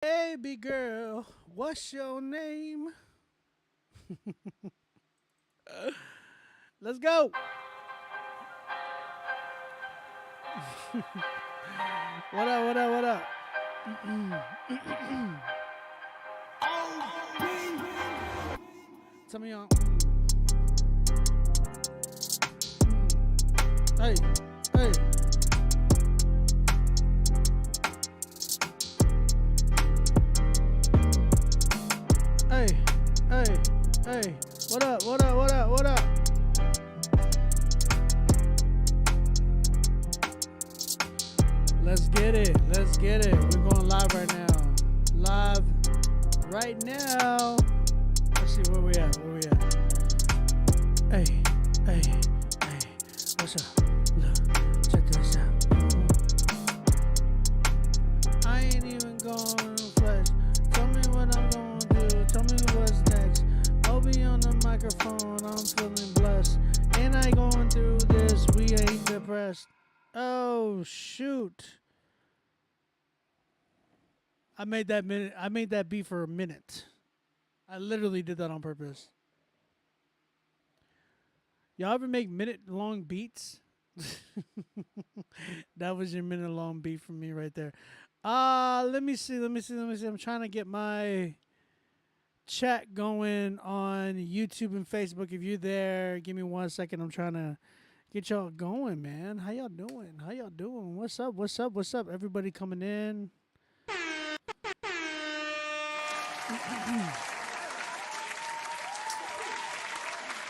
Baby girl, what's your name? Let's go. What up, what up, what up? Tell me on. Hey, hey. Hey, hey, hey. What up, what up, what up, what up? Let's get it. Let's get it. We're going live right now. Live right now. Let's see where we at. Where we at? Hey, hey, hey. What's up? Look, check this out. I ain't even going to flex. Tell me what I'm going to do. Tell me what's next. I'll be on the microphone. I'm feeling blessed. Ain't I going through this? We ain't depressed. Oh shoot! I made that beat for a minute. I literally did that on purpose. Y'all ever make minute-long beats? That was your minute-long beat from me right there. Let me see. I'm trying to get my chat going on YouTube and Facebook. If you're there, give me 1 second. I'm trying to get y'all going, man. How y'all doing? How y'all doing? What's up? What's up? What's up? Everybody coming in.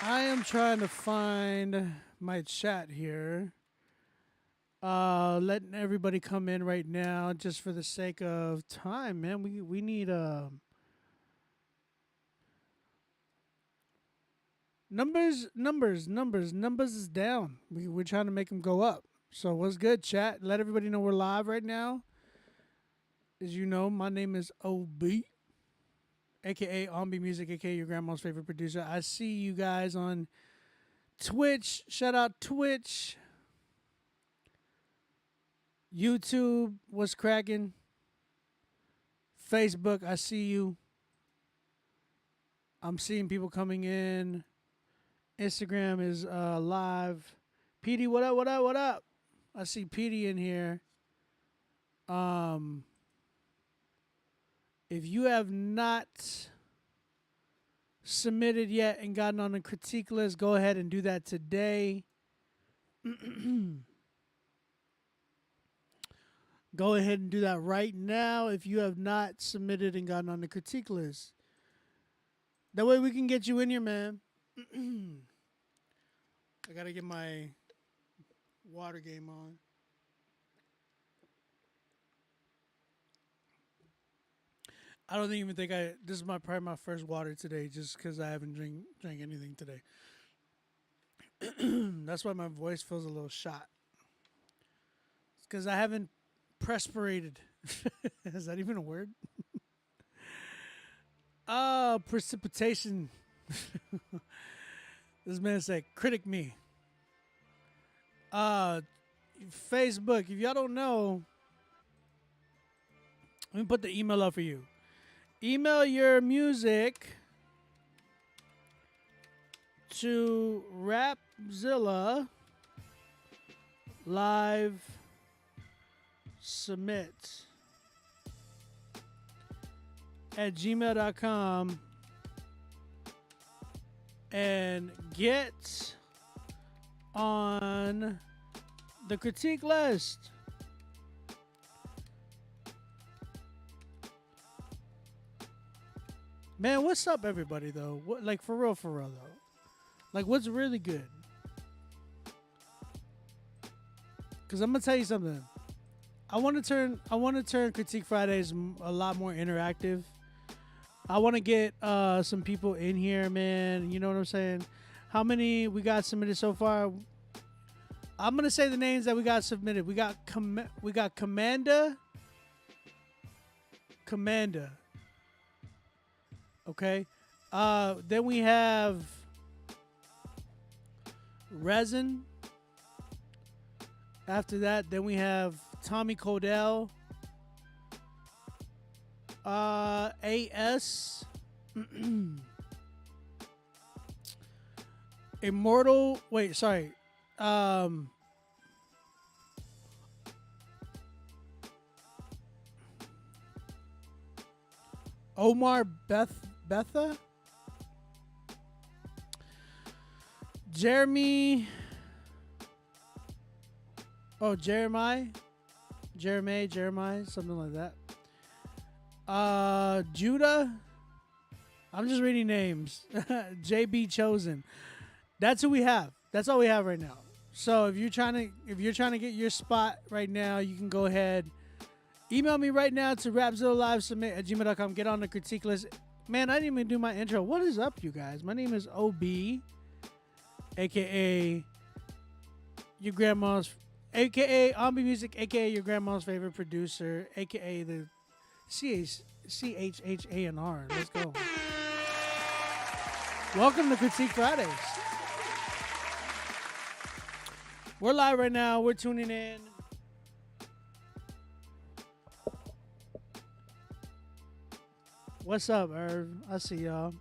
I am trying to find my chat here. Letting everybody come in right now just for the sake of time, man. We need numbers is down. We're trying to make them go up. So what's good, chat? Let everybody know we're live right now. As you know, my name is OB, aka Ombi Music, aka your grandma's favorite producer. I see you guys on Twitch. Shout out Twitch. YouTube, what's cracking? Facebook, I see you. I'm seeing people coming in. Instagram is live. PD, what up, what up, what up? I see PD in here. If you have not submitted yet and gotten on the critique list, go ahead and do that today. Go ahead and do that right now if you have not submitted and gotten on the critique list. That way we can get you in here, man. I got to get my water game on. I don't even think this is probably my first water today just because I haven't drank anything today. That's why my voice feels a little shot. It's because I haven't perspirated. Is that even a word? Precipitation. This man said, critic me. Facebook, if y'all don't know, let me put the email up for you. Email your music to Rapzilla live submit at gmail.com and get on the critique list. Man, what's up, everybody, though? What, like, for real, though? Like, what's really good? Because I'm going to tell you something. I want to turn Critique Fridays a lot more interactive. I want to get some people in here, man. You know what I'm saying? How many we got submitted so far? I'm going to say the names that we got submitted. We got Commander. Okay. Then we have Resin. After that, then we have Tommy Codell. AS Immortal. Wait, sorry. Omar Betha. Jeremy. Oh, Jeremiah, something like that. Judah. I'm just reading names. JB Chosen. That's who we have. That's all we have right now. So if you're trying to get your spot right now, you can go ahead. Email me right now to rapzillalivesubmit@gmail.com. Get on the critique list. Man, I didn't even do my intro. What is up, you guys? My name is OB, aka your grandma's, aka Ombi Music, aka your grandma's favorite producer, aka the CHHANR. Let's go. Welcome to Critique Fridays. We're live right now. We're tuning in. What's up, Irv? I see y'all.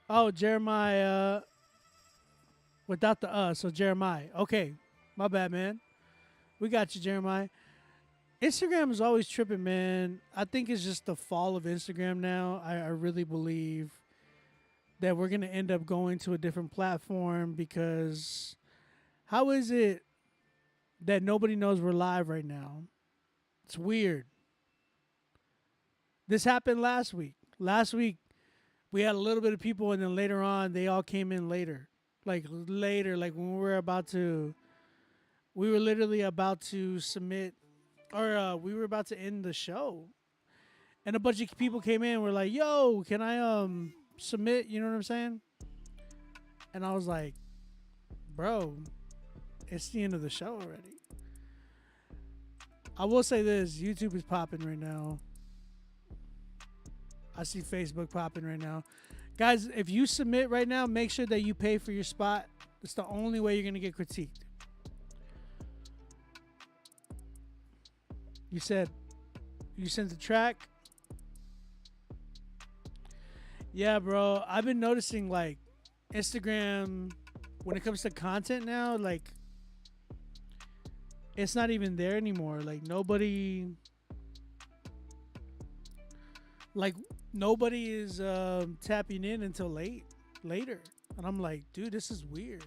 Oh, Jeremiah. Without the so Jeremiah. Okay. My bad, man. We got you, Jeremiah. Instagram is always tripping, man. I think it's just the fall of Instagram now. I really believe that we're going to end up going to a different platform because how is it that nobody knows we're live right now? It's weird. This happened last week. Last week, we had a little bit of people, and then later on, they all came in later. Like when we were literally about to submit, or we were about to end the show. And a bunch of people came in and were like, yo, can I submit? You know what I'm saying? And I was like, bro, it's the end of the show already. I will say this, YouTube is popping right now. I see Facebook popping right now. Guys, if you submit right now, make sure that you pay for your spot. It's the only way you're going to get critiqued. You said you sent the track. Yeah, bro. I've been noticing like Instagram, when it comes to content now, like it's not even there anymore. Like nobody is tapping in until later. And I'm like, dude, this is weird.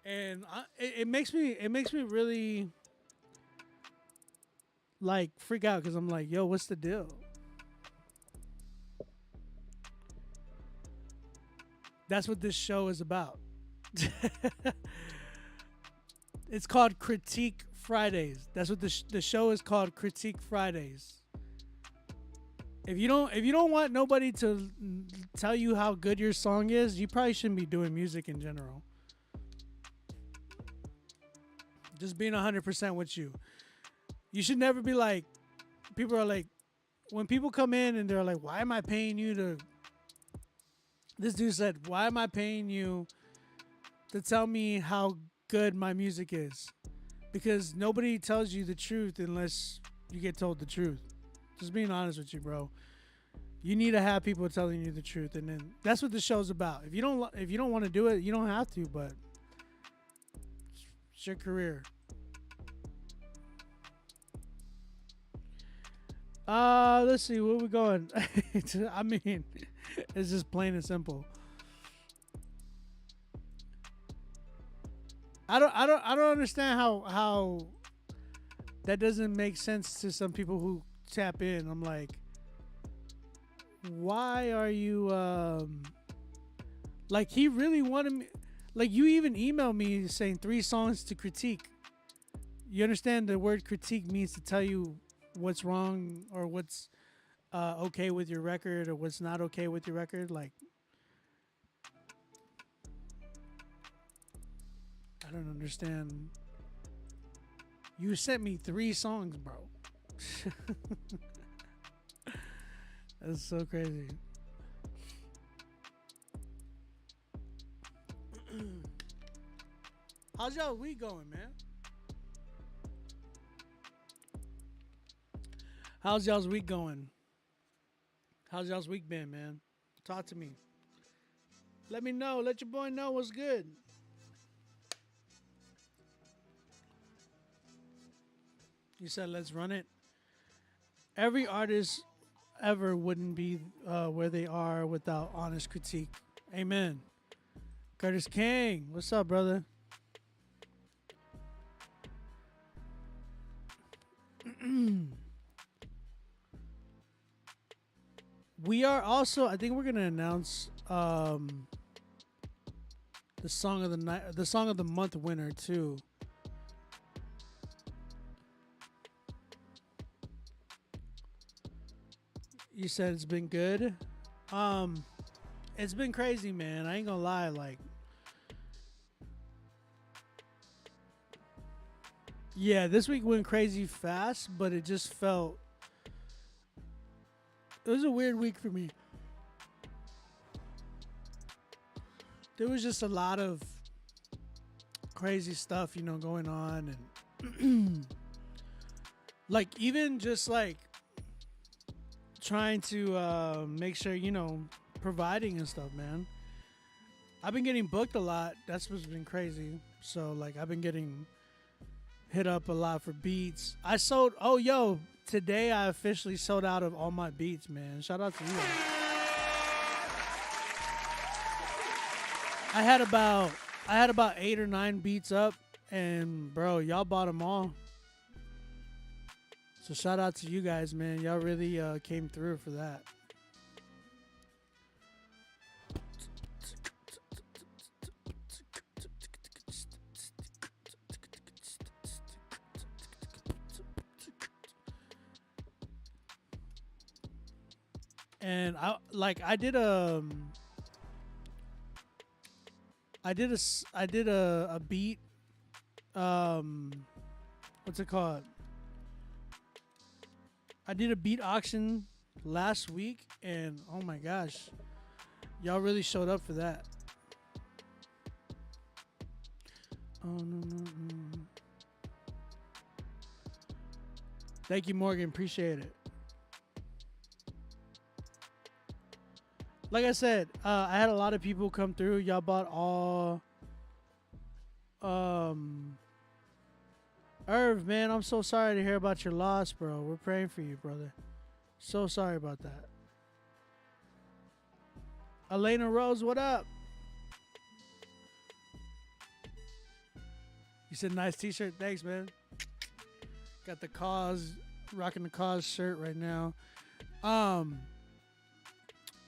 And it makes me really like freak out because I'm like, yo, what's the deal? That's what this show is about. It's called Critique Fridays. That's what the show is called, Critique Fridays. If you don't want nobody to tell you how good your song is, you probably shouldn't be doing music in general. Just being 100% with you. You should never be like, people are like, when people come in and they're like, why am I paying you to, this dude said, why am I paying you to tell me how good my music is? Because nobody tells you the truth unless you get told the truth. Just being honest with you, bro. You need to have people telling you the truth, and then that's what the show's about. If you don't want to do it, you don't have to, but it's your career. Let's see, where we going? I mean, it's just plain and simple. I don't understand how that doesn't make sense to some people who tap in. I'm like, why are you like, he really wanted me, like, you even emailed me saying 3 songs to critique. You understand the word critique means to tell you what's wrong or what's okay with your record or what's not okay with your record. Like, I don't understand. You sent me 3 songs, bro. That's so crazy. How's y'all week going, man? How's y'all's week going? How's y'all's week been, man? Talk to me. Let me know. Let your boy know what's good. You said let's run it. Every artist ever wouldn't be where they are without honest critique. Amen. Curtis King, what's up, brother? We are also, I think we're gonna announce the song of the night, the song of the month winner too. You said it's been good. Um, it's been crazy, man. I ain't gonna lie. Like, yeah, this week went crazy fast, but it just felt. It was a weird week for me. There was just a lot of crazy stuff, you know, going on, and like even just like trying to make sure, you know, providing and stuff, man. I've been getting booked a lot. That's what's been crazy. So like I've been getting hit up a lot for beats. I sold. Oh, yo, today I officially sold out of all my beats, man. Shout out to you. I had about 8 or 9 beats up, and bro, y'all bought them all. So shout out to you guys, man. Y'all really came through for that. And I did a beat, what's it called? I did a beat auction last week, and oh my gosh, y'all really showed up for that. Oh no. Thank you, Morgan. Appreciate it. Like I said, I had a lot of people come through. Y'all bought all. Irv, man, I'm so sorry to hear about your loss, bro. We're praying for you, brother. So sorry about that. Elena Rose, what up? You said nice t-shirt. Thanks, man. Got the cause, rocking the cause shirt right now.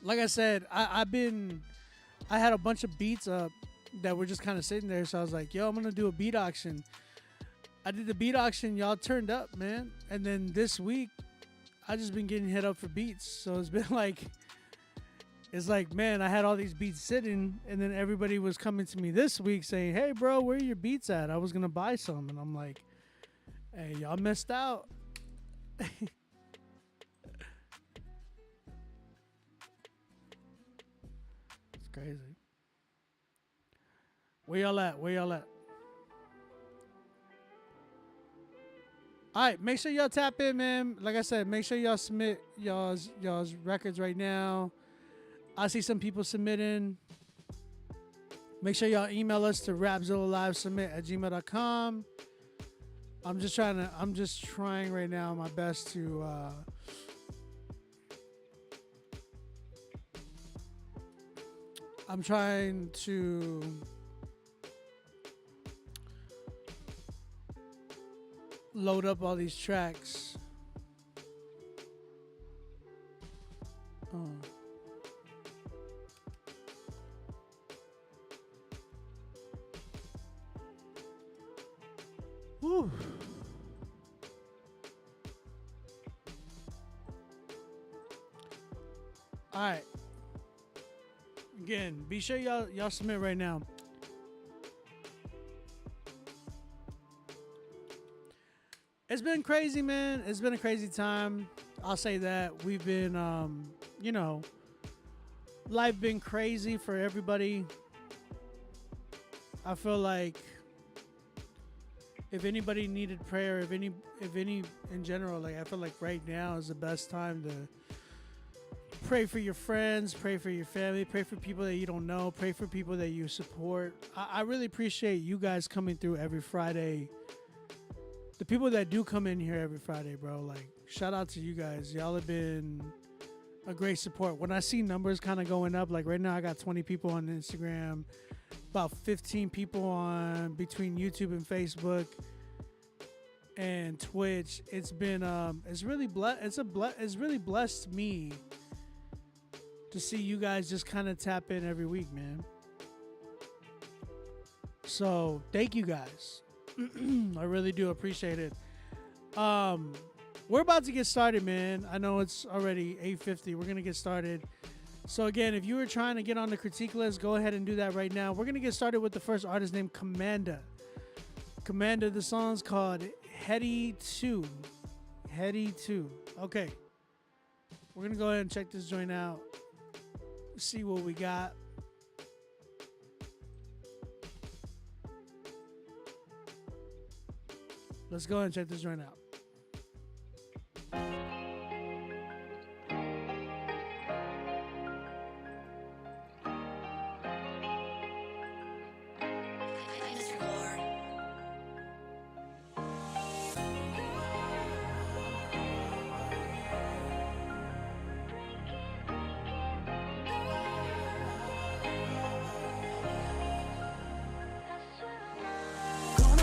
Like I said, I had a bunch of beats up that were just kind of sitting there. So I was like, yo, I'm going to do a beat auction. I did the beat auction. Y'all turned up, man. And then this week, I just been getting hit up for beats. So it's been like, man, I had all these beats sitting. And then everybody was coming to me this week saying, hey, bro, where are your beats at? I was going to buy some. And I'm like, hey, y'all missed out. It's crazy. Where y'all at? All right, make sure y'all tap in, man. Like I said, make sure y'all submit y'all's records right now. I see some people submitting. Make sure y'all email us to rapzillalivesubmit@gmail.com. I'm just trying right now my best to I'm trying to load up all these tracks. Whew. All right. Again, be sure y'all submit right now. It's been crazy, man. It's been a crazy time. I'll say that. We've been, life been crazy for everybody. I feel like if anybody needed prayer, if any in general, like I feel like right now is the best time to pray for your friends, pray for your family, pray for people that you don't know, pray for people that you support. I really appreciate you guys coming through every Friday. The people that do come in here every Friday, bro, like shout out to you guys. Y'all have been a great support. When I see numbers kind of going up, like right now I got 20 people on Instagram, about 15 people on between YouTube and Facebook and Twitch. It's been it's really blessed me to see you guys just kind of tap in every week, man. So thank you guys. I really do appreciate it. We're about to get started, man. I know it's already 8:50. We're gonna get started. So again, if you were trying to get on the critique list, go ahead and do that right now. We're gonna get started with the first artist named Commander. Commander, the song's called Heady 2. Heady 2. Okay. We're gonna go ahead and check this joint out. See what we got. Let's go ahead and check this joint out.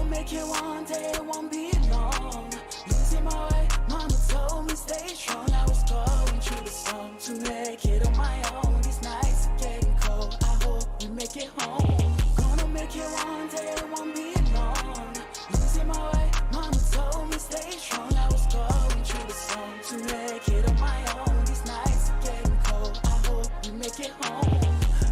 Make it one day, it won't be long. Losing my way, mama told me stay strong. I was going through the storm to make it on my own. These nights are getting cold, I hope we make it home. Gonna make it one day, it won't be long. Losing my way, mama told me stay strong. I was going through the storm to make it on my own. These nights are getting cold, I hope we make it home.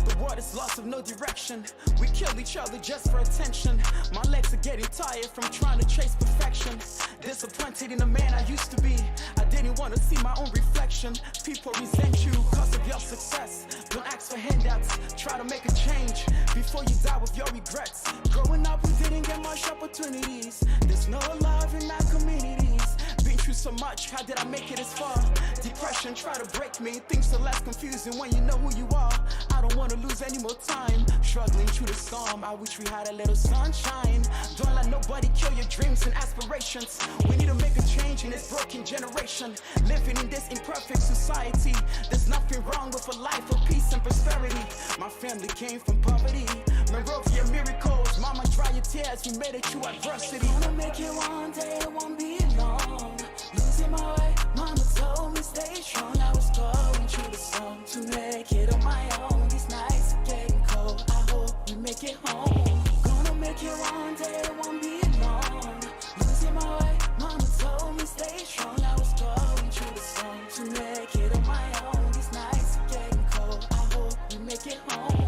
The water's lost of no direction. We kill each other just for attention. My legs are getting tired from trying to chase perfection. Disappointed in the man I used to be. I didn't want to see my own reflection. People resent you because of your success. Don't ask for handouts, try to make a change before you die with your regrets. Growing up we didn't get much opportunities. There's no love in our communities. Been through so much, how did I make it this far? Depression try to break me. Things are less confusing when you know who you are. I don't want to lose any more time. Struggling through the storm, I wish we had a little sunshine. Don't let nobody kill your dreams and aspirations. We need to make a change in this broken generation. Living in this imperfect society. There's nothing wrong with a life of peace and prosperity. My family came from poverty. Monrovia miracles, mama dry your tears. We made it through adversity. Gonna make it one day, it won't be long. Losing my way, mama told me stay strong. I was going through the storm to make it on my own. These nights are getting cold, I hope we make it home. Gonna make it one day, it won't be long. Losing my way, mama told me stay strong. I was going through the storm to make it on my own. These nights are getting cold, I hope we make it home.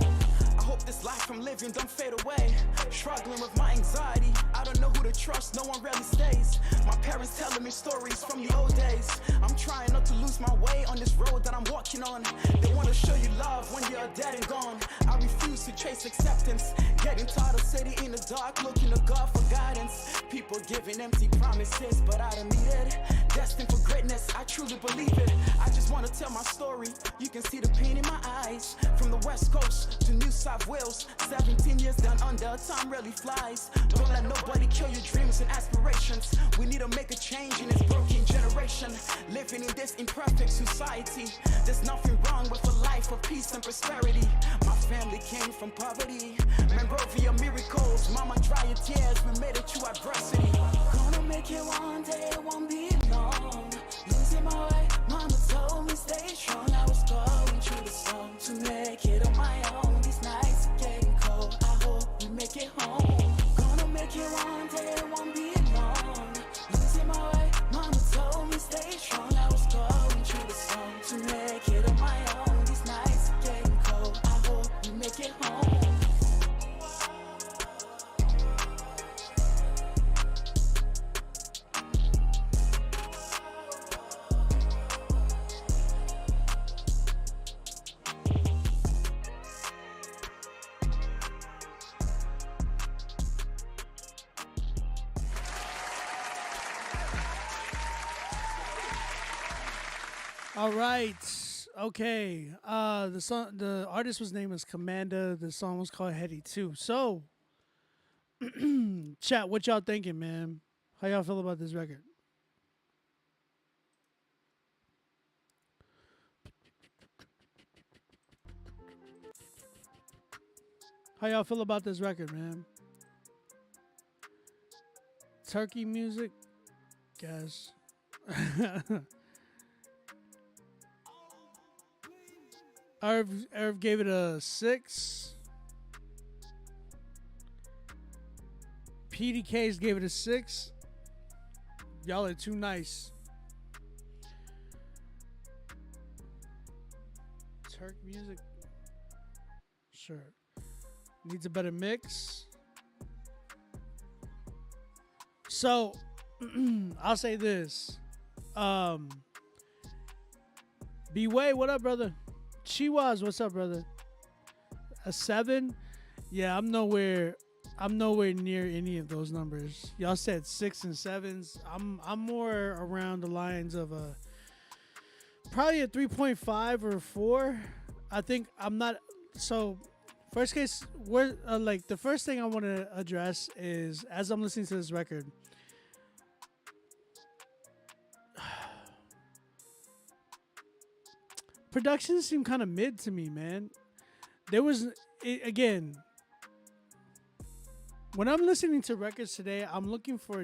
I hope this life I'm living don't fade away. Struggling with my anxiety, I don't know who to trust, no one really stays. My parents telling me stories from the old days. I'm trying not to lose my way on this road that I'm walking on. They want to show you love when you're dead and gone. I refuse to chase acceptance. Getting tired of sitting in the dark, looking to God for guidance. People giving empty promises, but I don't need it. Destined for greatness, I truly believe it. I just want to tell my story. You can see the pain in my eyes. From the West Coast to New South Wales, 17 years down under, time really flies. Don't let nobody kill your dreams and aspirations. We need to make a change in this broken generation. Living in this imperfect society. There's nothing wrong with a life of peace and prosperity. My family came from poverty. Monrovia miracles, mama dry your tears. We made it through adversity. Gonna make it one day, it won't be long. Losing my way, mama told me stay strong. I was going through the storm to make it on my own. These nights are getting cold, I hope we make it home. Gonna make it one day, it won't be long. Losing my way, mama told me stay strong. I was going through the storm to make it on my own. These nights are getting cold, I hope we make it home. All right. Okay. The artist was name was Commanda. The song was called Heady too. So, chat, what y'all thinking, man? How y'all feel about this record? How y'all feel about this record, man? Turkey music, guys. Irv gave it a 6. PDKs gave it a 6. Y'all are too nice. Turk music, sure. Needs a better mix. So, I'll say this. B-Way, what up, brother? Chiwas, what's up, brother? A 7? Yeah, I'm nowhere near any of those numbers. Y'all said 6 and 7s. I'm more around the lines of a probably a 3.5 or a 4. I think I'm not. So first case, where like the first thing I want to address is as I'm listening to this record. Production seemed kind of mid to me, man. There was again, when I'm listening to records today, I'm looking for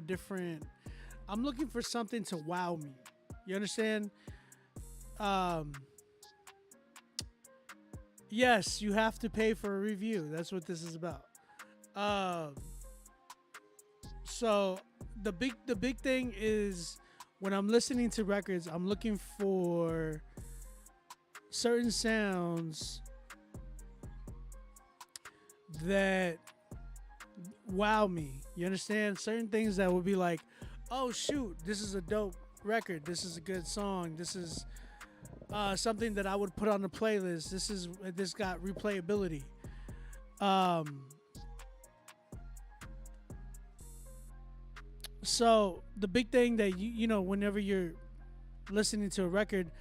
something to wow me. You understand? Yes, you have to pay for a review. That's what this is about. So the big thing is when I'm listening to records, I'm looking for certain sounds that wow me. You understand? Certain things that would be like, oh shoot, this is a dope record. This is a good song. This is something that I would put on the playlist. This got replayability. So the big thing that you know whenever you're listening to a record,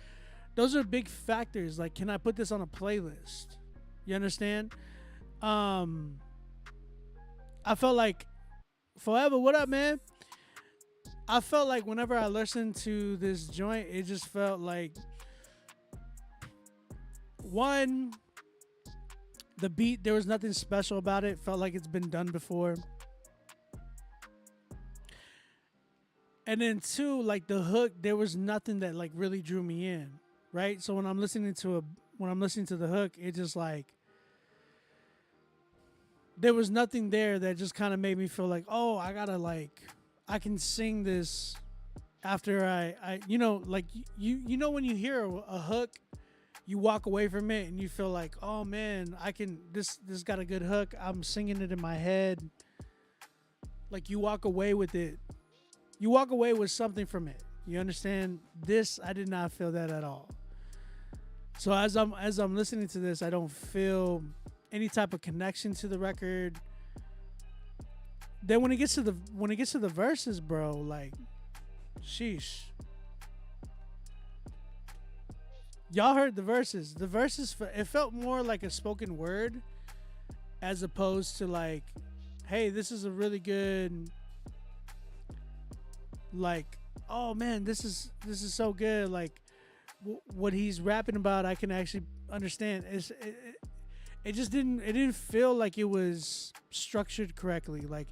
those are big factors. Like, can I put this on a playlist? You understand? I felt like Forever, what up, man? I felt like whenever I listened to this joint, it just felt like one, the beat, there was nothing special about it. Felt like it's been done before. And then two, like the hook, there was nothing that like really drew me in, right? So when I'm listening to the hook, it just like there was nothing there that just kind of made me feel like, oh, I can sing this after I you know, like you know when you hear a hook, you walk away from it and you feel like, oh man, this got a good hook. I'm singing it in my head. Like you walk away with it. You walk away with something from it. You understand? This, I did not feel that at all. So as I'm listening to this, I don't feel any type of connection to the record. Then when it gets to the verses, bro, like, sheesh. Y'all heard the verses. The verses, it felt more like a spoken word as opposed to like, hey, this is a really good, like, oh man, this is so good. Like, what he's rapping about, I can actually understand. It just didn't feel like it was structured correctly. Like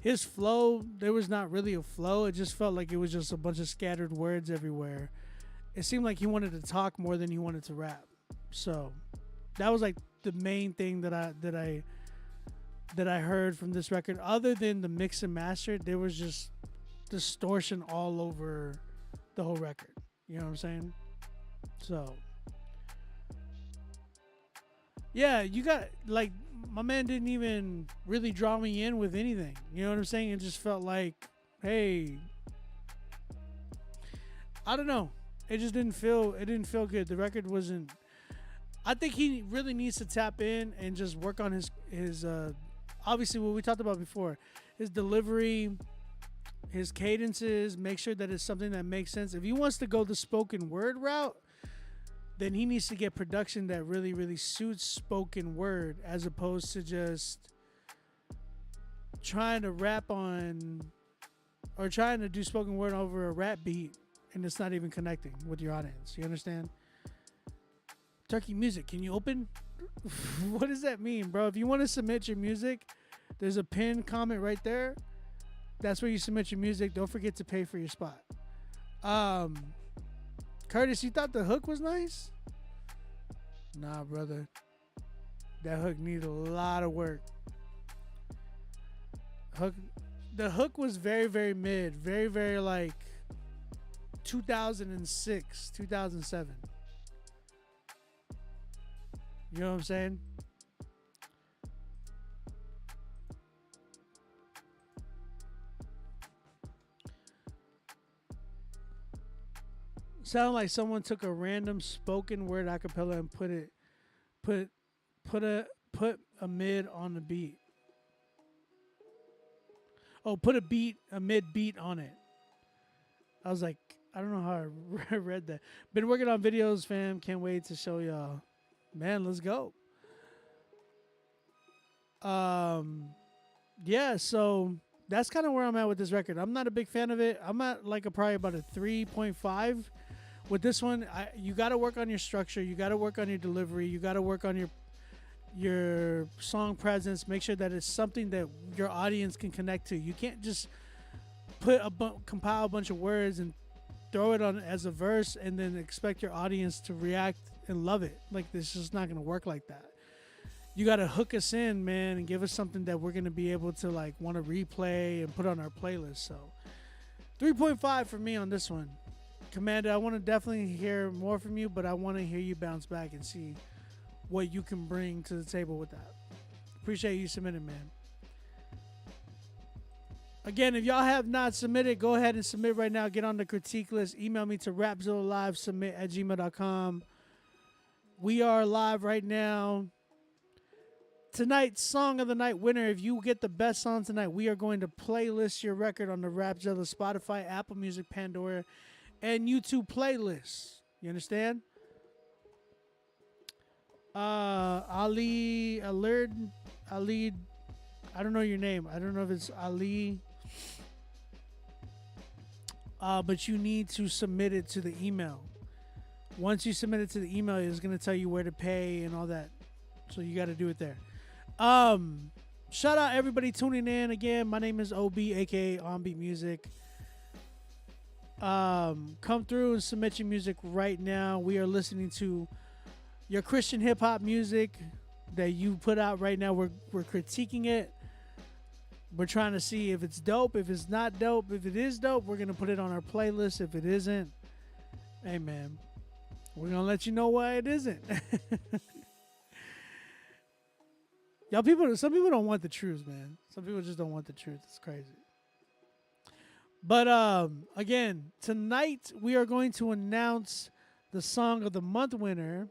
his flow, there was not really a flow. It just felt like it was just a bunch of scattered words everywhere. It seemed like he wanted to talk more than he wanted to rap. So that was like the main thing that I heard from this record. Other than the mix and master, there was just distortion all over the whole record. You know what I'm saying? So yeah, you got like my man didn't even really draw me in with anything. You know what I'm saying? It just felt like, hey, I don't know. It just didn't feel good. The record wasn't. I think he really needs to tap in and just work on his obviously what we talked about before, his delivery, his cadences, make sure that it's something that makes sense. If he wants to go the spoken word route, then he needs to get production that really, really suits spoken word as opposed to just trying to rap on or trying to do spoken word over a rap beat and it's not even connecting with your audience. You understand? Turkey Music, can you open? What does that mean, bro? If you want to submit your music, there's a pinned comment right there. That's where you submit your music. Don't forget to pay for your spot. Curtis, you thought the hook was nice? Nah, brother. That hook needed a lot of work. The hook was very, very mid. Very, very like 2006, 2007. You know what I'm saying? Sound like someone took a random spoken word acapella and put a mid on the beat. Oh, put a mid beat on it. I was like, I don't know how I read that. Been working on videos, fam. Can't wait to show y'all. Man, let's go. Yeah, so that's kind of where I'm at with this record. I'm not a big fan of it. I'm at like probably about a 3.5. With this one, you got to work on your structure. You got to work on your delivery. You got to work on your song presence. Make sure that it's something that your audience can connect to. You can't just compile a bunch of words and throw it on as a verse and then expect your audience to react and love it. Like, this is not going to work like that. You got to hook us in, man, and give us something that we're going to be able to like want to replay and put on our playlist. So 3.5 for me on this one. Commander, I want to definitely hear more from you, but I want to hear you bounce back and see what you can bring to the table with that. Appreciate you submitting, man. Again, if y'all have not submitted, go ahead and submit right now. Get on the critique list. Email me to rapzillalivesubmit@gmail.com. We are live right now. Tonight's Song of the Night winner, if you get the best song tonight, we are going to playlist your record on the Rapzilla, Spotify, Apple Music, Pandora, and YouTube playlists. You understand? Ali, I don't know your name. I don't know if it's Ali. But you need to submit it to the email. Once you submit it to the email, it's going to tell you where to pay and all that. So you got to do it there. Shout out everybody tuning in. Again, my name is OB, aka Onbeat Music. Come through and submit your music right now. We are listening to your Christian hip hop music that you put out right now. We're critiquing it. We're trying to see if it's dope, if it's not dope. If it is dope, we're gonna put it on our playlist. If it isn't, hey man, we're gonna let you know why it isn't. Y'all some people don't want the truth, man. Some people just don't want the truth. It's crazy. But again, tonight we are going to announce the Song of the Month winner.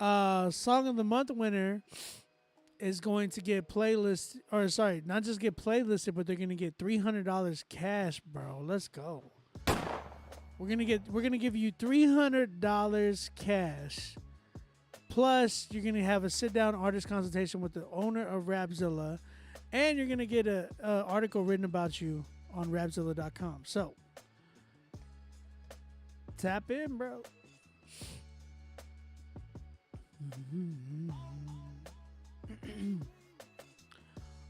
Song of the Month winner is going to get playlist, or sorry, not just get playlisted, but they're gonna get $300 cash, bro. Let's go. We're gonna give you $300 cash. Plus, you're gonna have a sit-down artist consultation with the owner of Rapzilla. And you're going to get an article written about you on Rapzilla.com. So, tap in, bro.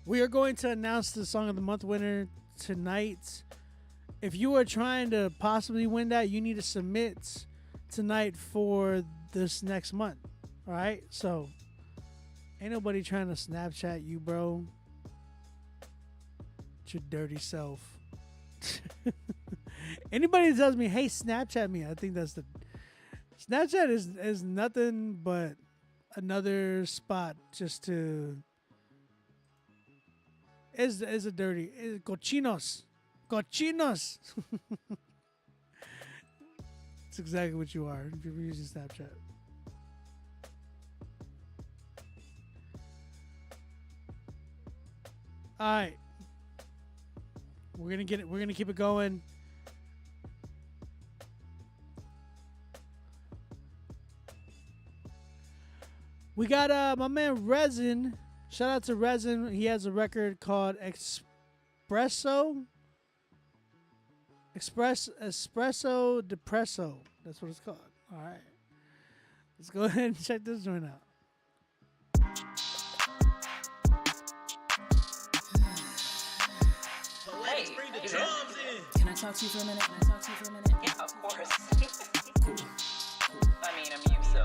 We are going to announce the Song of the Month winner tonight. If you are trying to possibly win that, you need to submit tonight for this next month. All right? So, ain't nobody trying to Snapchat you, bro. Your dirty self. Anybody that tells me, hey, Snapchat me, I think that's the Snapchat is nothing but another spot just to is a dirty cochinos. It's exactly what you are if you're using Snapchat. All right. We're gonna get it. We're gonna keep it going. We got my man Resin. Shout out to Resin. He has a record called Espresso Depresso. That's what it's called. All right. Let's go ahead and check this joint out. Hey, can I talk to you for a minute? Yeah, of course. Cool. I mean, I'm you, so.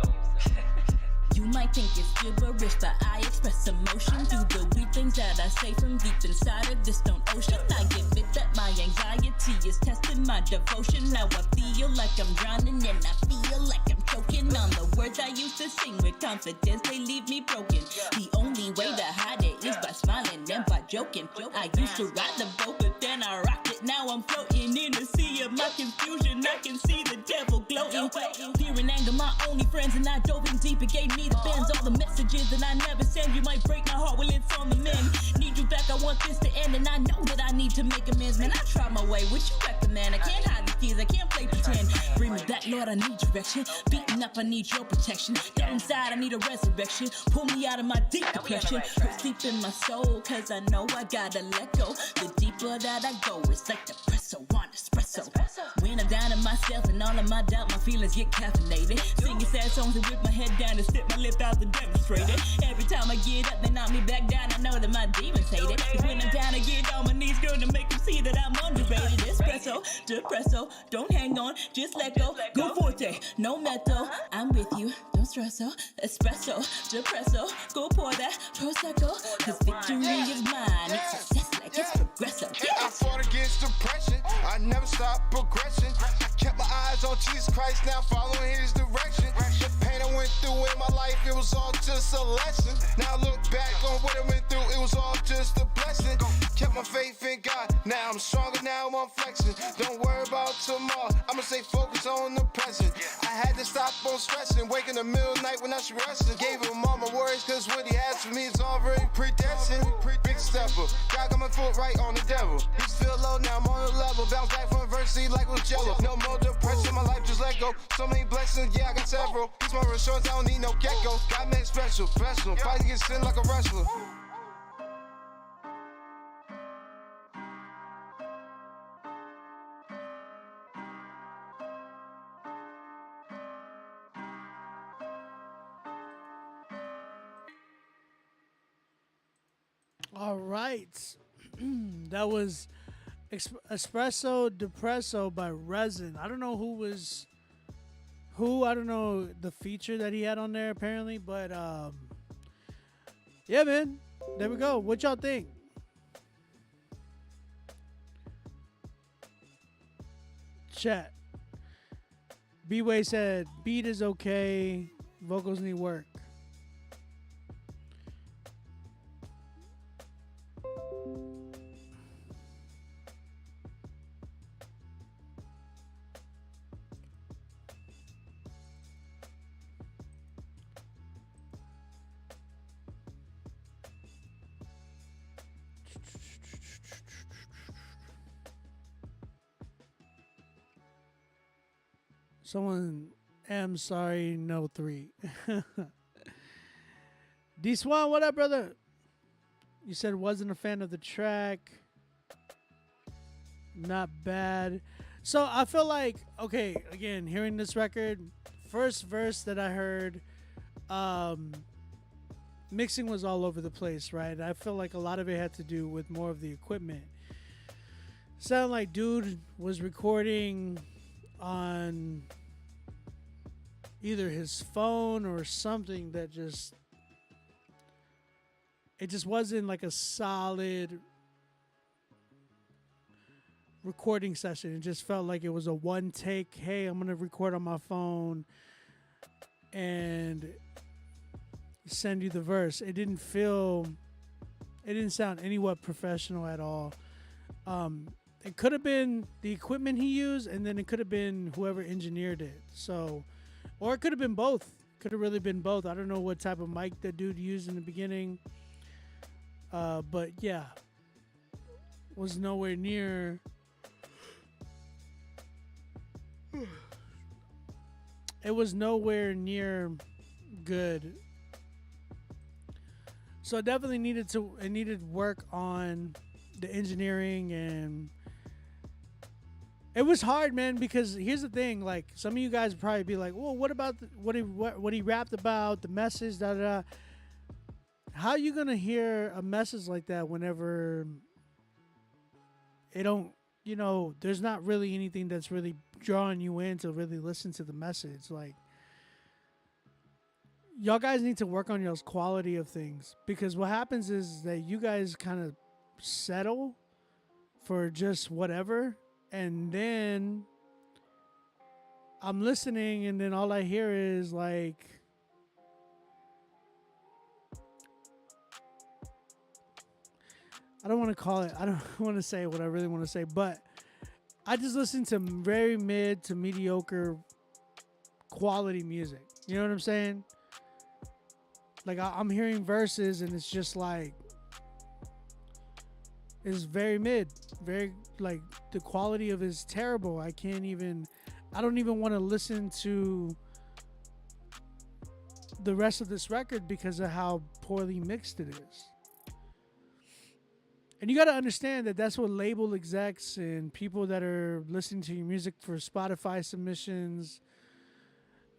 You might think it's gibberish, but I express emotion through the weird things that I say from deep inside of this stone ocean. I admit that my anxiety is testing my devotion. Now I feel like I'm drowning and I feel like I'm choking on the words I used to sing with confidence. They leave me broken. The only way to hide it is by smiling and by joking. I used to ride the boat, but then I rocked it. Now I'm floating in the sea of my confusion. I can see the devil gloating. Fear and anger, my only friends, and I dove in deep. It gave me the bends, all the messages that I never send. You might break my heart, well it's on the mend. Need you back, I want this to end, and I know that I need to make amends. Man, I tried my way, what you recommend? I can't hide the keys, I can't play pretend. Bring me back, Lord, I need direction. Beaten up, I need your protection. Down inside, I need a resurrection. Pull me out of my deep depression. Put sleep in my soul, cause I know I gotta let go. The deeper that I go, it's like depresso on espresso. When I'm down in myself and all of my doubt, my feelings get caffeinated. Singing sad songs and with my head down and slip my lip out to demonstrate it. Every time I get up, they knock me back down. I know that my demons hate it. Cause when I'm down, I get on my knees, girl, to make them see that I'm underrated. Espresso, depresso, don't hang on, just let go. Go forte, no metal. I'm with you, don't stress so. Espresso, depresso, go pour that prosecco. Cause victory is mine, it's success like it's progressive. I fought against depression, I never stopped progressing. I kept my eyes on Jesus Christ, now following his direction. The pain I went through in my life, it was all just a lesson. Now I look back on what I went through, it was all just a blessing. Kept my faith in God, now I'm stronger, now I'm flexing. Don't worry about tomorrow, I'ma stay focused on the present. I had to stop on stressing, waking the middle of the night when I should resting. Gave him all my worries, cause what he has for me is already predestined. Big stepper, God got my foot right on the devil. Used to feel low, now I'm on the level. Bounce back from adversity like it was jello. No more depression, my life just let go. So many blessings, yeah, I got several. It's my reassurance, I don't need no gecko. God made special, professional, fight against sin like a wrestler. All right. That was Espresso Depresso by Resin. I don't know who. I don't know the feature that he had on there apparently, but yeah, man. There we go. What y'all think? Chat. B-Way said beat is okay, vocals need work. Someone, am sorry, no 3. D Swan, what up, brother? You said wasn't a fan of the track. Not bad. So I feel like, okay, again, hearing this record, first verse that I heard, mixing was all over the place, right? I feel like a lot of it had to do with more of the equipment. Sounded like dude was recording on either his phone or something that just, it just wasn't like a solid recording session. It just felt like it was a one take. Hey, I'm gonna record on my phone and send you the verse. It didn't sound anywhat professional at all. It could have been the equipment he used, and then it could have been whoever engineered it. So, or it could have been both. Could have really been both. I don't know what type of mic that dude used in the beginning. But yeah, was nowhere near. It was nowhere near good So it needed work on the engineering, and it was hard, man, because here's the thing, like some of you guys would probably be like, well, what about what he rapped about, the message, da da da. How you gonna hear a message like that whenever it don't, there's not really anything that's really drawing you in to really listen to the message. Like, y'all guys need to work on y'all's quality of things, because what happens is that you guys kind of settle for just whatever, and then I'm listening, and then all I hear is like, I don't want to say what I really want to say, but I just listen to very mid to mediocre quality music. You know what I'm saying? Like, I'm hearing verses, and it's just like, it's very mid, very, like, the quality of it is terrible. I don't even want to listen to the rest of this record because of how poorly mixed it is. And you got to understand that that's what label execs and people that are listening to your music for Spotify submissions,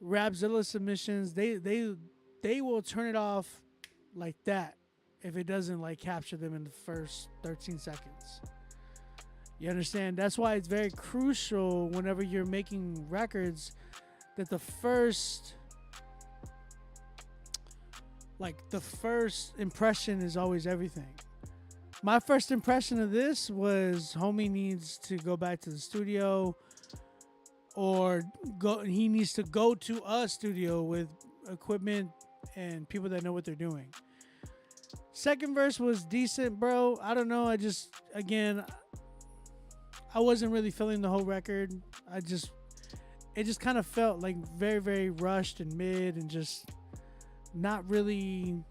Rapzilla submissions, they will turn it off like that if it doesn't like capture them in the first 13 seconds. You understand? That's why it's very crucial whenever you're making records that the first impression is always everything. My first impression of this was homie needs to go back to the studio, or he needs to go to a studio with equipment and people that know what they're doing. Second verse was decent, bro. I don't know. I wasn't really feeling the whole record. It just kind of felt like very, very rushed and mid, and just not really.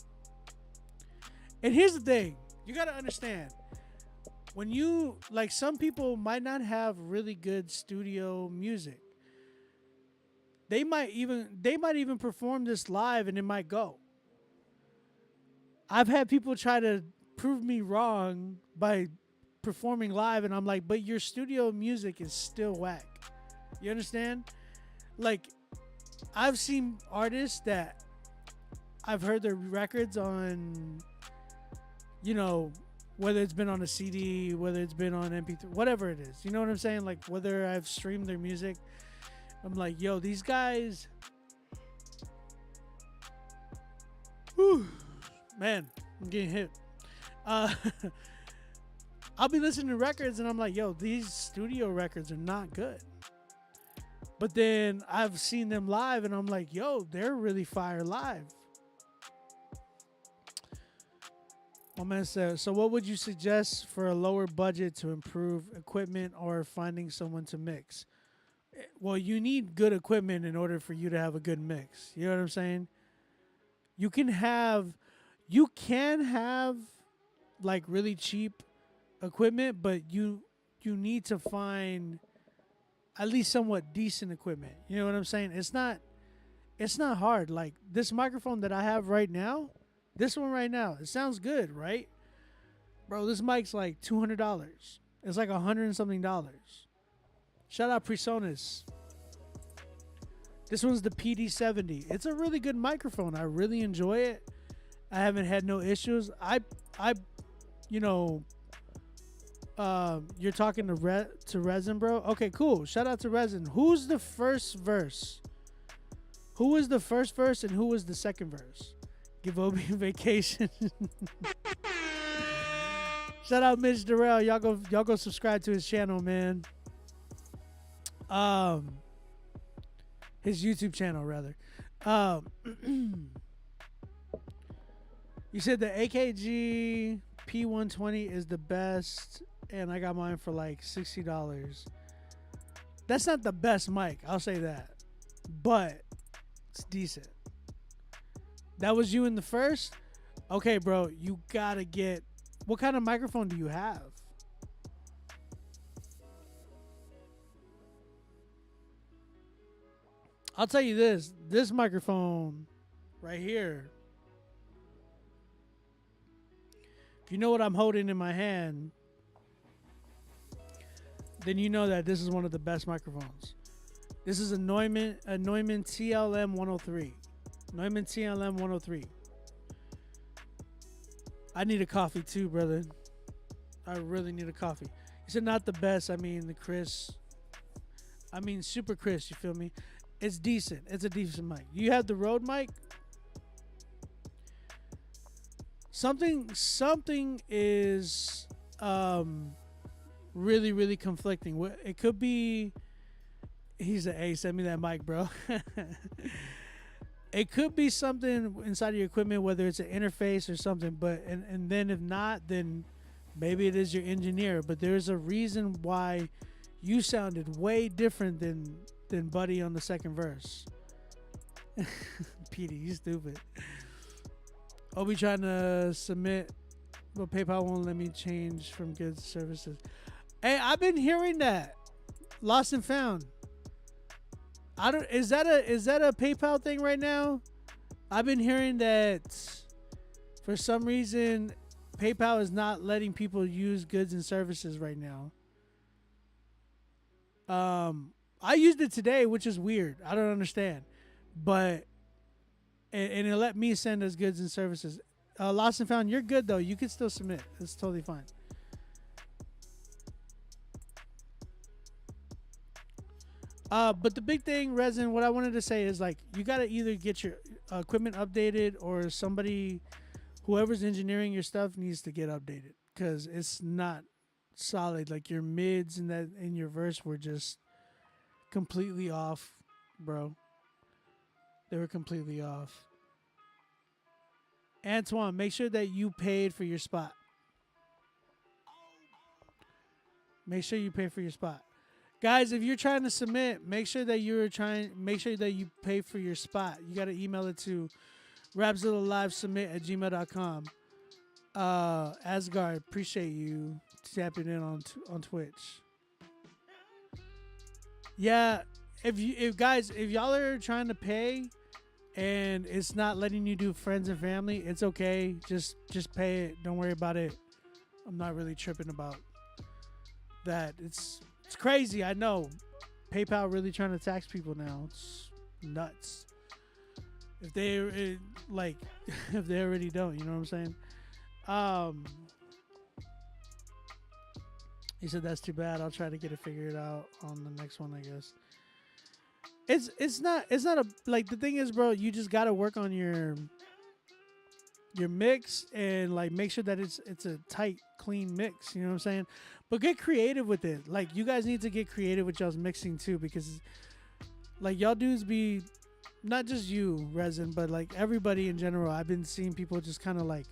And here's the thing. You got to understand, when some people might not have really good studio music. They might even perform this live and it might go. I've had people try to prove me wrong by performing live, and I'm like, but your studio music is still whack. You understand? Like, I've seen artists that I've heard their records on, whether it's been on a CD, whether it's been on MP3, whatever it is. You know what I'm saying? Like, whether I've streamed their music, I'm like, yo, these guys, whew, man, I'm getting hit. I'll be listening to records, and I'm like, yo, these studio records are not good. But then I've seen them live, and I'm like, yo, they're really fire live. My man said, so what would you suggest for a lower budget to improve equipment or finding someone to mix? Well, you need good equipment in order for you to have a good mix. You know what I'm saying? You can have like really cheap equipment, but you need to find at least somewhat decent equipment. You know what I'm saying? It's not hard. Like, this microphone that I have right now, this one right now, it sounds good, right? Bro, this mic's like $200. It's like $100 and something. Shout out Presonus. This one's the PD70. It's a really good microphone. I really enjoy it. I haven't had no issues. You're talking to Resin, bro? Okay, cool. Shout out to Resin. Who's the first verse? Who was the first verse and who was the second verse? Give Obi a vacation. Shout out Mitch Durrell. Y'all go subscribe to his channel, man. His YouTube channel, rather. You said the AKG P120 is the best, and I got mine for like $60. That's not the best mic, I'll say that, but it's decent. That was you in the first? Okay, bro, you gotta get... What kind of microphone do you have? I'll tell you this. This microphone right here if you know what I'm holding in my hand, then you know that this is one of the best microphones. This is a Neumann TLM 103. Neumann TLM 103. I need a coffee too, brother. I really need a coffee. He said not the best. I mean, the Chris. I mean, super Chris. You feel me? It's decent. It's a decent mic. You have the Rode mic. Something is really, really conflicting. It could be. He's a hey, send me that mic, bro. It could be something inside of your equipment, whether it's an interface or something. But and then if not, then maybe it is your engineer. But there's a reason why you sounded way different than Buddy on the second verse. Petey, you stupid. Obi trying to submit, but PayPal won't let me change from goods to services. Hey, I've been hearing that. Lost and found. Is that a PayPal thing right now? I've been hearing that for some reason PayPal is not letting people use goods and services right now. I used it today, which is weird. I don't understand. But and it let me send us goods and services. Lost and found, you're good though. You can still submit. It's totally fine. But the big thing, Resin, what I wanted to say is like you gotta either get your equipment updated or somebody, whoever's engineering your stuff needs to get updated because it's not solid. Like your mids and that in your verse were just completely off, bro. They were completely off. Antoine, make sure that you paid for your spot. Make sure you pay for your spot. Guys, if you're trying to submit, make sure that you pay for your spot. You got to email it to rapzillalivesubmit@gmail.com. Asgard, appreciate you tapping in on Twitch. Yeah, if y'all are trying to pay and it's not letting you do friends and family, it's okay. Just pay it. Don't worry about it. I'm not really tripping about that. It's crazy, I know. PayPal really trying to tax people now. It's nuts. If they if they already don't, you know what I'm saying? He said that's too bad. I'll try to get it figured out on the next one, I guess. It's not a like the thing is, bro, you just gotta work on your mix and like make sure that it's a tight, clean mix, you know what I'm saying? But get creative with it. Like you guys need to get creative with y'all's mixing too, because like y'all dudes be not just you, Resin, but like everybody in general. I've been seeing people just kind of like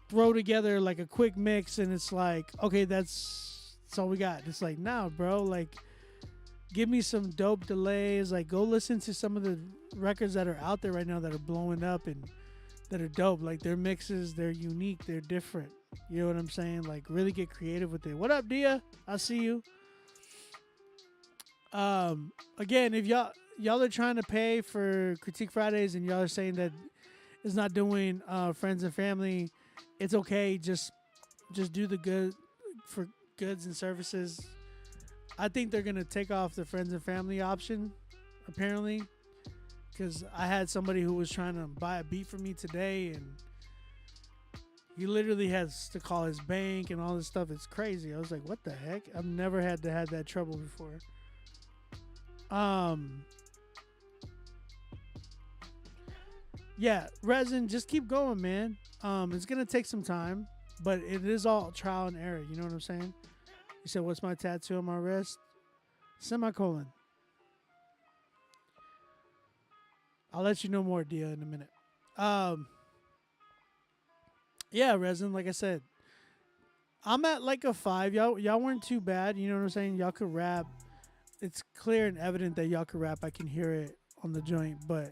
throw together like a quick mix and it's like, okay, that's all we got. It's like, nah, bro, like give me some dope delays. Like go listen to some of the records that are out there right now that are blowing up and that are dope. Like their mixes, they're unique, they're different. You know what I'm saying? Like really get creative with it. What up, Dia? I see you. Again, if y'all are trying to pay for Critique Fridays and y'all are saying that it's not doing friends and family, it's okay. Just do the good for goods and services. I think they're gonna take off the friends and family option, apparently, because I had somebody who was trying to buy a beat from me today and he literally has to call his bank and all this stuff. It's crazy. I was like, what the heck? I've never had to have that trouble before. Yeah, Resin, just keep going, man. It's gonna take some time, but it is all trial and error. You know what I'm saying? You said, what's my tattoo on my wrist? Semicolon. I'll let you know more, Dia, in a minute. Yeah, Resin, like I said, I'm at like a 5. Y'all weren't too bad. You know what I'm saying? Y'all could rap. It's clear and evident that y'all could rap. I can hear it on the joint, but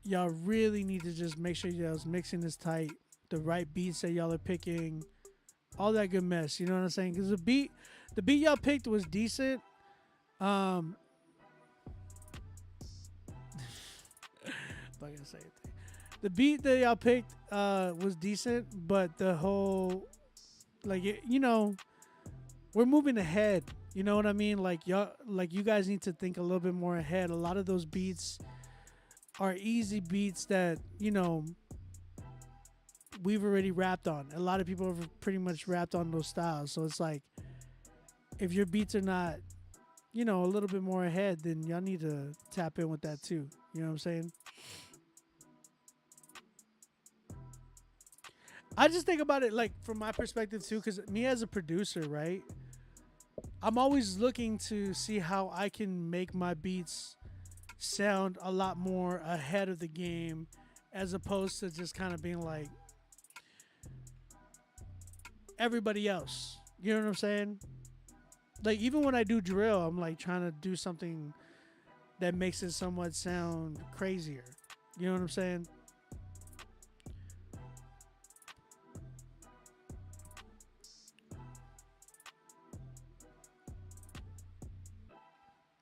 y'all really need to just make sure y'all's mixing is tight. The right beats that y'all are picking. All that good mess. You know what I'm saying? Because the beat y'all picked was decent. I'm not gonna say anything. The beat that y'all picked was decent, but the whole you know, we're moving ahead. You know what I mean? Like y'all, like you guys need to think a little bit more ahead. A lot of those beats are easy beats that, you know, we've already rapped on. A lot of people have pretty much rapped on those styles. So it's like, if your beats are not, you know, a little bit more ahead, then y'all need to tap in with that too. You know what I'm saying? I just think about it like from my perspective too, because me as a producer, right? I'm always looking to see how I can make my beats sound a lot more ahead of the game, as opposed to just kind of being like everybody else. You know what I'm saying? Like even when I do drill, I'm like trying to do something that makes it somewhat sound crazier. You know what I'm saying?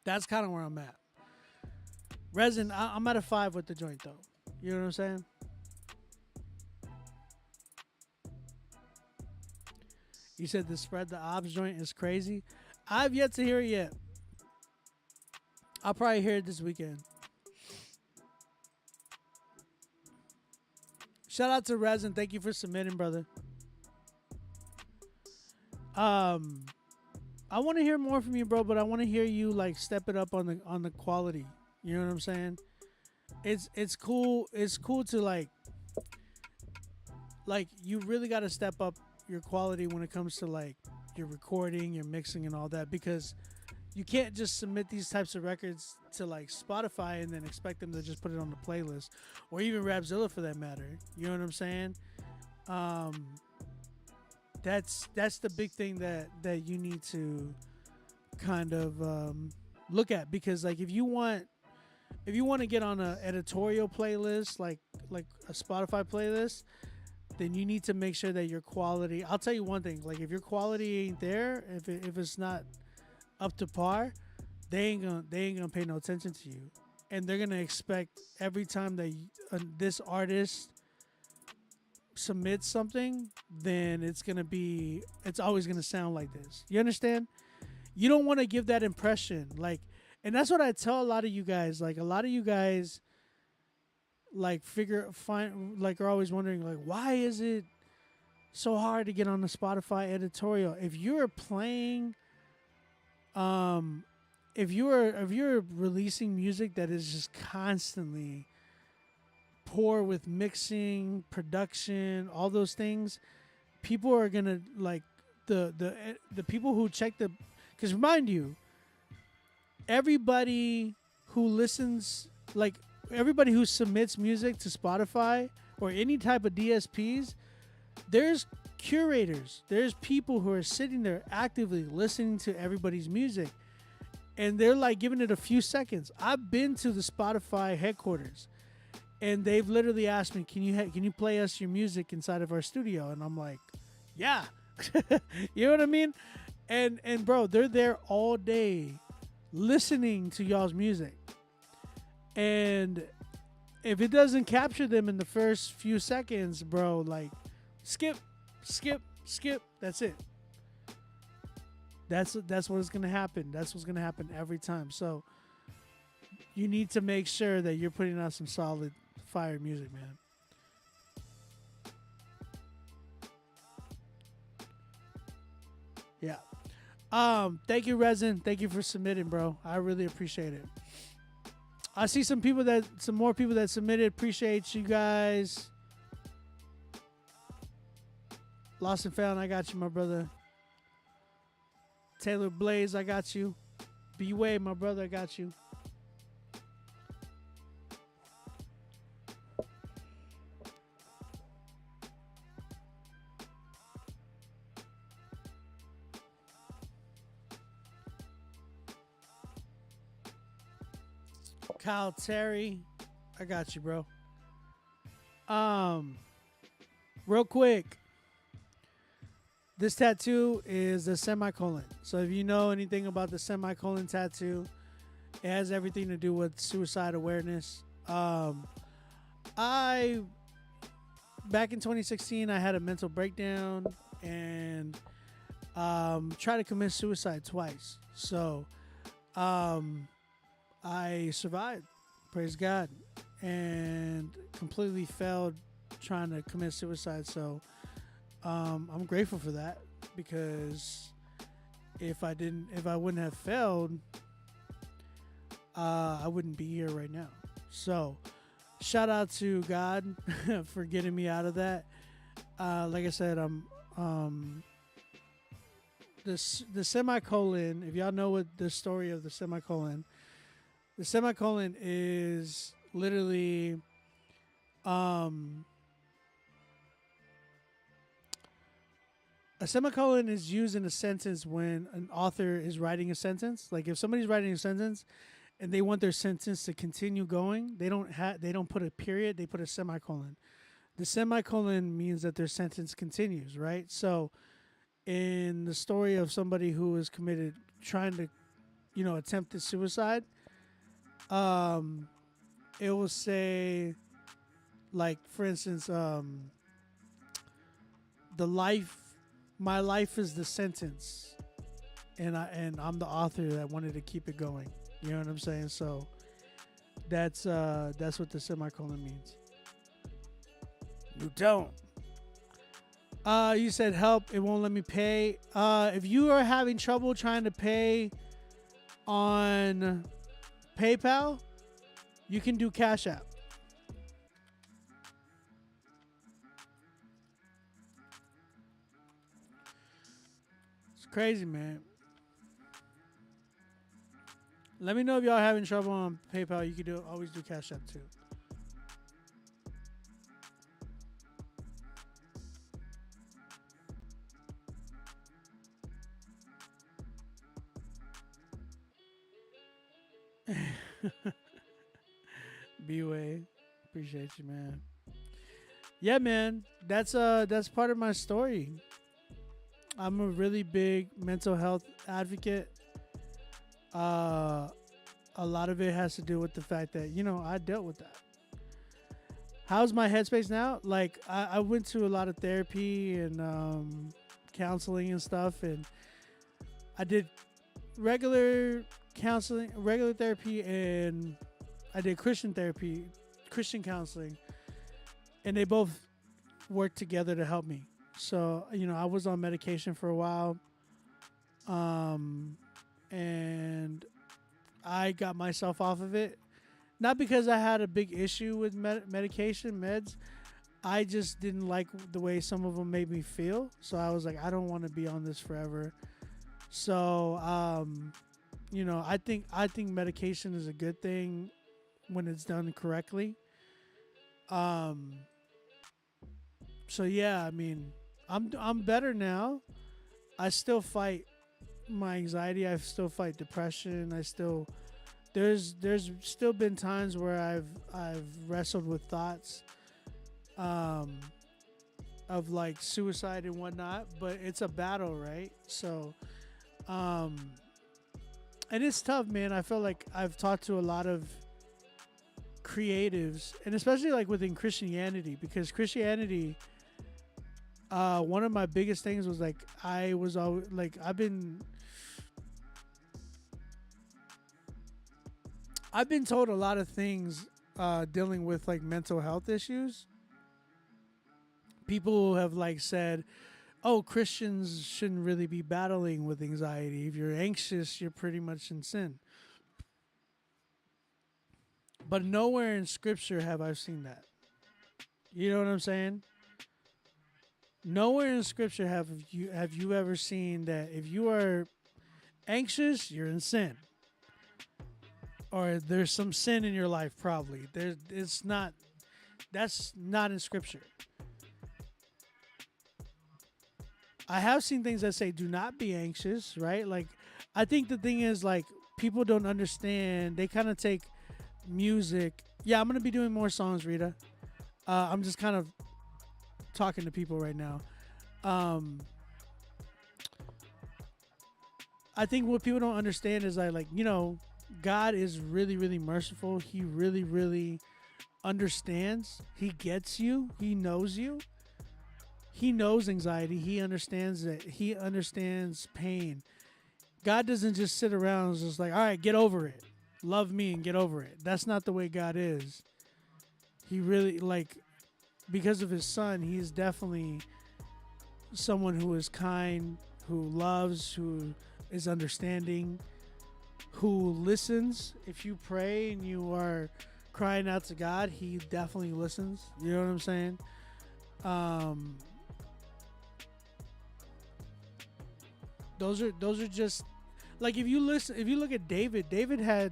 That's kind of where I'm at. Resin, I'm at a 5 with the joint though. You know what I'm saying? You said the spread the obs joint is crazy. I've yet to hear it yet. I'll probably hear it this weekend. Shout out to Resin. Thank you for submitting, brother. I want to hear more from you, bro, but I want to hear you like step it up on the quality. You know what I'm saying? It's cool. It's cool to like you really got to step up your quality when it comes to like your recording, your mixing, and all that, because you can't just submit these types of records to like Spotify and then expect them to just put it on the playlist, or even Rapzilla for that matter. You know what I'm saying? That's the big thing that you need to kind of look at, because like if you want to get on a editorial playlist like a Spotify playlist, then you need to make sure that your quality. I'll tell you one thing: like if your quality ain't there, if it's not up to par, they ain't gonna pay no attention to you, and they're gonna expect every time that this artist submits something, then it's always gonna sound like this. You understand? You don't want to give that impression, like, and that's what I tell a lot of you guys. Like a lot of you guys, like are always wondering like, why is it so hard to get on the Spotify editorial? If you're playing, if you're releasing music that is just constantly poor with mixing, production, all those things, people are gonna like the people who check the, because remind you, everybody who listens, like everybody who submits music to Spotify or any type of DSPs, there's curators, there's people who are sitting there actively listening to everybody's music, and they're like giving it a few seconds. I've been to the Spotify headquarters, and they've literally asked me, can you play us your music inside of our studio? And I'm like, yeah. You know what I mean? And bro, they're there all day listening to y'all's music. And if it doesn't capture them in the first few seconds, bro, like skip. That's it. That's what's gonna happen. That's what's gonna happen every time. So you need to make sure that you're putting out some solid fire music, man. Yeah. Thank you, Resin. Thank you for submitting, bro. I really appreciate it. I see some more people that submitted. Appreciate you guys. Lost and Found, I got you, my brother. Taylor Blaze, I got you. B-Way, my brother, I got you. Kyle Terry, I got you, bro. Real quick, this tattoo is a semicolon. So if you know anything about the semicolon tattoo, it has everything to do with suicide awareness. I back in 2016, I had a mental breakdown and tried to commit suicide twice. So I survived, praise God, and completely failed trying to commit suicide. So I'm grateful for that, because if I wouldn't have failed, I wouldn't be here right now. So shout out to God for getting me out of that. Like I said, the semicolon. If y'all know what the story of the semicolon is literally a semicolon is used in a sentence when an author is writing a sentence. Like if somebody's writing a sentence and they want their sentence to continue going, they don't put a period, they put a semicolon. The semicolon means that their sentence continues, right? So in the story of somebody who was committed trying to, attempted suicide, it will say, like, for instance, my life is the sentence, and I'm the author that wanted to keep it going. You know what I'm saying? So that's what the semicolon means. You don't. You said help. It won't let me pay. If you are having trouble trying to pay on PayPal, you can do Cash App. It's crazy, man. Let me know if y'all having trouble on PayPal. You can always do Cash App too. B-Way, appreciate you, man. Yeah, man, that's part of my story. I'm a really big mental health advocate. A lot of it has to do with the fact that I dealt with that. How's my headspace now? Like I went to a lot of therapy and counseling and stuff, and I did regular counseling, regular therapy, and I did Christian therapy, Christian counseling, and they both worked together to help me. So, I was on medication for a while, and I got myself off of it. Not because I had a big issue with meds. I just didn't like the way some of them made me feel. So I was like, I don't want to be on this forever. So, I think medication is a good thing when it's done correctly. So yeah, I mean, I'm better now. I still fight my anxiety. I still fight depression. There's still been times where I've wrestled with thoughts of like suicide and whatnot, but it's a battle, right? So and it's tough, man. I feel like I've talked to a lot of creatives, and especially like within Christianity, because Christianity, one of my biggest things was like I was always like I've been told a lot of things dealing with like mental health issues. People have like said, oh, Christians shouldn't really be battling with anxiety. If you're anxious, you're pretty much in sin. But nowhere in scripture have I seen that. You know what I'm saying? Nowhere in scripture have you ever seen that if you are anxious, you're in sin. Or there's some sin in your life, probably. That's not in scripture. I have seen things that say do not be anxious, right? Like, I think the thing is, like, people don't understand. They kind of take music. Yeah, I'm going to be doing more songs, Rita. I'm just kind of talking to people right now. I think what people don't understand is like, God is really, really merciful. He really, really understands. He gets you. He knows you. He knows anxiety. He understands it. He understands pain. God doesn't just sit around and just like, all right, get over it. Love me and get over it. That's not the way God is. He really, like, because of his son, he is definitely someone who is kind, who loves, who is understanding, who listens. If you pray and you are crying out to God, he definitely listens. You know what I'm saying? Those are just like, if you look at David. David had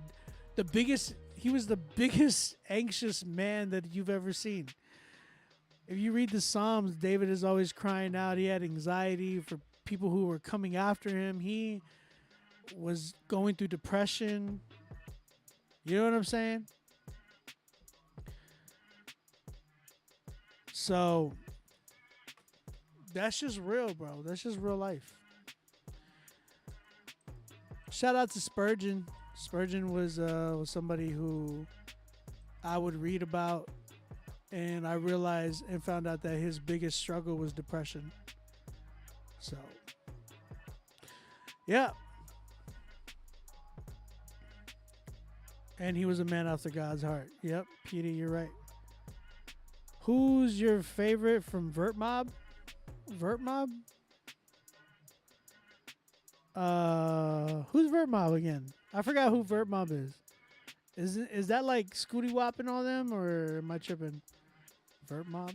he was the biggest anxious man that you've ever seen. If you read the Psalms, David is always crying out. He had anxiety for people who were coming after him. He was going through depression. You know what I'm saying? So that's just real, bro. That's just real life. Shout out to Spurgeon. Spurgeon was somebody who I would read about, and I realized and found out that his biggest struggle was depression. So, yeah. And he was a man after God's heart. Yep, Petey, you're right. Who's your favorite from Vert Mob? Vert Mob? Who's Vert Mob again? I forgot who Vert Mob is. Is that like Scooty Wop and all them, or am I tripping? Vert Mob?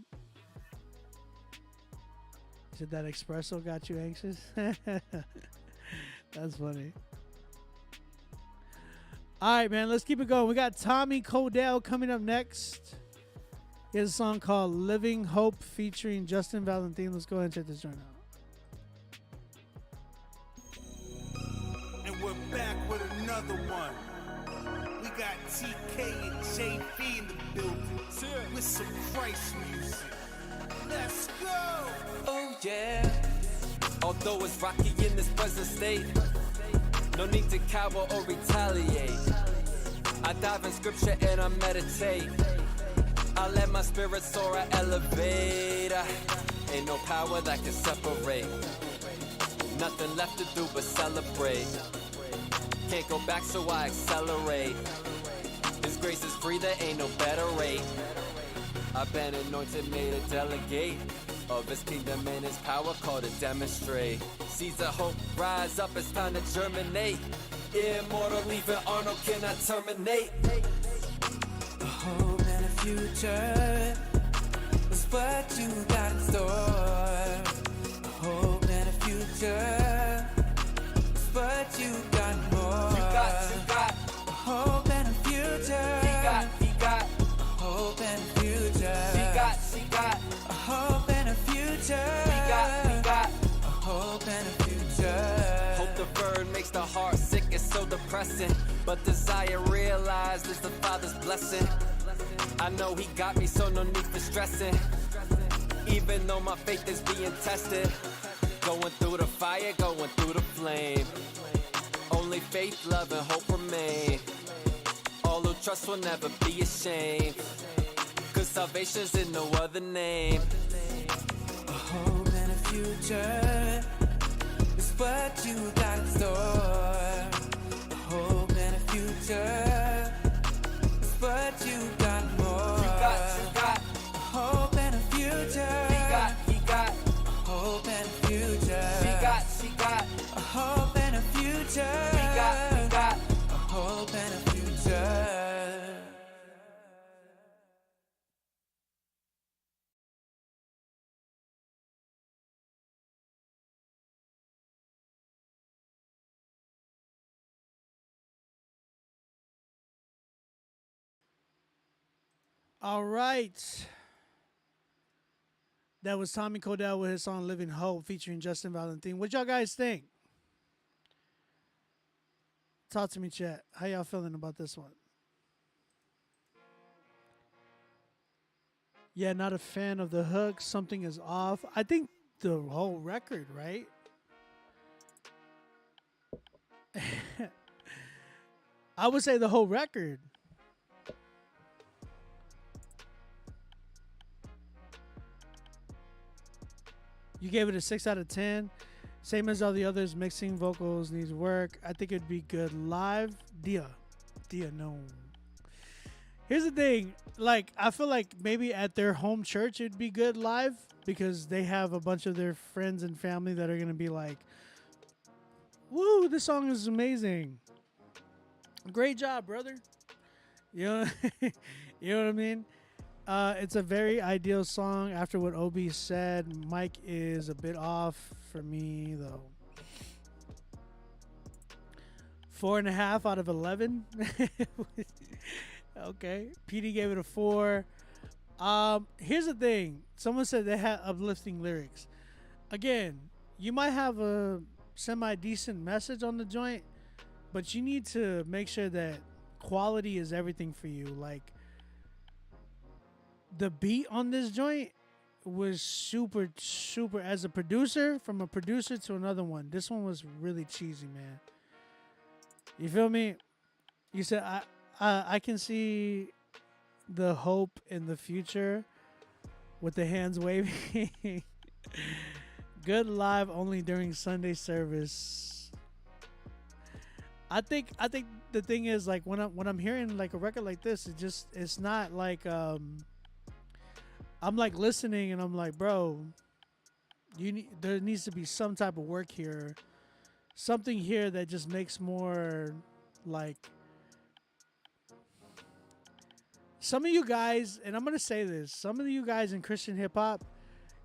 Said that espresso got you anxious? That's funny. All right, man, let's keep it going. We got Tommy Codell coming up next. He has a song called Living Hope featuring Justin Valentin. Let's go ahead and check this joint out. And we're back with another one. We got TK and JB in the building with some Christ music. Let's go! Oh yeah. Although it's rocky in this present state, no need to cower or retaliate. I dive in scripture and I meditate. I let my spirit soar, I elevate. Ain't no power that can separate. Nothing left to do but celebrate. Can't go back, so I accelerate. His grace is free, there ain't no better rate. I've been anointed, made a delegate of his kingdom and his power, called to demonstrate. Seeds of hope rise up, it's time to germinate. Immortal, even Arnold cannot terminate. A hope and a future is what you got in store. A hope and a future is what you got more. You got. A hope and a future. He got. A hope and a future. She got. A hope and a future. We got. A hope and a future. Hope the bird makes the heart sick, it's so depressing. But desire realized is the Father's blessing. I know he got me, so no need for stressing. Even though my faith is being tested, going through the fire, going through the flame. Only faith, love, and hope remain. All who trust will never be ashamed, 'cause salvation's in no other name. A hope and a future is what you got in store. A hope and a future is what you got more. You got. A hope and a future. He got. A hope and a future. She got. A hope and a future. We got. A hope and a future. All right. That was Tommy Codell with his song Living Hope featuring Justin Valentin. What y'all guys think? Talk to me, chat. How y'all feeling about this one? Yeah, not a fan of the hook. Something is off. I think the whole record, right? I would say the whole record. You gave it a 6 out of 10. Same as all the others. Mixing, vocals needs work. I think it'd be good live. Dia, no. Here's the thing. Like, I feel like maybe at their home church it'd be good live because they have a bunch of their friends and family that are gonna be like, "Woo, this song is amazing. Great job, brother." You know, you know what I mean? It's a very ideal song. After what Obi said, Mike is a bit off for me though. 4.5 out of 11. Okay, PD gave it a 4. Here's the thing. Someone said they had uplifting lyrics. Again, you might have a semi-decent message on the joint, but you need to make sure that quality is everything for you. Like, the beat on this joint was super, super. As a producer, from a producer to another one, this one was really cheesy, man. You feel me? You said I can see the hope in the future with the hands waving. Good live only during Sunday service. I think the thing is, like, when I'm hearing like a record like this, it's not like I'm like listening and I'm like, bro, there needs to be some type of work here, something here that just makes more like. Some of you guys, and I'm gonna say this, some of you guys in Christian hip hop,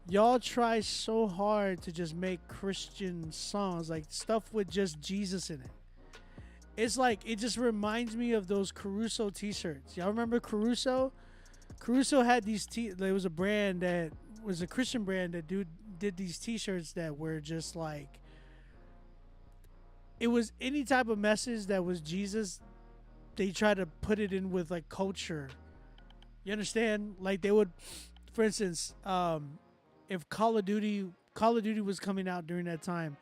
y'all try so hard to just make Christian songs, like stuff with just Jesus in it. It's like, it just reminds me of those Caruso t-shirts. Y'all remember Caruso? Caruso had these there was a brand that was a Christian brand that did these t-shirts that were just like, it was any type of message that was Jesus, they try to put it in with like culture. You understand? Like, they would, for instance, if Call of Duty was coming out during that time,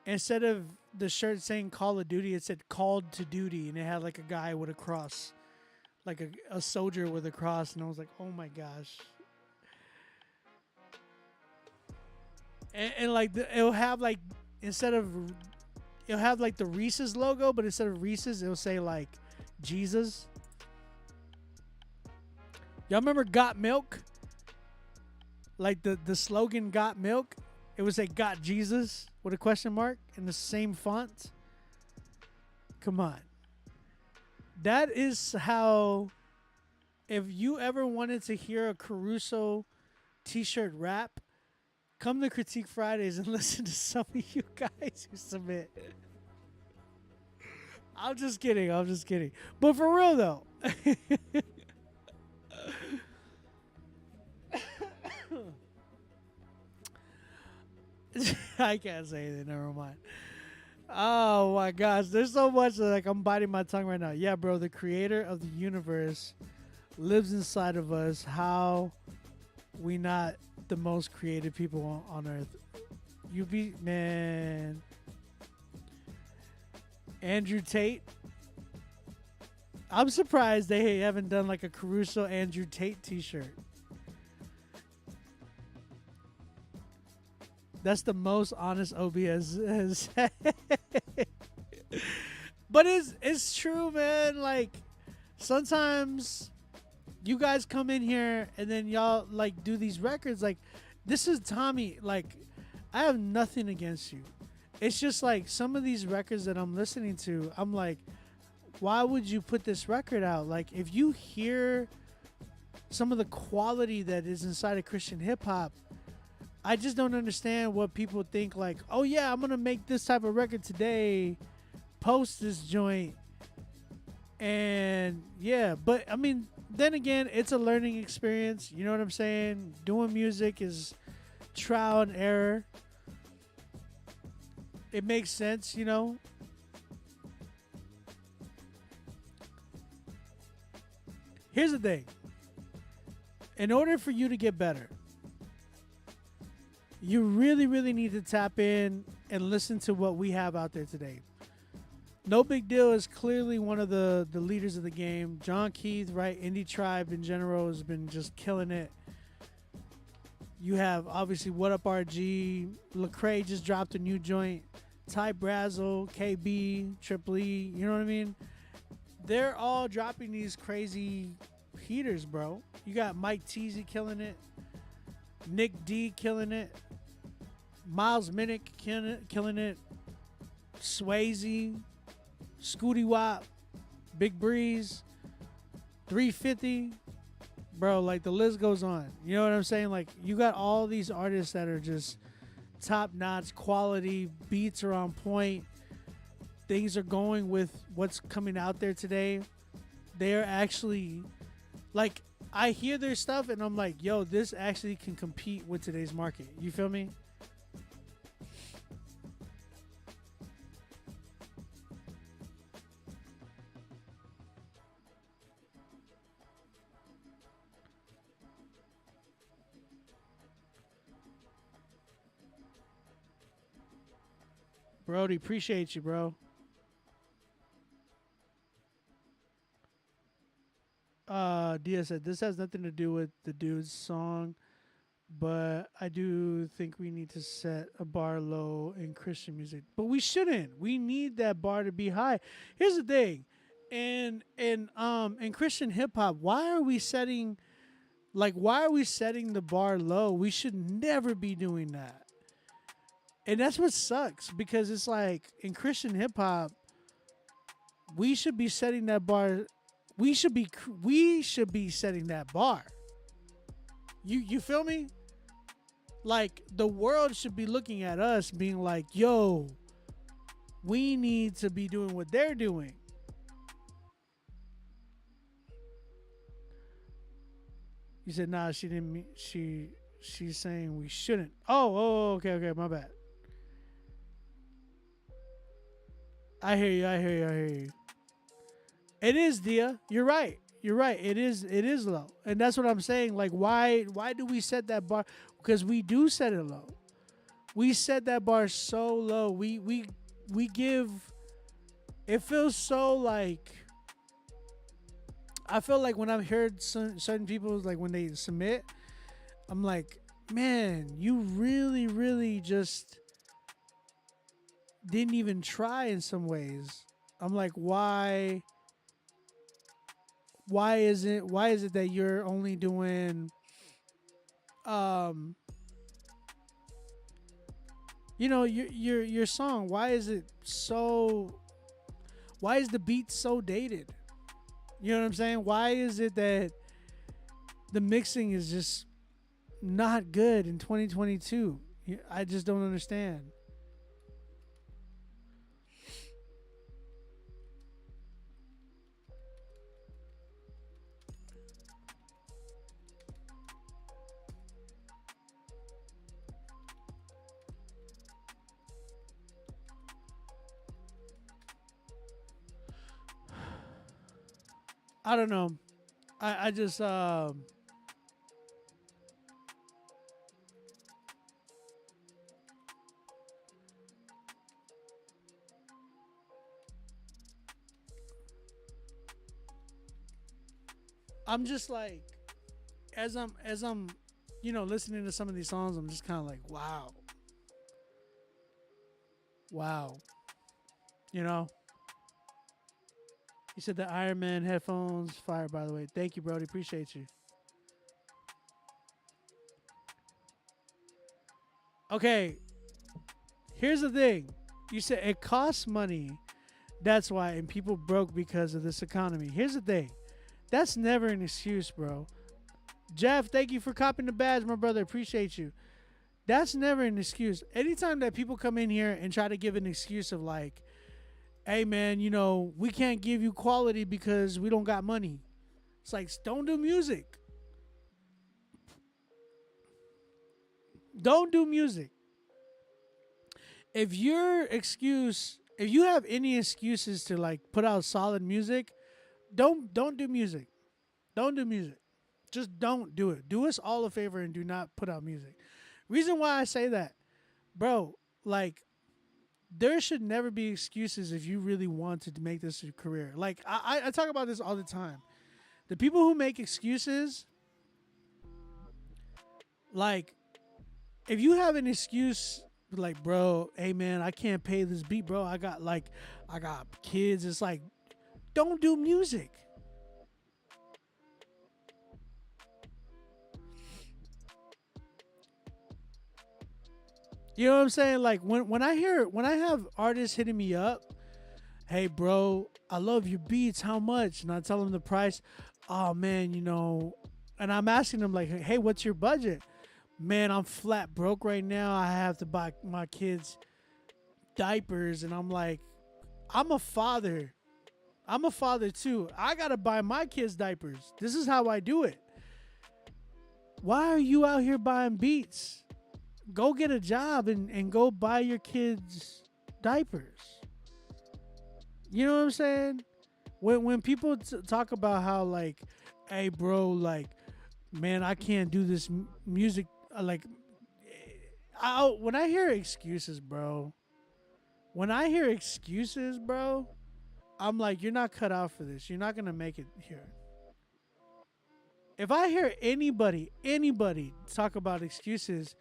instead of the shirt saying Call of Duty, it said Called to Duty, and it had like a guy with a cross, like a soldier with a cross, and I was like, oh my gosh. And like it'll have like, it'll have like the Reese's logo, but instead of Reese's, it'll say like Jesus. Y'all remember Got Milk? Like the slogan Got Milk? It would say Got Jesus with a question mark in the same font. Come on. That is how, if you ever wanted to hear a Caruso t-shirt rap, come to Critique Fridays and listen to some of you guys who submit. I'm just kidding. But for real though. I can't say anything. Never mind. Oh my gosh, there's so much that, like, I'm biting my tongue right now. Yeah, bro, the creator of the universe lives inside of us. How we not the most creative people on earth? You be, man. Andrew Tate. I'm surprised they haven't done like a Caruso Andrew Tate t-shirt. That's the most honest OB has said. But it's true, man. Like, sometimes you guys come in here and then y'all like do these records. Like, this is Tommy. Like, I have nothing against you. It's just like some of these records that I'm listening to, I'm like, why would you put this record out? Like, if you hear some of the quality that is inside of Christian hip hop, I just don't understand what people think, like, oh yeah, I'm gonna make this type of record today, post this joint, and yeah. But I mean, then again, it's a learning experience. You know what I'm saying? Doing music is trial and error. It makes sense, you know. Here's the thing. In order for you to get better, you really, really need to tap in and listen to what we have out there today. No Big Deal is clearly one of the leaders of the game. John Keith, right? Indie Tribe in general has been just killing it. You have obviously What Up RG, Lecrae just dropped a new joint, Ty Brazzle, KB, Triple E. You know what I mean? They're all dropping these crazy heaters, bro. You got Mike Teasy killing it, Nick D killing it, Miles Minnick killing it, Swayze, Scooty Wop, Big Breeze, 350. Bro, like the list goes on. You know what I'm saying? Like you got all these artists that are just top notch quality, beats are on point. Things are going with what's coming out there today. They're actually like I hear their stuff and I'm like, yo, this actually can compete with today's market. You feel me? Brody, appreciate you, bro. Dia said this has nothing to do with the dude's song, but I do think we need to set a bar low in Christian music. But we shouldn't. We need that bar to be high. Here's the thing. In Christian hip hop, why are we setting the bar low? We should never be doing that. And that's what sucks because it's like in Christian hip hop, we should be setting that bar. We should be setting that bar. You feel me? Like the world should be looking at us being like, yo, we need to be doing what they're doing. You said, nah, she didn't mean, she's saying we shouldn't. Oh, okay, my bad. I hear you. It is, Dia. You're right. It is low. And that's what I'm saying. Like, why do we set that bar? Because we do set it low. We set that bar so low. We give, it feels so like, I feel like when I've heard certain people, like when they submit, I'm like, man, you really, really just didn't even try in some ways. I'm like, why is it that you're only doing your song, why is the beat so dated? You know what I'm saying? Why is it that the mixing is just not good in 2022? I just don't understand. I don't know. I just I'm just like as I'm listening to some of these songs, I'm just kind of like, wow. You said the Iron Man headphones fire, by the way. Thank you, Brody. Appreciate you. Okay. Here's the thing. You said it costs money. That's why. And people broke because of this economy. Here's the thing. That's never an excuse, bro. Jeff, thank you for copping the badge, my brother. Appreciate you. That's never an excuse. Anytime that people come in here and try to give an excuse of like, hey, man, we can't give you quality because we don't got money. It's like, don't do music. Don't do music. If you have any excuses to like put out solid music, don't do music. Don't do music. Just don't do it. Do us all a favor and do not put out music. Reason why I say that, bro, like, there should never be excuses if you really wanted to make this a career. Like, I talk about this all the time. The people who make excuses, like, if you have an excuse like, bro, hey man, I can't pay this beat, bro. I got kids. It's like, don't do music. You know what I'm saying? Like when I have artists hitting me up, hey bro, I love your beats. How much? And I tell them the price. Oh man, and I'm asking them like, hey, what's your budget? Man, I'm flat broke right now. I have to buy my kids diapers, and I'm like, I'm a father. I'm a father too. I gotta buy my kids diapers. This is how I do it. Why are you out here buying beats? Go get a job and go buy your kids diapers. You know what I'm saying? When people talk about how like, hey bro, like, man, I can't do this music. Like, when I hear excuses, bro. When I hear excuses, bro, I'm like, you're not cut out for this. You're not gonna make it here. If I hear anybody talk about excuses,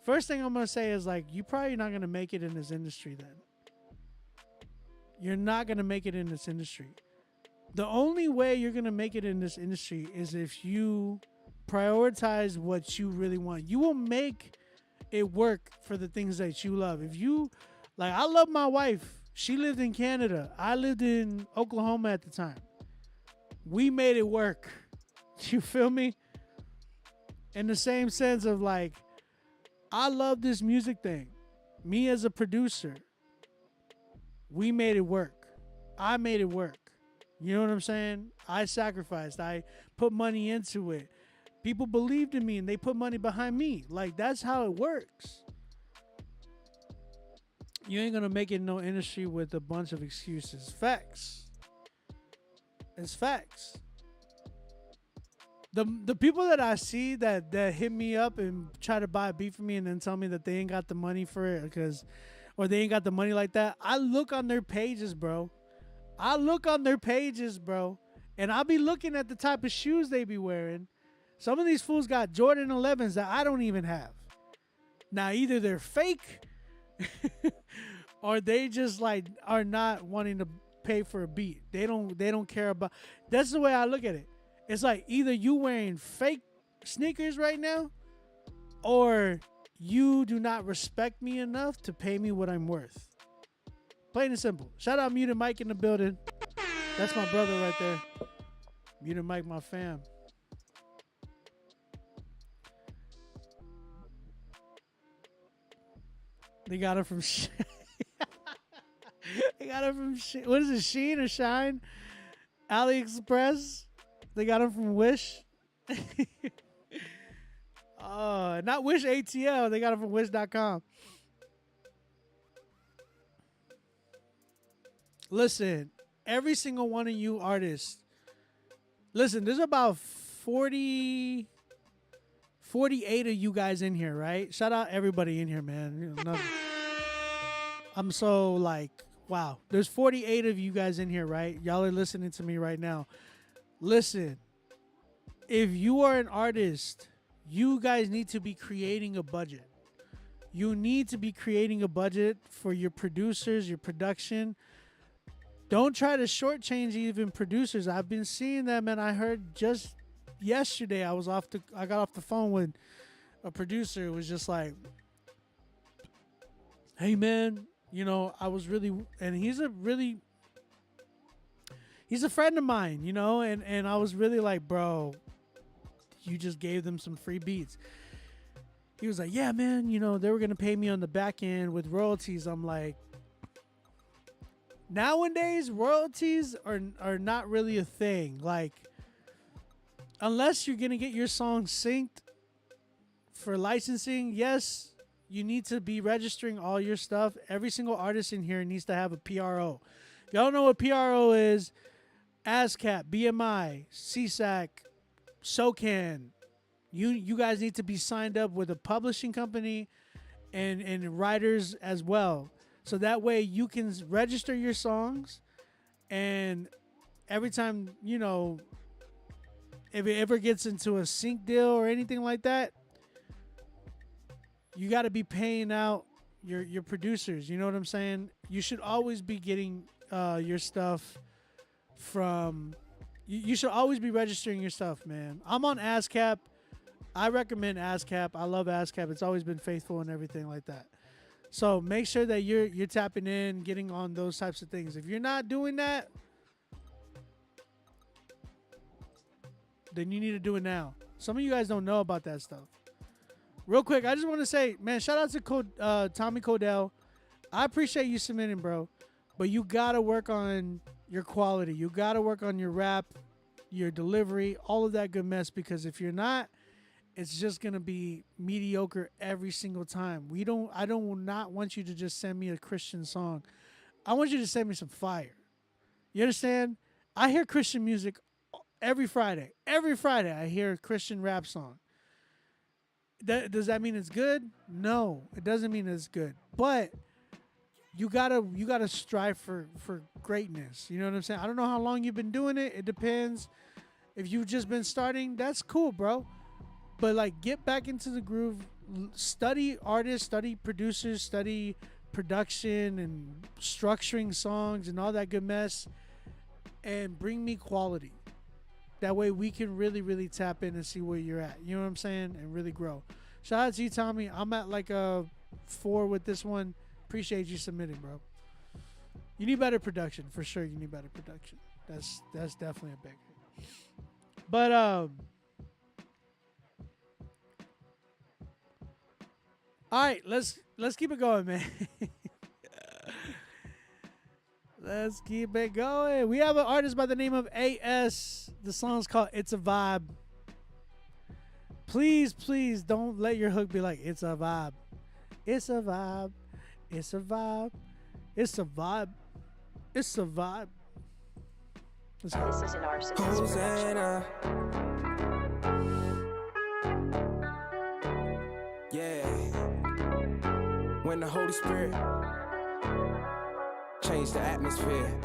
first thing I'm gonna say is like, you probably not gonna make it in this industry then. You're not gonna make it in this industry. The only way you're gonna make it in this industry is if you prioritize what you really want. You will make it work for the things that you love. If you, like, I love my wife. She lived in Canada. I lived in Oklahoma at the time. We made it work. You feel me? In the same sense of like, I love this music thing. Me as a producer, we made it work. I made it work. You know what I'm saying? I sacrificed. I put money into it. People believed in me and they put money behind me. Like, that's how it works. You ain't gonna make it in no industry with a bunch of excuses. Facts. It's facts. The people that I see that hit me up and try to buy a beat for me and then tell me that they ain't got the money for it or they ain't got the money like that, I look on their pages, bro. And I'll be looking at the type of shoes they be wearing. Some of these fools got Jordan 11s that I don't even have. Now, either they're fake or they just like are not wanting to pay for a beat. They don't care about. That's the way I look at it. It's like either you wearing fake sneakers right now or you do not respect me enough to pay me what I'm worth. Plain and simple. Shout out Muted Mike in the building. That's my brother right there. Muted Mike, my fam. They got it from they got it from what is it, Sheen or Shine? AliExpress. They got them from Wish. Not Wish ATL. They got them from Wish.com. Listen, every single one of you artists. Listen, there's about 48 of you guys in here, right? Shout out everybody in here, man. I'm so like, wow. There's 48 of you guys in here, right? Y'all are listening to me right now. Listen, if you are an artist, you guys need to be creating a budget. You need to be creating a budget for your producers, your production. Don't try to shortchange even producers. I've been seeing them, and I heard just yesterday I got off the phone with a producer. It was just like, hey man, I was really, and he's a friend of mine, and I was really like, bro, you just gave them some free beats. He was like, yeah, man, they were going to pay me on the back end with royalties. I'm like, nowadays, royalties are not really a thing. Like, unless you're going to get your song synced for licensing, yes, you need to be registering all your stuff. Every single artist in here needs to have a PRO. If y'all don't know what PRO is, ASCAP, BMI, CSAC, SOCAN. You guys need to be signed up with a publishing company and writers as well. So that way you can register your songs, and every time, if it ever gets into a sync deal or anything like that, you got to be paying out your producers. You know what I'm saying? You should always be getting your stuff from. You should always be registering your stuff, man. I'm on ASCAP. I recommend ASCAP. I love ASCAP. It's always been faithful and everything like that. So make sure that you're tapping in, getting on those types of things. If you're not doing that, then you need to do it now. Some of you guys don't know about that stuff. Real quick, I just want to say, man, shout out to Tommy Codell. I appreciate you submitting, bro. But you got to work on your quality. You got to work on your rap, your delivery, all of that good mess. Because if you're not, it's just going to be mediocre every single time. I don't not want you to just send me a Christian song. I want you to send me some fire. You understand? I hear Christian music every Friday. Every Friday I hear a Christian rap song. Does that mean it's good? No, it doesn't mean it's good. But you gotta strive for greatness. You know what I'm saying? I don't know how long you've been doing it. It depends. If you've just been starting, that's cool, bro. But like, get back into the groove. Study artists, study producers, study production and structuring songs and all that good mess, and bring me quality. That way we can really, really tap in and see where you're at. You know what I'm saying? And really grow. Shout out to you, Tommy. I'm at like a 4 with this one. Appreciate you submitting, bro. You need better production. For sure you need better production. That's definitely a big thing. But all right, let's keep it going, man. Let's keep it going. We have an artist by the name of AS. The song's called It's a Vibe. Please, please don't let your hook be like, it's a vibe. It's a vibe. It's a vibe. It's a vibe. It's a vibe. Let's go. This is an arsonist Hosanna. Yeah. When the Holy Spirit changed the atmosphere.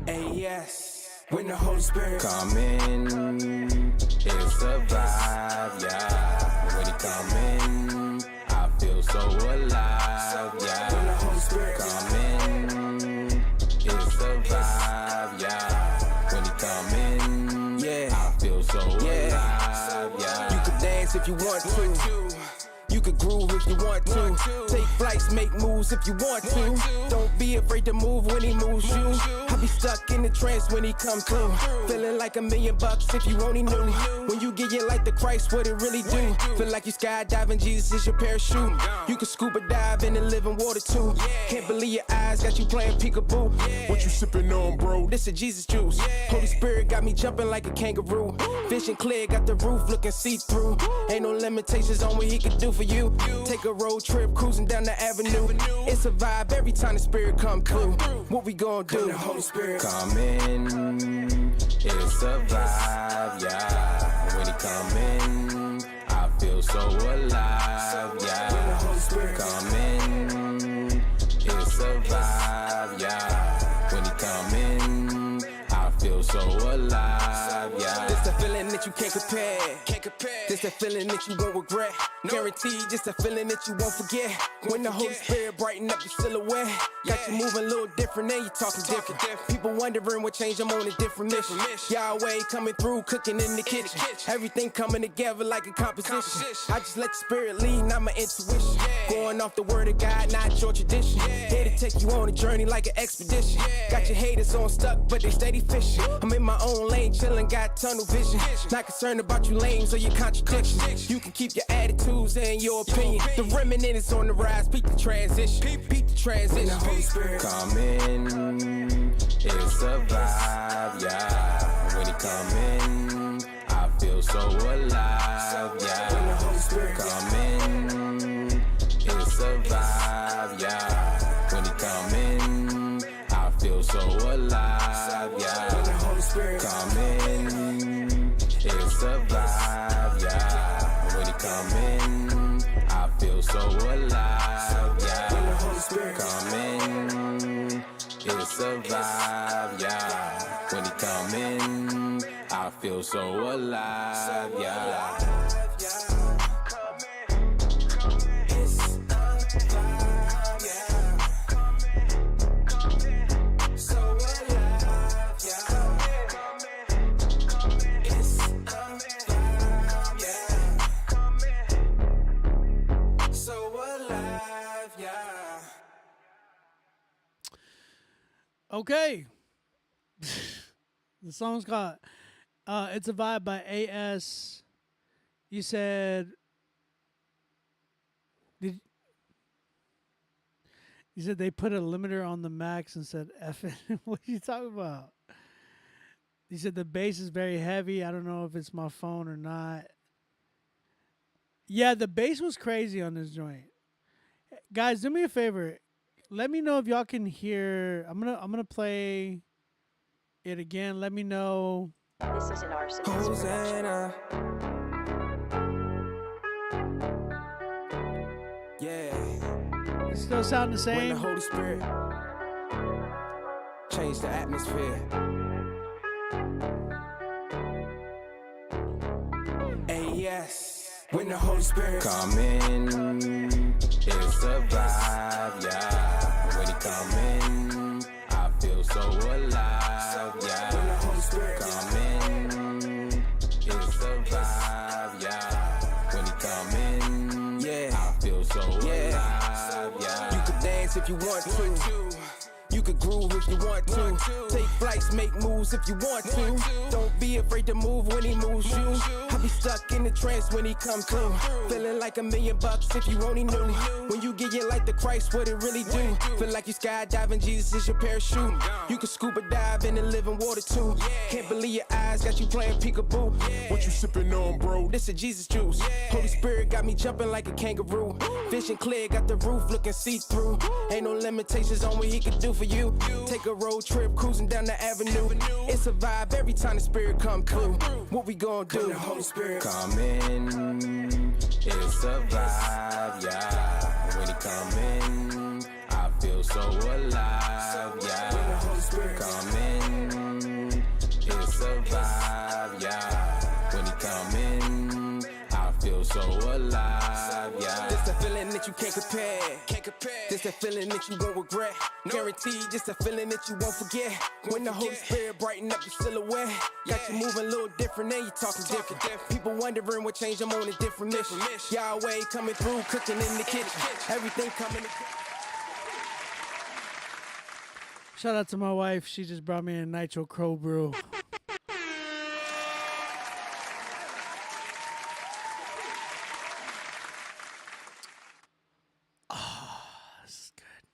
And yes, when the Holy Spirit come in, it's a vibe, yeah. When he come in, I feel so alive, yeah. When the Holy Spirit come in, it's a vibe, yeah. When he come in, yeah, I feel so alive, yeah. You can dance if you want to. You could groove if you want to. Take flights, make moves if you want to. Don't be afraid to move when he moves you. I be stuck in the trance when he come through. Feeling like $1,000,000 if you only knew. When you get your life to Christ, what it really do? Feel like you skydiving, Jesus is your parachute. You can scuba dive in the living water too. Can't believe your eyes got you playing peekaboo. What you sipping on, bro? This is Jesus juice. Holy Spirit got me jumping like a kangaroo. Vision clear, got the roof looking see-through. Ain't no limitations on what he can do for you. Take a road trip, cruising down the avenue. It's a vibe every time the Spirit come through. What we gonna do? When the Holy Spirit come in, it's a vibe, yeah. When he come in, I feel so alive, yeah. When the Holy Spirit come in, it's a vibe, yeah. When he come in, I feel so alive, yeah. It's the feeling that you can't compare. This the feeling that you won't regret. Guaranteed, just a feeling that you won't forget. When the Holy Spirit brighten up your silhouette, got you moving a little different and you talking different. People wondering what changed, I'm on a different mission. Yahweh coming through, cooking in the kitchen. Everything coming together like a composition. I just let the Spirit lead, not my intuition. Going off the word of God, not your tradition. Here to take you on a journey like an expedition. Got your haters on stuck, but they steady fishing. I'm in my own lane, chilling, got tunnel vision. Not concerned about you lames or your contradictions. You can keep your attitudes and your opinion. The remnant is on the rise, peep the transition. Peep the transition. When the Holy Spirit come in, it's a vibe, yeah. When he come in, I feel so alive, yeah. When the Holy Spirit come in, it's a vibe, yeah. When he come in, I feel so alive, yeah. When the Holy Spirit come in, it's a vibe, yeah. When he come in, I feel so alive, yeah. When the Holy Spirit come in, it's a vibe, yeah. When he come in, I feel so alive, yeah. Okay. The song's called It's a Vibe by AS. You said you said they put a limiter on the max and said F it. What are you talking about? You said the bass is very heavy. I don't know if it's my phone or not. Yeah, the bass was crazy on this joint. Guys, do me a favor. Let me know if y'all can hear. I'm gonna play it again. Let me know. This is an arsonist Hosanna. Yeah. It still sound the When the same. Holy Spirit change the atmosphere. And yes, when the Holy Spirit come in, it's a vibe, yeah. When he come in, I feel so alive, yeah. When the Holy Spirit come in, it's a vibe, yeah. When he come in, yeah, I feel so alive, yeah. You could dance if you want to. You could groove if you want to. Take flights, make moves if you want to. Don't be afraid to move when he moves you. I'll be stuck in the trance when he comes through. Feeling like $1,000,000 if you only knew. When you get your life to Christ, what it really do? Feel like you skydiving, Jesus is your parachute. You can scuba dive in the living water too. Can't believe your eyes got you playing peekaboo. What you sipping on, bro? This is Jesus juice. Holy Spirit got me jumping like a kangaroo. Vision clear, got the roof looking see-through. Ain't no limitations on what he can do for you. Take a road trip, cruising down the avenue. It's a vibe every time the Spirit come through. What we gonna do? When the Holy Spirit come in, it's a vibe, yeah. When he come in, I feel so alive, yeah. When the Holy Spirit come in, it's a vibe, yeah. When he come in, I feel so alive, yeah. This the feeling that you can't compare. This the feeling that you won't regret. Guaranteed, this the feeling that you won't forget. When the Holy Spirit brighten up your silhouette, got you moving a little different and you talking different. People wondering what changed, I'm on a different mission. Yahweh coming through, cooking in the kitchen. Everything coming together. Shout out to my wife. She just brought me a Nitro Crow brew. This is good.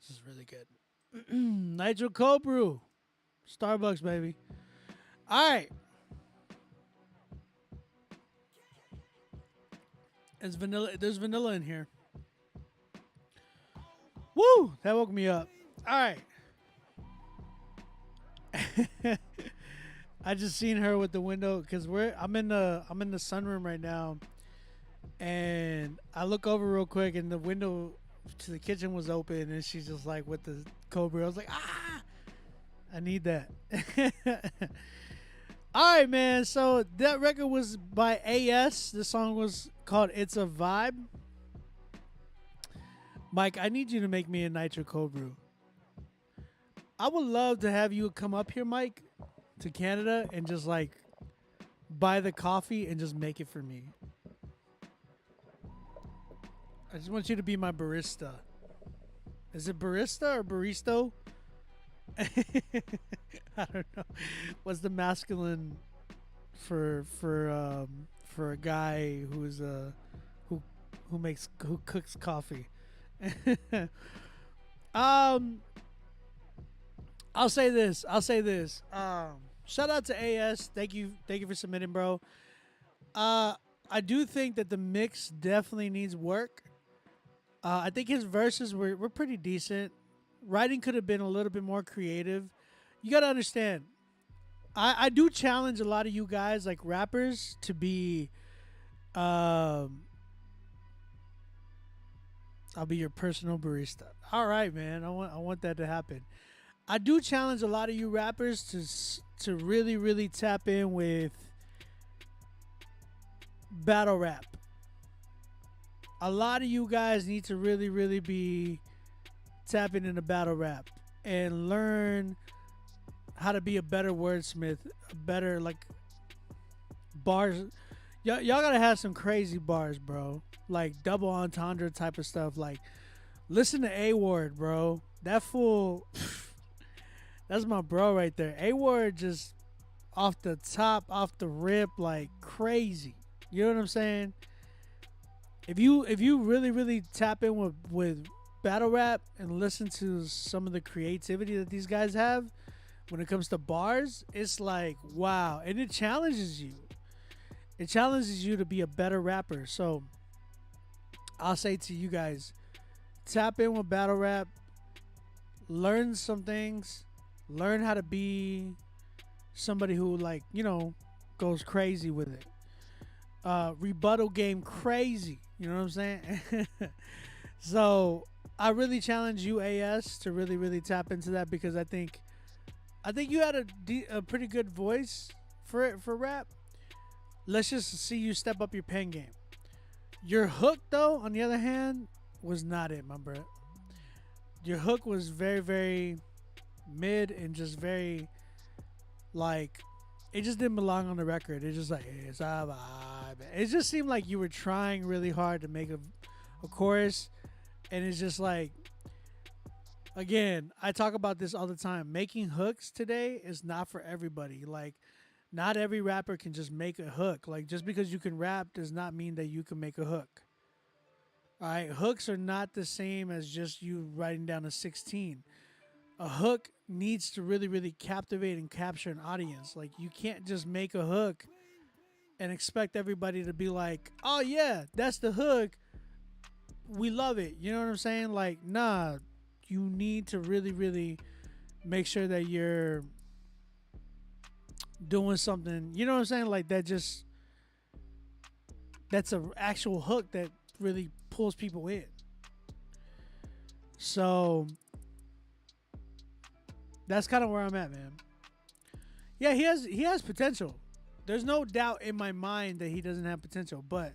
This is really good. Nitro Cold Brew. Starbucks, baby. All right. There's vanilla in here. Woo! That woke me up. All right. I just seen her with the window because I'm in the sunroom right now, and I look over real quick, and the window to the kitchen was open, and she's just like with the Cobra. I was like, I need that. All right, man. So that record was by AS. The song was called "It's a Vibe." Mike, I need you to make me a Nitro Cold Brew. I would love to have you come up here, Mike, to Canada and just like buy the coffee and just make it for me. I just want you to be my barista. Is it barista or baristo? I don't know. What's the masculine for a guy who's who cooks coffee? I'll say this. Shout out to AS. Thank you for submitting, bro. I do think that the mix definitely needs work. I think his verses were pretty decent. Writing could have been a little bit more creative. You gotta understand, I do challenge a lot of you guys, like rappers, to be I'll be your personal barista. All right, man. I want that to happen. I do challenge a lot of you rappers to really, really tap in with battle rap. A lot of you guys need to really, really be tapping into battle rap and learn how to be a better wordsmith, a better like bars. Y'all gotta have some crazy bars, bro. Like double entendre type of stuff. Like listen to A Ward, bro. That fool. That's my bro right there. A Ward just off the top, off the rip, like crazy. You know what I'm saying? If you really, really tap in with battle rap and listen to some of the creativity that these guys have when it comes to bars, it's like wow. And it challenges you. It challenges you to be a better rapper. So I'll say to you guys, tap in with battle rap, learn some things, learn how to be somebody who like, you know, goes crazy with it. Rebuttal game crazy. You know what I'm saying? So I really challenge you, AS, to really, really tap into that because I think you had a pretty good voice for rap. Let's just see you step up your pen game. Your hook, though, on the other hand, was not it, my bro. Your hook was very, very mid and just very, like, it just didn't belong on the record. It just like, it's a vibe. It just seemed like you were trying really hard to make a chorus, and it's just like, again, I talk about this all the time. Making hooks today is not for everybody. Like, not every rapper can just make a hook. Like, just because you can rap does not mean that you can make a hook. All right, hooks are not the same as just you writing down a 16. A hook needs to really, really captivate and capture an audience. Like, you can't just make a hook and expect everybody to be like, oh, yeah, that's the hook. We love it. You know what I'm saying? Like, nah, you need to really, really make sure that you're doing something, you know what I'm saying? Like that's an actual hook that really pulls people in. So that's kind of where I'm at, man. Yeah, he has potential. There's no doubt in my mind that he doesn't have potential, but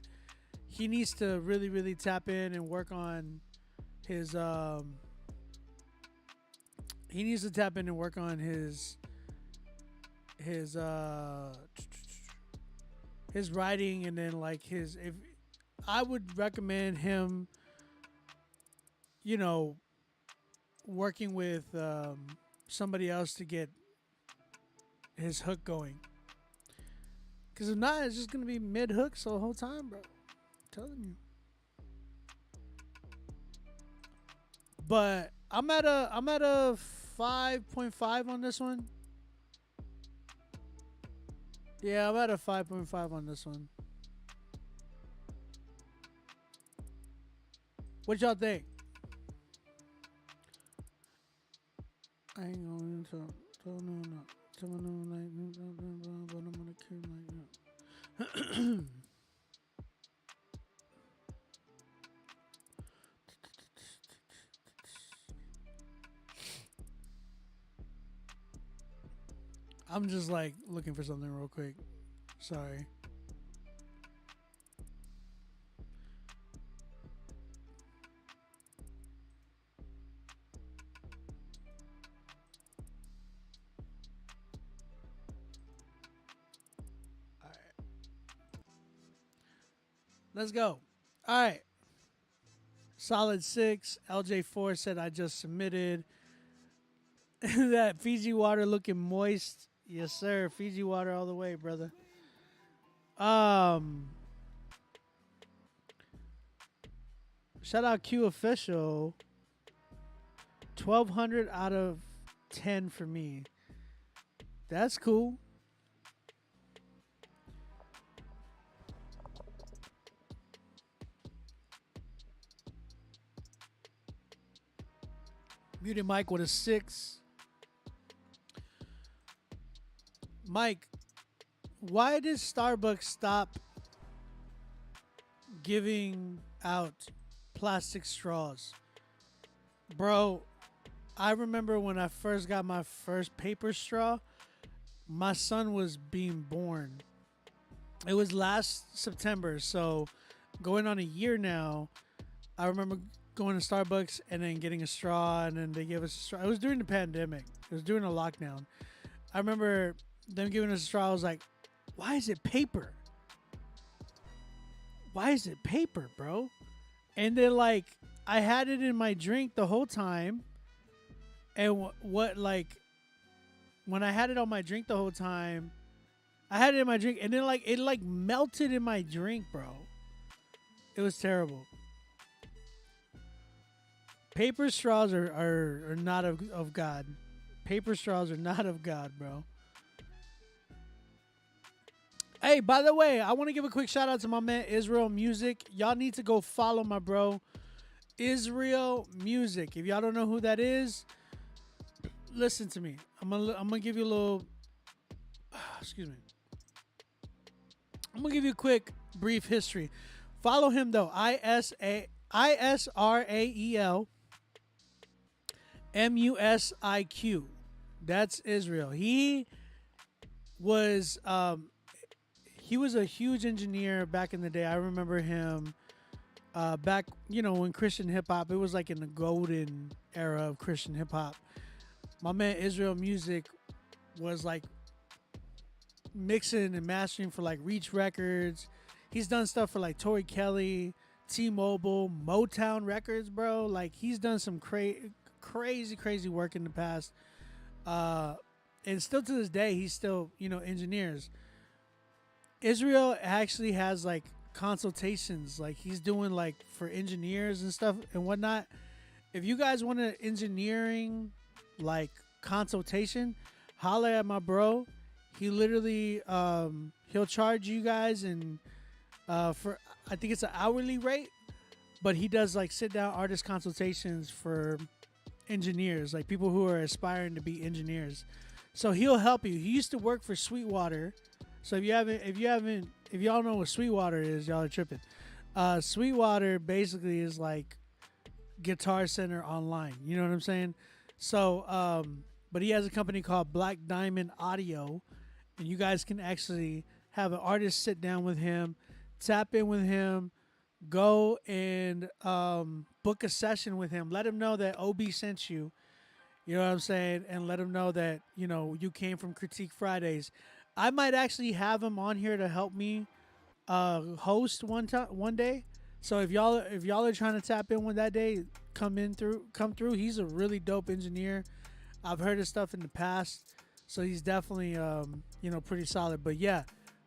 he needs to really, really tap in and work on his he needs to tap in and work on his writing, and then like if I would recommend him, you know, working with somebody else to get his hook going, because if not, it's just gonna be mid hooks the whole time, bro. I'm telling you. But I'm at a 5.5 on this one. Yeah, I'm at a 5.5 on this one. What y'all think? I ain't going to tell no, no. Tell no, like, but I'm gonna kill like that. I'm just like looking for something real quick. Sorry. All right. Let's go. All right. Solid 6. LJ4 said I just submitted. That Fiji water looking moist. Yes, sir. Fiji water all the way, brother. Shout out Q Official. 1,200 out of 10 for me. That's cool. Muted Mike with a 6. Mike, why did Starbucks stop giving out plastic straws? Bro, I remember when I first got my first paper straw, my son was being born. It was last September, so going on a year now. I remember going to Starbucks and then getting a straw, and then they gave us a straw. It was during the pandemic. It was during a lockdown. I remember them giving us a straw. I was like, why is it paper? Why is it paper, bro? And then, like, I had it in my drink the whole time. And what, like, when I had it on my drink the whole time, I had it in my drink, and then, like, it, like, melted in my drink, bro. It was terrible. Paper straws are not of God. Paper straws are not of God, bro. Hey, by the way, I want to give a quick shout out to my man Israel Music. Y'all need to go follow my bro Israel Music. If y'all don't know who that is, listen to me. I'm gonna give you a little. Excuse me. I'm gonna give you a quick, brief history. Follow him though. ISRAEL MUSIQ. That's Israel. He was a huge engineer back in the day. I remember him back, when Christian hip hop, it was like in the golden era of Christian hip hop. My man Israel Music was like mixing and mastering for like Reach Records. He's done stuff for like Tori Kelly, T-Mobile, Motown Records, bro. Like, he's done some crazy work in the past. And still to this day, he's still, engineers. Israel actually has like consultations, like he's doing like for engineers and stuff and whatnot. If you guys want an engineering like consultation, holla at my bro. He literally he'll charge you guys and for, I think it's an hourly rate, but he does like sit down artist consultations for engineers, like people who are aspiring to be engineers. So he'll help you. He used to work for Sweetwater. So if y'all know what Sweetwater is, y'all are tripping. Sweetwater basically is like Guitar Center online. You know what I'm saying? So, but he has a company called Black Diamond Audio, and you guys can actually have an artist sit down with him, tap in with him, go and book a session with him. Let him know that OB sent you. You know what I'm saying? And let him know that, you came from Critique Fridays. I might actually have him on here to help me host one day. So if y'all are trying to tap in one that day, come through. He's a really dope engineer. I've heard his stuff in the past, so he's definitely pretty solid. But yeah,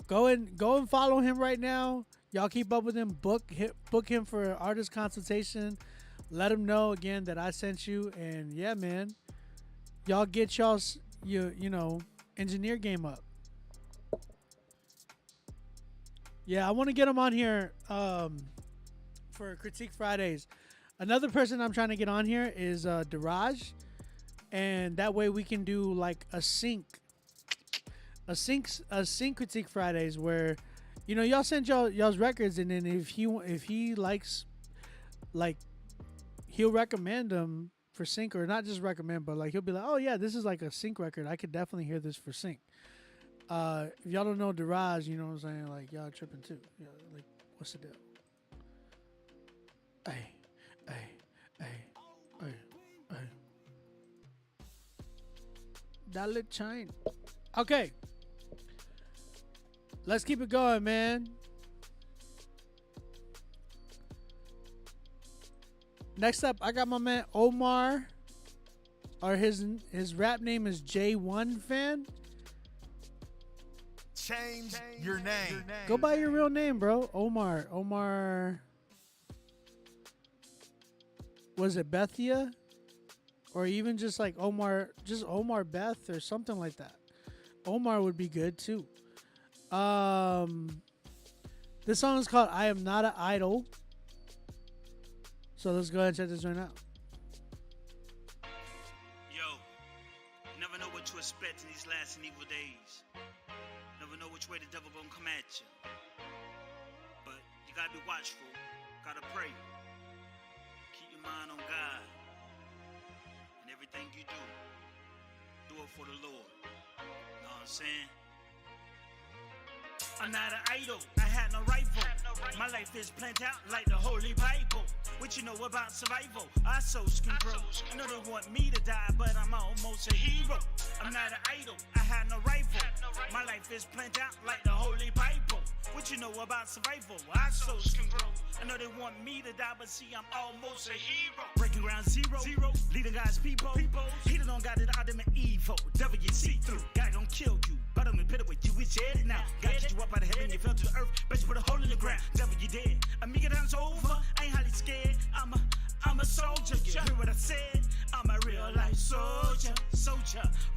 go and follow him right now. Y'all keep up with him. Book him for an artist consultation. Let him know again that I sent you. And yeah, man, y'all get y'all's engineer game up. Yeah, I want to get him on here for Critique Fridays. Another person I'm trying to get on here is Daraj, and that way we can do like a sync Critique Fridays where y'all send y'all's records, and then if he likes, like, he'll recommend them for sync, or not just recommend, but like he'll be like, oh yeah, this is like a sync record. I could definitely hear this for sync. If y'all don't know Daraj, you know what I'm saying? Like, y'all tripping too. Like, what's the deal? Hey. Dollar chain. Okay. Let's keep it going, man. Next up, I got my man Omar, or his rap name is J1 Fan. Change your name. Go by your real name, bro. Omar. Was it Bethia? Or even just like Omar Beth or something like that. Omar would be good too. This song is called I Am Not an Idol. So let's go ahead and check this one out. Yo, you never know what to expect in these last and evil days. Never know which way the devil gonna come at you. But you gotta be watchful, gotta pray. Keep your mind on God, and everything it for the Lord. Know what I'm saying? I'm not an idol, I had no rival. My life is planned out like the Holy Bible. What you know about survival? Our souls can grow. I know they want me to die, but I'm almost a hero. I'm not an idol, I had no rival. My life is planned out like the Holy Bible. What you know about survival? Our souls can grow. I know they want me to die, but see, I'm almost a hero. Breaking ground zero, leading God's people. Hated on God, the ultimate evil. Devil you see through, God gon' kill you. But I'm in pit with you, it's headed now. God get you up out of heaven, you fell to the earth. Bet you put a hole in the ground, devil you dead. Amiga, time's over, I ain't highly scared. I'm a soldier, you hear what I said? I'm a real life soldier,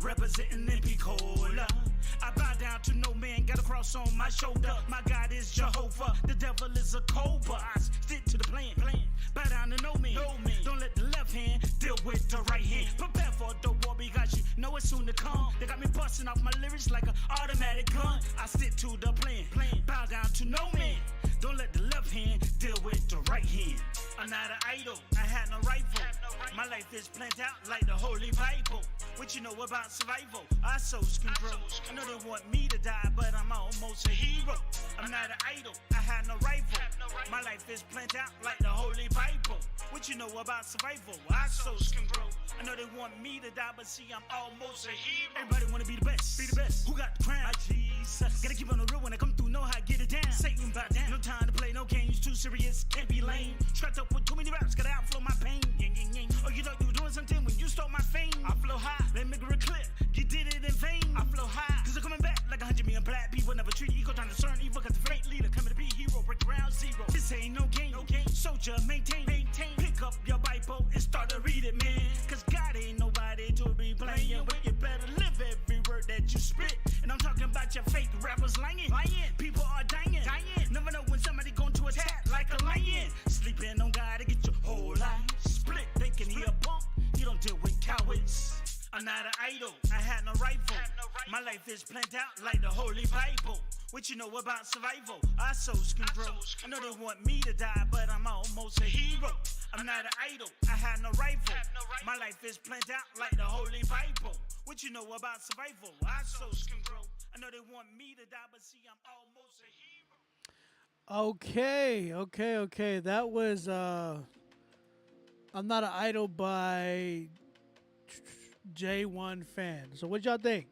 representing MP Cola. I bow down to no man, got a cross on my shoulder. My God is Jehovah, the devil is a cobra. I stick to the plan. Bow down to no man. Don't let the left hand deal with the right hand. Prepare for the war because you know it's soon to come. They got me busting off my lyrics like an automatic gun. I stick to the plan. Bow down to no man. Don't let the left hand deal with the right hand. I'm not an idol, I had no rival. My life is planned out like the Holy Bible. What you know about survival? Our souls can grow. I know they want me to die, but I'm almost a hero. I'm not an idol, I had no rival. My life is planned out like the Holy Bible. What you know about survival? Our souls can grow. I know they want me to die, but see, I'm almost a hero. Everybody wanna be the best. Who got the crown? My Jesus. Gotta keep on the real when I come through, know how to get it down. Satan bow down. No time to play, no games, too serious, can't be lame. Strapped up with too many raps, gotta outflow my pain. Oh, you thought you were doing something when you stole my fame? I flow high, let me make it clear. You did it in vain. I flow high, cause I'm coming back like 100 million black people. Never treat equal, trying to discern evil, cause the fake leader coming to be hero. Break ground zero. This ain't no game. Soldier, maintain. Pick up your Bible and start to read it, man. Cause God ain't nobody to be playing with. You better live every word that you spit. And I'm talking about your fake rappers lying. People are dying. Never know when somebody going to attack like a lion. Sleeping on God to get your whole life split. Thinking he a punk, you don't deal with cowards. I'm not an idol, I had no rival. My life is planned out like the Holy Bible. What you know about survival? Our souls can grow. I know they want me to die, but I'm almost a hero. I'm not an idol, I had no rival. My life is planned out like the Holy Bible. What you know about survival? Our souls can grow. I know they want me to die, but see, I'm almost a hero. Okay. That was I'm Not an Idol by J1 Fan. So what y'all think?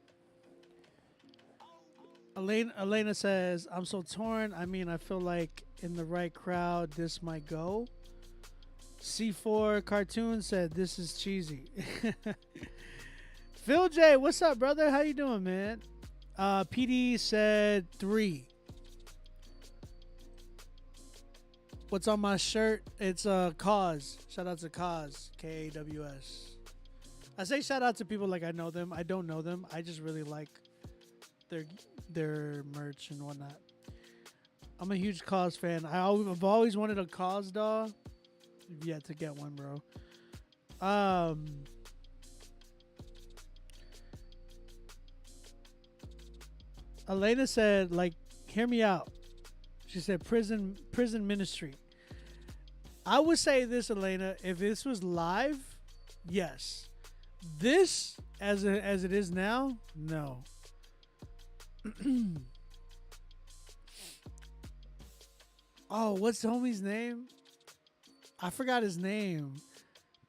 Elena says, I'm so torn. I mean, I feel like in the right crowd, this might go. C4 Cartoon said, this is cheesy. Phil J, what's up, brother? How you doing, man? PD said 3. What's on my shirt? It's Cause. Shout out to Cause. Kaws. I say shout out to people like I know them. I don't know them. I just really like their merch and whatnot. I'm a huge Cause fan. I've always wanted a Cause doll. I've yet to get one, bro. Elena said, like, hear me out. She said prison ministry. I would say this, Elena, if this was live, yes. This as it is now, no. Oh, what's the homie's name? I forgot his name.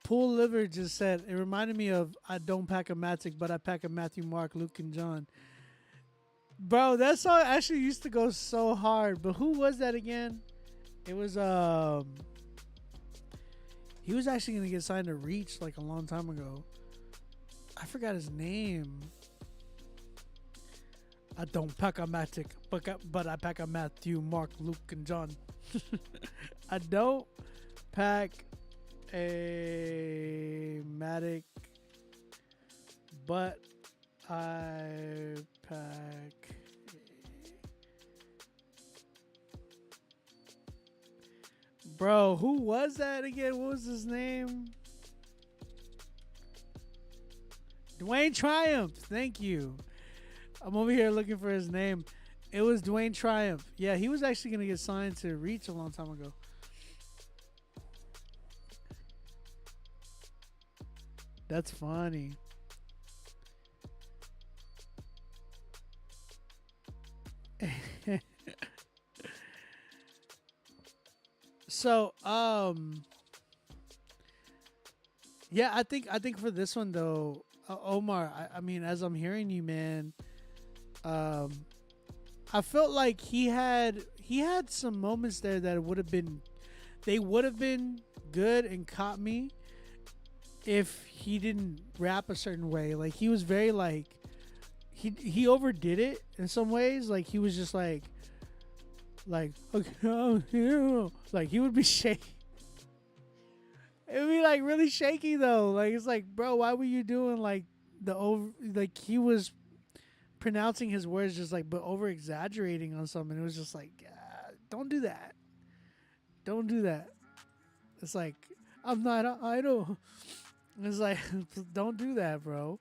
Pool Liver just said, it reminded me of I don't pack a Matic, but I pack a Matthew, Mark, Luke, and John. Bro, that song actually used to go so hard. But who was that again? It was he was actually gonna get signed to Reach like a long time ago. I forgot his name. I don't pack a Matic, but I pack a Matthew, Mark, Luke, and John. I don't pack a Matic, but I pack. Bro, who was that again? What was his name? Dwayne Triumph. Thank you. I'm over here looking for his name. It was Dwayne Triumph. Yeah, he was actually going to get signed to Reach a long time ago. That's funny. So, yeah, I think for this one though, Omar, I mean, as I'm hearing you, man, um, I felt like he had some moments there that they would have been good and caught me if he didn't rap a certain way. Like he was very like he overdid it in some ways. Like he was just like okay, oh, yeah. Like he would be shaky. It would be like really shaky though. Like it's like, bro, why were you doing like the over? Like he was pronouncing his words just like, but over exaggerating on something. It was just like, don't do that. Don't do that. It's like, I'm not an idol. It's like, don't do that, bro.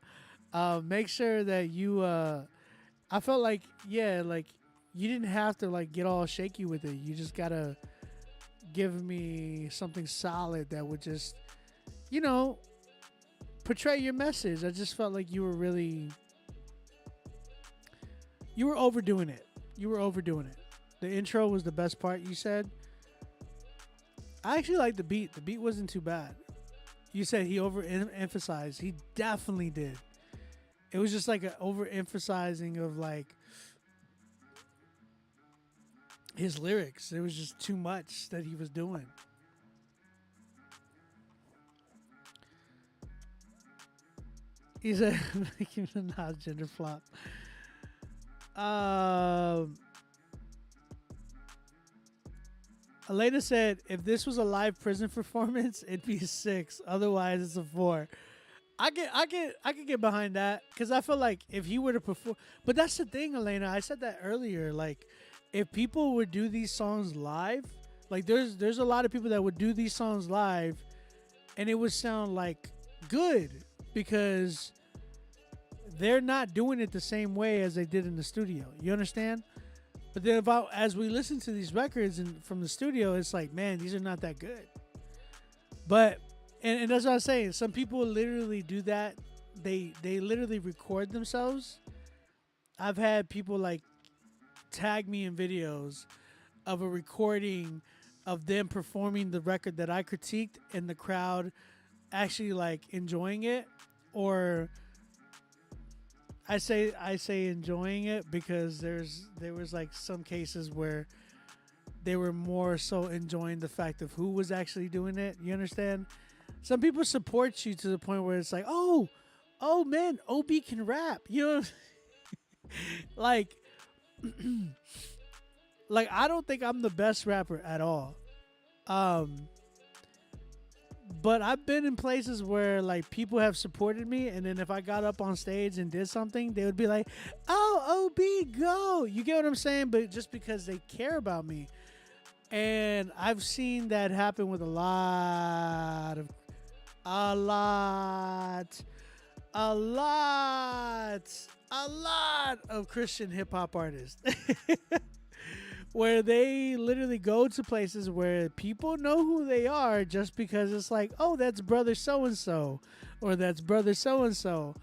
Make sure that you. I felt like, yeah, like you didn't have to like get all shaky with it. You just gotta give me something solid that would just, portray your message. I just felt like you were overdoing it. You were overdoing it. The intro was the best part, you said. I actually liked the beat. The beat wasn't too bad. You said he overemphasized. He definitely did. It was just like an overemphasizing of like his lyrics. It was just too much that he was doing. He said, making the Nas gender flop. Elena said, if this was a live prison performance, it'd be a 6. Otherwise, it's a 4. I could get behind that because I feel like if he were to perform, but that's the thing, Elena. I said that earlier. Like, if people would do these songs live, like there's a lot of people that would do these songs live, and it would sound like good because they're not doing it the same way as they did in the studio. You understand? But then as we listen to these records and from the studio, it's like, man, these are not that good. But and that's what I'm saying. Some people literally do that. They literally record themselves. I've had people like tag me in videos of a recording of them performing the record that I critiqued and the crowd actually like enjoying it. Or I say enjoying it because there was like some cases where they were more so enjoying the fact of who was actually doing it. You understand? Some people support you to the point where it's like, oh man, OB can rap. You know, like I don't think I'm the best rapper at all. But I've been in places where like people have supported me, and then if I got up on stage and did something, they would be like, "Oh, OB, go!" You get what I'm saying? But just because they care about me, and I've seen that happen with a lot of Christian hip hop artists. Where they literally go to places where people know who they are just because it's like, oh, that's brother so-and-so or that's brother so-and-so.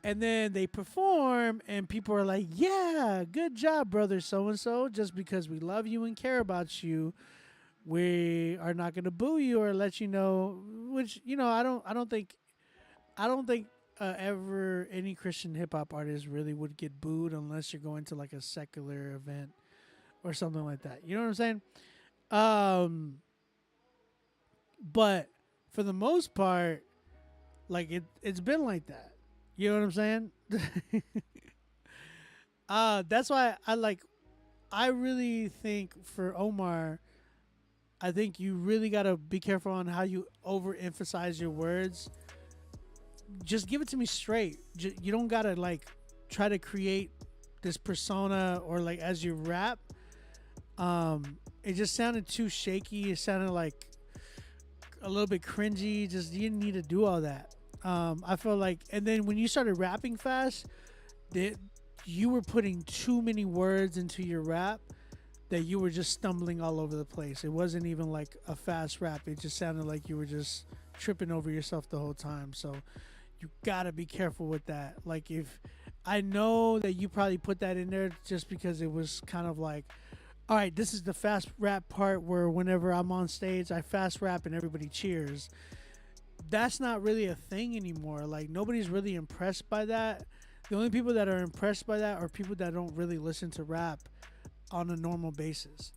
And then they perform and people are like, yeah, good job, brother so-and-so. Just because we love you and care about you, we are not going to boo you or let you know, which, I don't think ever any Christian hip hop artist really would get booed unless you're going to like a secular event or something like that. You know what I'm saying? But for the most part, like it's been like that. You know what I'm saying? That's why I really think for Omar, I think you really got to be careful on how you overemphasize your words. Just give it to me straight. You don't got to like try to create this persona or like as you rap. It just sounded too shaky. It sounded like a little bit cringy. Just you didn't need to do all that. I feel like, and then when you started rapping fast, you were putting too many words into your rap that you were just stumbling all over the place. It wasn't even like a fast rap. It just sounded like you were just tripping over yourself the whole time. So you gotta be careful with that. Like if I know that you probably put that in there just because it was kind of like All right, this is the fast rap part where whenever I'm on stage, I fast rap and everybody cheers. That's not really a thing anymore. Like, nobody's really impressed by that. The only people that are impressed by that are people that don't really listen to rap on a normal basis.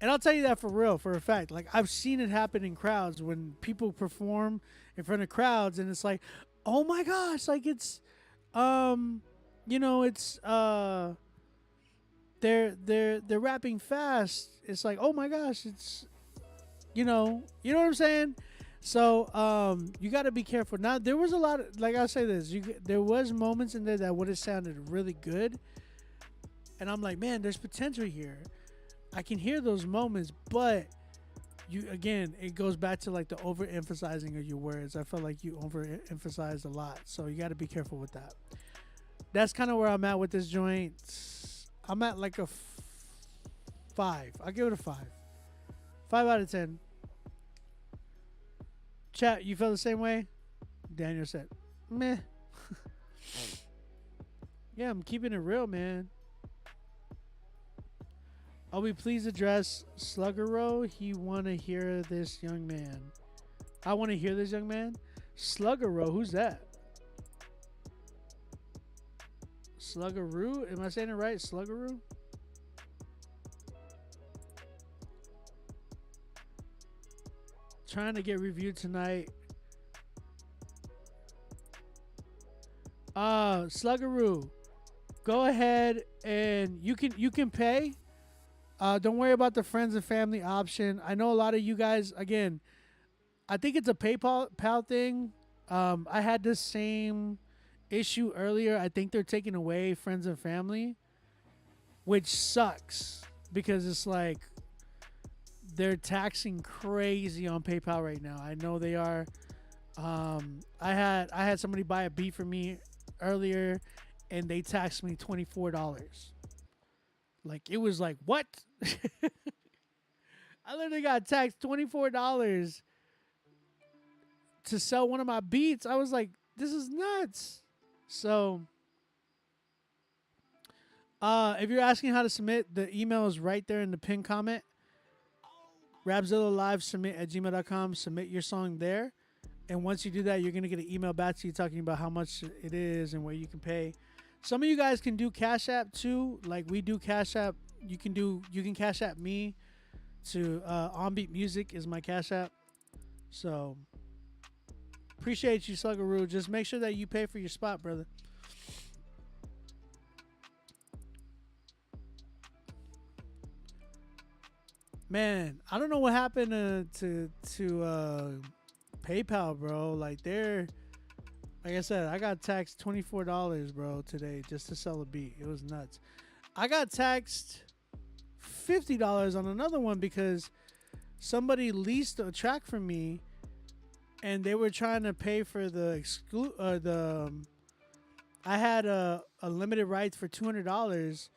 And I'll tell you that for real, for a fact. Like, I've seen it happen in crowds when people perform in front of crowds, and it's like, oh my gosh, like it's, you know, it's they're rapping fast. It's like, oh my gosh, it's, you know what I'm saying. So you got to be careful. Now there was a lot of, like I say this, there was moments in there that would have sounded really good, and I'm like, man, there's potential here. I can hear those moments, but it goes back to like the overemphasizing of your words. I felt like you overemphasized a lot, so you got to be careful with that. That's kind of where I'm at with this joint. I'm at like a 5. I'll give it a 5. 5 out of 10. Chat, you feel the same way? Daniel said, meh. Yeah, I'm keeping it real, man. Are we please address Sluggero? He want to hear this young man. I want to hear this young man. Sluggero, who's that? Sluggeroo? Am I saying it right? Sluggeroo? Trying to get reviewed tonight. Sluggeroo, go ahead and you can pay. Don't worry about the friends and family option. I know a lot of you guys, again, I think it's a PayPal thing. I had this same issue earlier. I think they're taking away friends and family, which sucks because it's like they're taxing crazy on PayPal right now. I know they are. I had somebody buy a beat for me earlier, and they taxed me $24. Like, it was like, what? I literally got taxed $24 to sell one of my beats. I was like, this is nuts. So, if you're asking how to submit, the email is right there in the pinned comment. Rapzilla Live submit at gmail.com. Submit your song there. And once you do that, you're going to get an email back to you talking about how much it is and where you can pay. Some of you guys can do Cash App too. Like we do Cash App. You can Cash App me to Onbeat Music is my Cash App. So appreciate you, Sluggeroo. Just make sure that you pay for your spot, brother. Man, I don't know what happened to PayPal, bro. Like I said, I got taxed $24, bro, today just to sell a beat. It was nuts. I got taxed $50 on another one because somebody leased a track from me, and they were trying to pay for I had a limited rights for $200,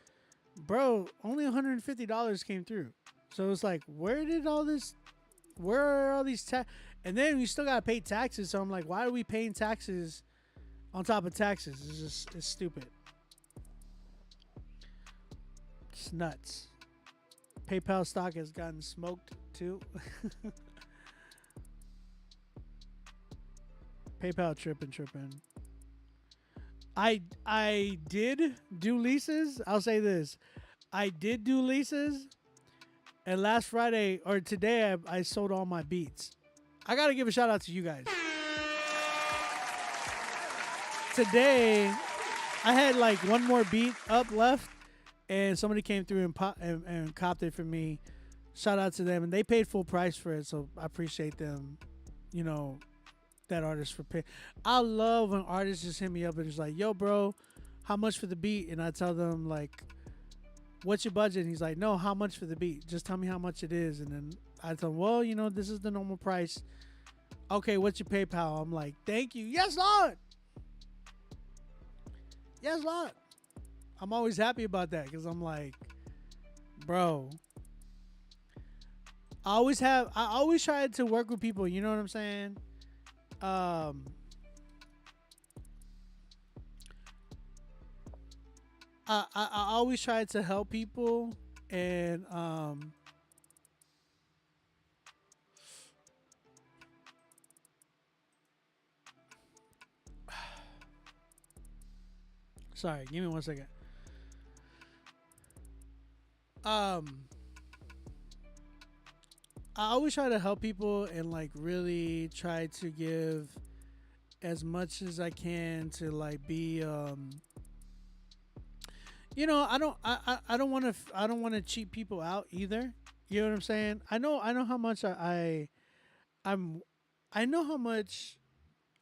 bro. Only $150 came through. So it's like, where are all these tax? And then you still got to pay taxes. So I'm like, why are we paying taxes on top of taxes? It's stupid. It's nuts. PayPal stock has gotten smoked too. PayPal tripping. I did do leases. I'll say this. I did do leases. And last Friday or today, I sold all my beats. I got to give a shout out to you guys. Today, I had like one more beat up left, and somebody came through and copped it for me. Shout out to them. And they paid full price for it, so I appreciate them, that artist for pay. I love when artists just hit me up and it's like, yo, bro, how much for the beat? And I tell them, like, what's your budget? And he's like, no, how much for the beat? Just tell me how much it is. And then I tell him, well, this is the normal price. Okay, what's your PayPal? I'm like, thank you. Yes, Lord. Yes, Lord. I'm always happy about that because I'm like, bro, I always try to work with people. You know what I'm saying? I always try to help people And sorry, give me 1 second. I always try to help people and like really try to give as much as I can to like be you know, I don't want to cheat people out either. You know what I'm saying? I know how much I know how much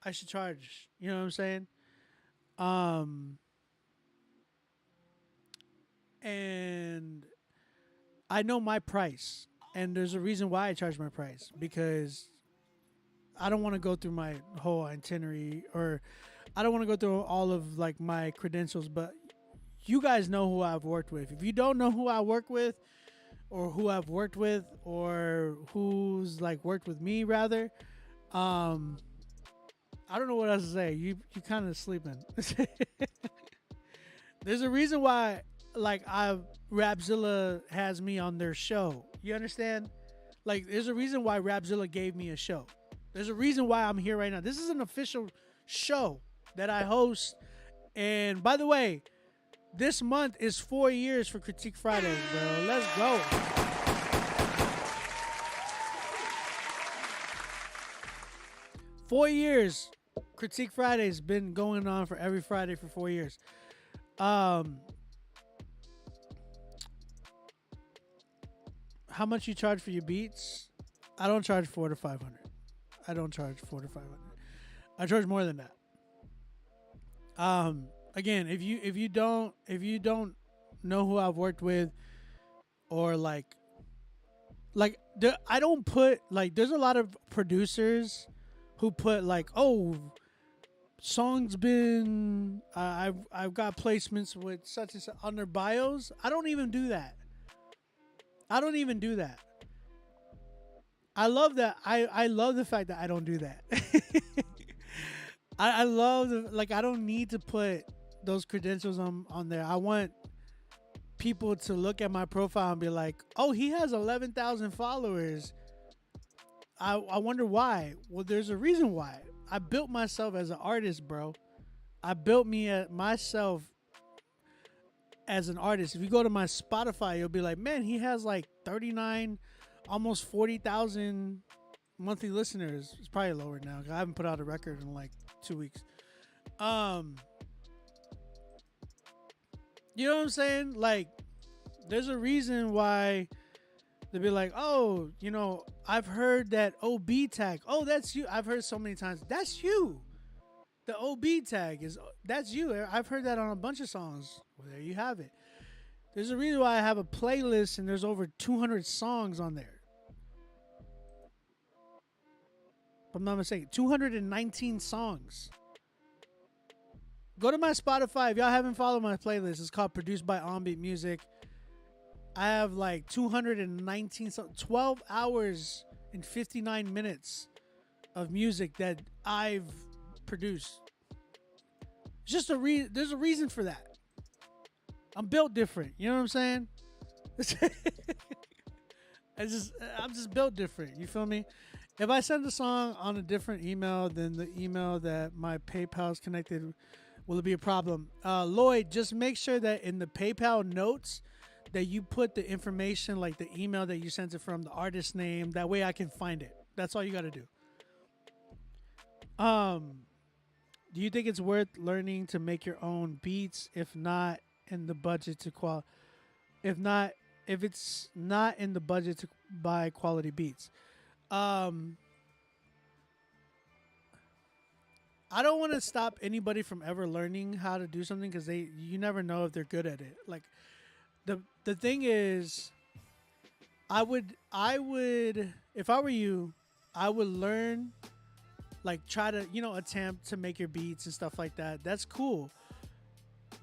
I should charge. You know what I'm saying? And I know my price, and there's a reason why I charge my price, because I don't want to go through my whole itinerary, or I don't want to go through all of like my credentials, but you guys know who I've worked with. If you don't know who I work with, or who I've worked with, or who's like worked with me rather, I don't know what else to say. You kind of sleeping. There's a reason why like Rapzilla has me on their show. You understand? Like there's a reason why Rapzilla gave me a show. There's a reason why I'm here right now. This is an official show that I host. And by the way, this month is 4 years for Critique Fridays, bro. Let's go. Four years. Critique Fridays been going on for every Friday for 4 years. How much you charge for your beats? I don't charge $400 to $500. I don't charge $400 to $500. I charge more than that. Again, if you don't know who I've worked with, or I don't put like, there's a lot of producers who put like, oh, songs been I've got placements with such and such on their bios. I don't even do that. I love that. I love the fact that I don't do that. I love I don't need to put those credentials on there. I want people to look at my profile and be like, oh, he has 11,000 followers. I wonder why. Well, there's a reason why. I built myself as an artist, bro. I built myself as an artist. If you go to my Spotify, you'll be like, man, he has like 39, almost 40,000 monthly listeners. It's probably lower now. I haven't put out a record in like 2 weeks. You know what I'm saying? Like, there's a reason why they'll be like, oh, you know, I've heard that OB tag. Oh, that's you. I've heard so many times. That's you. The OB tag that's you. I've heard that on a bunch of songs. Well, there you have it. There's a reason why I have a playlist and there's over 200 songs on there. If I'm not mistaken, 219 songs. Go to my Spotify. If y'all haven't followed my playlist, it's called Produced by Ombeat Music. I have like 219 songs, 12 hours and 59 minutes of music that I've produced. Just there's a reason for that. I'm built different. You know what I'm saying? I'm just built different. You feel me? If I send a song on a different email than the email that my PayPal is connected, will it be a problem? Lloyd, just make sure that in the PayPal notes that you put the information, like the email that you sent it from, the artist name. That way I can find it. That's all you got to do. Do you think it's worth learning to make your own beats? If not in the budget to if it's not in the budget to buy quality beats. I don't want to stop anybody from ever learning how to do something, because you never know if they're good at it. Like the thing is, I would if I were you, I would learn, like try to, attempt to make your beats and stuff like that. That's cool.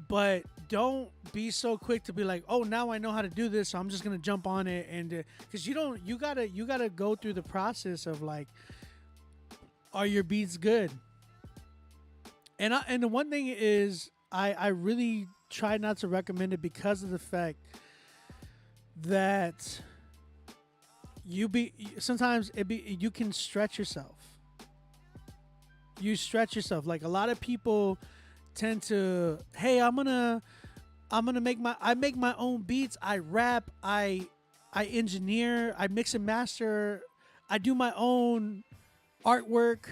But don't be so quick to be like, oh, now I know how to do this, so I'm just gonna jump on it. And because you gotta go through the process of like, are your beats good? And the one thing is, I really try not to recommend it because of the fact that sometimes you can stretch yourself. You stretch yourself. Like a lot of people tend to, hey, I'm gonna make my own beats. I rap. I engineer. I mix and master. I do my own artwork.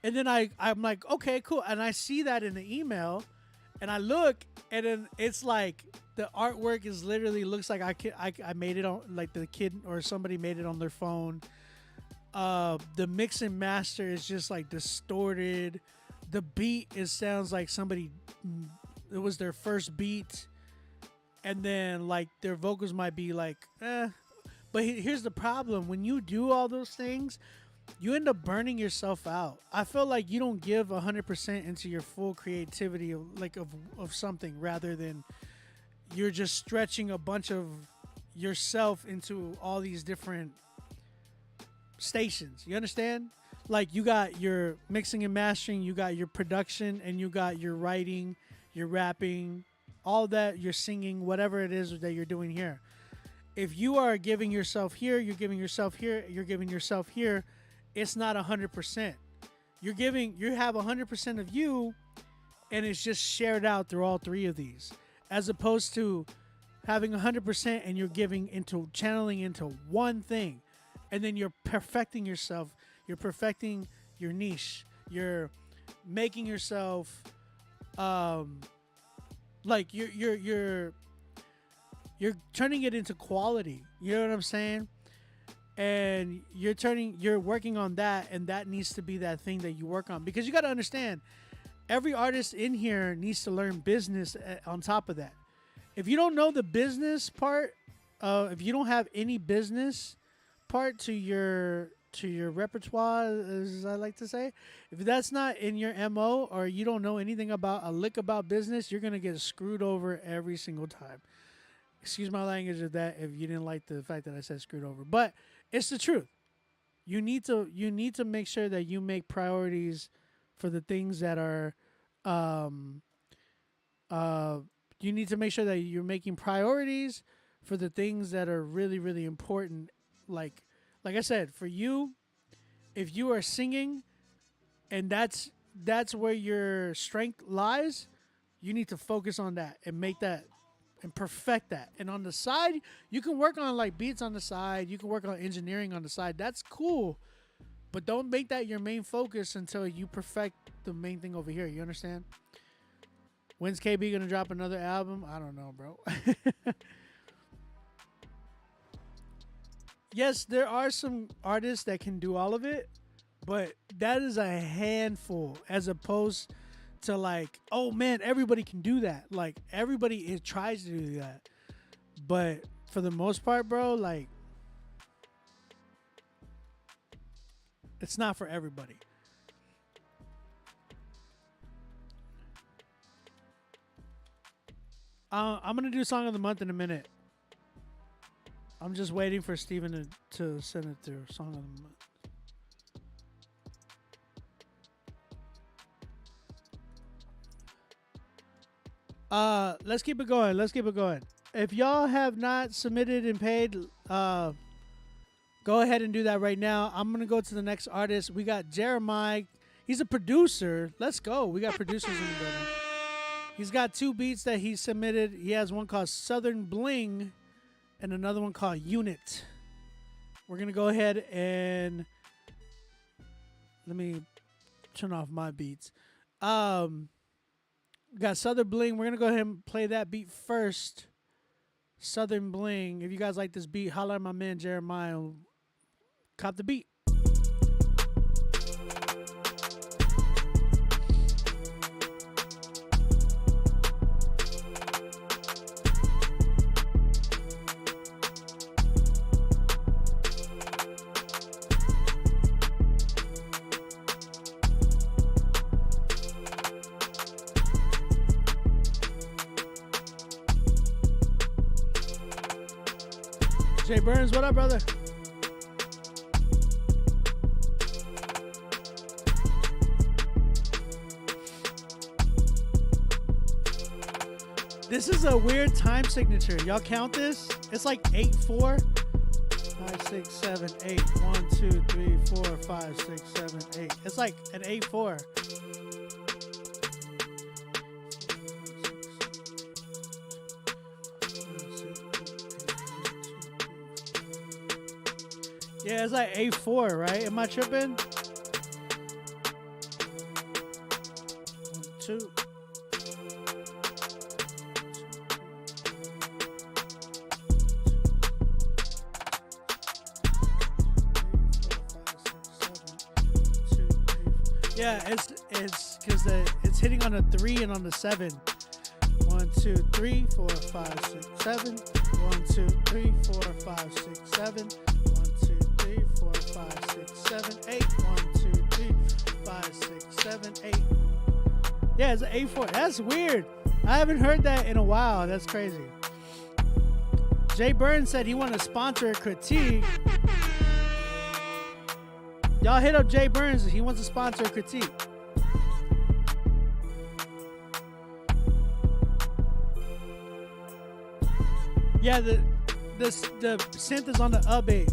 And then I'm like, okay, cool. And I see that in the email, and I look, and then it's like the artwork is literally looks like I made it on, like the kid or somebody made it on their phone. The mix and master is just like distorted. The beat sounds like it was their first beat, and then like their vocals might be like, eh. But here's the problem: when you do all those things, you end up burning yourself out. I feel like you don't give 100% into your full creativity of something, rather than you're just stretching a bunch of yourself into all these different stations. You understand? Like you got your mixing and mastering, you got your production, and you got your writing, your rapping, all that, your singing, whatever it is that you're doing here. If you are giving yourself here, you're giving yourself here, you're giving yourself here, it's not 100%. You have 100% of you, and it's just shared out through all three of these, as opposed to having 100% and you're channeling into one thing, and then you're perfecting yourself. You're perfecting your niche. You're making yourself, like you're turning it into quality. You know what I'm saying? And you're working on that, and that needs to be that thing that you work on, because you got to understand, every artist in here needs to learn business on top of that. If you don't know the business part, if you don't have any business part to your repertoire, as I like to say, if that's not in your MO, or you don't know anything about business, you're gonna get screwed over every single time. Excuse my language of that if you didn't like the fact that I said screwed over, but it's the truth. You need to make sure that you make priorities for the things that are you need to make sure that you're making priorities for the things that are really, really important. Like I said, for you, if you are singing and that's where your strength lies, you need to focus on that and make that and perfect that. And on the side, you can work on like beats on the side. You can work on engineering on the side. That's cool. But don't make that your main focus until you perfect the main thing over here. You understand? When's KB going to drop another album? I don't know, bro. Yes, there are some artists that can do all of it, but that is a handful, as opposed to like, oh man, everybody can do that. Like everybody tries to do that, but for the most part, bro, like it's not for everybody. I'm gonna do Song of the Month in a minute. I'm just waiting for Steven to send it through. Song of the Month. Let's keep it going. If y'all have not submitted and paid, go ahead and do that right now. I'm gonna go to the next artist. We got Jeremiah. He's a producer. Let's go. We got producers in the building. He's got 2 beats that he submitted. He has one called Southern Bling and another one called Unit. We're gonna go ahead and let me turn off my beats. We got Southern Bling. We're gonna go ahead and play that beat first. Southern Bling. If you guys like this beat, holler at my man Jeremiah. Cop the beat. Jay Burns, what up, brother? This is a weird time signature. Y'all count this? It's like 8/4. 5, 6, 7, 8. 1, 2, 3, 4, 5, 6, 7, 8. It's like an 8/4. Yeah, it's like 8/4, right? Am I tripping? 1, 2. Yeah, it's because it's hitting on a 3 and on the 7. 1, 2, 3, 4, 5, 6, 7. 1, 2, 3, 4, 5, 6, 7. 1, 2, 3, 4, 5, 6, 7, 8. 1, 2, 3, 5, 6, 7, 8. Yeah, it's an 8/4. That's weird. I haven't heard that in a while. That's crazy. Jay Burns said he wanted to sponsor a critique. Y'all hit up Jay Burns. He wants to sponsor a critique. Yeah, the synth is on the up-8.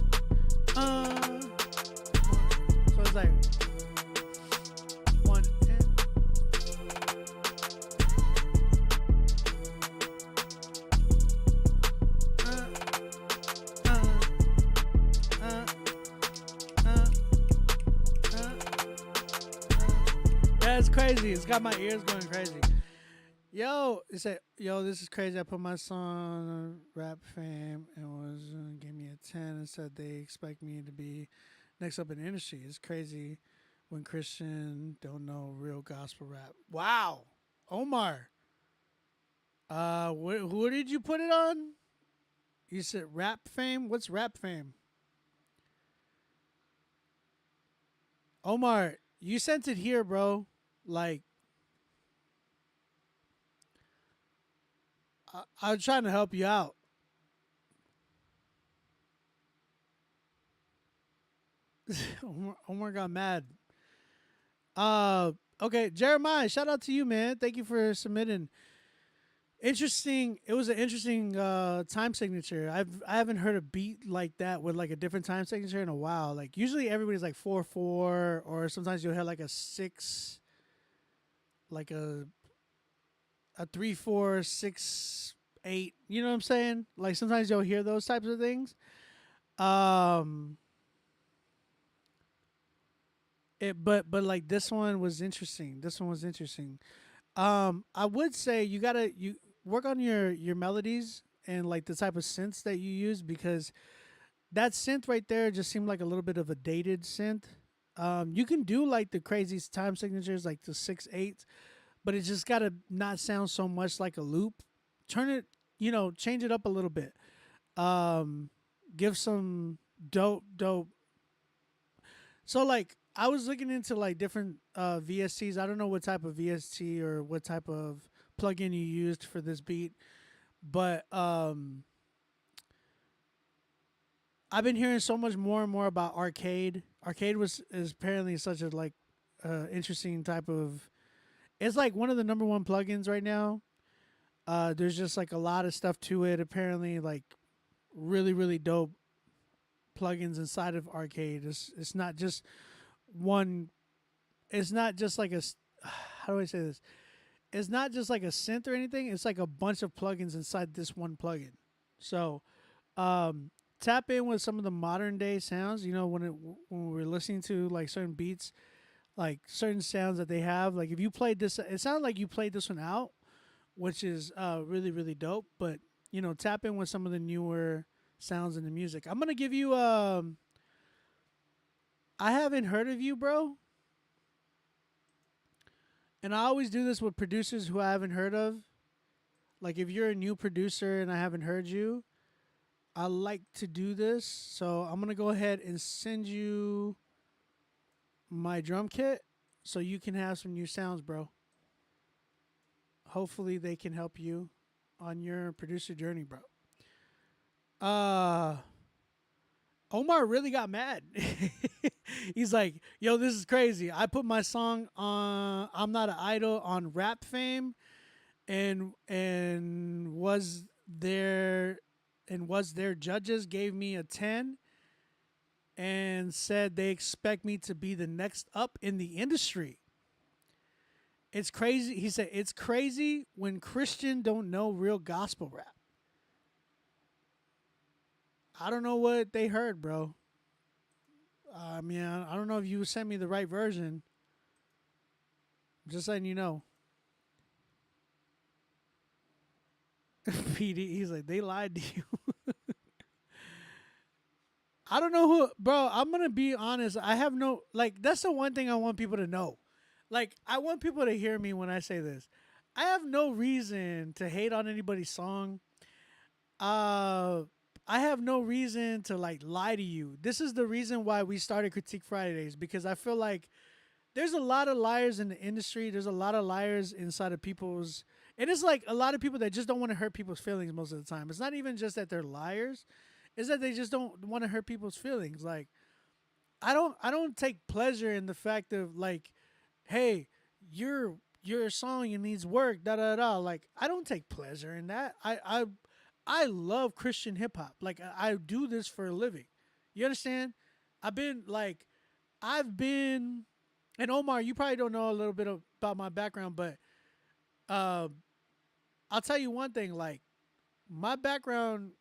So it's like 1. That's crazy. It's got my ears going crazy. Yo, it said, yo, this is crazy. I put my song on Rap Fame and gave me a 10 and said they expect me to be next up in the industry. It's crazy when Christian don't know real gospel rap. Wow. Omar. Who did you put it on? You said Rap Fame? What's Rap Fame? Omar, you sent it here, bro. Like, I was trying to help you out. Omar got mad. Okay, Jeremiah, shout out to you, man. Thank you for submitting. Interesting. It was an interesting time signature. I haven't heard a beat like that with like a different time signature in a while. Like usually everybody's like 4/4, or sometimes you'll have like a 6, like a 3/4, 6, 8. You know what I'm saying? Like sometimes you'll hear those types of things. But like this one was interesting. I would say you work on your melodies and like the type of synths that you use, because that synth right there just seemed like a little bit of a dated synth. You can do like the crazy time signatures like the 6/8, but it just gotta not sound so much like a loop. Turn it, change it up a little bit. Give some dope. So like I was looking into like different VSTs. I don't know what type of VST or what type of plugin you used for this beat, but I've been hearing so much more and more about Arcade. Arcade is apparently such a like interesting type of. It's like one of the number one plugins right now. There's just like a lot of stuff to it. Apparently, like really really dope plugins inside of Arcade. It's not just one. It's not just like a. How do I say this? It's not just like a synth or anything. It's like a bunch of plugins inside this one plugin. So, tap in with some of the modern day sounds. When we're listening to like certain beats, like certain sounds that they have. Like if you played this, it sounded like you played this one out, which is really really dope. But tap in with some of the newer sounds in the music. I'm gonna give you. I haven't heard of you, bro. And I always do this with producers who I haven't heard of. Like if you're a new producer and I haven't heard you, I like to do this. So I'm going to go ahead and send you my drum kit so you can have some new sounds, bro. Hopefully they can help you on your producer journey, bro. Omar really got mad. He's like, yo, this is crazy. I put my song on I'm Not an Idol on Rap Fame, and was their judges gave me a 10 and said they expect me to be the next up in the industry. It's crazy. He said it's crazy when Christian don't know real gospel rap. I don't know what they heard, bro. I mean, I don't know if you sent me the right version. Just letting you know. PD, he's like, they lied to you. I don't know who, bro. I'm gonna be honest. I have no, like, that's the one thing I want people to know. Like, I want people to hear me when I say this. I have no reason to hate on anybody's song. I have no reason to like lie to you. This is the reason why we started Critique Fridays, because I feel like there's a lot of liars in the industry. There's a lot of liars inside of people's, and it's like a lot of people that just don't want to hurt people's feelings most of the time. It's not even just that they're liars. It's that they just don't want to hurt people's feelings. Like, I don't take pleasure in the fact of like, hey, your song, it needs work, da da da. Like, I don't take pleasure in that. I love Christian hip hop. Like, I do this for a living. You understand? I've been, and Omar, you probably don't know a little bit about my background, but I'll tell you one thing. Like, my background,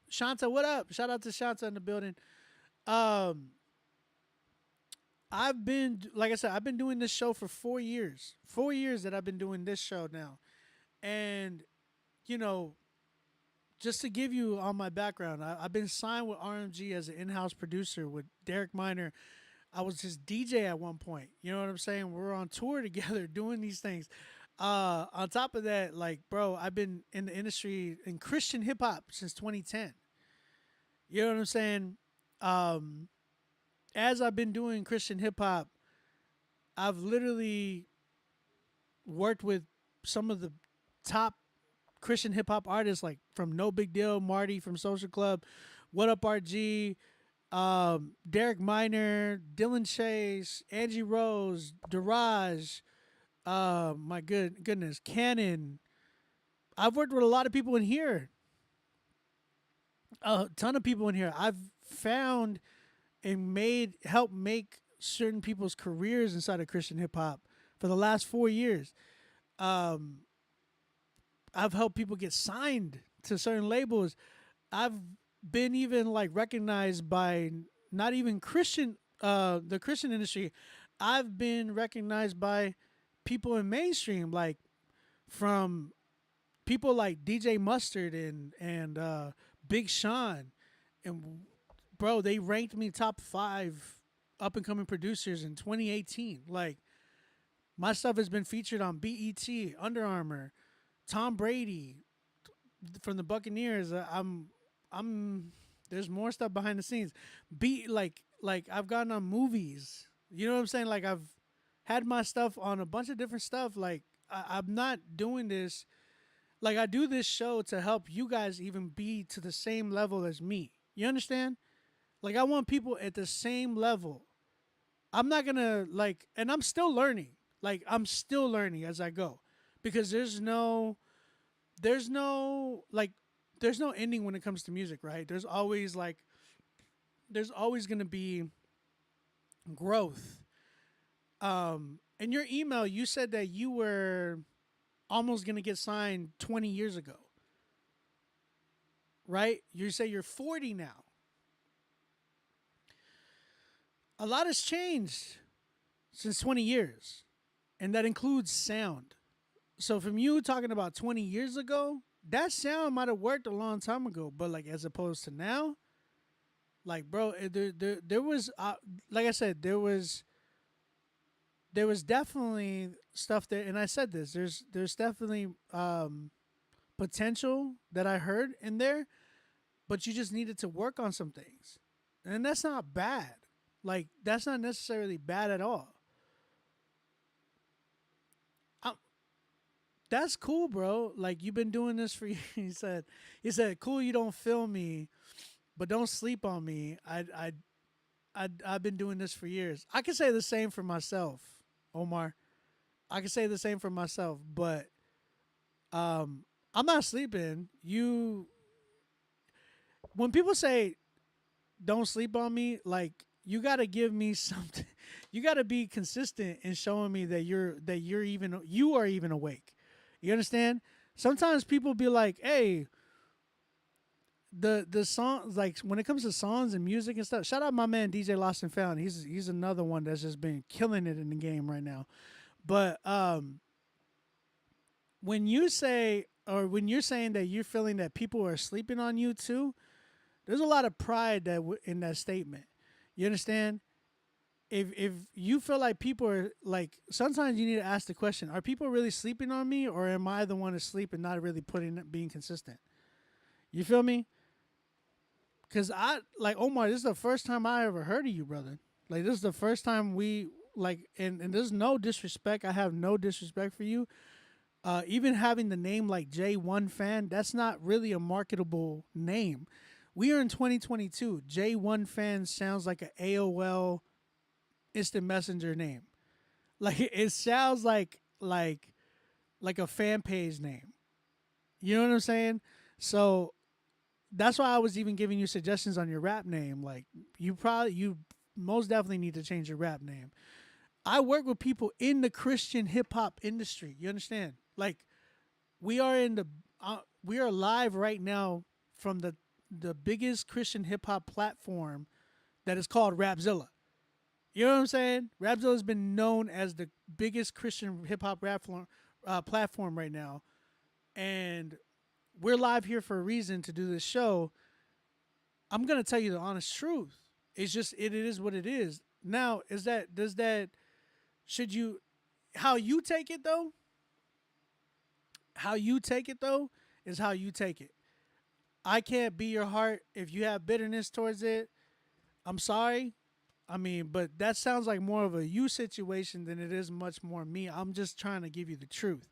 Shanta, what up? Shout out to Shanta in the building. I've been, like I said, I've been doing this show for 4 years. 4 years that I've been doing this show now. And, you know, just to give you on my background, I've been signed with RMG as an in-house producer with Derek Miner. I was his DJ at one point. You know what I'm saying? We're on tour together doing these things. On top of that, like, bro, I've been in the industry in Christian hip hop since 2010. You know what I'm saying? As I've been doing Christian hip hop, I've literally worked with some of the top Christian hip hop artists, like from No Big Deal, Marty from Social Club, What Up RG, Derek Miner, Dylan Chase, Angie Rose, Daraj, my goodness, Cannon. I've worked with a lot of people in here. A ton of people in here. I've found and helped make certain people's careers inside of Christian hip hop for the last 4 years. I've helped people get signed to certain labels. I've been even like recognized by not even Christian, the Christian industry. I've been recognized by people in mainstream, like from people like DJ Mustard and Big Sean, and bro, they ranked me top 5 up and coming producers in 2018. Like, my stuff has been featured on BET, Under Armour, Tom Brady from the Buccaneers. There's more stuff behind the scenes. Like I've gotten on movies. You know what I'm saying? Like, I've had my stuff on a bunch of different stuff. Like, I'm not doing this. Like, I do this show to help you guys even be to the same level as me. You understand? Like, I want people at the same level. I'm not going to, like, and I'm still learning. Like, I'm still learning as I go. Because there's no ending when it comes to music, right? There's always going to be growth. In your email, you said that you were almost going to get signed 20 years ago, right? You say you're 40 now. A lot has changed since 20 years, and that includes sound. So from you talking about 20 years ago, that sound might have worked a long time ago, but like as opposed to now, like, bro, there was, like I said, there was definitely stuff there, and I said this. There's definitely potential that I heard in there, but you just needed to work on some things, and that's not bad. Like, that's not necessarily bad at all. That's cool, bro. Like, you've been doing this for years. He said, cool, you don't feel me, but don't sleep on me. I've been doing this for years. I can say the same for myself, Omar. I can say the same for myself, but I'm not sleeping. When people say don't sleep on me, like you got to give me something. You got to be consistent in showing me that you are even awake. You understand? Sometimes people be like, "Hey, the songs, like when it comes to songs and music and stuff." Shout out my man DJ Lost and Found. He's another one that's just been killing it in the game right now. But when you say, or when you're saying that you're feeling that people are sleeping on you too, there's a lot of pride in that statement. You understand? If you feel like people are like, sometimes you need to ask the question: are people really sleeping on me, or am I the one asleep and not really being consistent? You feel me? Cause Omar, this is the first time I ever heard of you, brother. Like this is the first time we like, and there's no disrespect. I have no disrespect for you. Even having the name like J1 Fan, that's not really a marketable name. We are in 2022. J1 Fan sounds like an AOL instant messenger name. Like it sounds like a fan page name. You know what I'm saying? So that's why I was even giving you suggestions on your rap name. Like you most definitely need to change your rap name. I work with people in the Christian hip hop industry. You understand? Like we are live right now from the biggest Christian hip hop platform that is called Rapzilla. You know what I'm saying? Rapzilla has been known as the biggest Christian hip hop platform right now, and we're live here for a reason to do this show. I'm gonna tell you the honest truth. It's just it is what it is. Now, how you take it though? How you take it though is how you take it. I can't be your heart if you have bitterness towards it. I'm sorry. I mean, but that sounds like more of a you situation than it is much more me. I'm just trying to give you the truth.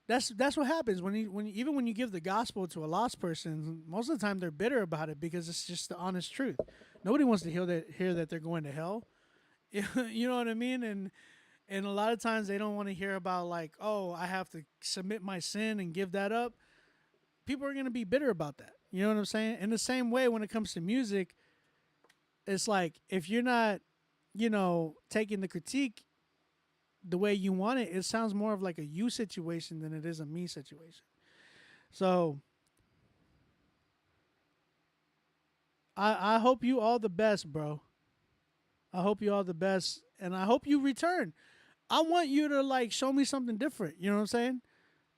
That's what happens when you give the gospel to a lost person. Most of the time they're bitter about it because it's just the honest truth. Nobody wants to hear that they're going to hell. You know what I mean? And a lot of times they don't want to hear about like, oh, I have to submit my sin and give that up. People are going to be bitter about that. You know what I'm saying? In the same way, when it comes to music, it's like if you're not, taking the critique the way you want it, it sounds more of like a you situation than it is a me situation. So I hope you all the best, bro. I hope you all the best, and I hope you return. I want you to like show me something different. You know what I'm saying?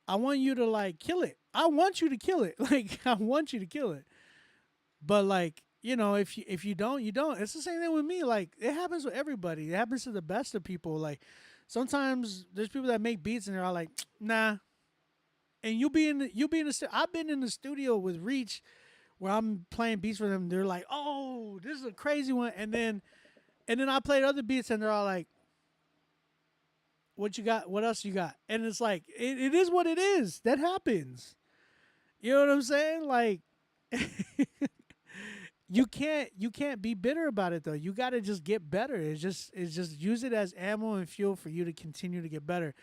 I want you to like kill it. I want you to kill it. Like I want you to kill it. But like, if you don't, you don't. It's the same thing with me. Like it happens with everybody. It happens to the best of people. Like sometimes there's people that make beats and they're all like, nah. And you'll be in the I've been in the studio with Reach where I'm playing beats for them. They're like, oh, this is a crazy one. And then I played other beats and they're all like, what you got? What else you got? And it's like, it is what it is. That happens. You know what I'm saying? Like, you can't be bitter about it though. You got to just get better. It's just use it as ammo and fuel for you to continue to get better.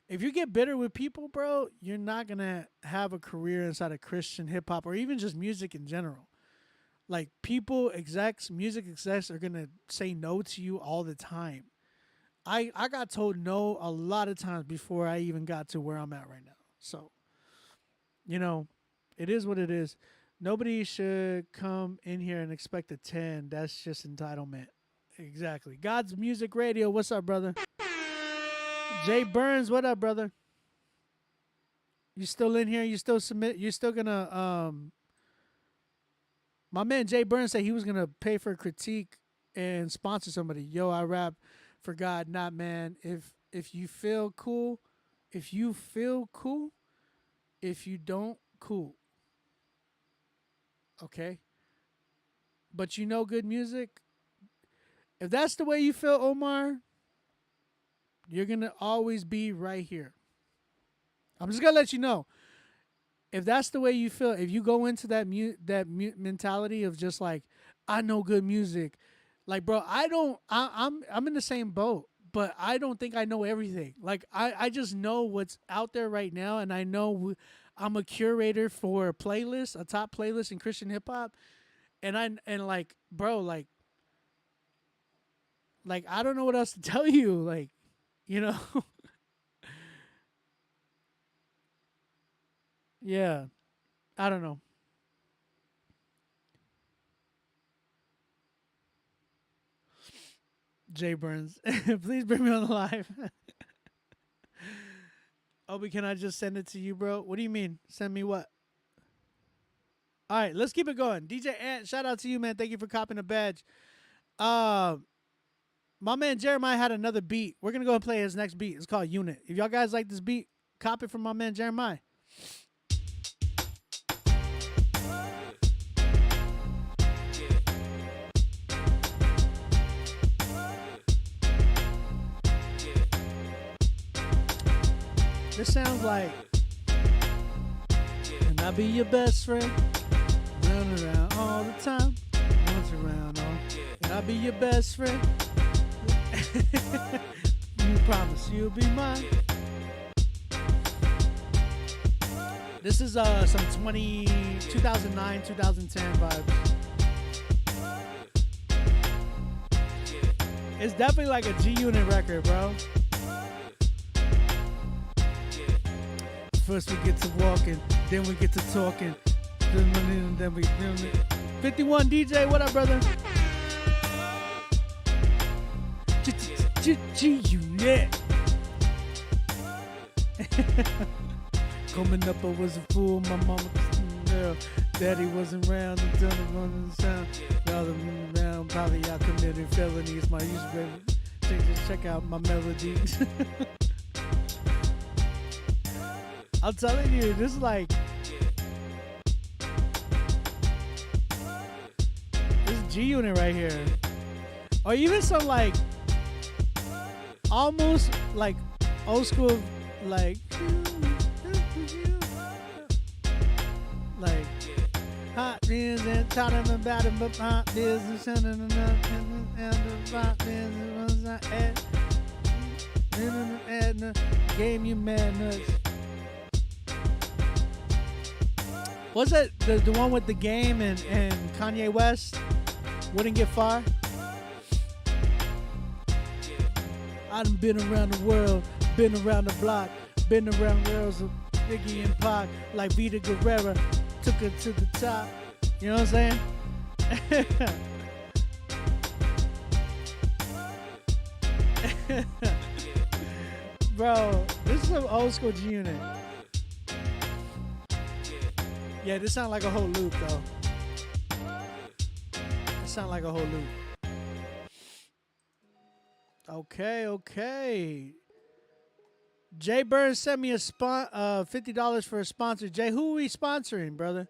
If you get bitter with people, bro, you're not going to have a career inside of Christian hip hop or even just music in general. Like music execs are going to say no to you all the time. I got told no a lot of times before I even got to where I'm at right now. So, it is what it is. Nobody should come in here and expect a 10. That's just entitlement. Exactly. God's Music Radio. What's up, brother? Jay Burns, what up, brother? You still in here? You still submit? You still gonna my man Jay Burns said he was gonna pay for a critique and sponsor somebody. Yo, I rap for God, not man. If you feel cool, if you don't, cool. Okay? But good music. If that's the way you feel, Omar, you're going to always be right here. I'm just going to let you know. If that's the way you feel, if you go into that mentality of just like, I know good music. Like, bro, I'm in the same boat. but I don't think I know everything. Like I just know what's out there right now, and I know I'm a curator for a playlist, a top playlist in Christian hip hop, and like, bro, like I don't know what else to tell you, like, you know. Yeah, I don't know. Jay Burns, please bring me on the live. Obi, can I just send it to you, bro? What do you mean? Send me what? All right, let's keep it going. DJ Ant, shout out to you, man. Thank you for copping a badge. My man Jeremiah had another beat. We're gonna go and play his next beat. It's called Unit. If y'all guys like this beat, cop it from my man Jeremiah. This sounds like, can I be your best friend? Run around all the time. Once around all. Can I be your best friend? You promise you'll be mine. This is some 2009, 2010 vibes. It's definitely like a G-Unit record, bro. First we get to walking, then we get to talking. Then we 51 DJ, what up, brother? G-Unit. Coming up, I was a fool. My mama was girl. Daddy wasn't around until the morning sound. Rather than around, probably I committed felonies. My use, check out my melodies. I'm telling you, this is like, this is G-Unit right here. Or even some like, almost like old school, like hot beers and talking about it, but hot beers and sending and the hot beers and game you madness. Was it the one with the game and Kanye West? Wouldn't get far. I done been around the world, been around the block, been around girls of Biggie and Pac, like Vita Guerrera, took her to the top. You know what I'm saying? Bro, this is some old school G-Unit. Yeah, this sounds like a whole loop, though. It sounds like a whole loop. Okay. Jay Burns sent me a $50 for a sponsor. Jay, who are we sponsoring, brother?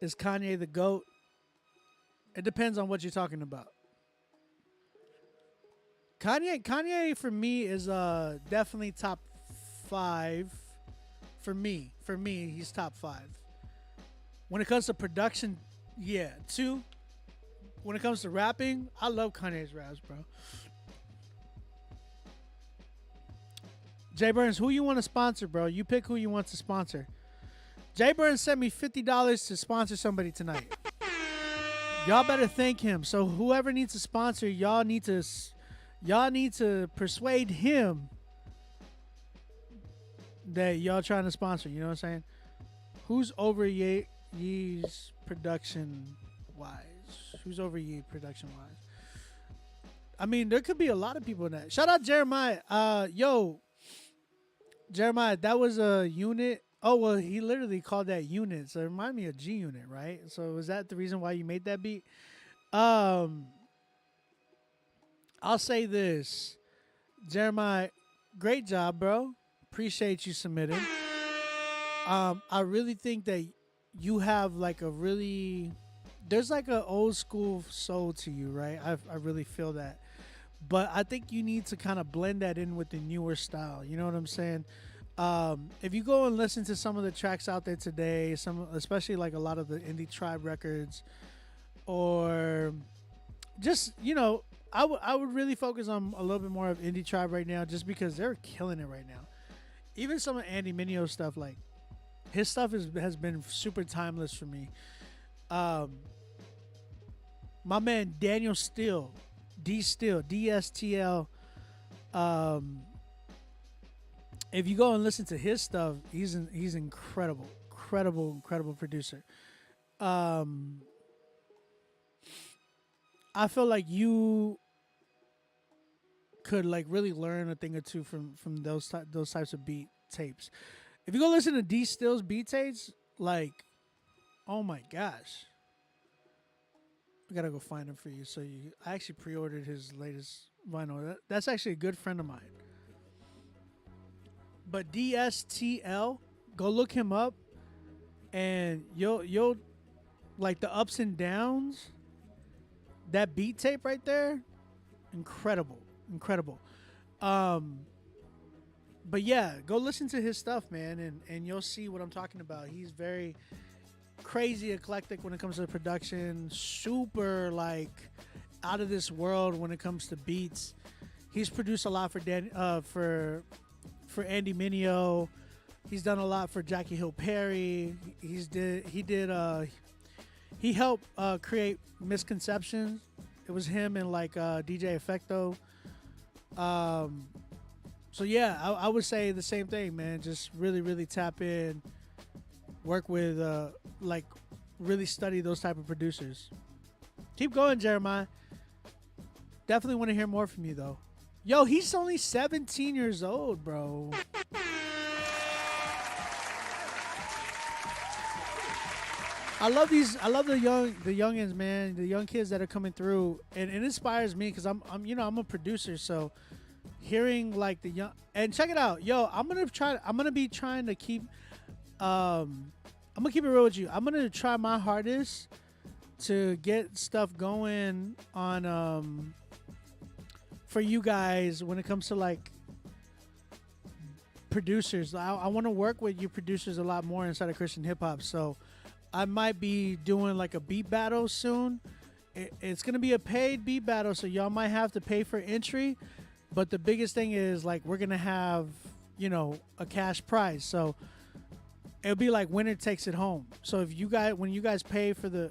Is Kanye the GOAT? It depends on what you're talking about. Kanye for me is definitely top 5. For me, he's top 5. When it comes to production, yeah. 2, when it comes to rapping, I love Kanye's raps, bro. Jay Burns, who you want to sponsor, bro? You pick who you want to sponsor. Jay Burns sent me $50 to sponsor somebody tonight. Y'all better thank him. So whoever needs to sponsor, y'all need to persuade him that y'all trying to sponsor. You know what I'm saying? Who's over Ye's production wise? Who's over Ye production wise? I mean, there could be a lot of people in that. Shout out Jeremiah. Jeremiah, that was a unit. Oh, well, he literally called that unit. So it reminded me of G-Unit, right? So was that the reason why you made that beat? I'll say this. Jeremiah, great job, bro. Appreciate you submitting. I really think that you have like a really... There's like an old school soul to you, right? I really feel that. But I think you need to kind of blend that in with the newer style. You know what I'm saying? If you go and listen to some of the tracks out there today, especially like a lot of the Indie Tribe records, or just, I would really focus on a little bit more of Indie Tribe right now, just because they're killing it right now. Even some of Andy Mineo stuff, like his stuff has been super timeless for me. My man Daniel Steele, DSTL. If you go and listen to his stuff, he's incredible producer. I feel like you could like really learn a thing or two from those types of beat tapes. If you go listen to D Still's beat tapes, like, oh my gosh, I gotta go find him for you. I actually pre-ordered his latest vinyl. That's actually a good friend of mine. But DSTL, go look him up, and you'll like the ups and downs. That beat tape right there, incredible. But yeah, go listen to his stuff, man, and you'll see what I'm talking about. He's very crazy eclectic when it comes to production, super like out of this world when it comes to beats. He's produced a lot for Andy Mineo. He's done a lot for Jackie Hill Perry. He helped create Misconceptions. It was him and like DJ Effecto. So yeah, I would say the same thing, man. Just really tap in, work with like really study those type of producers. Keep going, Jeremiah. Definitely want to hear more from you though. Yo, he's only 17 years old, bro. I love the youngins, man, the young kids that are coming through, and it inspires me because I'm a producer, so hearing like the young, and check it out, yo, I'm gonna keep it real with you. I'm gonna try my hardest to get stuff going on for you guys when it comes to like producers. I want to work with you producers a lot more inside of Christian hip hop, so I might be doing like a beat battle soon. It's going to be a paid beat battle, so y'all might have to pay for entry. But the biggest thing is like we're going to have, a cash prize. So it'll be like winner takes it home. So if when you guys pay for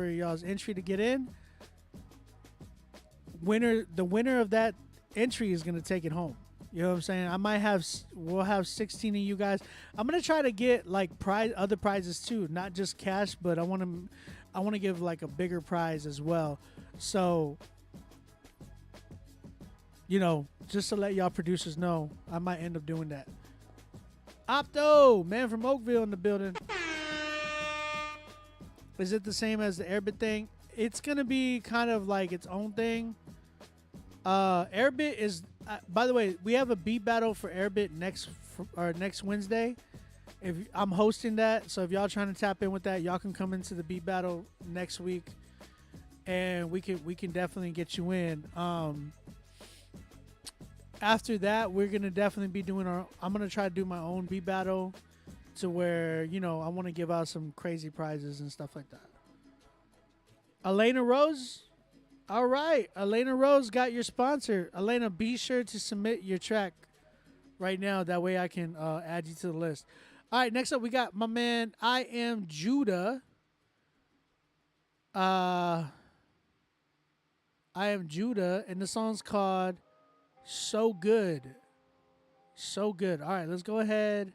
y'all's entry to get in, the winner of that entry is going to take it home. You know what I'm saying? We'll have 16 of you guys. I'm gonna try to get like other prizes too, not just cash, but I want to give like a bigger prize as well. So, just to let y'all producers know, I might end up doing that. Opto, man from Oakville in the building. Is it the same as the Airbit thing? It's gonna be kind of like its own thing. Airbit is. By the way, we have a beat battle for Airbit next Wednesday. I'm hosting that, so if y'all trying to tap in with that, y'all can come into the beat battle next week, and we can definitely get you in. After that, we're gonna definitely be doing I'm gonna try to do my own beat battle, to where I want to give out some crazy prizes and stuff like that. Elena Rose. All right, Elena Rose got your sponsor. Elena, be sure to submit your track right now. That way I can add you to the list. All right, next up we got my man, I Am Judah. I Am Judah, and the song's called So Good. So Good. All right, let's go ahead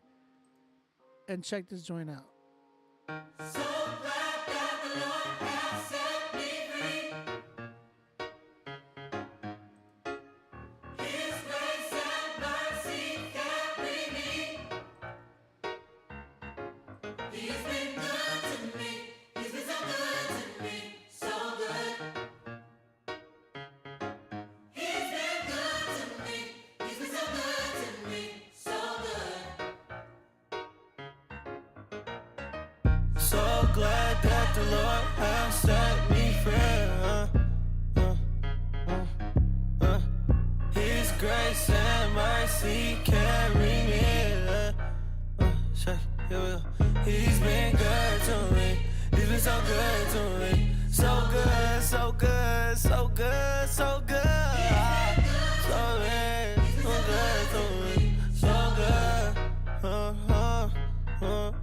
and check this joint out. So glad that the Lord has set me free. His grace and mercy carry me. He's been good to me. He's been so good to me. So good. He's been good to me. He's been so good to me. So good. So glad that the Lord has set me free. His grace and mercy carry me. He's been good to me. He's been so good to me. So good, so good, so good, so good. So good, so good, so good, so good.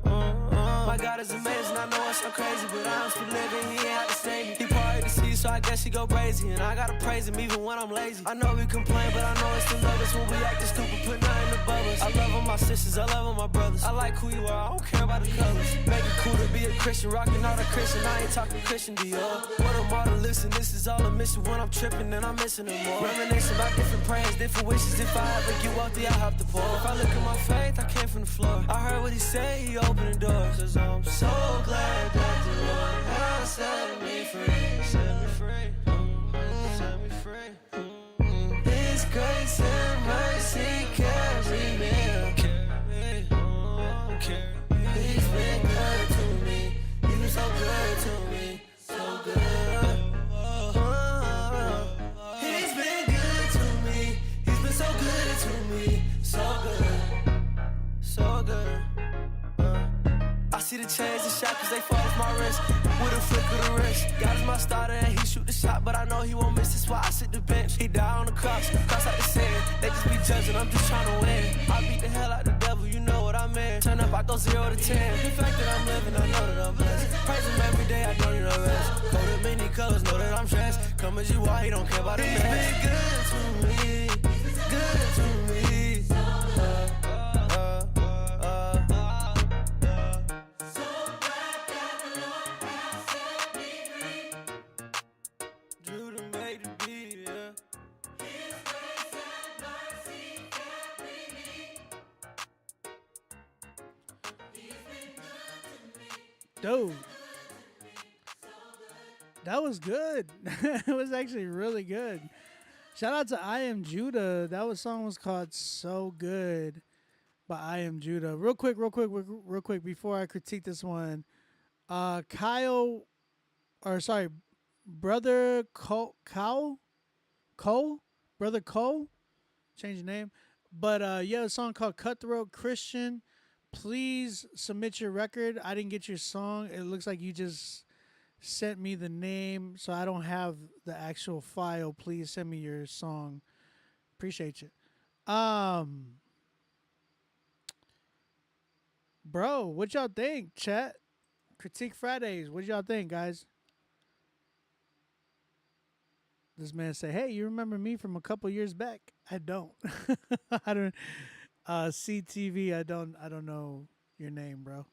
My God is amazing, I know I sound crazy, but I'm still living, he ain't had to save me. He parted the sea, so I guess he go crazy, and I gotta praise him even when I'm lazy. I know we complain, but I know it's the love us when we acting stupid, put nothing above us. I love all my sisters, I love all my brothers. I like who you are, I don't care about the colors. Make it cool to be a Christian, rocking all the Christian, I ain't talking Christian Dior. When I'm all to listen, this is all a mission. When I'm tripping, then I'm missing them more. Reminiscing about different prayers, different wishes. If I ever get wealthy, I have to pour. If I look at my faith, I came from the floor. I heard what he said, he opened the doors. Cause I'm so glad that the Lord has set me free. Set me free. Set me free. His grace and mercy carry me. He's been good to me. He's been so good to me. So good. He's been good to me. He's been so good to me. So good. So good. I see the chains and shackles, they fall off my wrist with a flick of the wrist. God is my starter and he shoot the shot, but I know he won't miss. That's why I sit the bench. He died on the cross like the sin. They just be judging, I'm just trying to win. I beat the hell out the devil, you know what I mean. Turn up, I go 0 to 10. The fact that I'm living, I know that I'm blessed. Praise him every day, I don't need no rest. Coat of many colors, know that I'm stressed. Come as you are, he don't care about the mess. He's been good to me, good to me. Dude, that was good. It was actually really good. Shout out to I Am Judah. That song was called "So Good" by I Am Judah. Real quick, before I critique this one, brother brother Cole, change the name, but a song called "Cutthroat Christian." Please submit your record. I didn't get your song. It looks like you just sent me the name, so I don't have the actual file. Please send me your song. Appreciate you. Bro, what y'all think, chat? Critique Fridays. What y'all think, guys? This man say, "Hey, you remember me from a couple years back?" I don't. I don't. CTV, I don't know your name, bro.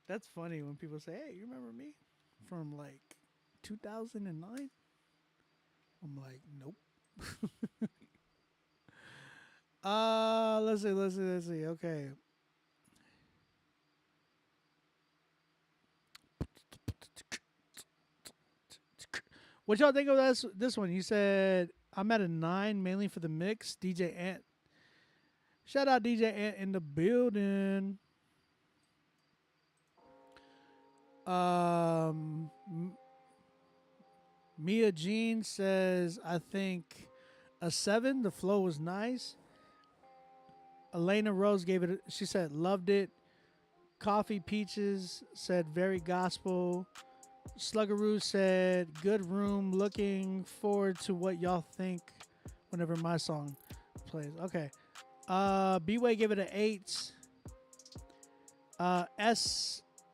That's funny when people say, "Hey, you remember me from like 2009?" I'm like, "Nope." Let's see. Okay. What y'all think of this one? You said I'm at a 9 mainly for the mix. DJ Ant. Shout out DJ Ant in the building. Mia Jean says, I think a 7. The flow was nice. Elena Rose gave it, she said, loved it. Coffee Peaches said, very gospel. Sluggaroo said, good room. Looking forward to what y'all think whenever my song plays. Okay. B-Way gave it an 8.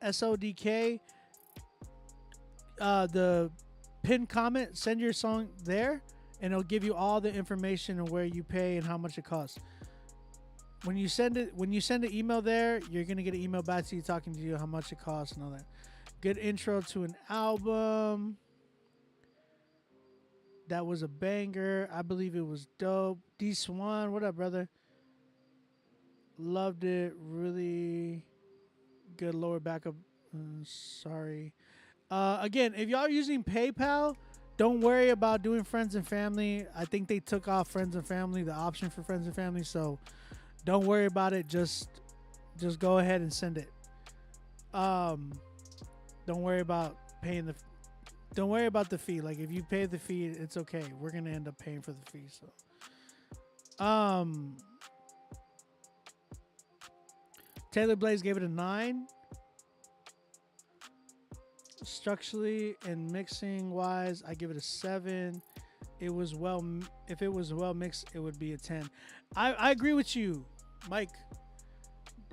SODK, the pin comment, send your song there, and it'll give you all the information on where you pay and how much it costs. When you send an email there, you're gonna get an email back to you talking to you how much it costs and all that. Good intro to an album. That was a banger. I believe it was dope. D Swan, what up, brother? Loved it. Really good lower backup. Sorry. Again, if y'all are using PayPal, don't worry about doing friends and family. I think they took off friends and family, the option for friends and family. So don't worry about it. Just go ahead and send it. Don't worry about paying don't worry about the fee. Like if you pay the fee, it's okay. We're gonna end up paying for the fee. So Taylor Blaze gave it a 9. Structurally and mixing wise, I give it a 7. It was well. If it was well mixed, it would be a 10. I agree with you, Mike.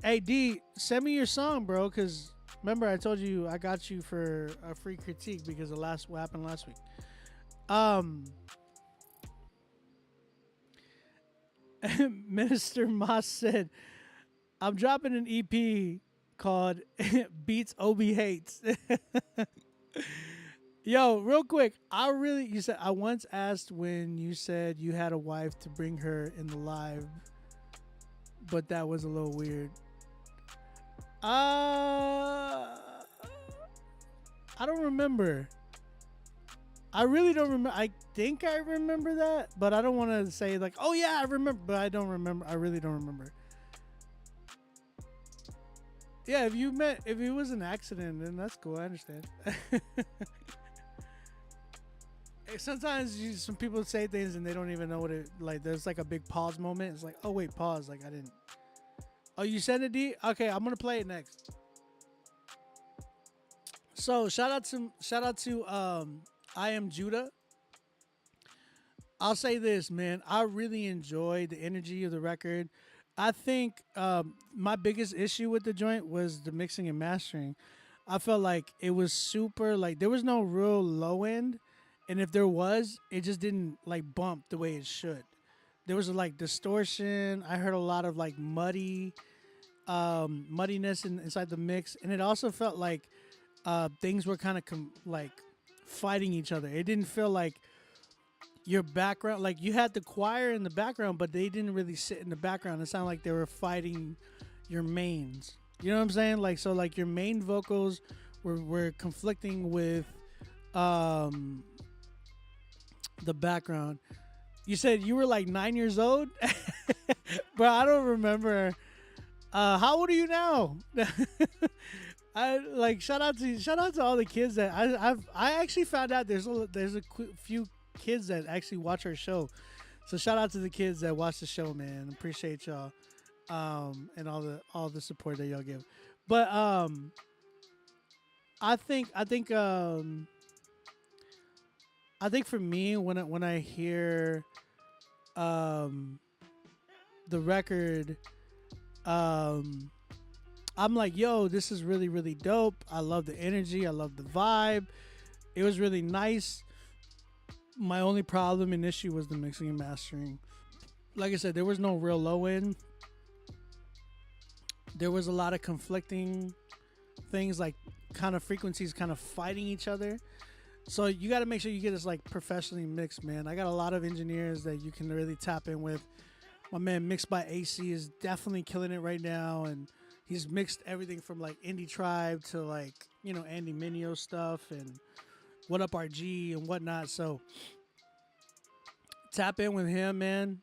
Hey D, send me your song, bro. Cause remember I told you I got you for a free critique because of what happened last week. Minister Moss said, "I'm dropping an EP called Beats Obi Hates." Yo, real quick, you said I once asked when you said you had a wife to bring her in the live, but that was a little weird. I don't remember. I really don't remember. I think I remember that, but I don't want to say like, oh yeah, I remember, but I don't remember. I really don't remember. Yeah, if it was an accident, then that's cool. I understand. Sometimes some people say things and they don't even know what it like. There's like a big pause moment. It's like, oh wait, pause. Like I didn't. Oh, you sent it, D? Okay, I'm gonna play it next. So shout out to I Am Judah. I'll say this, man. I really enjoyed the energy of the record. I think my biggest issue with the joint was the mixing and mastering. I felt like it was super, like there was no real low end, and if there was, it just didn't like bump the way it should. There was like distortion. I heard a lot of like muddiness inside the mix, and it also felt like things were kind of like fighting each other. It didn't feel like your background, like you had the choir in the background, but they didn't really sit in the background. It sounded like they were fighting your mains. You know what I'm saying? Like, so like your main vocals were conflicting with the background. You said you were like 9 years old, but I don't remember. How old are you now? I like shout out to all the kids that I actually found out there's a few kids that actually watch our show. So shout out to the kids that watch the show, man. Appreciate y'all. And all the support that y'all give. But I think for me when I hear the record, I'm like, yo, this is really, really dope. I love the energy. I love the vibe. It was really nice. My only problem and issue was the mixing and mastering. Like I said, there was no real low end. There was a lot of conflicting things, like kind of frequencies kind of fighting each other. So you got to make sure you get this like professionally mixed, man. I got a lot of engineers that you can really tap in with. My man Mixed by AC is definitely killing it right now, and he's mixed everything from like Indie Tribe to like, you know, Andy Mineo stuff and What Up RG and whatnot. So tap in with him, man.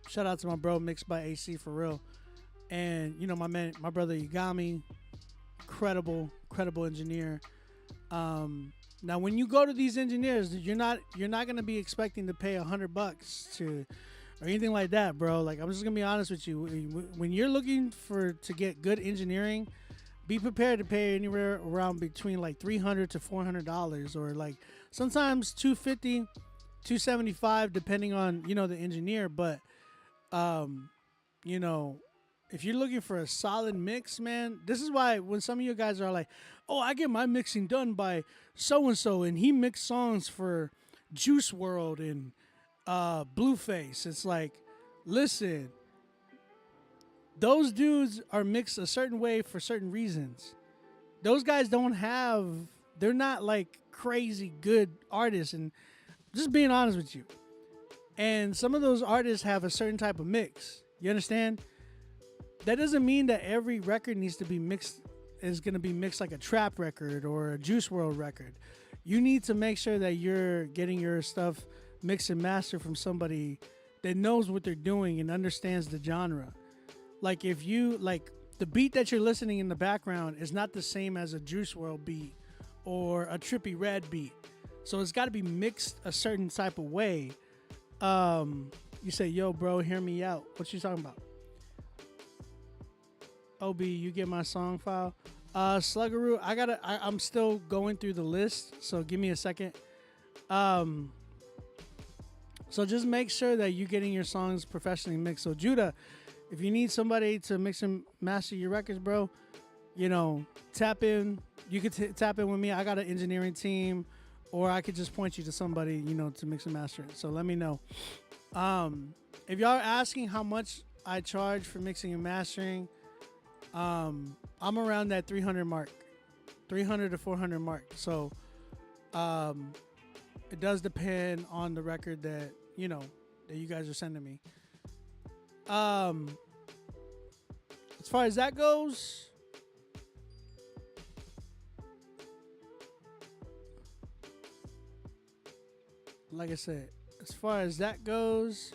Shout out to my bro Mixed by AC for real. And you know, my brother Yagami, incredible engineer. Now when you go to these engineers, you're not gonna be expecting to pay $100 to or anything like that, bro. Like, I'm just gonna be honest with you. When you're looking to get good engineering, be prepared to pay anywhere around between like $300 to $400, or like sometimes $250, $275, depending on, you know, the engineer. But you know, if you're looking for a solid mix, man, this is why when some of you guys are like, oh, I get my mixing done by so-and-so, and he mixed songs for Juice WRLD and Blueface. It's like, listen, those dudes are mixed a certain way for certain reasons. Those guys they're not like crazy good artists, and just being honest with you. And some of those artists have a certain type of mix. You understand? That doesn't mean that every record needs to be mixed, is going to be mixed like a trap record or a Juice WRLD record. You need to make sure that you're getting your stuff mixed and mastered from somebody that knows what they're doing and understands the genre. Like, if you, like, the beat that you're listening in the background is not the same as a Juice WRLD beat or a Trippie Redd beat. So it's got to be mixed a certain type of way. You say, yo, bro, hear me out. What you talking about? OB, you get my song file? Sluggeroo, I'm still going through the list, so give me a second. So just make sure that you're getting your songs professionally mixed. So Judah, if you need somebody to mix and master your records, bro, you know, tap in. You could tap in with me. I got an engineering team, or I could just point you to somebody, you know, to mix and master it. So let me know. If y'all are asking how much I charge for mixing and mastering, I'm around that 300 mark, 300 to 400 mark. So, it does depend on the record that, you know, that you guys are sending me. As far as that goes, like I said, as far as that goes,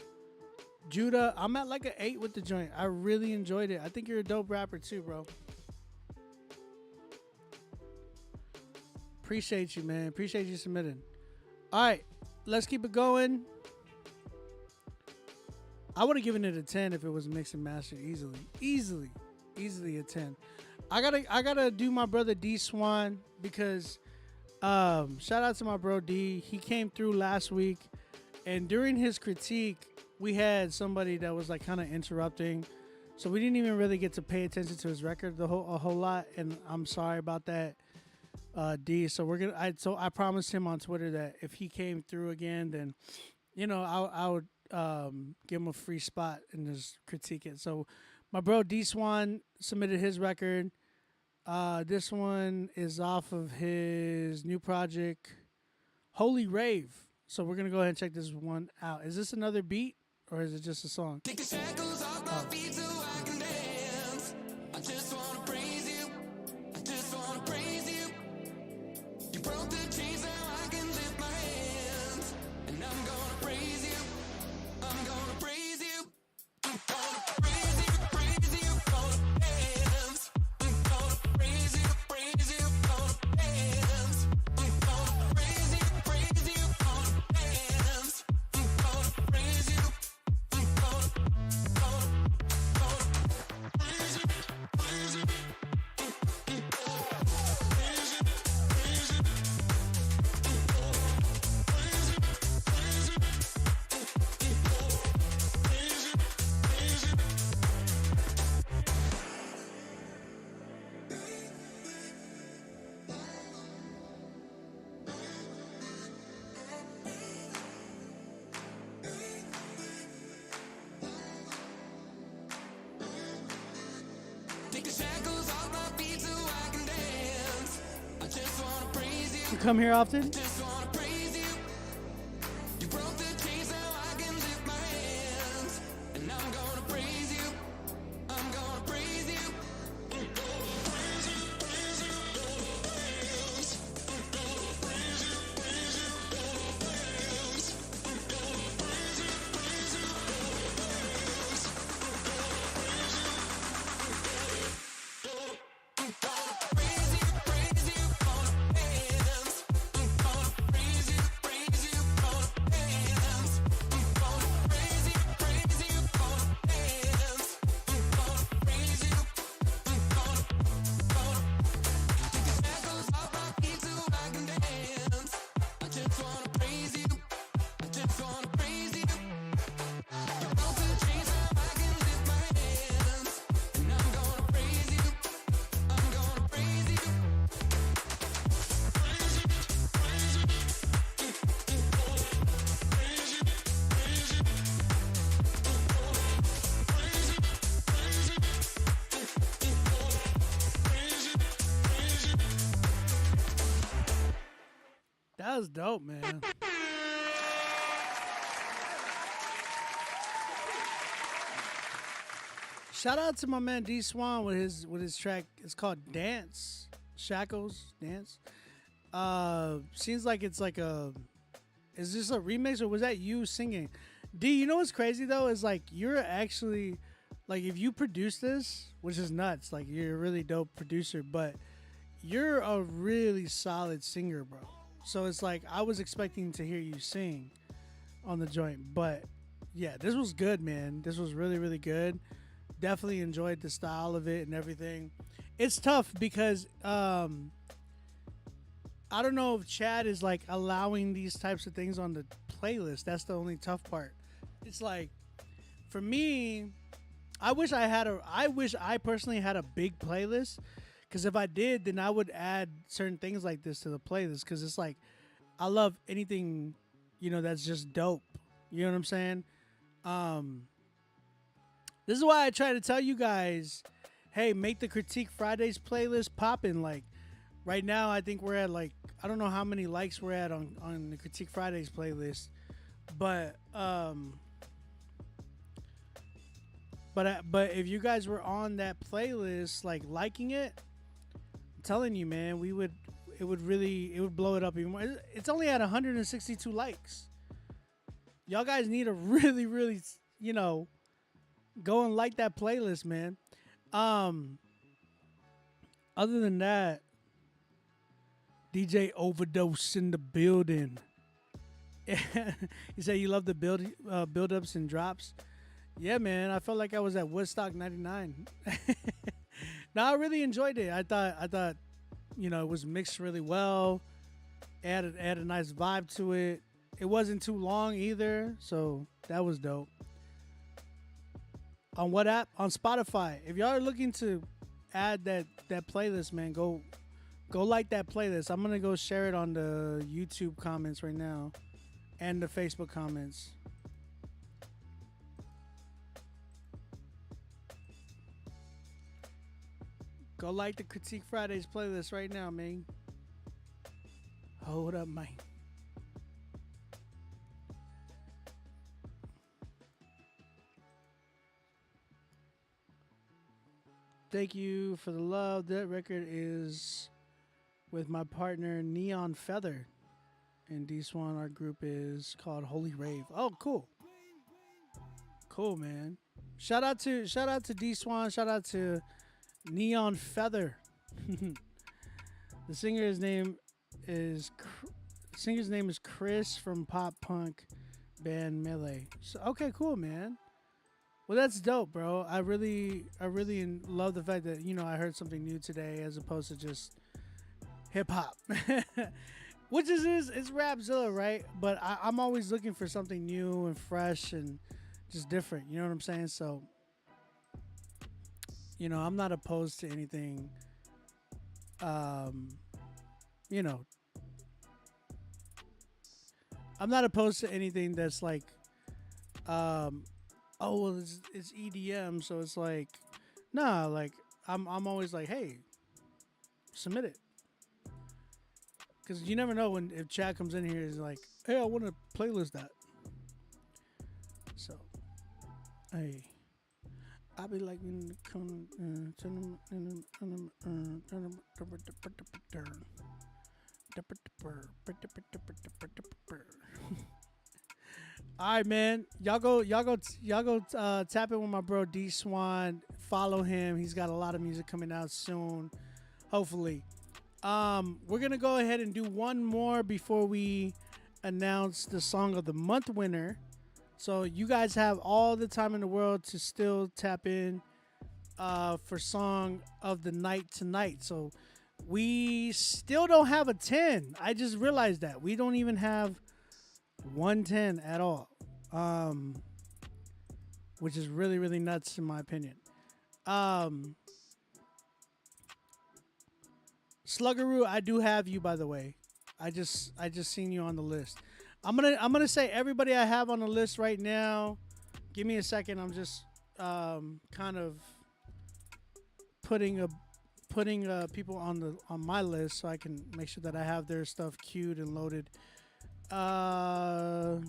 Judah, I'm at like an 8 with the joint. I really enjoyed it. I think you're a dope rapper too, bro. Appreciate you, man. Appreciate you submitting. All right, let's keep it going. I would have given it a 10 if it was mixed and mastered easily a 10. I gotta do my brother D Swan because shout out to my bro D. He came through last week, and during his critique, we had somebody that was like kind of interrupting, so we didn't even really get to pay attention to his record a whole lot, and I'm sorry about that, D. So I promised him on Twitter that if he came through again, then, you know, I would give him a free spot and just critique it. So my bro D Swan submitted his record. This one is off of his new project, Holy Rave. So we're gonna go ahead and check this one out. Is this another beat or is it just a song? Take the shackles off my feet so I can dance. I just wanna praise you. I just wanna praise you. You broke the chains, now I can lift my hands. And I'm gonna praise you. I'm gonna praise you. I'm gonna praise you, praise you, gonna dance. I'm gonna praise you, praise you, gonna dance. I'm gonna praise you, praise you, gonna dance. I'm gonna praise you. I'm gonna praise you, praise you. Take the shackles off my feet so I can dance. I just wanna praise you. You come here often? Just wanna praise you. You broke the chains, now I can lift my hands. And I'm gonna praise you. I'm gonna praise you. I'm gonna praise you, praise you, gonna dance. I'm gonna praise you, praise you, gonna dance. I'm gonna praise you, praise you, gonna dance. I'm gonna praise you. I'm gonna praise you, praise you, gonna dance. I'm gonna praise you, praise you, gonna dance. I'm gonna praise you, praise you, gonna dance. I'm gonna praise you. I'm gonna take the shackles off my feet so I can dance. I just wanna praise you. I just wanna praise you. You broke the chains, now I can lift my hands. And I'm gonna praise you. I'm gonna praise you. Praise you, praise you. Praise you, praise you. Praise you, praise you. Praise you, praise you. That was dope, man. Shout out to my man D Swan with his track. It's called Dance. Shackles Dance. Seems like it's like a. Is this a remix or was that you singing? D, you know what's crazy though is like you're actually like if you produce this, which is nuts. Like you're a really dope producer, but you're a really solid singer, bro. So it's like I was expecting to hear you sing on the joint, but yeah, this was good, man. This was really, really good. Definitely enjoyed the style of it and everything. it's tough because I don't know if Chad is like allowing these types of things on the playlist. That's the only tough part. It's like for me, I wish I personally had a big playlist, because if I did, then I would add certain things like this to the playlist, because it's like I love anything, that's just dope. You know what I'm saying? This is why I try to tell you guys, hey, make the Critique Fridays playlist poppin'. Like right now, I think we're at like, I don't know how many likes we're at on the Critique Fridays playlist, but if you guys were on that playlist, like liking it, I'm telling you, man, it would blow it up even more. It's only at 162 likes. Y'all guys need to really, really, go and like that playlist, man. Other than that, DJ Overdose in the building. You say you love the build-ups and drops. Yeah, man. I felt like I was at Woodstock '99. No, I really enjoyed it. I thought, it was mixed really well. Added a nice vibe to it. It wasn't too long either, so that was dope. On what app? On Spotify. If y'all are looking to add that playlist, man, go like that playlist. I'm gonna go share it on the YouTube comments right now and the Facebook comments. Go like the Critique Fridays playlist right now, man. Hold up, man. Thank you for the love. That record is with my partner Neon Feather. And D-Swan, our group is called Holy Rave. Oh, cool. Cool, man. Shout out to D-Swan. Shout out to Neon Feather. The singer's name is Chris from pop punk band Melee. So, okay, cool, man. Well, that's dope, bro. I really love the fact that, I heard something new today as opposed to just hip hop. Which it's Rapzilla, right? But I'm always looking for something new and fresh and just different. You know what I'm saying? So, I'm not opposed to anything. I'm not opposed to anything that's like, oh, well, it's EDM, so it's like, nah, like I'm always like, hey, submit it, because you never know if Chad comes in here is like, hey, I want to playlist that. So, hey, I'll be like in the All right, man. Y'all go tap in with my bro D Swan. Follow him. He's got a lot of music coming out soon. Hopefully. We're gonna go ahead and do one more before we announce the song of the month winner. So you guys have all the time in the world to still tap in for song of the night tonight. So we still don't have a 10. I just realized that. We don't even have 110 at all, which is really, really nuts in my opinion. Sluggaroo, I do have you, by the way. I just seen you on the list. I'm gonna say everybody I have on the list right now. Give me a second. I'm just kind of putting people on my list so I can make sure that I have their stuff queued and loaded. By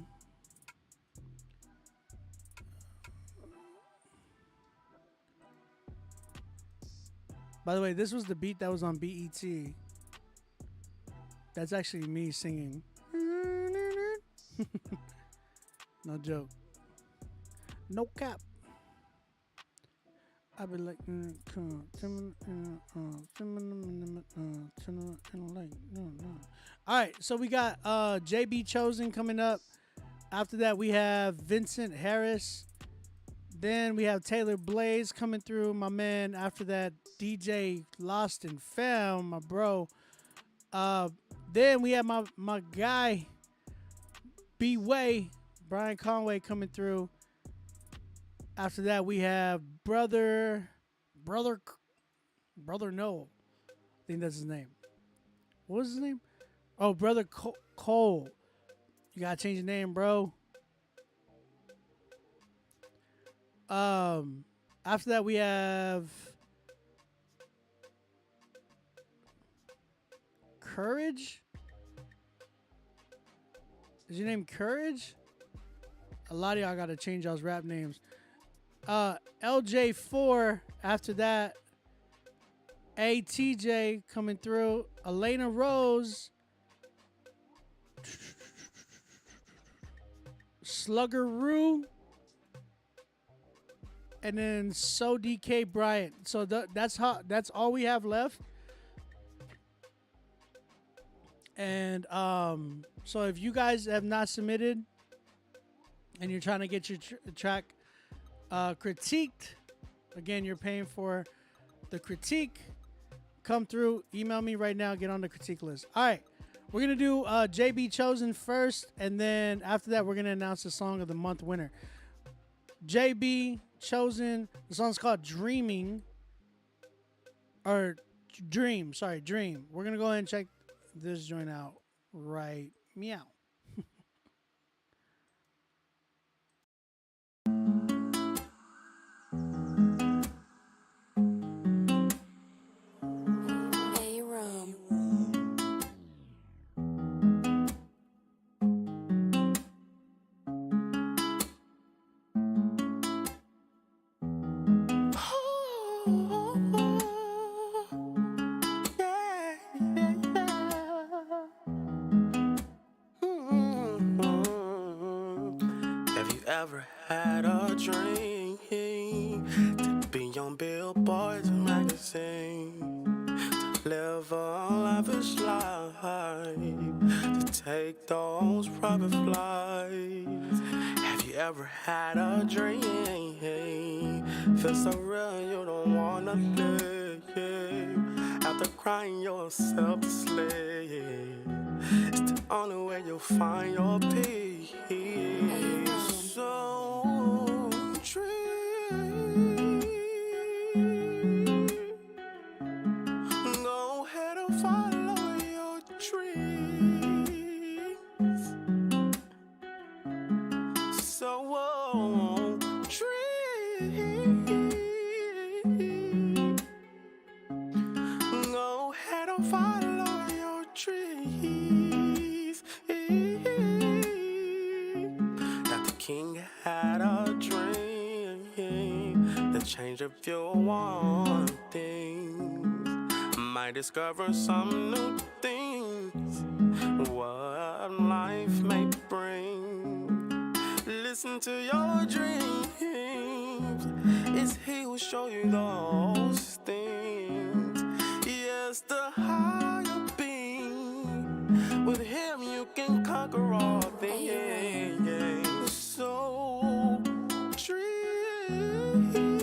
the way, this was the beat that was on BET. That's actually me singing. No joke. No cap. I've been like, all right, so we got JB Chosen coming up. After that, we have Vincent Harris, Then we have Taylor Blaze coming through, my man. After that, DJ Lost and Found, my bro. Then we have my guy, B-Way, Brian Conway coming through. After that, we have Brother Noel. I think that's his name. What was his name? Oh, Brother Cole. You gotta change your name, bro. After that, we have Courage. Is your name Courage? A lot of y'all gotta change y'all's rap names. LJ4. After that, ATJ coming through. Elena Rose. Sluggeroo. And then So DK Bryant. So that's all we have left. And so if you guys have not submitted and you're trying to get your track critiqued, again, you're paying for the critique. Come through, email me right now, get on the critique list. All right, we're gonna do JB Chosen first, and then after that, we're gonna announce the song of the month winner. JB Chosen, the song's called Dreaming, or Dream. Sorry, Dream. We're gonna go ahead and check this joint out right meow. Ever had a dream to be on billboards and magazines, to live a lavish life, to take those private flights? Have you ever had a dream? Feel so real you don't wanna live. After crying yourself to sleep, it's the only way you'll find your peace. So dream, go ahead and follow your dreams. So dream, go ahead and follow your dreams. King had a dream to change a few one things, might discover some new things, what life may bring. Listen to your dreams, it's he who show you those things. Yes, the higher being, with him you can conquer all things. So dream,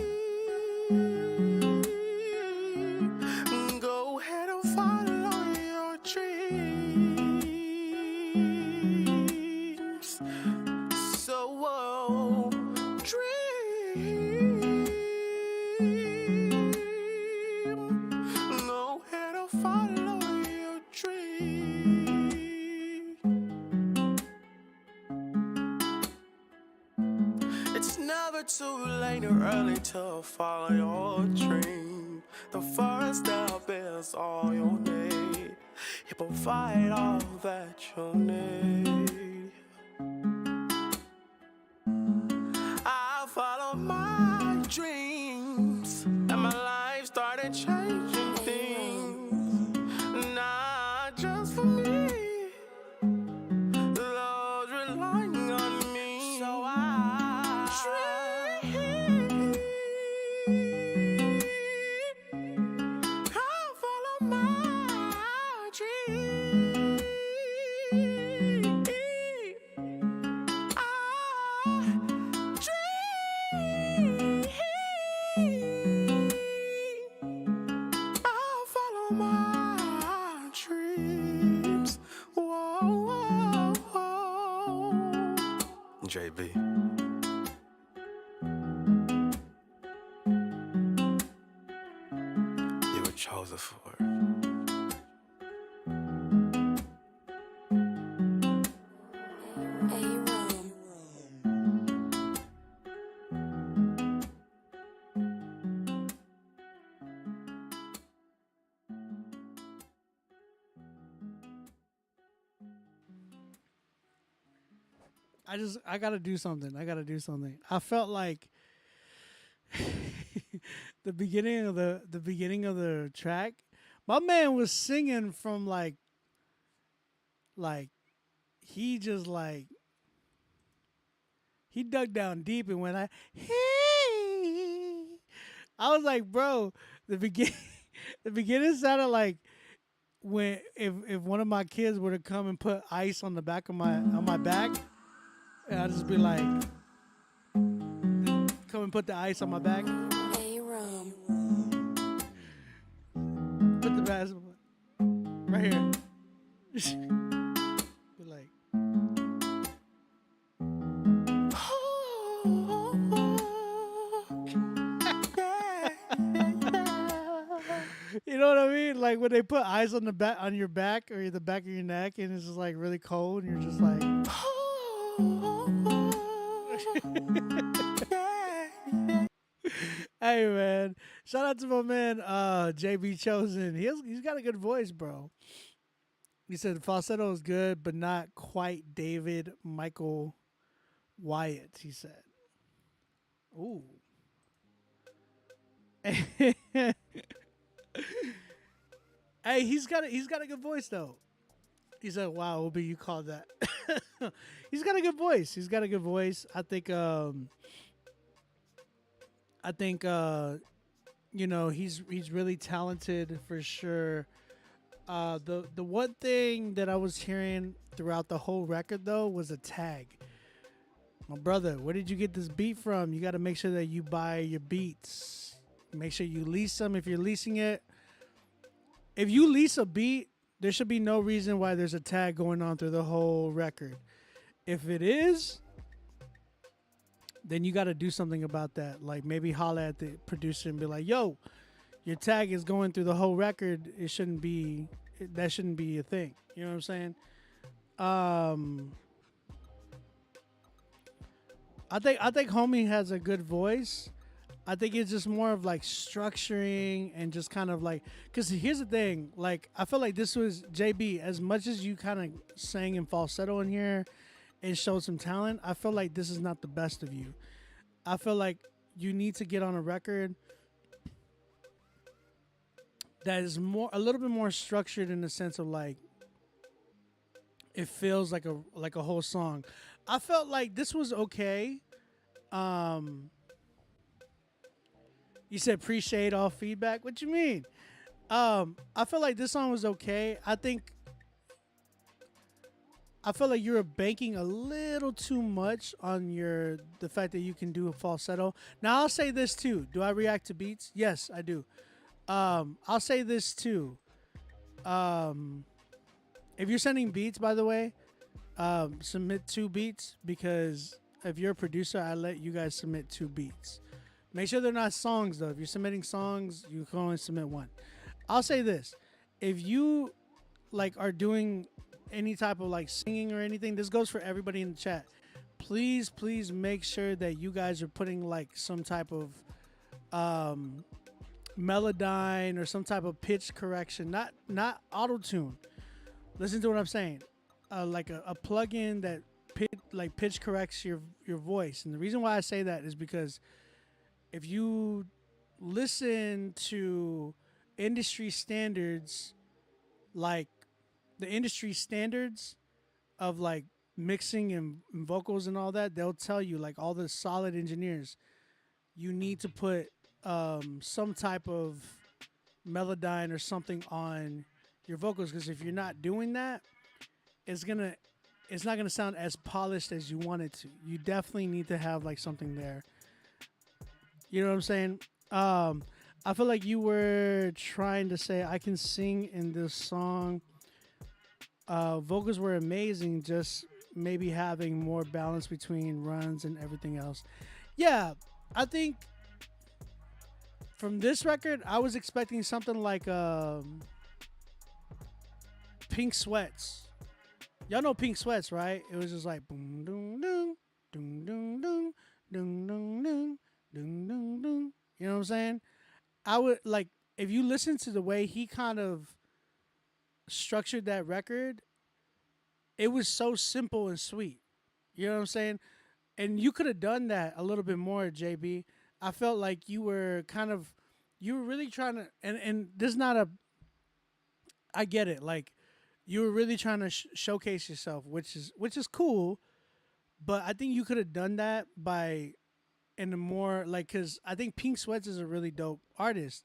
go ahead and follow your dreams. So dream, go ahead and follow your dreams. It's never too late or early to follow your dream. The first step is all you need. He provide all that you need. I followed my dreams, and my life started changing things. Not just for me, those relying on me. So I follow my dream. I dream. dreams. Whoa, whoa, whoa. JB. You were chosen for it. I gotta do something. I felt like the beginning of the track, my man was singing from like he just like he dug down deep and went I was like, bro, the begin the beginning sounded like when if one of my kids were to come and put ice on the back of my back, and I'd just be like, come and put the ice on my back. Put the basketball right here. Be like, you know what I mean? Like when they put ice on the back on your back or the back of your neck, and it's just like really cold, and you're just like. Hey man, shout out to my man JB Chosen. He's got a good voice, bro. He said falsetto is good, but not quite David Michael Wyatt. He said, "Ooh." Hey, he's got a good voice though. He said, "Wow, Obi, you called that." He's got a good voice. I think you know, he's really talented for sure. The one thing that I was hearing throughout the whole record though was a tag. My brother, where did you get this beat from? You got to make sure that you buy your beats. Make sure you lease them if you're leasing it. If you lease a beat, there should be no reason why there's a tag going on through the whole record. If it is, then you got to do something about that. Like maybe holler at the producer and be like, yo, your tag is going through the whole record. That shouldn't be a thing. You know what I'm saying? I think homie has a good voice. I think it's just more of like structuring and just kind of like, because here's the thing, like I feel like this was JB, as much as you kind of sang in falsetto in here and showed some talent, I feel like this is not the best of you. I feel like you need to get on a record that is a little bit more structured in the sense of like it feels like a whole song. I felt like this was okay. You said appreciate all feedback. What you mean? I feel like this song was okay. I feel like you were banking a little too much on the fact that you can do a falsetto. Now I'll say this too. Do I react to beats? Yes, I do. I'll say this too. If you're sending beats, by the way, submit 2 beats, because if you're a producer, I let you guys submit 2 beats. Make sure they're not songs though. If you're submitting songs, you can only submit 1. I'll say this. If you like are doing any type of like singing or anything, this goes for everybody in the chat. Please make sure that you guys are putting like some type of melodyne or some type of pitch correction, not auto-tune. Listen to what I'm saying. Like a plug-in that pitch corrects your voice. And the reason why I say that is because if you listen to industry standards, like the industry standards of like mixing and vocals and all that, they'll tell you, like all the solid engineers, you need to put some type of melodyne or something on your vocals, because if you're not doing that, it's not gonna sound as polished as you want it to. You definitely need to have like something there. You know what I'm saying? I feel like you were trying to say I can sing in this song Vocals were amazing, just maybe having more balance between runs and everything else. Yeah, I think from this record, I was expecting something like Pink Sweats. Y'all know Pink Sweats, right? It was just like boom, doom, doom, doom, doom, doom, doom, doom, doom, doom, doom, doom. You know what I'm saying? I would like if you listen to the way he kind of structured that record, it was so simple and sweet. You know what I'm saying? And you could have done that a little bit more, JB. I felt like you were really trying to, and this is not a, I get it. Like, you were really trying to showcase yourself, which is cool. But I think you could have done that by, in a more, like, because I think Pink Sweats is a really dope artist,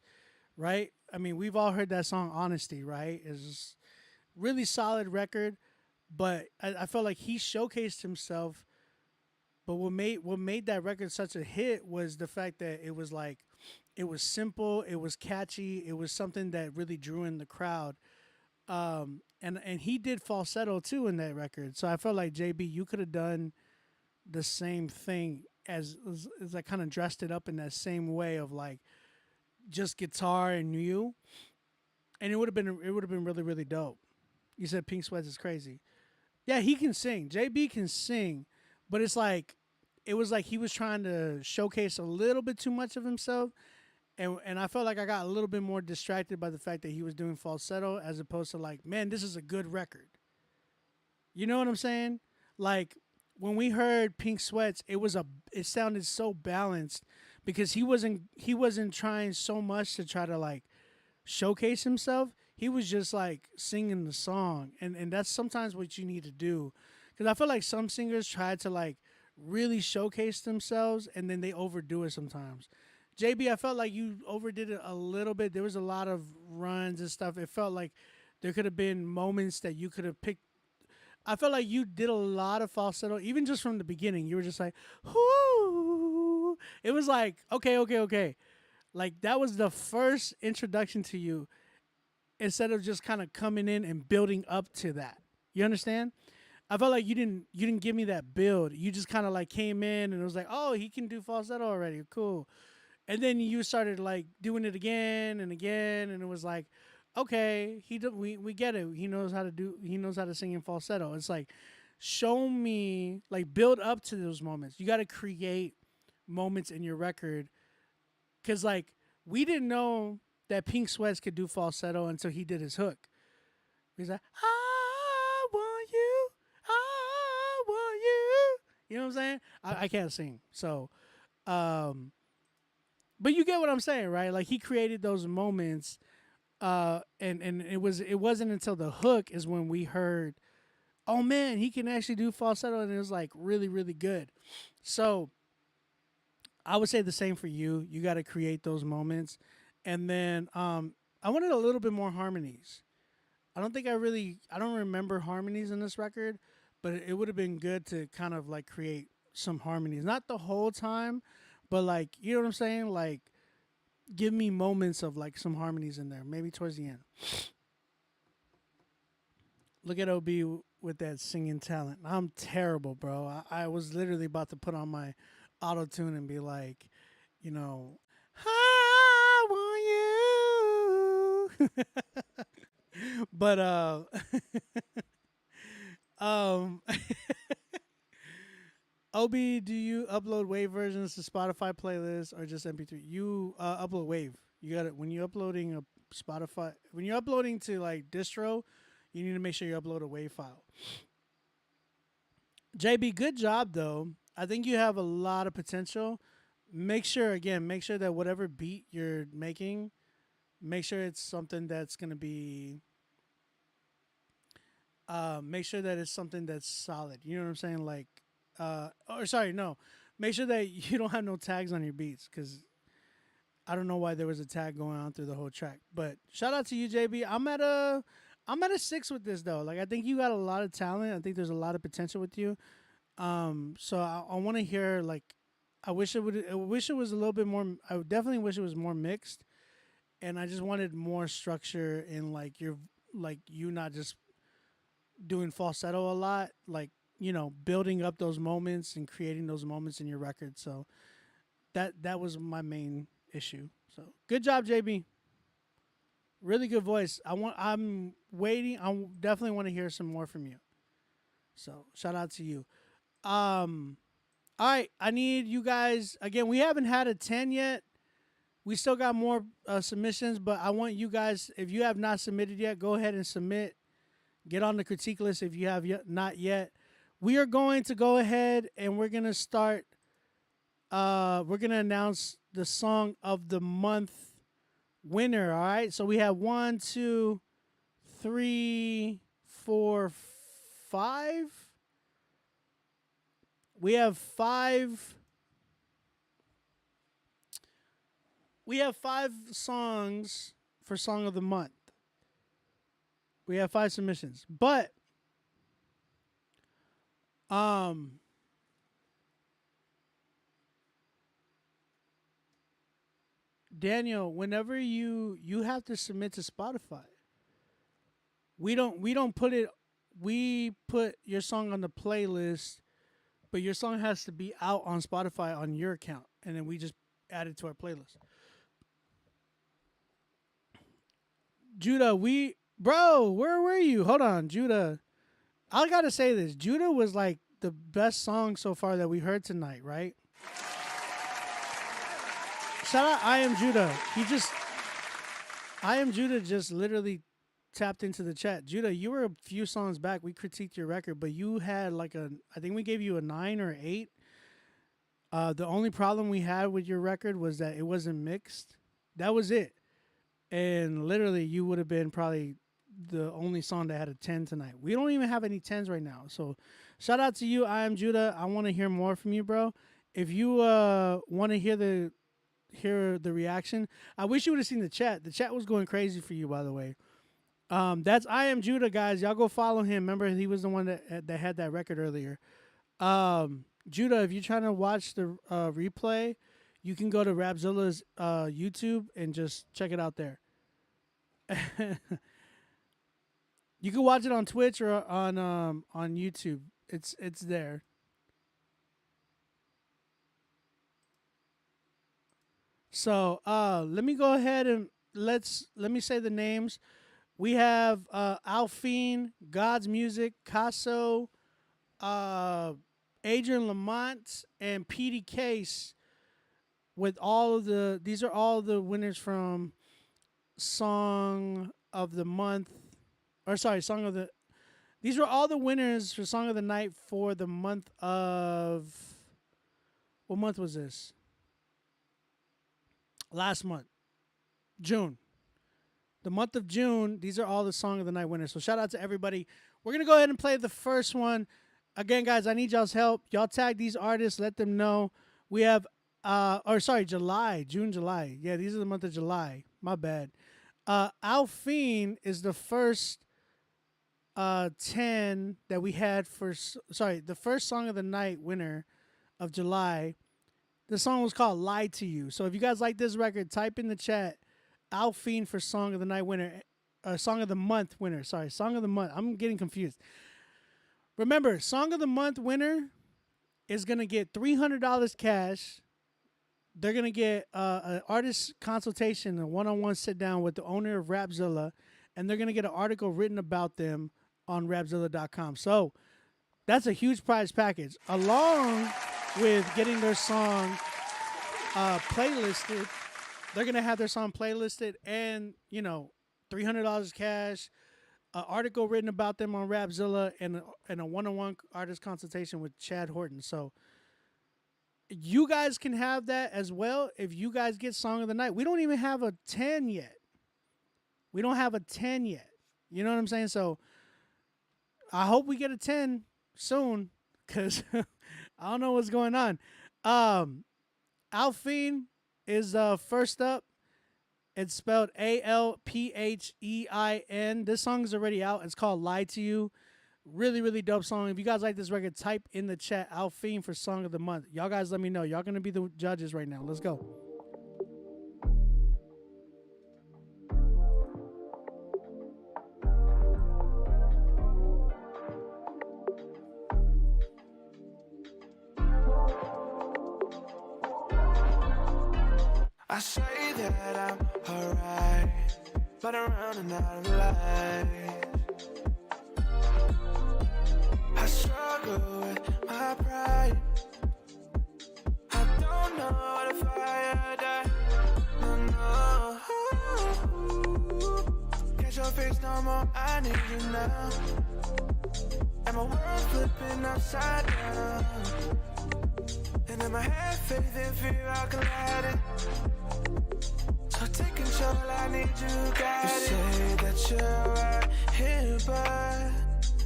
right? I mean, we've all heard that song, Honesty, right? It's really solid record. But I felt like he showcased himself. But what made that record such a hit was the fact that it was like, it was simple, it was catchy, it was something that really drew in the crowd. And he did falsetto too in that record. So I felt like JB, you could have done the same thing as I kind of dressed it up in that same way of like just guitar and you, and it would have been really really dope. You said Pink Sweats is crazy. Yeah, he can sing. JB can sing, but it was like he was trying to showcase a little bit too much of himself. And I felt like I got a little bit more distracted by the fact that he was doing falsetto as opposed to like, man, this is a good record. You know what I'm saying? Like when we heard Pink Sweats, it sounded so balanced because he wasn't trying so much to try to like showcase himself. He was just like singing the song. And that's sometimes what you need to do. Because I feel like some singers try to like really showcase themselves and then they overdo it sometimes. JB, I felt like you overdid it a little bit. There was a lot of runs and stuff. It felt like there could have been moments that you could have picked. I felt like you did a lot of falsetto, even just from the beginning. You were just like, whoo. It was like, okay. Like that was the first introduction to you instead of just kind of coming in and building up to that. You understand? I felt like you didn't give me that build. You just kind of like came in and it was like, oh, he can do falsetto already. Cool. And then you started like doing it again and again, and it was like, okay, we get it. He knows how to sing in falsetto. It's like, show me, like build up to those moments. You got to create moments in your record, because like we didn't know that Pink Sweats could do falsetto until he did his hook. He's like, I want you, I want you. You know what I'm saying? I can't sing, so. But you get what I'm saying, right? Like he created those moments, and it wasn't until the hook is when we heard, oh man, he can actually do falsetto, and it was like really really good. So I would say the same for you. You got to create those moments, and then I wanted a little bit more harmonies. I don't remember harmonies in this record, but it would have been good to kind of like create some harmonies, not the whole time. But, like, you know what I'm saying? Like, give me moments of, like, some harmonies in there. Maybe towards the end. Look at OB with that singing talent. I'm terrible, bro. I was literally about to put on my auto-tune and be like, you know, I want you. But, OB, do you upload WAV versions to Spotify playlists or just MP3? You upload WAV. You got it when you're uploading a Spotify. When you're uploading to like distro, you need to make sure you upload a WAV file. JB, good job though. I think you have a lot of potential. Make sure that whatever beat you're making, make sure it's something that's gonna be. Make sure that it's something that's solid. You know what I'm saying? Like. Make sure that you don't have no tags on your beats, because I don't know why there was a tag going on through the whole track. But shout out to you, JB. I'm at a 6 with this though. Like I think you got a lot of talent. I think there's a lot of potential with you. So I want to hear like, I wish it was a little bit more. I would definitely wish it was more mixed, and I just wanted more structure in like you not just doing falsetto a lot, like, you know, building up those moments and creating those moments in your record. So that was my main issue. So good job, JB. Really good voice. I'm waiting. I definitely want to hear some more from you. So shout out to you. All right, I need you guys again. We haven't had a 10 yet. We still got more submissions, but I want you guys, if you have not submitted yet, go ahead and submit. Get on the critique list if you have not yet. We are going to go ahead and we're going to start. We're going to announce the song of the month winner. All right. So we have 1, 2, 3, 4, 5. We have 5. We have 5 songs for Song of the Month. We have 5 submissions. But Daniel, whenever you have to submit to Spotify. We don't put it, we put your song on the playlist, but your song has to be out on Spotify on your account, and then we just add it to our playlist. Judah, bro, where were you? Hold on, Judah. I gotta say this. Judah was like the best song so far that we heard tonight, right? Shout out I Am Judah. I Am Judah just literally tapped into the chat. Judah, you were a few songs back. We critiqued your record, but you had like I think we gave you a 9 or 8. The only problem we had with your record was that it wasn't mixed. That was it. And literally you would have been probably the only song that had a 10 tonight. We don't even have any 10s right now. So shout out to you, I Am Judah. I want to hear more from you, bro. If you want to hear the reaction, I wish you would have seen the chat. The chat was going crazy for you, by the way. That's I Am Judah, guys. Y'all go follow him. Remember, he was the one that had that record earlier. Judah, if you're trying to watch the replay, you can go to Rapzilla's YouTube and just check it out there. You can watch it on Twitch or on YouTube. It's there. So let me go ahead and let me say the names. We have Alfine, God's Music, Casso, Adrian Lamont, and Petey Case. With all of these are all the winners from Song of the Month, these were all the winners for Song of the Night for the month of, what month was this? Last month, June. The month of June, these are all the Song of the Night winners. So shout out to everybody. We're going to go ahead and play the first one. Again, guys, I need y'all's help. Y'all tag these artists. Let them know. We have, June, July. Yeah, these are the month of July. My bad. Alfine is the first 10 that we had the first Song of the Night winner of July. The song was called Lie to You. So if you guys like this record, type in the chat Alfine for Song of the Night winner, Song of the Month winner. Sorry, Song of the Month. I'm getting confused. Remember, Song of the Month winner is going to get $300 cash. They're going to get an artist consultation, a one-on-one sit-down with the owner of Rapzilla, and they're going to get an article written about them on Rapzilla.com. So that's a huge prize package, along with getting their song playlisted. They're going to have their song playlisted and, $300 cash, an article written about them on Rapzilla, and a one-on-one artist consultation with Chad Horton. So you guys can have that as well if you guys get Song of the Night. We don't even have a 10 yet. We don't have a 10 yet. You know what I'm saying? So I hope we get a 10 soon, because I don't know what's going on. Alfine is first up. It's spelled Alphein. This song is already out. It's called Lie to You. Really, really dope song. If you guys like this record, type in the chat Alfine for Song of the Month. Y'all guys let me know. Y'all going to be the judges right now. Let's go. I say that I'm alright, but I'm running out of light. I struggle with my pride. I don't know if I die. No. Catch your face no more, I need you now. And my world flipping upside down. And in my head, faith and fear are colliding. So take control, I need you guided. You say that you're right here, but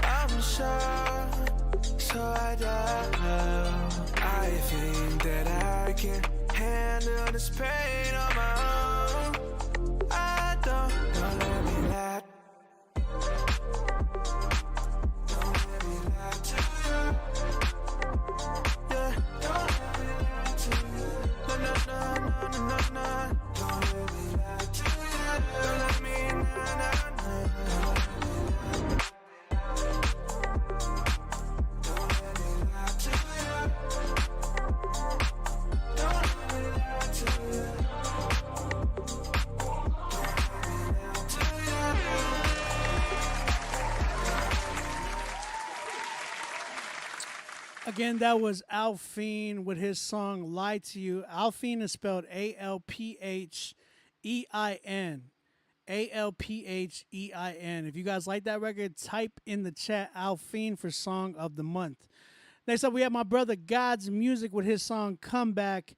I'm sure. So I doubt. I think that I can handle this pain on my own. I don't let me lie. Don't let me lie to you. Yeah, don't let me lie to you. No. Don't let me lie to you. Don't let me lie. Again, that was Alphine with his song Lie to You. Alphine is spelled Alphein. Alphein. If you guys like that record, type in the chat Alphine for Song of the Month. Next up, we have my brother God's Music with his song Comeback.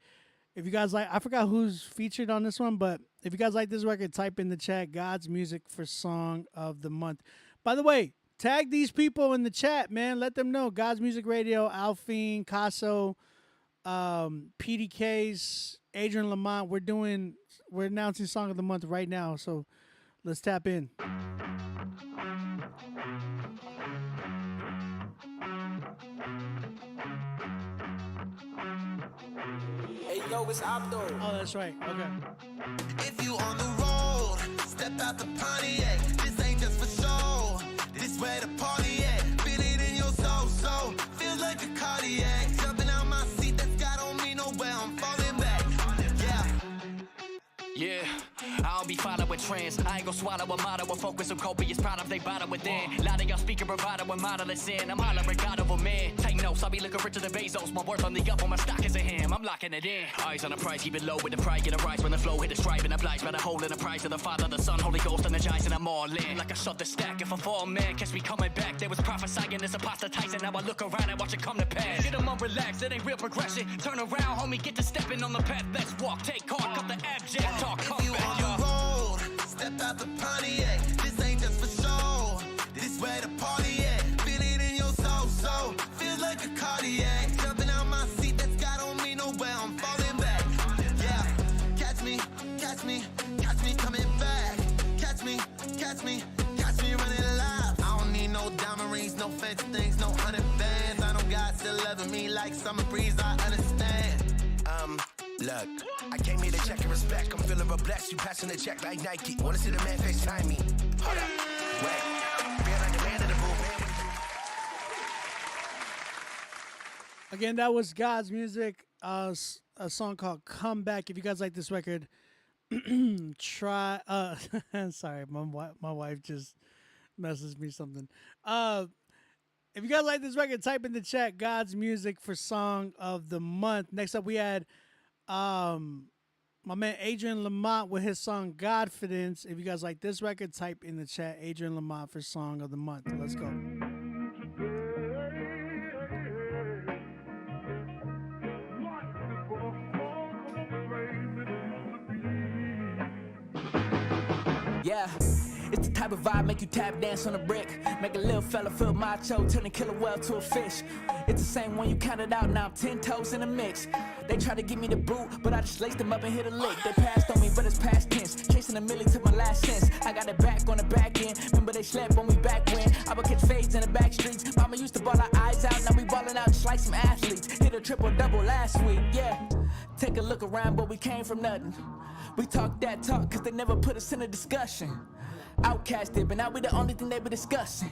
If you guys like, I forgot who's featured on this one, but if you guys like this record, type in the chat God's Music for Song of the Month. By the way, tag these people in the chat, man. Let them know. God's Music Radio, Alphine, Casso, PDKs, Adrian Lamont. We're announcing Song of the Month right now, so let's tap in. Hey, yo, it's Opto. Oh, that's right. Okay. If you on the road, step out the Pontiac. This ain't just for show. This where the party at. Feel it in your soul, so feels like a cardiac. Jumping out my seat, that's God don't mean nowhere. I'm falling back. Yeah, I'll be following with trends. I ain't gon' swallow a motto with focus on copious product they bottle within. Lot of y'all speaking bravado with modeling sin. I'm hollering God over man. Take notes, I'll be looking richer than Bezos. My worth on the up on my stock is a him. I'm locking it in. Eyes on the price, keep it low with the pride. Get a rise when the flow hit the stripe. And obliged by the hole in the price of the Father, the Son, Holy Ghost, energized, and I'm all in. Like I shut the stack. If I fall, man, catch me coming back. There was prophesying this apostatizing. Now I look around and watch it come to pass. Get them unrelaxed, it ain't real progression. Turn around, homie, get to stepping on the path. Let's walk, take car, cut the abject talk, come back. Road, step out the Pontiac. This ain't just for show. This where the party at. Feel it in your soul, so feels like a cardiac. Jumping out my seat, that's God don't mean nowhere. I'm falling back. Yeah, catch me coming back. Catch me running live. I don't need no diamond rings, no fancy things, no 100 bands. I know God still loving me like summer breeze. I understand. Look, I came here to check and respect. I'm feeling real blessed. You passing the check like Nike. Wanna see the man FaceTime me? Hold up, wait. Feel like the man of the movement. Again, that was God's Music, a song called Comeback. If you guys like this record, try. Sorry, my wife just messaged me something. If you guys like this record, type in the chat God's Music for Song of the Month. Next up, we had my man Adrian Lamont with his song Godfidence. If you guys like this record, type in the chat Adrian Lamont for Song of the Month. Let's go. Yeah, it's the type of vibe make you tap dance on a brick. Make a little fella feel macho, turn a killer whale to a fish. It's the same one you counted out, now I'm 10 toes in the mix. They try to give me the boot, but I just laced them up and hit a lick. They passed on me, but it's past tense. Chasing a million to my last cents. I got it back on the back end. Remember they slept on me back when I would catch fades in the back streets. Mama used to ball our eyes out, now we balling out just like some athletes. Hit a triple-double last week, yeah. Take a look around, but we came from nothing. We talk that talk, cause they never put us in a discussion. Outcasted, but now we the only thing they be discussing.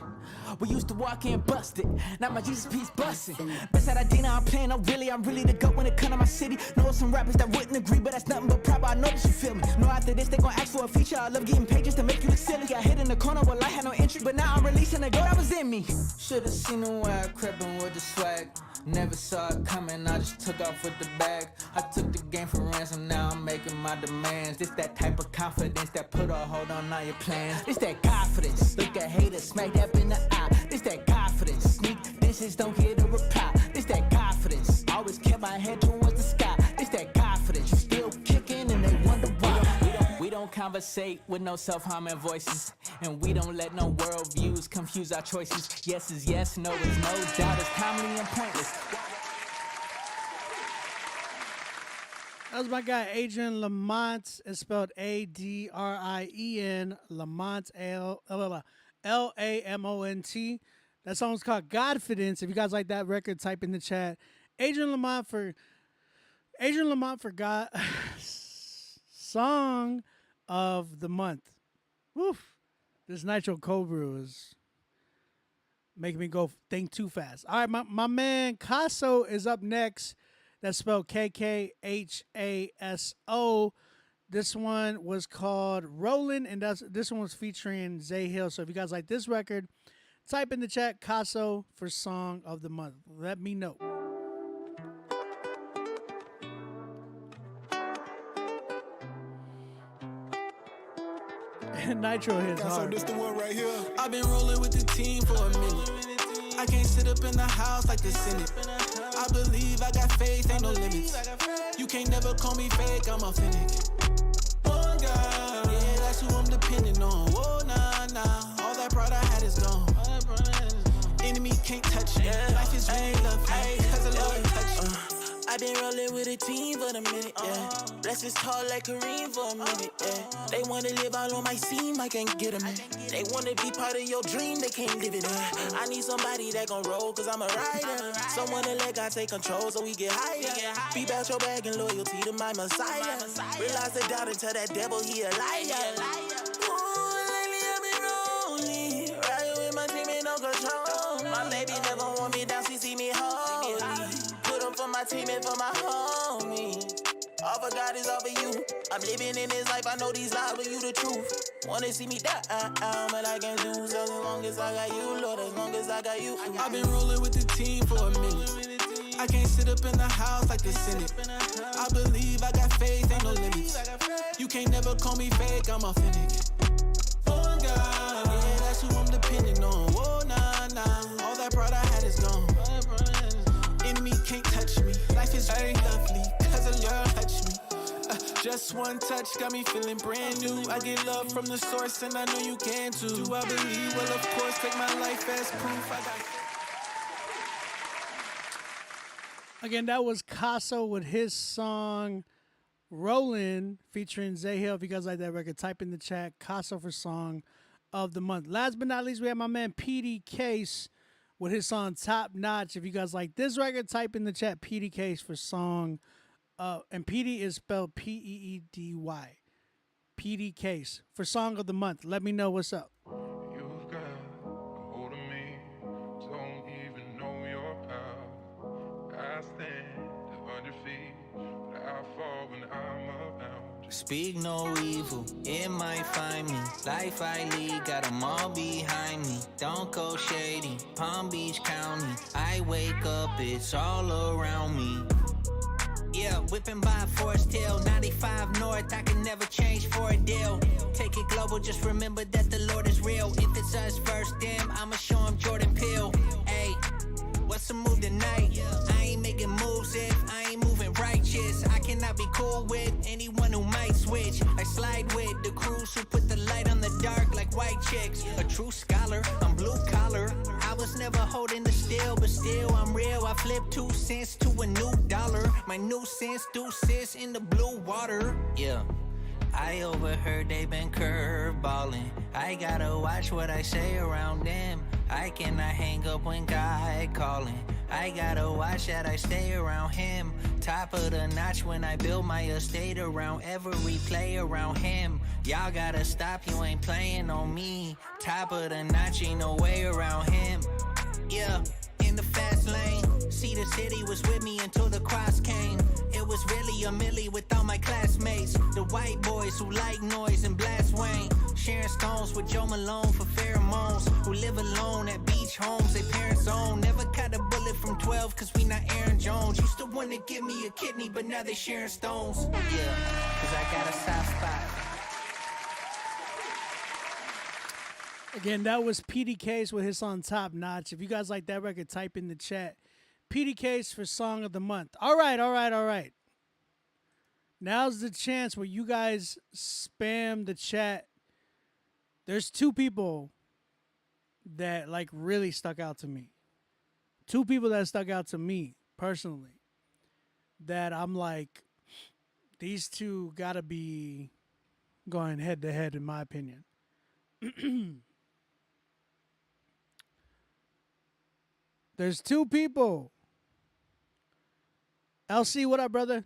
We used to walk in busted, now my Jesus piece busting. Best that I did, I'm playing, I'm really the GOAT when it come to my city. Know some rappers that wouldn't agree, but that's nothing but pride, I know that you feel me. Know after this, they gon' ask for a feature, I love getting pages to make you look silly. I hid in the corner, well I had no entry, but now I'm releasing the GOAT that was in me. Should've seen the way I crept in with the swag. Never saw it coming, I just took off with the bag. I took the game for ransom, now I'm making my demands. This that type of confidence that put a hold on all your plans. This that confidence, look at haters, smack that in the eye. This that confidence, sneak dishes, don't get a reply. This that confidence, always kept my head towards the sky. This that confidence, you still kicking and they wonder why. We don't conversate with no self-harming voices, and we don't let no worldviews confuse our choices. Yes is yes, no is no, doubt is timely and pointless. That was my guy Adrian Lamont. It's spelled Adrien Lamont, Lamont. That song's called Godfidence. If you guys like that record, type in the chat. Adrian Lamont for God song of the month. Woof. This Nitro Cold Brew is making me go think too fast. All right, my man Kaso is up next. That's spelled Kkhaso. This one was called Rollin', and this one was featuring Zay Hill. So if you guys like this record, type in the chat Kaso for song of the month. Let me know. Nitro hits hard. So this the one right here. I've been rolling with the team for a minute. I can't sit up in the house like the Senate. I believe I got faith, ain't no limits. You can't never call me fake, I'm authentic. One God, yeah, that's who I'm depending on. Whoa, nah, all that pride I had is gone. Enemy can't touch me. Life is really lovely, cause the Lord touched me. I've been rolling with a team for a minute, yeah. Blessings tall like Kareem for a minute, yeah. They wanna live all on my seam, I can't get them in. They wanna be part of your dream, they can't live it in. I need somebody that gon' roll, cause I'm a rider. Someone to let God take control so we get higher. Be about your bag and loyalty to my Messiah. Realize the doubt and tell that devil he a liar. Ooh, lately I've been rolling, riding with my team in no control. My baby never want me down, she see me holy. For my team and for my homies. All for God is all for you. I'm living in this life, I know these lies, but you the truth. Wanna see me die, but I can do so as long as I got you, Lord, as long as I got you. I've been rolling with the team for a minute. I can't sit up in the house like the Senate. I believe I got faith, ain't no limits. You can't never call me fake, I'm authentic. For God, yeah, that's who I'm depending on. Whoa, nah, all that pride I had is gone. Enemy can't touch me. Life is very lovely, cause the Lord touched me. Just one touch got me feeling brand new. I get love from the source and I know you can too. Do I believe? Well, of course, take my life as proof. Again, that was Kaso with his song Rollin' featuring Zay Hill. If you guys like that record, type in the chat Kaso for song of the month. Last but not least, we have my man PD Case with his song Top Notch. If you guys like this record, type in the chat PD Case for song. And PD is spelled Peedy. PD Case for song of the month. Let me know what's up. You've got a hold of me, don't even know your power. I stand under feet, but I fall when I'm around. Speak no evil, it might find me. Life I lead, got them all behind me. Don't go shady, Palm Beach County. I wake up, it's all around me. Yeah, whipping by Forest Hill, 95 North, I can never change for a deal. Take it global, just remember that the Lord is real. If it's us first, damn, I'ma show him Jordan Peele. Ayy, what's the move tonight? I ain't making moves if I ain't moving righteous. I cannot be cool with anyone who might switch. I slide with the crews who put the light on the dark like white chicks. A true scholar, I'm blue collar. I was never holding the steel, but still I'm real. I flip 2 cents to a new dollar. My new sense do sis in the blue water. Yeah, I overheard they been curveballing. I gotta watch what I say around them. I cannot hang up when God calling. I gotta watch that I stay around him. Top of the notch when I build my estate around every play around him. Y'all gotta stop, you ain't playing on me. Top of the notch, ain't no way around him. Yeah, in the fast lane. See, the city was with me until the cross came. It was really a milli with all my classmates. The white boys who like noise and blast Wayne. Sharing stones with Joe Malone for pheromones. Who live alone at beach homes they parents own. Never caught a bullet from 12 cause we not Aaron Jones. Used to wanna give me a kidney but now they sharing stones. Yeah, cause I got a soft spot. Again, that was PDK's with his song Top Notch. If you guys like that record, type in the chat. PDK's for Song of the Month. All right. Now's the chance where you guys spam the chat. There's two people that like really stuck out to me. Two people that stuck out to me personally. That I'm like, these two gotta be going head to head in my opinion. There's two people. LC, what up, brother?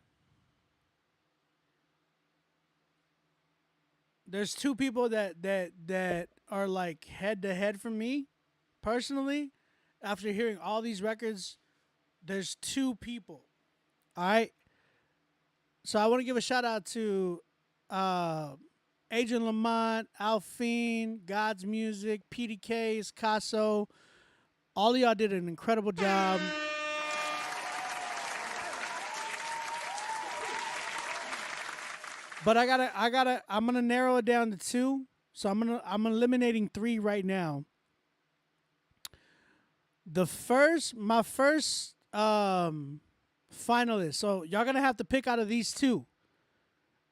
There's two people that are like head to head for me, personally. After hearing all these records, there's two people. All right. So I want to give a shout out to Agent Lamont, Alphine, God's Music, PDK's, Casso. All of y'all did an incredible job. But I'm gonna narrow it down to two. So I'm eliminating three right now. My first finalist. So y'all gonna have to pick out of these two.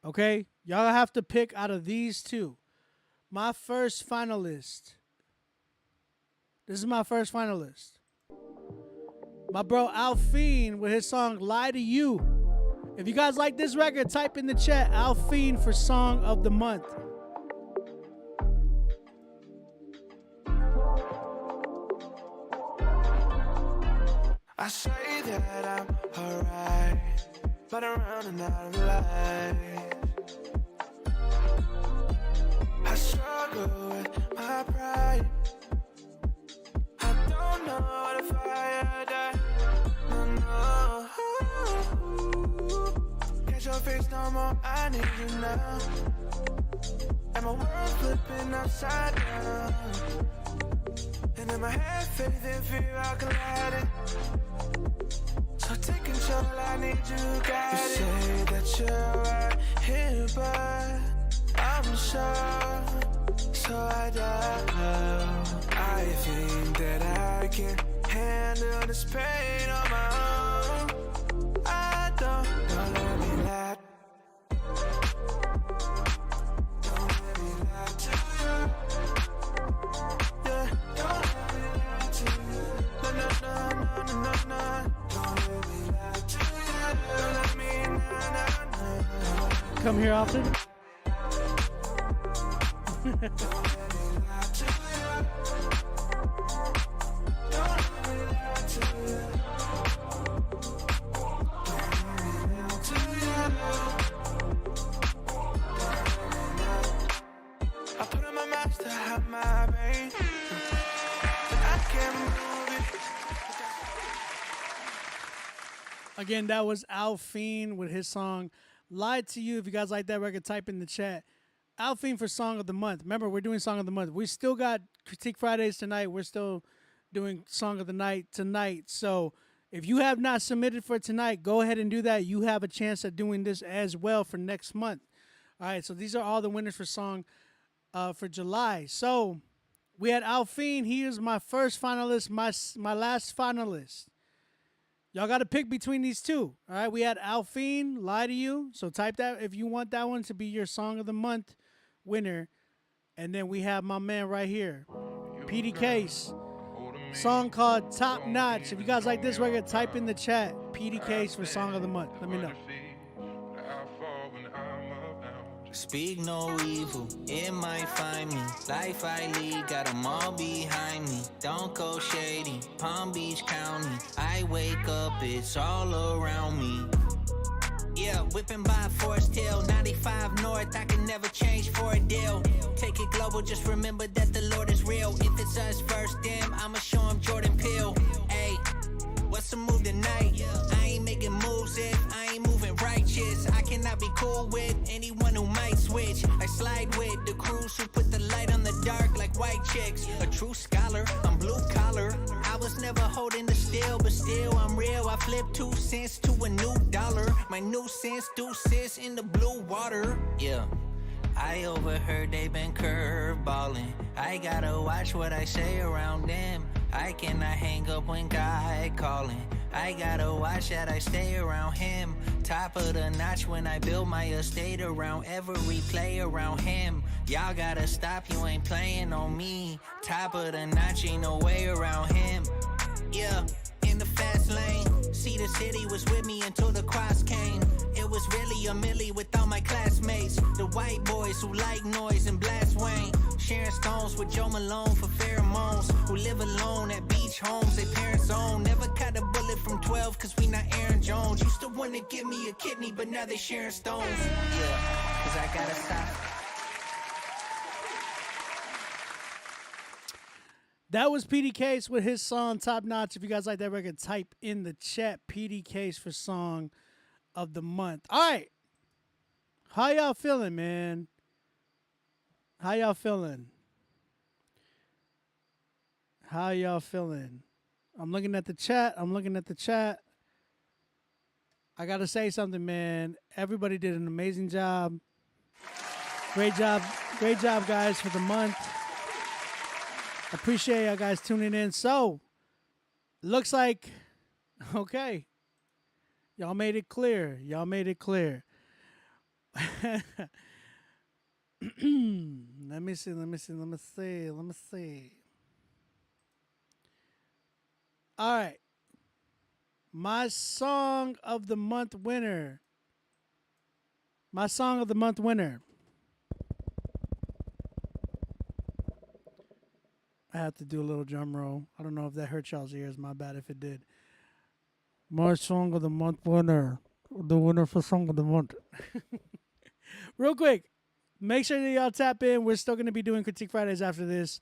Okay? Y'all have to pick out of these two. My first finalist. This is my first finalist. My bro Alphine with his song Lie to You. If you guys like this record, type in the chat Alphine for Song of the Month. I say that I'm alright, but around and out of life. I struggle with my pride. I don't know if I die. No. Catch your face no more, I need you now. And my world flipping upside down. And in my head, faith and fear are colliding. So take control, I need you guided. You say that you're right here, but I'm sure. So I doubt. I think that I can handle this pain on my own. I don't let me lie. Don't let me lie to you. Yeah, don't let me lie to you. No. Don't let me lie to you. Don't let me lie. Come here often. Don't let me lie to you. Don't let me lie to you. Don't let me lie to you. I put on my mask to hide my pain, but I can't move it. Again, that was Alphine with his song Lie to You. If you guys like that record, type in the chat. Alphine for Song of the Month. Remember, we're doing Song of the Month. We still got Critique Fridays tonight. We're still doing Song of the Night tonight. So if you have not submitted for tonight, go ahead and do that. You have a chance at doing this as well for next month. All right, so these are all the winners for song for July. So we had Alphine. He is my first finalist, my last finalist. Y'all got to pick between these two. All right, we had Alphine, Lie to You. So type that if you want that one to be your Song of the Month winner. And then we have my man right here, PDK's song called Top Notch. If you guys like this record, type in the chat PDK's for Song of the Month. Let me know. Speak no evil, it might find me. Life I lead, got them all behind me. Don't Cold Shady, Palm Beach County. I wake up, it's all around me. Yeah, whipping by Forest Hill, 95 North, I can never change for a deal. Take it global, just remember that the Lord is real. If it's us first, then I'ma show him Jordan Peele. Ayy, what's the move tonight? I ain't making moves if I ain't moving righteous. I cannot be cool with anyone who might switch. I slide with the crews who put the light on the dark like white chicks. A true scholar, I'm blue collar. I was never holding the steel, but still I'm real. I flip 2 cents to a new dollar. My new sense do sis in the blue water. Yeah. I overheard they been curveballing. I gotta watch what I say around them. I cannot hang up when God calling. I gotta watch that I stay around him. Top of the notch when I build my estate around every play around him. Y'all gotta stop, you ain't playing on me. Top of the notch, ain't no way around him. Yeah, in the fast lane. See, the city was with me until the cross came. It was really a milli with all my classmates. The white boys who like noise and blast Wayne. Sharing stones with Joe Malone for pheromones. Who live alone at beach homes they parents own. Never caught a bullet from 12 cause we not Aaron Jones. Used to wanna give me a kidney but now they sharing stones. Yeah, cause I gotta stop. That was PD Case with his song Top Notch. If you guys like that record, type in the chat PD Case for song of the month. All right. How y'all feeling, man? How y'all feeling? How y'all feeling? I'm looking at the chat. I got to say something, man. Everybody did an amazing job. Great job, guys, for the month. Appreciate y'all guys tuning in. So, looks like, okay, y'all made it clear. Let me see. All right. My song of the month winner. I have to do a little drum roll. I don't know if that hurt y'all's ears. My bad if it did. My song of the month winner. The winner for song of the month. Real quick, make sure that y'all tap in. We're still going to be doing Critique Fridays after this.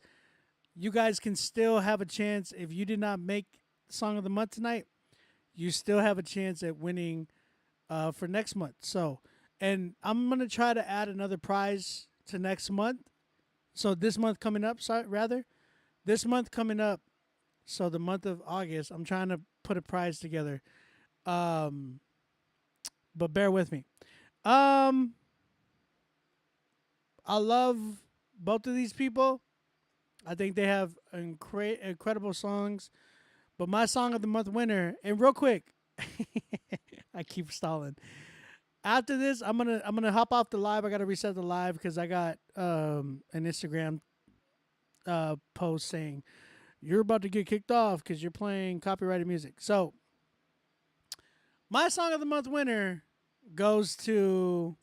You guys can still have a chance. If you did not make Song of the Month tonight, you still have a chance at winning for next month. So, and I'm going to try to add another prize to next month. So this month coming up, this month coming up, so the month of August, I'm trying to put a prize together. But bear with me. I love both of these people. I think they have incredible songs. But my song of the month winner, and real quick, I keep stalling. After this, I'm gonna hop off the live. I gotta reset the live because I got an Instagram post saying you're about to get kicked off because you're playing copyrighted music. So my song of the month winner goes to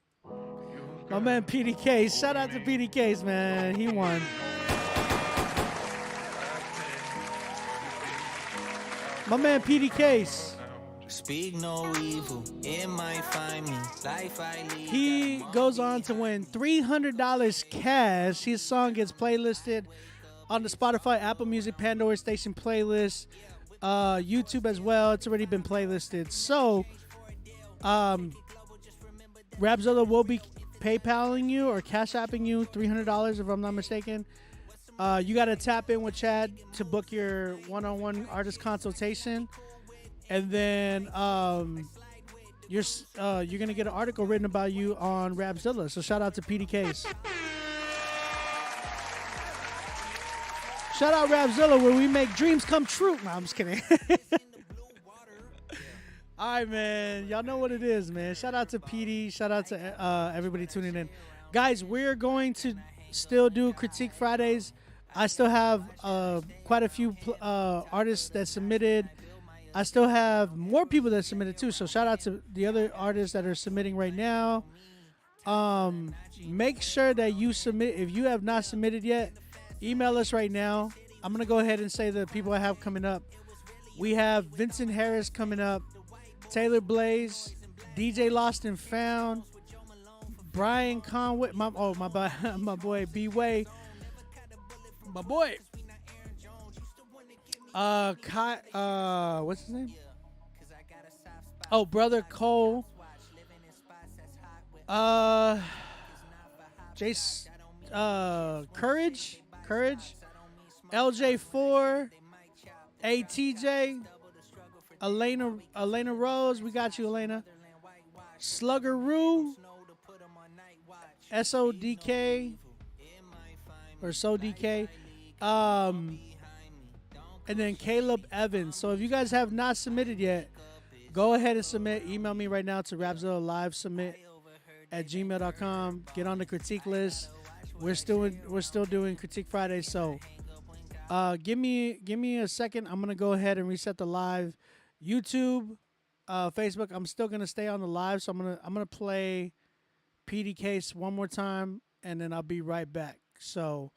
my man PD Case. Shout out to PD Case, man. He won. My man PD Case. Speak no evil, it might find me. Life I lead. He goes on to win $300 cash. His song gets playlisted on the Spotify, Apple Music, Pandora Station playlist, YouTube as well. It's already been playlisted. So, Rapzilla will be PayPaling you or Cash Apping you $300 if I'm not mistaken. You got to tap in with Chad to book your one-on-one artist consultation. And then you're gonna get an article written about you on Rapzilla. So shout out to PD Case. Shout out Rapzilla, where we make dreams come true. No, I'm just kidding. All right, man. Y'all know what it is, man. Shout out to PD. Shout out to everybody tuning in, guys. We're going to still do Critique Fridays. I still have quite a few artists that submitted. I still have more people that submitted too. So shout out to the other artists that are submitting right now. Make sure that you submit. If you have not submitted yet, email us right now I'm gonna go ahead and say the people I have coming up. We have Vincent Harris coming up, Taylor Blaze, DJ Lost and Found, Brian Conway, my boy B Way, my boy. What's his name? Oh, Brother Cole. Jace, Courage, LJ4, ATJ, Elena Rose. We got you, Elena. Sluggeroo, SODK, or SODK. And then Caleb Evans. So if you guys have not submitted yet, go ahead and submit. Email me right now to rapzillalivesubmit@gmail.com. Get on the critique list. We're still doing Critique Friday. So give me a second. I'm gonna go ahead and reset the live. YouTube, Facebook. I'm still gonna stay on the live. So I'm gonna play PD Case one more time, and then I'll be right back. So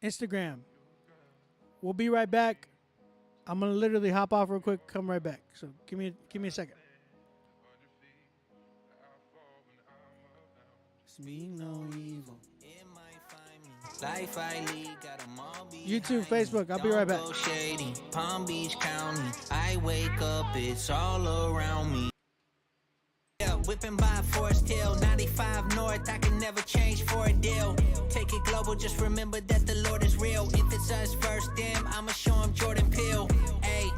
Instagram. We'll be right back. I'm gonna literally hop off real quick, come right back. So give me a second. Speak no evil. YouTube, Facebook. I'll be right back. Shady, Palm Beach County. I wake up, it's all around me. Yeah, whipping by Forest Hill, 95 North. I can never change for a deal. Take it global, just remember that the Lord is real. If it's us first, then I'ma show him Jordan Peele. Hey,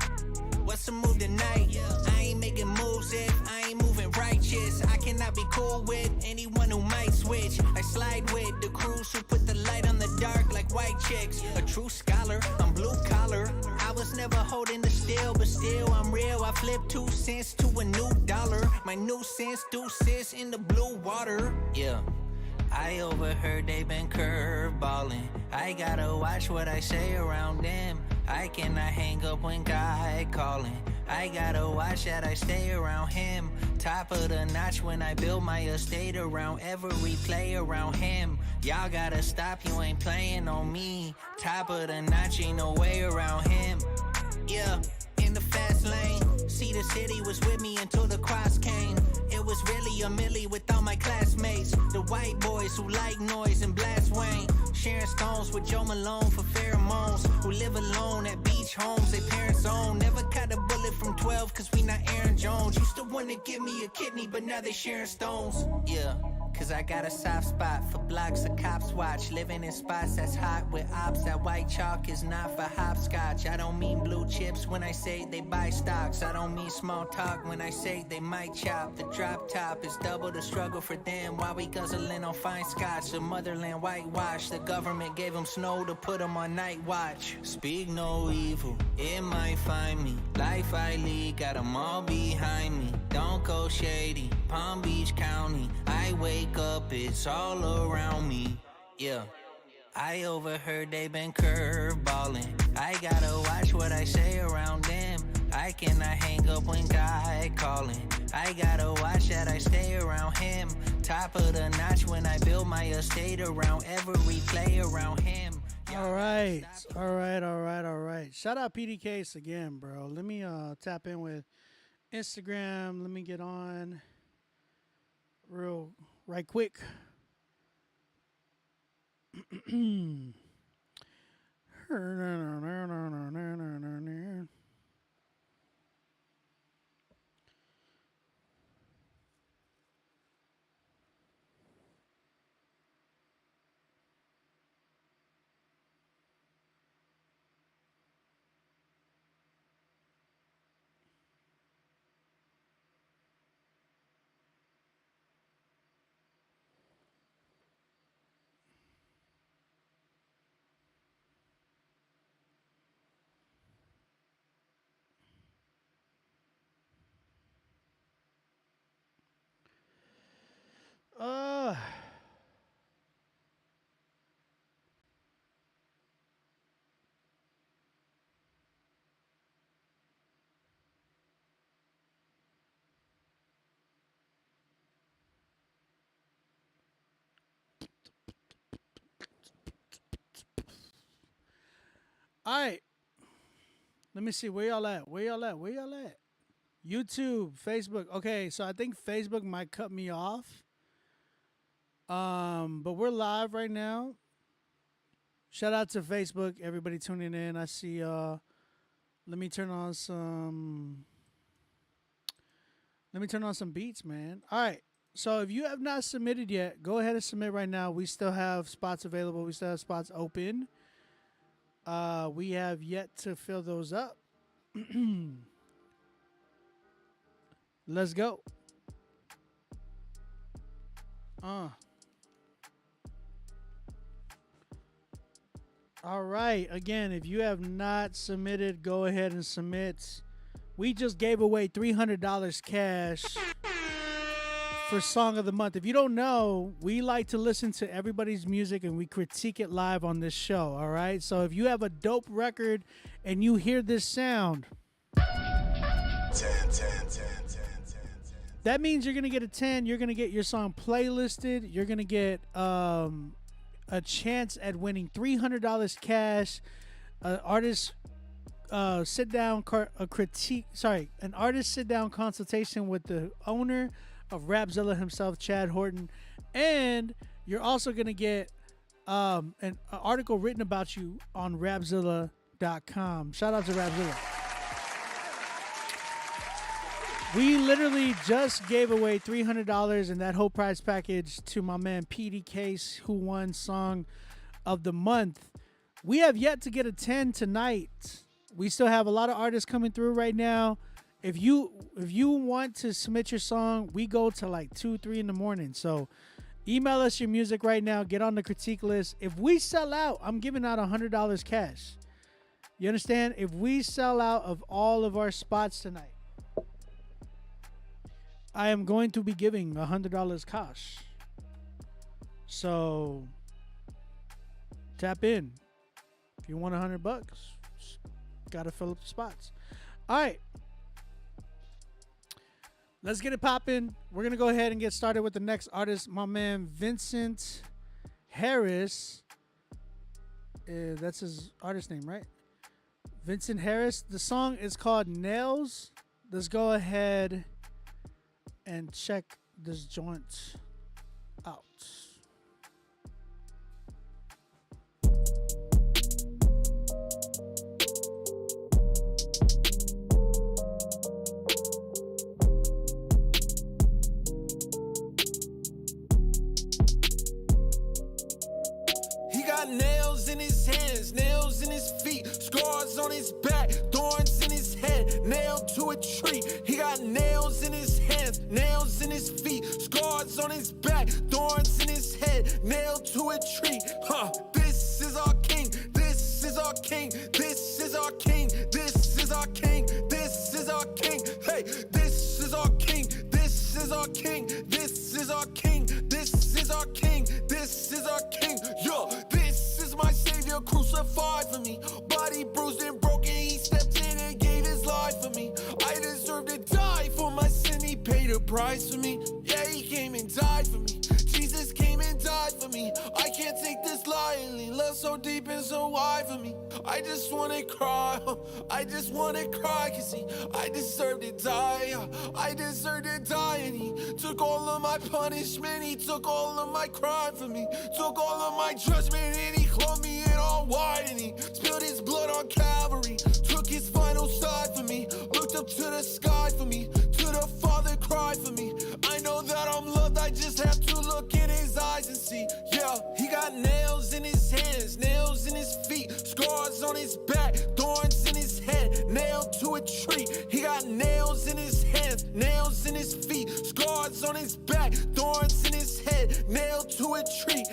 what's the move tonight? I ain't making moves if I ain't moving righteous. I cannot be cool with anyone who might switch. I slide with the crews who put the light on the dark like white chicks. A true scholar, I'm blue collar. I was never holding the steel, but still I'm real. I flip 2 cents to a new dollar. My new sense deuces in the blue water. Yeah. I overheard they been curveballing. I gotta watch what I say around them. I cannot hang up when God calling. I gotta watch that I stay around him. Top of the notch when I build my estate around every play around him. Y'all gotta stop, you ain't playing on me. Top of the notch, ain't no way around him. Yeah, in the fast lane. See, the city was with me until the cross came. It was really a milli with all my classmates. The white boys who like noise and blast Wayne. Sharing stones with Joe Malone for pheromones. Who live alone at beach homes they parents own. Never caught a bullet from 12 cause we not Aaron Jones. Used to wanna give me a kidney but now they sharing stones. Yeah, cause I got a soft spot for blocks the cops watch. Living in spots that's hot with ops. That white chalk is not for hopscotch. I don't mean blue chips when I say they buy stocks. I don't mean small talk when I say they might chop. The drop top is double the struggle for them. While we guzzling on fine scotch. The motherland whitewash. The government gave them snow to put them on night watch. Speak no evil, it might find me. Life I lead, got them all behind me. Don't go shady, Palm Beach County. I wake up, it's all around me. Yeah. I overheard they been curveballing. I gotta watch what I say around them. I cannot hang up when God calling. I gotta watch that I stay around him. Top of the notch when I build my estate around every play around him. All right. Shout out PD Case again, bro. Let me tap in with Instagram. Let me get on right quick. All right. Let me see. Where y'all at? Where y'all at? Where y'all at? YouTube, Facebook. Okay, so I think Facebook might cut me off. But we're live right now. Shout out to Facebook, everybody tuning in. I see let me turn on some beats, man. All right. So if you have not submitted yet, go ahead and submit right now. We still have spots available. We still have spots open. We have yet to fill those up. Let's go. All right. Again, if you have not submitted, go ahead and submit. We just gave away $300 cash for Song of the Month. If you don't know, we like to listen to everybody's music and we critique it live on this show. All right. So if you have a dope record and you hear this sound, 10. That means you're going to get a 10. You're going to get your song playlisted. You're going to get a chance at winning $300 cash. An artist sit-down consultation with the owner of Rapzilla himself, Chad Horton. And you're also going to get an article written about you on Rapzilla.com. Shout out to Rapzilla. We literally just gave away $300 in that whole prize package to my man PD Case, who won Song of the Month. We have yet to get a 10 tonight. We still have a lot of artists coming through right now. If you want to submit your song, we go to like 2, 3 in the morning. So email us your music right now. Get on the critique list. If we sell out, I'm giving out $100 cash. You understand? If we sell out of all of our spots tonight, I am going to be giving $100 cash. So tap in. If you want $100, gotta fill up the spots. All right. Let's get it popping. We're going to go ahead and get started with the next artist, my man Vincent Harris. That's his artist name, right? Vincent Harris. The song is called Nails. Let's go ahead and check this joint out. Nails in his hands, nails in his feet, scars on his back, thorns in his head, nailed to a tree. He got nails in his hands, nails in his feet, scars on his back, thorns in his head, nailed to a tree. This is our king, this is our king, this is our king, this is our king, this is our king. Hey, this is our king, this is our king, this is our king, this is our king, this is our king. Yo, this is my savior crucified for me. Body bruised and broken, he stepped in and gave his life for me. I deserve to die for my sin, he paid a price for me. Yeah, he came and died for me. Jesus came and died for me. I can't take this lightly. Love so deep and so wide for me. I just wanna cry. I just wanna cry, cause I deserve to die. I deserve to die, and he took all of my punishment. He took all of my crime for me. Took all of my judgment, and he clothed me in all white, and he spilled his blood on Calvary. Took his final side for me. Looked up to the sky for me. To the Father cried for me. I know that I'm loved, I just have to look in his eyes and see. Yeah, he got nails in his hands, nails in his feet, scars on his back, thorns in his head, nailed to a tree. He got nails in his hands, nails in his feet, scars on his back, thorns in his head, nailed to a tree.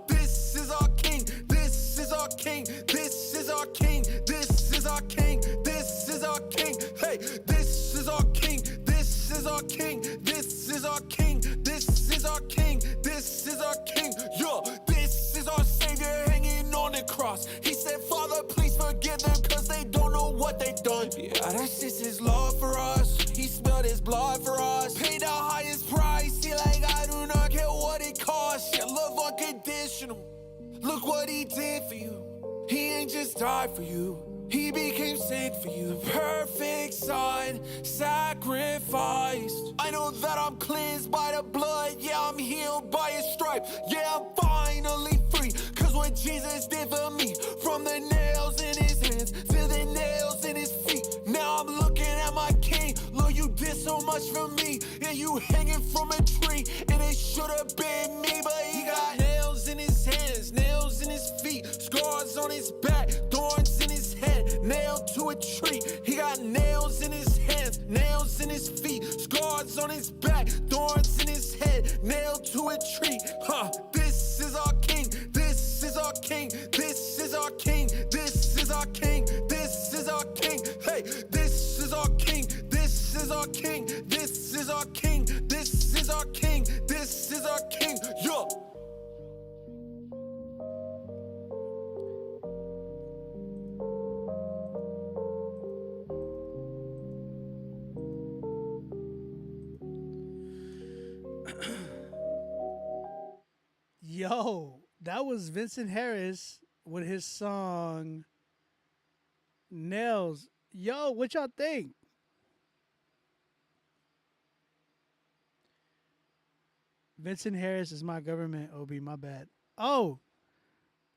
This is our king, this is our king, this is our king, this is our king, this is our king. Hey, this is our king, this is our king, this is our king, this is our king, this is our king. Yo, this is our savior hanging on the cross. He said, Father, please forgive them, cause they don't know what they done. Yeah, that's just his love for us. He spilled his blood for us. Paid the highest price. He like, I do not care what it costs. Yeah, love unconditional. Look what he did for you. He ain't just died for you, he became sin for you. The perfect son, sacrificed. I know that I'm cleansed by the blood. Yeah, I'm healed by his stripe. Yeah, I'm finally free. Cause what Jesus did for me, from the nails in his hands to the nails in his feet. Now I'm looking at my king. Lord, you did so much for me. And you hanging from a tree. And it should have been me, but he got nails in his hands, nails in his feet, scars on his back, thorns in his head, nailed to a tree. He got nails in his hands, nails in his feet, scars on his back, thorns in his head, nailed to a tree. This is our king, this is our king, this is our king, this is our king, this is our king. Hey, this is our king, this is our king, this is our king, this is our king, this is our king. Yo. Yo, that was Vincent Harris with his song Nails. Yo, what y'all think? Vincent Harris is my government, OB, my bad. Oh,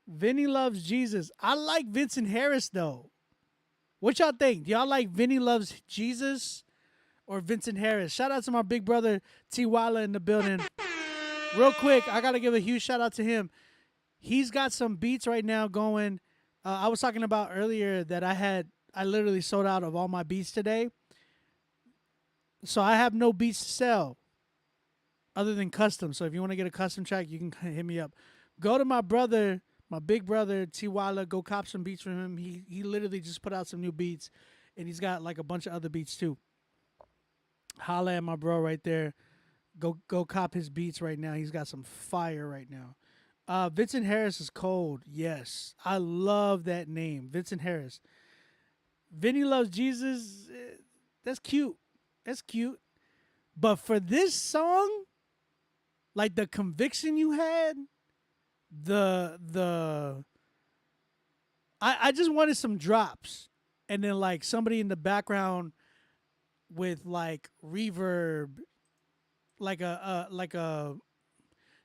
Vinny Loves Jesus. I like Vincent Harris, though. What y'all think? Do y'all like Vinny Loves Jesus or Vincent Harris? Shout out to my big brother, T. Walla, in the building. Real quick, I got to give a huge shout out to him. He's got some beats right now going. I was talking about earlier that I literally sold out of all my beats today. So I have no beats to sell other than custom. So if you want to get a custom track, you can hit me up. Go to my brother, my big brother, T. Walla. Go cop some beats from him. He literally just put out some new beats, and he's got like a bunch of other beats too. Holla at my bro right there. Go cop his beats right now. He's got some fire right now. Vincent Harris is cold. Yes. I love that name. Vincent Harris. Vinny Loves Jesus. That's cute. That's cute. But for this song, like the conviction you had, I just wanted some drops. And then like somebody in the background with like reverb, like a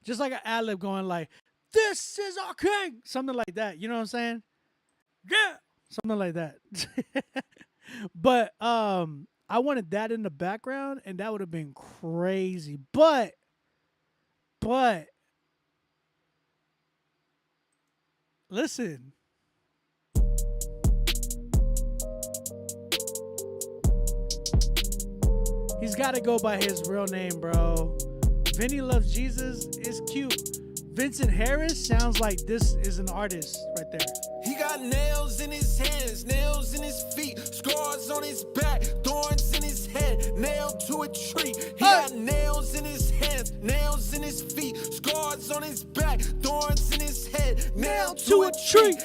just like an ad-lib going like, this is our king, something like that. You know what I'm saying? Yeah, something like that. But I wanted that in the background, and that would have been crazy. But listen. He's got to go by his real name, bro. Vinny Loves Jesus is cute. Vincent Harris sounds like this is an artist right there. He got nails in his hands, nails in his feet, scars on his back, thorns in his head, nailed to a tree. He got nails in his hands, nails in his feet, scars on his back, thorns in his head, nailed to a tree.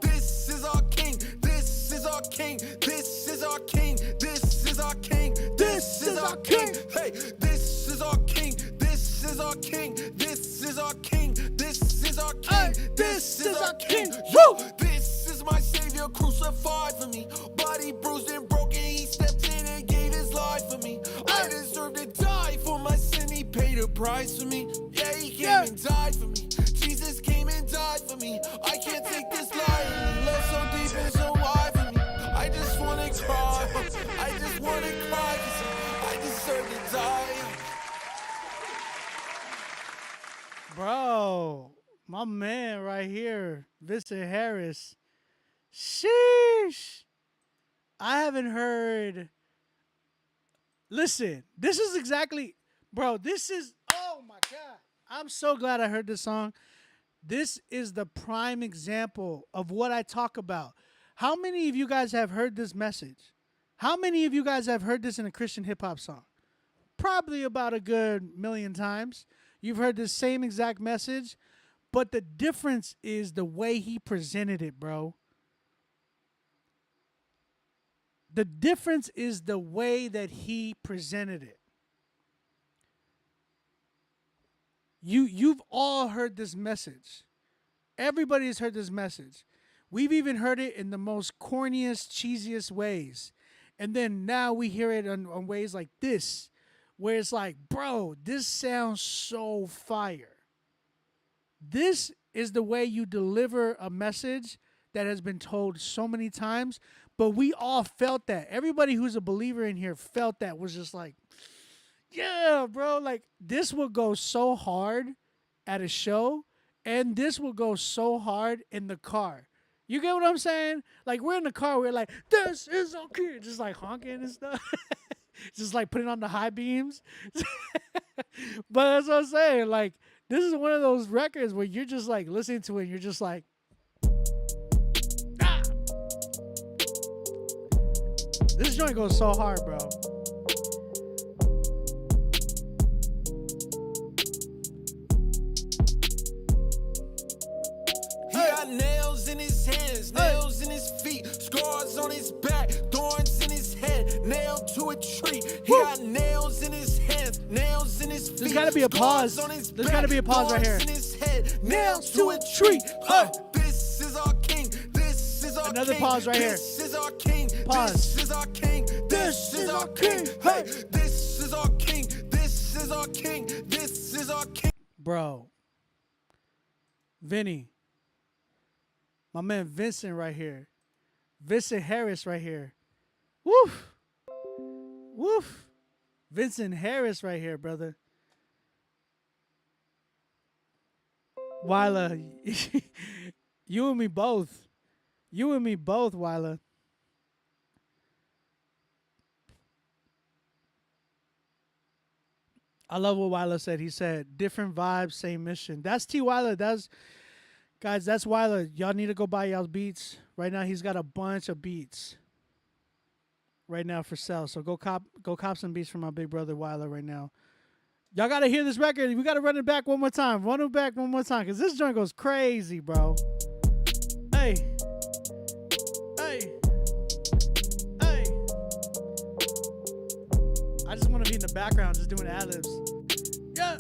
This is our king, this is our king, this is our king, this is our king, this is our king. Hey, this is our king, this is our king, this is our king, this is our king, this is our king. Yo, this is my savior crucified for me, body bruised and broken. He stepped in and gave his life for me. I deserve to die for my sin. He paid a price for me. Yeah, he came and died for me. Jesus came and died for me. I can't take this life. Love so deep and so wide for me. I just wanna cry. I just wanna cry 'cause I deserve to die. Bro, my man right here, Vincent Harris. Sheesh. I haven't heard. Listen, this is exactly, bro, this is, oh my God. I'm so glad I heard this song. This is the prime example of what I talk about. How many of you guys have heard this message? How many of you guys have heard this in a Christian hip hop song? Probably about a good million times. You've heard the same exact message, but the difference is the way he presented it, bro. The difference is the way that he presented it. You've all heard this message. Everybody has heard this message. We've even heard it in the most corniest, cheesiest ways. And then now we hear it on ways like this, where it's like, bro, this sounds so fire. This is the way you deliver a message that has been told so many times, but we all felt that. Everybody who's a believer in here felt that, was just like, yeah, bro, like this will go so hard at a show, and this will go so hard in the car. You get what I'm saying? Like, we're in the car, we're like, this is okay, just like honking and stuff. Just like putting on the high beams. But that's what I'm saying. Like, this is one of those records where you're just like listening to it and you're just like, ah! This joint goes so hard, bro. He got nails in his hands, nails in his feet, scars on his back, thorns in his head, nailed to a tree. He got nails in his hands, nails in his feet. There's gotta be a pause. There's gotta be a pause right here. In his head, nails to a tree. This is our king. This is our Another king. pause right here. This is our king. Pause. This is our king. This is our king. Hey, this is our king. This is our king. This is our king. Bro. Vinny. My man Vincent right here. Vincent Harris right here. Woof. Woof. Vincent Harris right here, brother. Wyla, you and me both. You and me both, Wyla. I love what Wyla said. He said, different vibes, same mission. That's T. Wyla. Guys, that's Wyla. Y'all need to go buy y'all's beats. Right now, he's got a bunch of beats right now for sale. So go cop some beats from my big brother Wyla right now. Y'all got to hear this record. We got to run it back one more time. Run it back one more time, because this joint goes crazy, bro. Hey. Hey. Hey. I just want to be in the background just doing ad-libs. Yeah.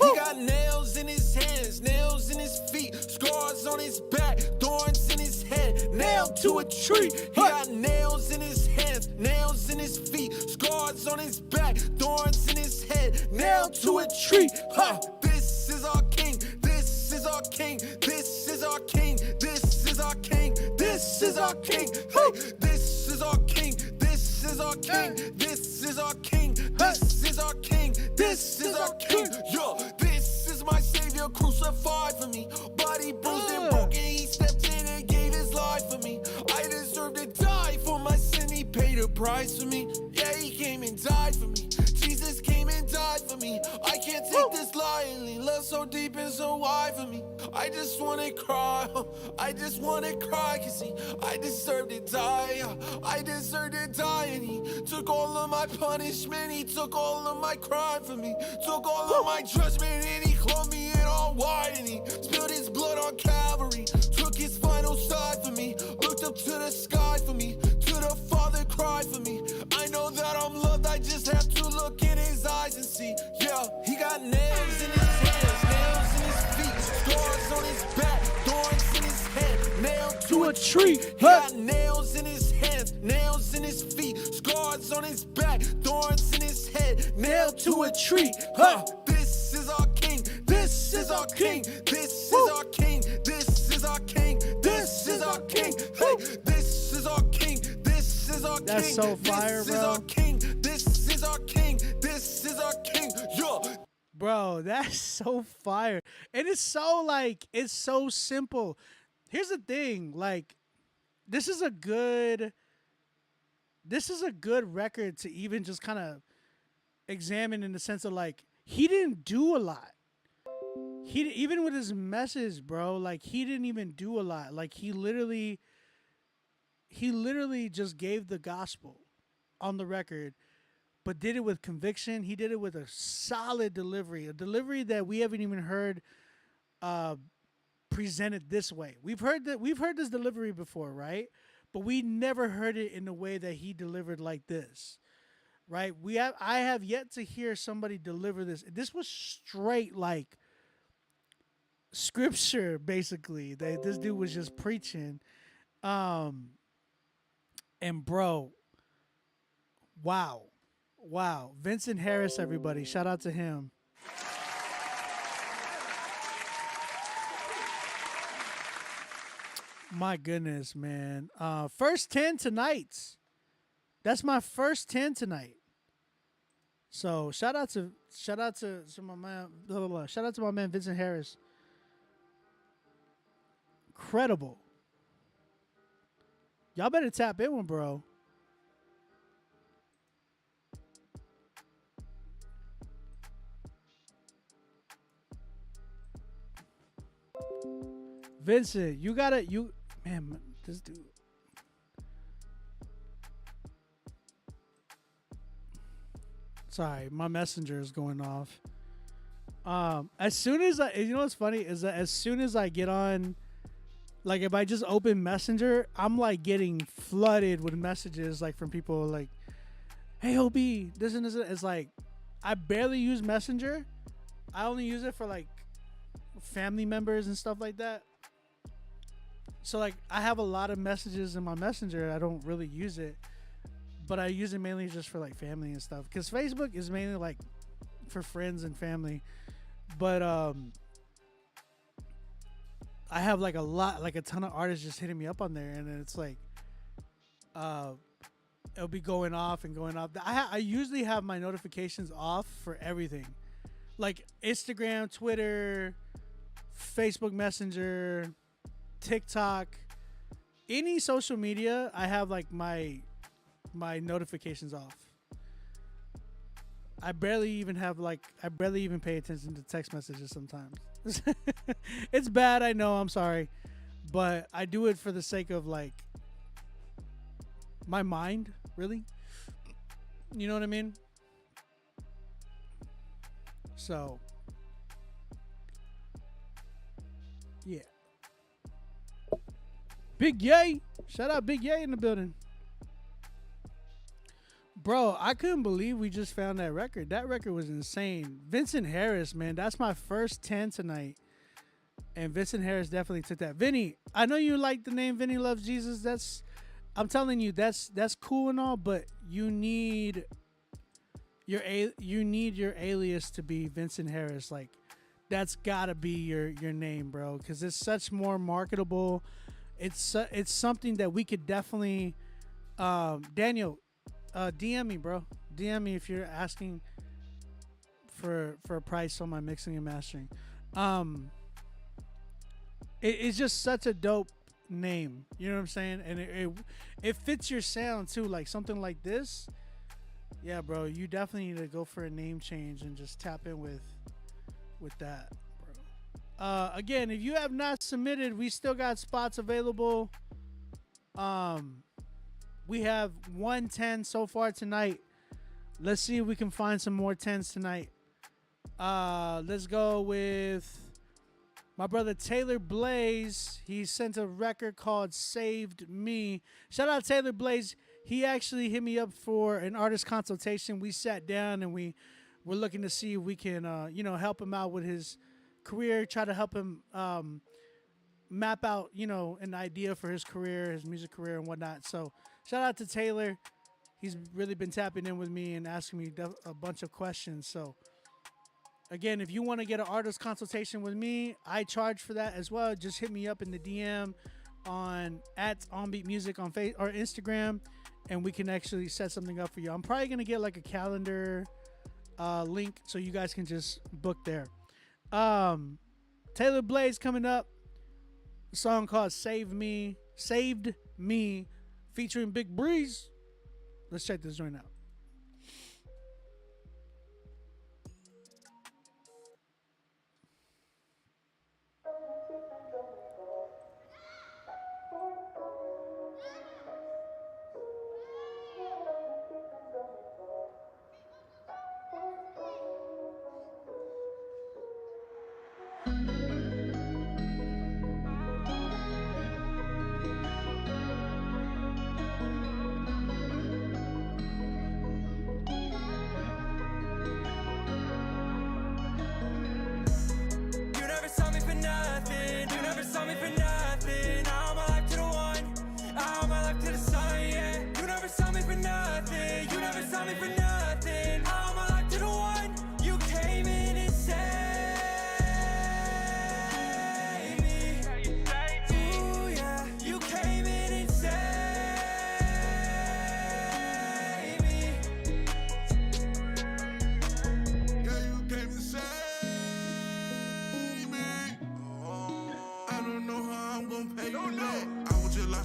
He got nails in his hands, nails in his feet, scars on his back, thorns in his head, nailed to a tree. He got nails in his hands, nails in his feet, scars on his back, thorns in his head, nailed to a tree. This is our king, this is our king, this is our king, this is our king, this is our king. Hey, this is our king, this is our king, this is our king, this is our king, this is our king. Yo, this is my savior crucified for me, body bruised and broken. He stepped in and gave his life for me. I deserve to die for my sin. He paid a price for me. Yeah, he came and died for me. Jesus came and died for me. I can't take this lightly. Love so deep and so wide for me. I just wanna cry. I just wanna cry, cause I deserve to die. I deserve to die, and he took all of my punishment. He took all of my crime for me. Took all of my judgment, and he clothed me in all white, and he spilled his blood on Calvary. Took his final side for me. Looked up to the sky for me. To the Father cried for me. I know that I'm loved. I just have to look in his eyes and see. Yeah, he got nails in his hands, nails in his feet, scars on his back, thorns in his head, nailed to a tree. He got nails in his hands, nails in his feet, scars on his back, thorns in his head, nailed to a tree. This is our king, this is our king, this is our king, this is our king, this is our king. Hey, this is our king, this is our king. That's so fire, this bro. Is our king, this is our king, this is our king. Yo. Bro, that's so fire. And it's so like, it's so simple. Here's the thing, like, this is a good record to even just kind of examine, in the sense of like, he didn't do a lot. Even with his message, bro, like, he didn't even do a lot. Like, he literally just gave the gospel on the record, but did it with conviction. He did it with a solid delivery, a delivery that we haven't even heard presented this way. We've heard this delivery before, right? But we never heard it in the way that he delivered like this, right? I have yet to hear somebody deliver this. This was straight, like, scripture basically. This dude was just preaching. And bro, wow. Vincent Harris, everybody. Shout out to him. My goodness, man. First 10 tonight. That's my first 10 tonight. So shout out to my man. Blah, blah, blah. Shout out to my man Vincent Harris. Incredible. Y'all better tap in one, bro. Vincent, man, this dude. Sorry, my messenger is going off. As soon as you know what's funny is that as soon as I get on, like if I just open Messenger, I'm like getting flooded with messages like from people like, "Hey OB, this and this." It's like I barely use Messenger. I only use it for like family members and stuff like that. So like I have a lot of messages in my Messenger. I don't really use it, but I use it mainly just for like family and stuff. Because Facebook is mainly like for friends and family. But I have like a ton of artists just hitting me up on there, and then it's like it'll be going off and going off. I usually have my notifications off for everything, like Instagram, Twitter, Facebook Messenger, TikTok, any social media. I have like my notifications off. I barely even pay attention to text messages sometimes. It's bad, I know, I'm sorry, but I do it for the sake of like my mind, really. You know what I mean? So yeah. Big Yay. Shout out Big Yay in the building. Bro, I couldn't believe we just found that record. That record was insane. Vincent Harris, man, that's my first 10 tonight. And Vincent Harris definitely took that. Vinny, I know you like the name Vinny Loves Jesus. I'm telling you, that's cool and all, but you need your alias to be Vincent Harris. Like, that's gotta be your name, bro, because it's such more marketable. It's something that we could definitely Daniel, DM me, bro. DM me if you're asking for a price on my mixing and mastering. It's just such a dope name. You know what I'm saying? And it fits your sound too. Like something like this. Yeah, bro. You definitely need to go for a name change and just tap in with that, bro. Again, if you have not submitted, we still got spots available. We have 110 so far tonight. Let's see if we can find some more 10s tonight. Let's go with my brother Taylor Blaze. He sent a record called Saved Me. Shout out Taylor Blaze. He actually hit me up for an artist consultation. We sat down and we were looking to see if we can, help him out with his career, try to help him map out, an idea for his career, his music career and whatnot. So shout out to Taylor. He's really been tapping in with me and asking me a bunch of questions. So again, if you want to get an artist consultation with me, I charge for that as well. Just hit me up in the DM on @OnBeatMusic on Facebook or Instagram, and we can actually set something up for you. I'm probably gonna get like a calendar link so you guys can just book there. Taylor Blaze coming up. A song called Saved Me, featuring Big Breeze. Let's check this joint out.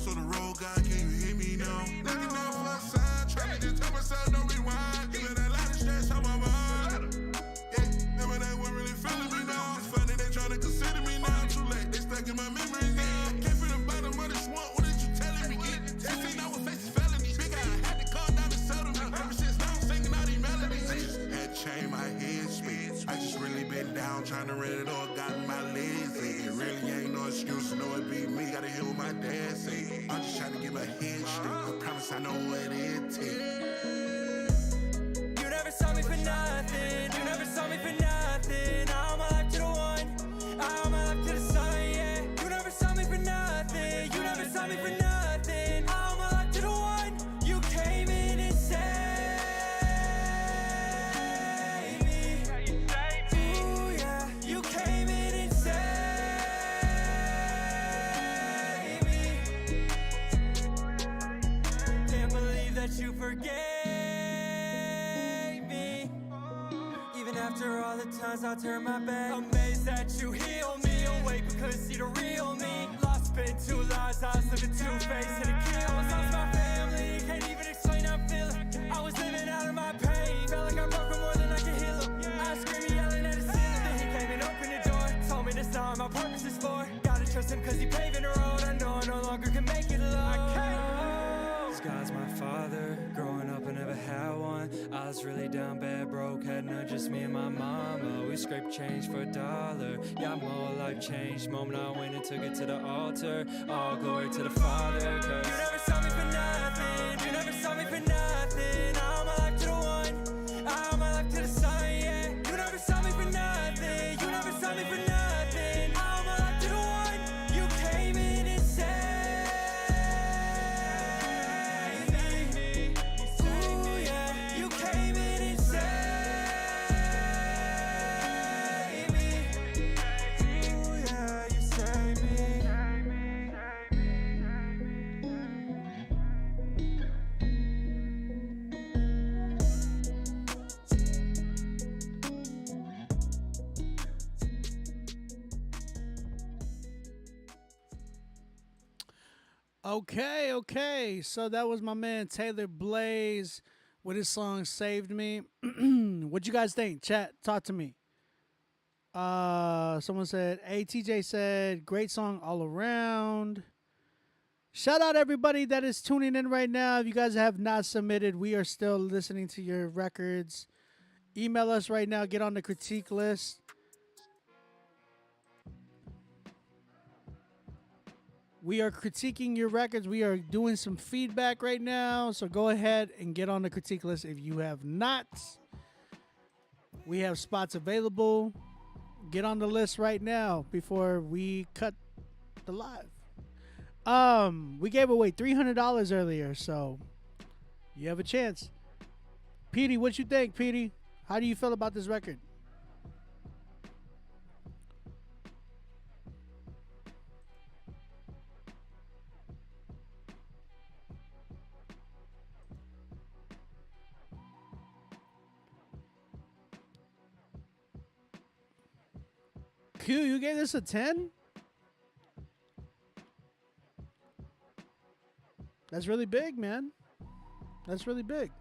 lost on the road, God, can you hear me now? Looking out for a sign, trying to just tell myself don't rewind. Give me that lot of stress on my mind. Yeah, remember they weren't really feeling me now. It's funny they trying to consider me now. Too late, they stuck in my memories. Yeah, came from the bottom of the swamp. What did you telling me? 16 I was facing felonies. Big I had to calm down and settle me. Ever since now I'm singing all these melodies. I just had to change my head space. I just really been down trying to rent it all. Got my legs ache. It really ain't no excuse. No, it be me. Gotta hear what my dad say. I'm just trying to get my head straight. I promise I know what it takes. You never saw me for nothing. You never saw me for nothing. All my life to the one. All my life to the sun, yeah. You never saw me for nothing. You never saw me for nothing. All my life to the one. You came in and saved me. Ooh, yeah. You came in and saved me. Can't believe that you forgave me. Even after all the times I turned my back, amazed that you healed me. Awake because see the real me. Lost, spent 2 lives, I was living 2 faced and a kill. I lost my family, can't even explain how I'm feeling. I was living out of my pain, felt like I broke for more than I could heal him. I was screaming, yelling at the ceiling. Then he came and opened the door, told me this is all my purpose is for. Gotta trust him cause he paving the road. I know I no longer can make it alone. I can't. God's my father. Growing up, I never had one. I was really down bad, broke, had none, just me and my mama. We scraped change for $1. Yeah, my whole life changed. Moment I went and took it to the altar. All glory to the Father. Cause you never saw me for nothing. You never saw me for nothing. All my life to the one. All my life to the sun, yeah. You never saw me for nothing. You never saw me for nothing. All my life to the one. You came in and saved me. Ooh, yeah. You came in and saved me. Ooh, yeah. You saved me. Okay. So that was my man Taylor Blaze with his song "Saved Me." What you guys think? Chat, talk to me. Someone said, "Hey, TJ said great song all around." Shout out everybody that is tuning in right now. If you guys have not submitted, we are still listening to your records. Email us right now. Get on the critique list. We are critiquing your records. We are doing some feedback right now. So go ahead and get on the critique list if you have not. We have spots available. Get on the list right now before we cut the live. We gave away $300 earlier, so you have a chance. Petey, what you think, Petey? How do you feel about this record? Q, you gave this a 10? That's really big, man. That's really big.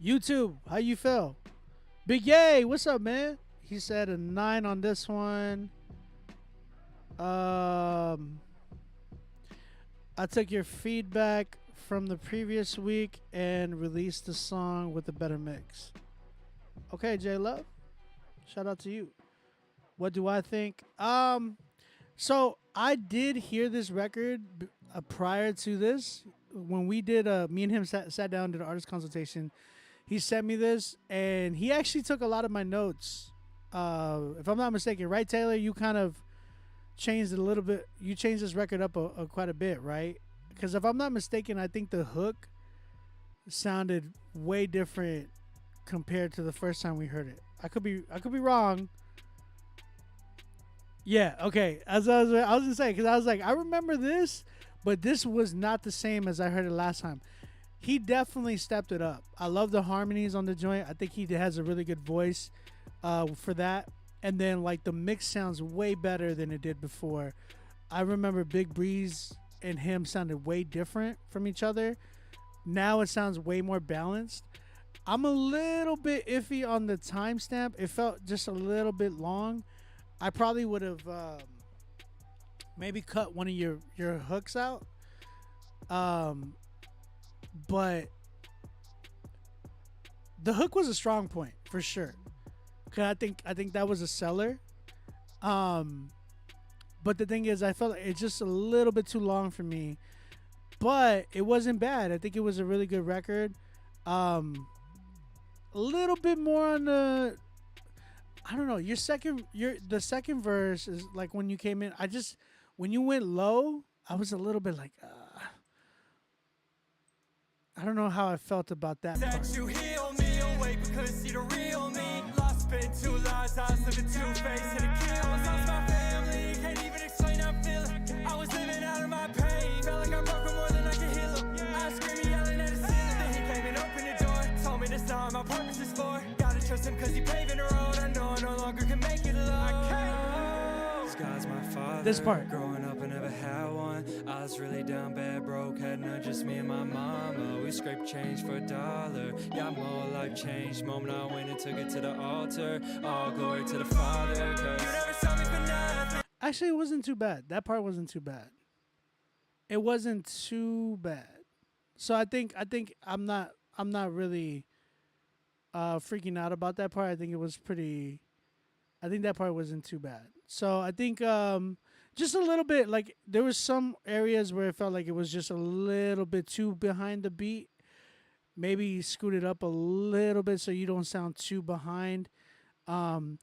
YouTube, how you feel? Big Yay, what's up, man? He said a 9 on this one. I took your feedback from the previous week and released the song with a better mix. Okay, J Love. Shout out to you. What do I think? So I did hear this record prior to this. When we did, me and him sat down, did an artist consultation. He sent me this, and he actually took a lot of my notes. If I'm not mistaken, right, Taylor? You kind of changed it a little bit. You changed this record up quite a bit, right? Because if I'm not mistaken, I think the hook sounded way different compared to the first time we heard it. I could be wrong. Yeah, okay. As I was gonna say, because I was like, I remember this, but this was not the same as I heard it last time. He definitely stepped it up. I love the harmonies on the joint. I think he has a really good voice for that. and then like the mix sounds way better than it did before. I remember Big Breeze and him sounded way different from each other. Now it sounds way more balanced. I'm a little bit iffy on the timestamp. It felt just a little bit long. I probably would have maybe cut one of your hooks out. But the hook was a strong point for sure. Cause I think that was a seller. But the thing is, I felt like it's just a little bit too long for me. But it wasn't bad. I think it was a really good record. A little bit more on the, I don't know. The second verse is like when you came in. When you went low, I was a little bit like, I don't know how I felt about that part. That you heal me away because see the real me. Lost spent 2 lives, I was living 2 faces and a kill. I lost my family, can't even explain how I'm feeling. I was living out of my pain, felt like I broke for more than I could heal him. I was screaming, yelling at the ceiling, then he came and opened the door. Told me this time my purpose is for. Gotta trust him cause he paving the road. I know I no longer can make it alone. God's my father. This part. Growing up, I never had one. I was really down bad, broke, had no just me and my mama. We scraped change for $1. Yeah, more life changed. Moment I went and took it to the altar. All glory to the Father. Cause you never saw me for nothing. Actually, it wasn't too bad. That part wasn't too bad. It wasn't too bad. So I think I'm not really freaking out about that part. I think that part wasn't too bad. So I think just a little bit, like there was some areas where it felt like it was just a little bit too behind the beat. Maybe scoot it up a little bit so you don't sound too behind. You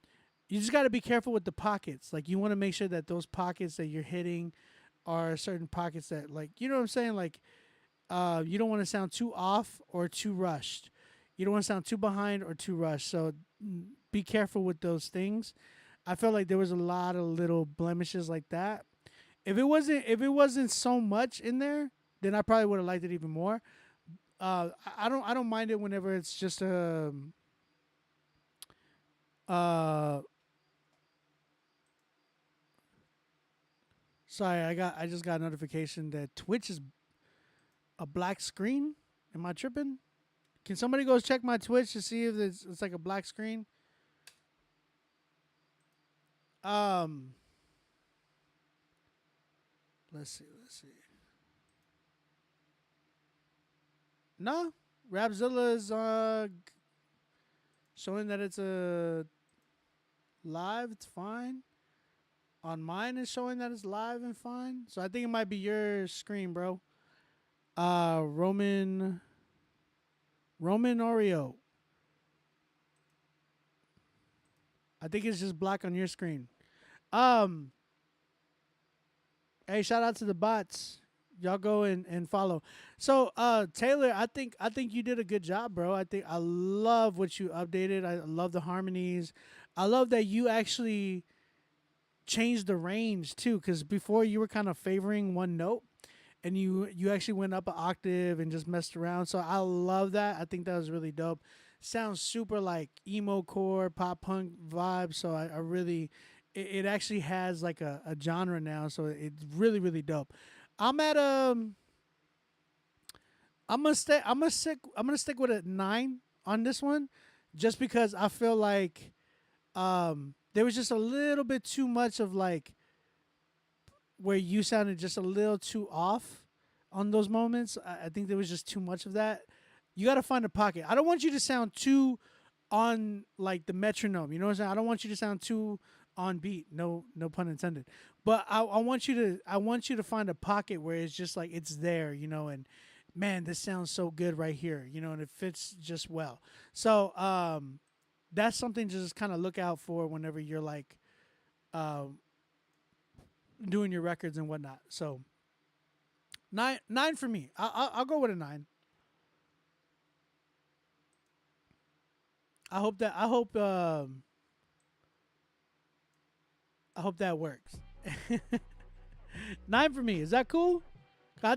just got to be careful with the pockets. Like you want to make sure that those pockets that you're hitting are certain pockets that, like, you know what I'm saying? Like you don't want to sound too off or too rushed. You don't want to sound too behind or too rushed. So be careful with those things. I felt like there was a lot of little blemishes like that. If it wasn't so much in there, then I probably would have liked it even more. I don't mind it whenever it's just sorry, I just got a notification that Twitch is a black screen. Am I tripping? Can somebody go check my Twitch to see if it's like a black screen? Let's see. No, Rapzilla is showing that it's a live. It's fine. On mine, it's showing that it's live and fine. So I think it might be your screen, bro. Roman Oreo. I think it's just black on your screen. Hey, shout out to the bots. Y'all go and follow. So, Taylor, I think you did a good job, bro. I love what you updated. I love the harmonies. I love that you actually changed the range too, because before you were kind of favoring one note, and you actually went up an octave and just messed around. So I love that. I think that was really dope. Sounds super like emo core, pop punk vibe. So I really, it actually has like a genre now. So it's really, really dope. I'm gonna stick with a 9 on this one, just because I feel like there was just a little bit too much of like where you sounded just a little too off on those moments. I think there was just too much of that. You got to find a pocket. I don't want you to sound too on like the metronome. You know what I'm saying? I don't want you to sound too on beat. No pun intended. But I want you to find a pocket where it's just like it's there, you know, and man, this sounds so good right here, you know, and it fits just well. So that's something to just kind of look out for whenever you're like doing your records and whatnot. So 9 for me. I'll go with a 9. I hope that works. 9 for me. Is that cool? I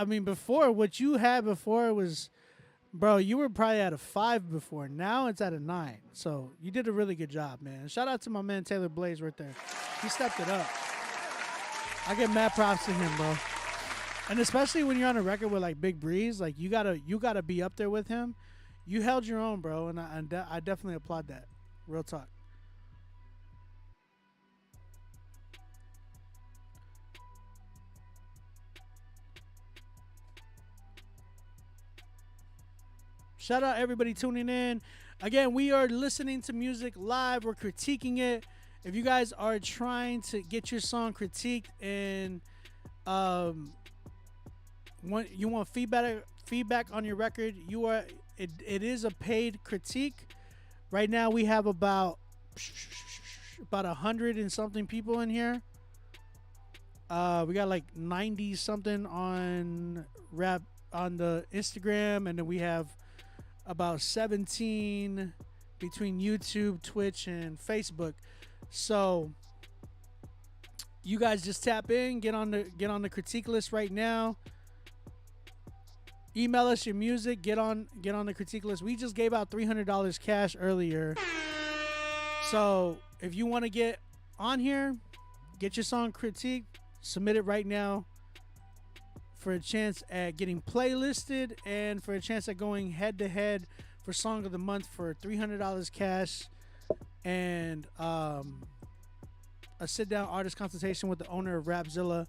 mean, before what you had before was Bro, you were probably at a 5 before. Now it's at a 9. So you did a really good job, man. Shout out to my man Taylor Blaze right there. He stepped it up. I get mad props to him, bro. And especially when you're on a record with like Big Breeze, like you gotta be up there with him. You held your own, bro, and I definitely applaud that. Real talk. Shout out everybody tuning in. Again, we are listening to music live. We're critiquing it. If you guys are trying to get your song critiqued and you want feedback on your record, it is a paid critique. Right now we have about 100 and something people in here. We got like 90 something on rap on the Instagram, and then we have about 17 between YouTube, Twitch, and Facebook. So you guys just tap in, get on the critique list right now. Email us your music, get on the critique list. We just gave out $300 cash earlier. So if you want to get on here, get your song critiqued, submit it right now for a chance at getting playlisted and for a chance at going head to head for Song of the Month for $300 cash and a sit down artist consultation with the owner of Rapzilla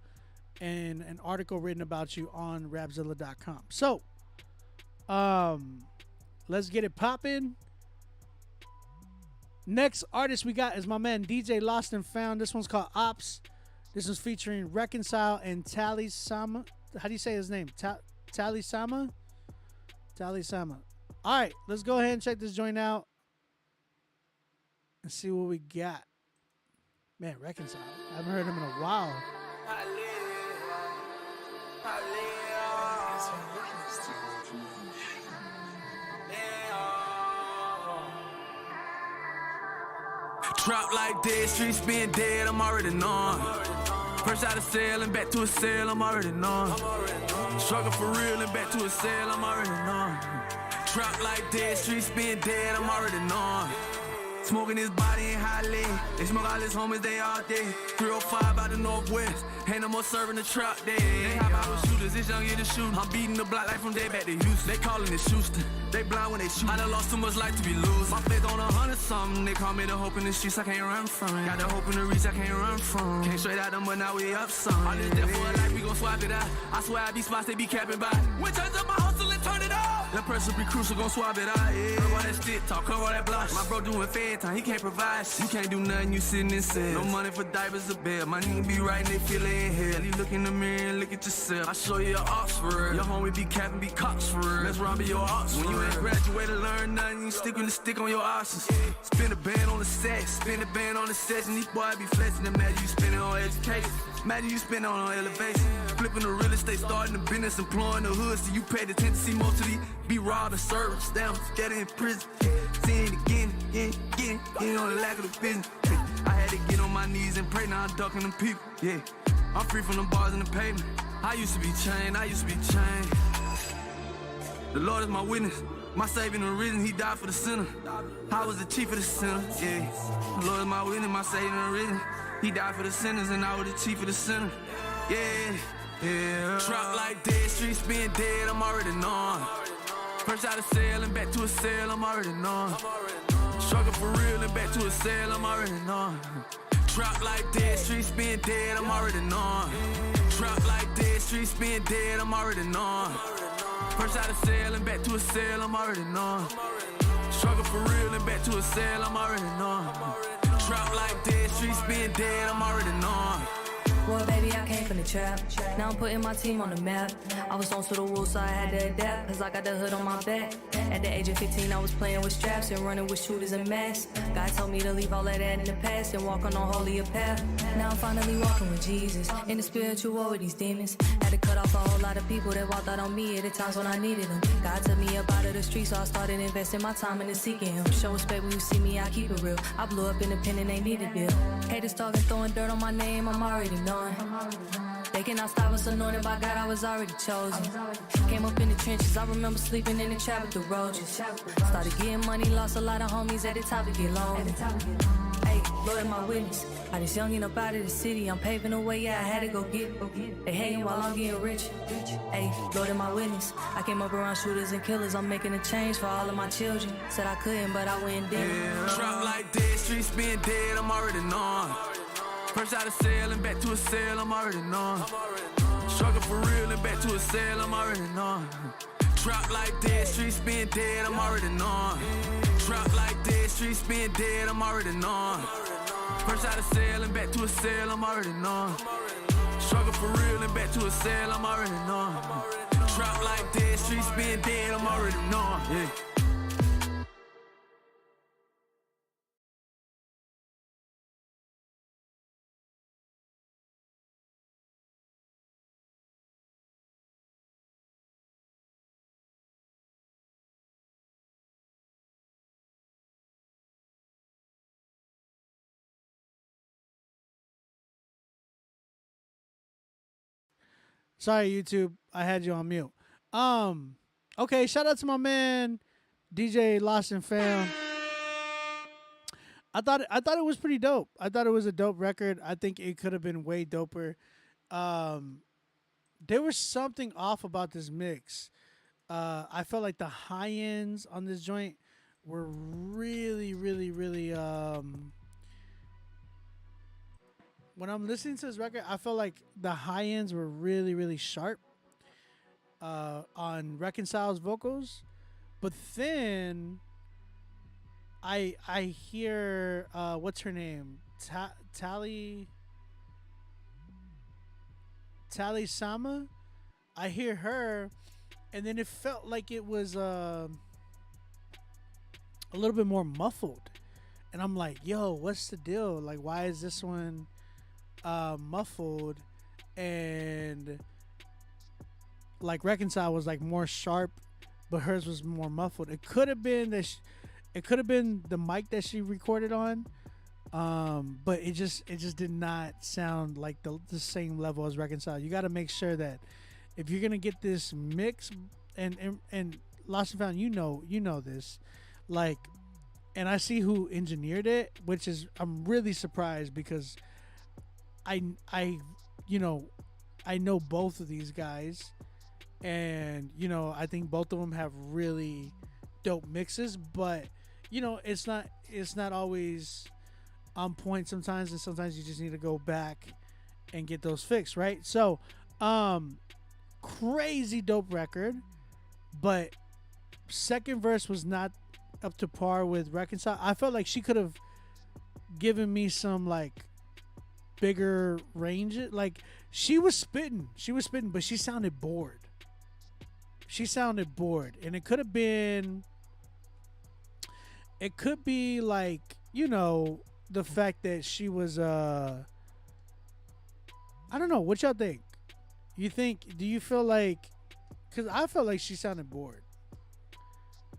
and an article written about you on Rapzilla.com. So let's get it popping. Next artist we got is my man DJ Lost and Found. This one's called Ops. This is featuring Reconcile and Tally Sama. How do you say his name? Tally Sama? Tally Sama. All right, let's go ahead and check this joint out and see what we got. Man, Reconcile. I haven't heard him in a while. Trap like dead, streets being dead, I'm already knowing. First out of cell and back to a cell, I'm already knowing. Struggle for real and back to a cell, I'm already knowing. Trap like dead, streets being dead, I'm already knowing. Smoking his body in Highland. They smoke all his homies, they all day. 305 out the Northwest. Ain't no more serving the trap day. They hop out with shooters, it's young, get the shooting. I'm beating the block like from day back to Houston. They calling it Houston. They blind when they shoot. I done lost too much life to be losing. My faith on 100 something. They call me the hope in the streets, I can't run from it. Got the hope in the reach, I can't run from. Came straight out them, but now we up some. All this death for a life, we gon' swap it out. I swear I be spots, they be capping by. When turns up my hustle and turn it off. That pressure be crucial, gon' swap it out. Yeah. Cover all that stick talk, cover all that blush. My bro doing fair time, he can't provide shit. You can't do nothing, you sitting in cell. No money for diapers or bed. My nigga be right, they feel it in hell. You look in the mirror and look at yourself. I show you your ops for real. Your homie be capping, be cops for real. Let's run be your ops. When you ain't graduated, learn nothing, you stick with the stick on your options. Spin a band on the set, spin a band on the session. These boys be flexing, imagine you spending on education. Imagine you spending on elevation. Flipping the real estate, starting the business, employing the hood. So you pay the attention, see most of these be robbed and served. Down, scared in prison. Seeing it again, on the lack of the business. I had to get on my knees and pray, now I'm ducking them people. Yeah, I'm free from the bars and the pavement. I used to be chained, The Lord is my witness. My saving and risen, he died for the sinner. I was the chief of the sinner, yeah. The Lord is my witness, my saving and risen. He died for the sinners and I was the chief of the sinner. Yeah. Trap like dead, streets being dead, I'm already knowing. First out of cell and back to a cell, I'm already knowing. Struggle for real and back to a cell, I'm already knowing. Trap like dead, streets being dead, I'm already knowing. Trap like dead, streets being dead, I'm already knowing. First out of cell and back to a cell, I'm already knowing. Struggle for real and back to a cell, I'm already knowing. Trap like dead, streets being dead, I'm already knowing. Well, baby, I came from the trap. Now I'm putting my team on the map. I was on to the rules, so I had to adapt, cause I got the hood on my back. At the age of 15, I was playing with straps and running with shooters and masks. God told me to leave all of that in the past and walk on a holier path. Now I'm finally walking with Jesus, in the spiritual war with these demons. Had to cut off a whole lot of people that walked out on me at the times when I needed them. God took me up out of the streets, so I started investing my time into seeking him. Show respect when you see me, I keep it real. I blew up independent, ain't need a deal. Haters talking, throwing dirt on my name, I'm already know. knowing. They cannot stop us anointed by God, I was already chosen. Came up in the trenches, I remember sleeping in the trap with the roaches. Started getting money, lost a lot of homies at the top to get lonely. Hey, Lord, my witness. I just youngin' up out of the city, I'm paving the way, yeah, I had to go get it. They hating while I'm getting rich. Hey, Lord, my witness. I came up around shooters and killers, I'm making a change for all of my children. Said I couldn't, but I went dead. Yeah, drop like dead, streets being dead, I'm already knowing. First out of cell and back to a cell, I'm already knowing. Struggle for real and back to a cell, I'm already knowing. Drop like dead, streets being dead, I'm already knowing. Drop like dead, streets being dead, I'm already knowing. First out of cell and back to a cell, I'm already knowing. Struggle for real and back to a cell, I'm already knowing. Drop like dead, streets being dead, I'm already knowing. Yeah. Sorry, YouTube. I had you on mute. Okay, shout out to my man, DJ Lost and Fam. I thought it was pretty dope. I thought it was a dope record. I think it could have been way doper. There was something off about this mix. I felt like the high ends on this joint were really, really, really. When I'm listening to this record, I felt like the high ends were really, really sharp on Reconcile's vocals, but then I hear what's her name, Tally Sama. I hear her, and then it felt like it was a little bit more muffled, and I'm like, yo, what's the deal? Like, why is this one muffled, and like Reconcile was like more sharp, but hers was more muffled? It could have been that it could have been the mic that she recorded on, but it just did not sound like the same level as Reconcile. You got to make sure that if you're gonna get this mix, and Lost and Found, you know this, like, and I see who engineered it, which is, I'm really surprised because I know both of these guys, and I think both of them have really dope mixes, but it's not always on point sometimes, and sometimes you just need to go back and get those fixed, right? So crazy dope record, but second verse was not up to par with Reconcile. I felt like she could have given me some like bigger range. Like she was spitting, but she sounded bored. And it could be like, the fact that she was I don't know, what y'all think? Do you feel like, because I felt like she sounded bored.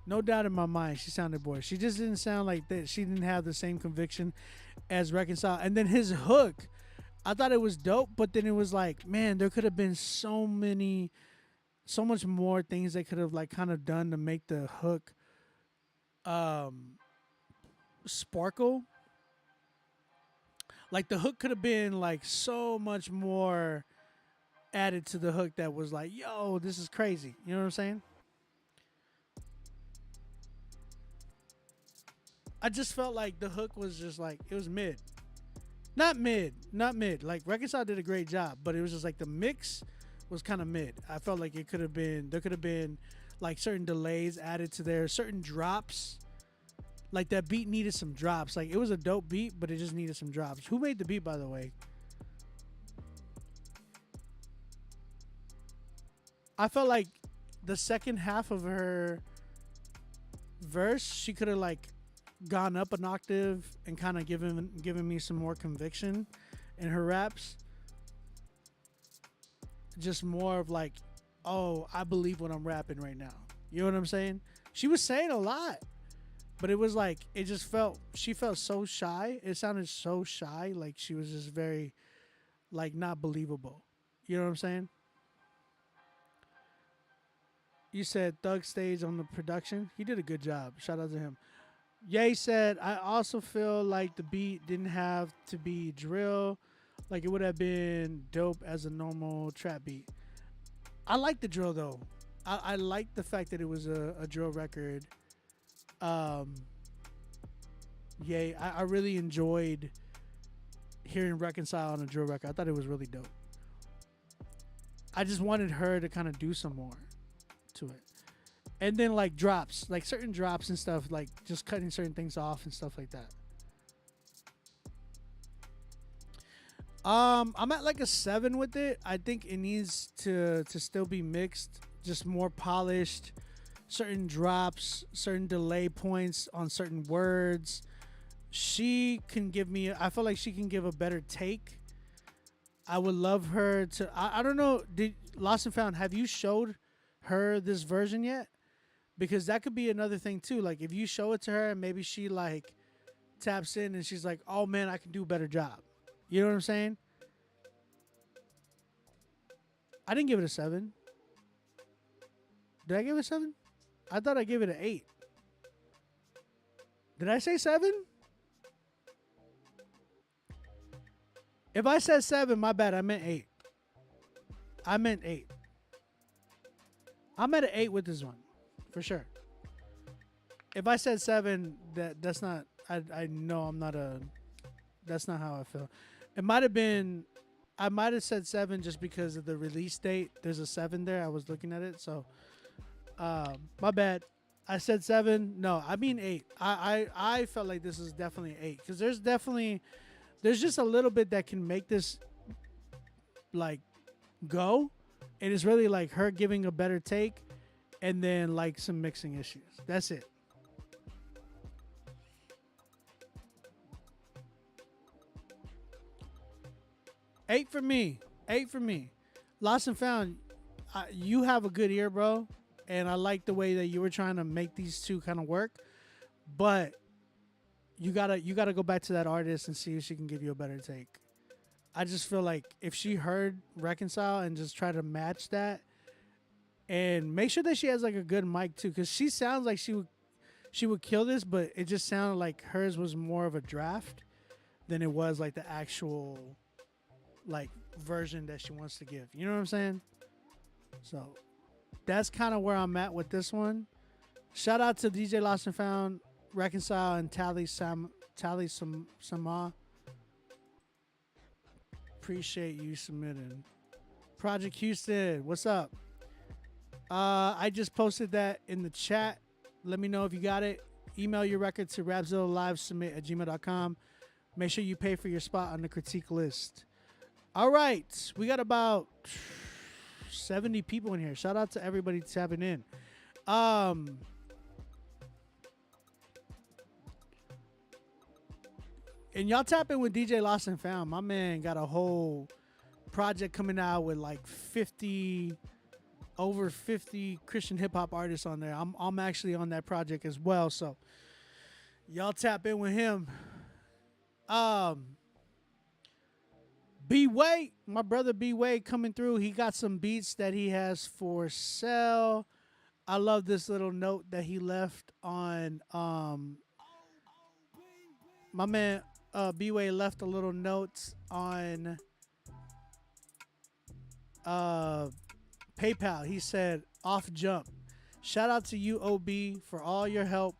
No doubt in my mind, she sounded bored. She just didn't sound like that. She didn't have the same conviction as Reconcile. And then his hook, I thought it was dope, but then it was like, man, there could have been so much more things they could have like kind of done to make the hook sparkle. Like the hook could have been like so much more added to the hook that was like, yo, this is crazy. You know what I'm saying? I just felt like the hook was just like, it was mid. Not mid. Like Reconcile did a great job, but it was just like the mix was kind of mid. I felt like there could have been like certain delays added to there, certain drops. Like that beat needed some drops. Like it was a dope beat, but it just needed some drops. Who made the beat, by the way? I felt like the second half of her verse, she could have like gone up an octave and kind of given me some more conviction in her raps. Just more of like, oh, I believe what I'm rapping right now. You know what I'm saying? She was saying a lot, but it was like, it just she felt so shy. It sounded so shy. Like she was just very like not believable. You know what I'm saying? You said Thug Stage on the production. He did a good job. Shout out to him. Ye said, I also feel like the beat didn't have to be drill. Like it would have been dope as a normal trap beat. I like the drill though. I like the fact that it was a drill record. Yay. I really enjoyed hearing Reconcile on a drill record. I thought it was really dope. I just wanted her to kind of do some more to it. And then like drops, like certain drops and stuff, like just cutting certain things off and stuff like that. I'm at like a 7 with it. I think it needs to still be mixed, just more polished. Certain drops, certain delay points on certain words. She can give me, I feel like she can give a better take. I would love her to, I don't know, did Lost and Found, have you showed her this version yet? Because that could be another thing too. Like if you show it to her and maybe she like taps in and she's like, oh man, I can do a better job. You know what I'm saying? I didn't give it a 7. Did I give it a 7? I thought I gave it an 8. Did I say 7? If I said 7, my bad. I meant 8. I meant 8. I'm at an 8 with this one, for sure. If I said 7, that's not. I know I'm not a. That's not how I feel. It might have been. I might have said 7 just because of the release date. There's a 7 there. I was looking at it, so. My bad. I said 7. No, I mean 8. I felt like this is definitely 8 because there's just a little bit that can make this like go, and it's really like her giving a better take, and then like some mixing issues. That's it. Eight for me. Lost and Found. You have a good ear, bro. And I like the way that you were trying to make these two kind of work, but you gotta go back to that artist and see if she can give you a better take. I just feel like if she heard Reconcile and just try to match that, and make sure that she has like a good mic too, because she sounds like she would kill this, but it just sounded like hers was more of a draft than it was like the actual like version that she wants to give. You know what I'm saying? So. That's kind of where I'm at with this one. Shout out to DJ Lost and Found, Reconcile, and Tally Sama. Appreciate you submitting. Project Houston, what's up? I just posted that in the chat. Let me know if you got it. Email your record to rapzillalivesubmit@gmail.com. Make sure you pay for your spot on the critique list. All right, we got about 70 people in here. Shout out to everybody tapping in. And y'all tap in with DJ Lost and Found. My man got a whole project coming out with like over 50 Christian hip hop artists on there. I'm actually on that project as well. So y'all tap in with him. B-Way, my brother B-Way coming through. He got some beats that he has for sale. I love this little note that he left on my man B-Way left a little note on PayPal. He said, off jump. Shout out to you, OB, for all your help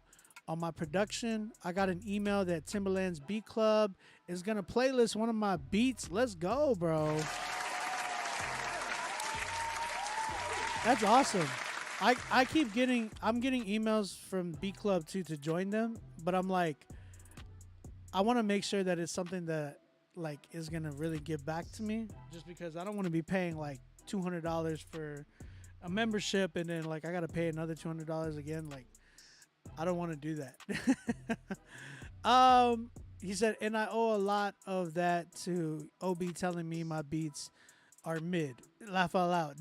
on my production. I got an email that Timberland's Beat Club is going to playlist one of my beats. Let's go, bro. That's awesome. I'm getting emails from Beat Club too to join them, but I'm like, I want to make sure that it's something that like is going to really give back to me, just because I don't want to be paying like $200 for a membership and then like I got to pay another $200 again. Like, I don't want to do that. He said, and I owe a lot of that to OB telling me my beats are mid. Laugh out loud.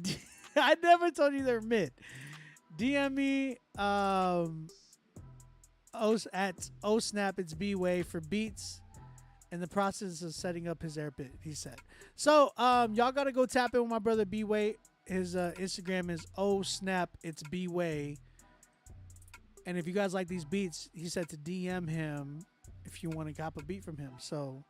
I never told you they're mid. DM me at OSnap, it's B-Way for beats. in the process of setting up his air pit, he said. So y'all gotta go tap in with my brother B-Way. His Instagram is it's B-Way. And if you guys like these beats, he said to DM him if you want to cop a beat from him. So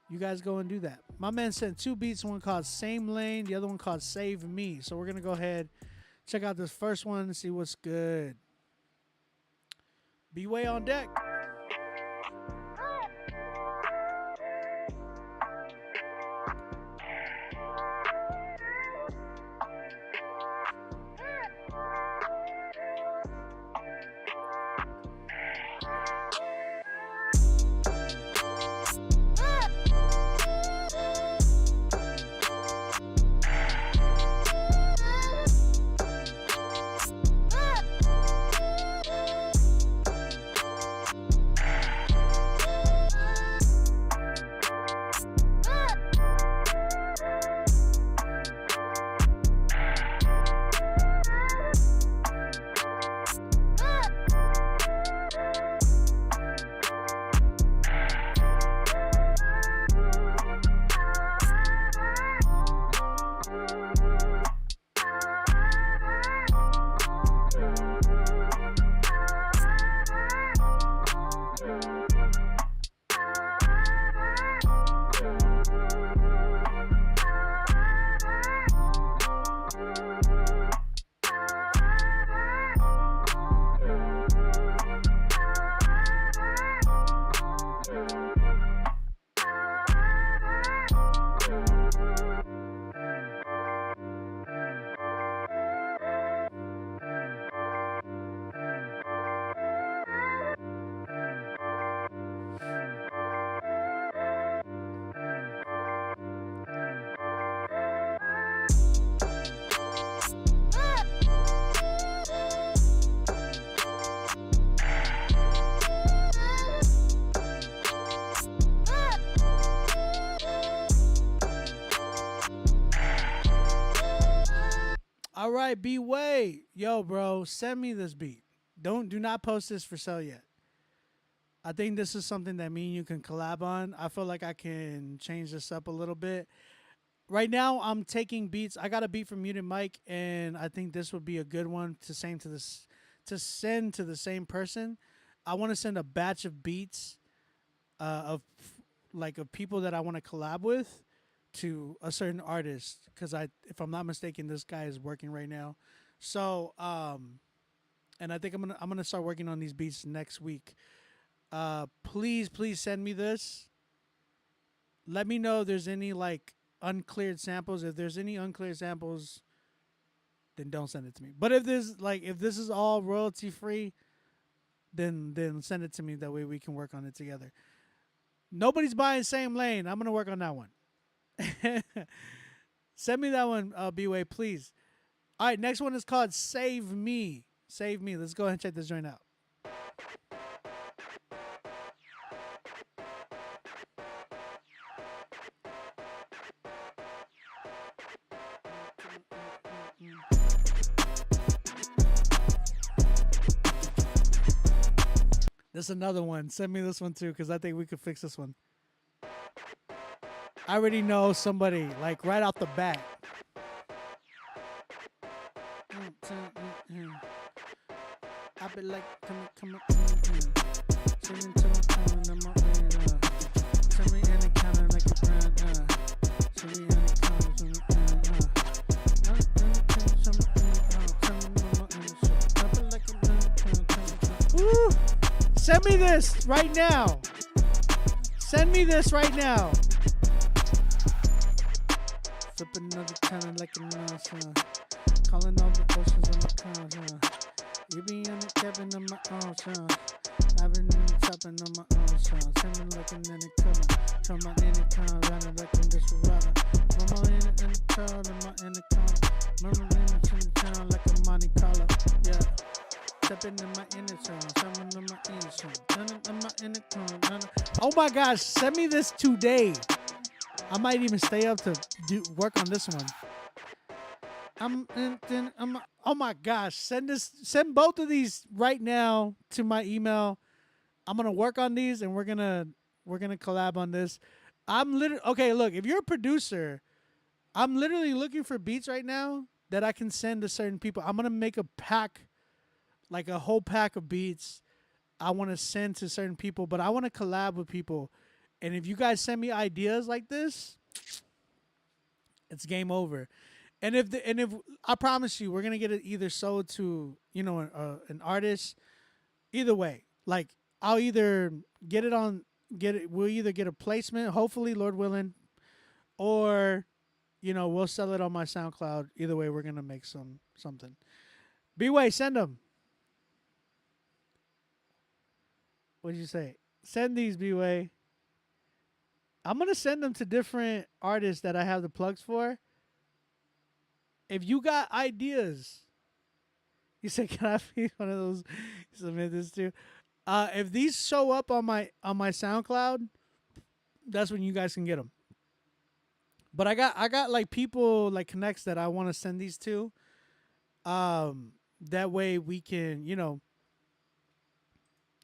you guys go and do that. My man sent 2 beats, one called Same Lane, the other one called Save Me. So we're going to go ahead, check out this first one and see what's good. B-Way on deck. All right, B-Way. Yo, bro, send me this beat. Do not post this for sale yet. I think this is something that me and you can collab on. I feel like I can change this up a little bit. Right now, I'm taking beats. I got a beat from Muted Mike, and I think this would be a good one to send to the same person. I want to send a batch of beats of people that I want to collab with to a certain artist, because if I'm not mistaken, this guy is working right now. So and I think I'm gonna start working on these beats next week. Please send me this. Let me know if there's any uncleared samples. If there's any uncleared samples, then don't send it to me. But if this is all royalty free, then send it to me. That way we can work on it together. Nobody's buying Same Lane. I'm gonna work on that one. Send me that one, B-Way, please. All right, next one is called Save Me. Save Me. Let's go ahead and check this joint out. This is another one. Send me this one too, because I think we could fix this one. I already know somebody, right off the bat. I be like, come on. Send me to my phone, I'm on send me any kind of like a brand, send me any kind of send me this right now. Send me this right now. Flip another kind like a nose, calling all the oceans on the cars, You be in the cabin on my own, I've been chopping on my own, Send me looking in the color, from my intercom, running like I'm this rider. Mama in the town, in my intercom, mama in the town like a Monte Carlo, yeah. Stepping in my intercom, someone in my intercom, running in my intercom, Oh my gosh, send me this today. I might even stay up to work on this one. Oh my gosh, send both of these right now to my email. I'm gonna work on these, and we're gonna We're gonna collab on this. Okay. Look, if you're a producer, I'm literally looking for beats right now that I can send to certain people. I'm gonna make a pack, like a whole pack of beats. I want to send to certain people, but I want to collab with people. And if you guys send me ideas like this, it's game over. And if I promise you, we're gonna get it either sold to an artist. Either way, like I'll either we'll either get a placement, hopefully, Lord willing, or we'll sell it on my SoundCloud. Either way, we're gonna make something. B-Way, send them. What'd you say? Send these, B-Way. I'm going to send them to different artists that I have the plugs for. If you got ideas, you say, can I be one of those? Submit this to. If these show up on my SoundCloud, that's when you guys can get them. But I got like people like connects that I want to send these to. That way we can,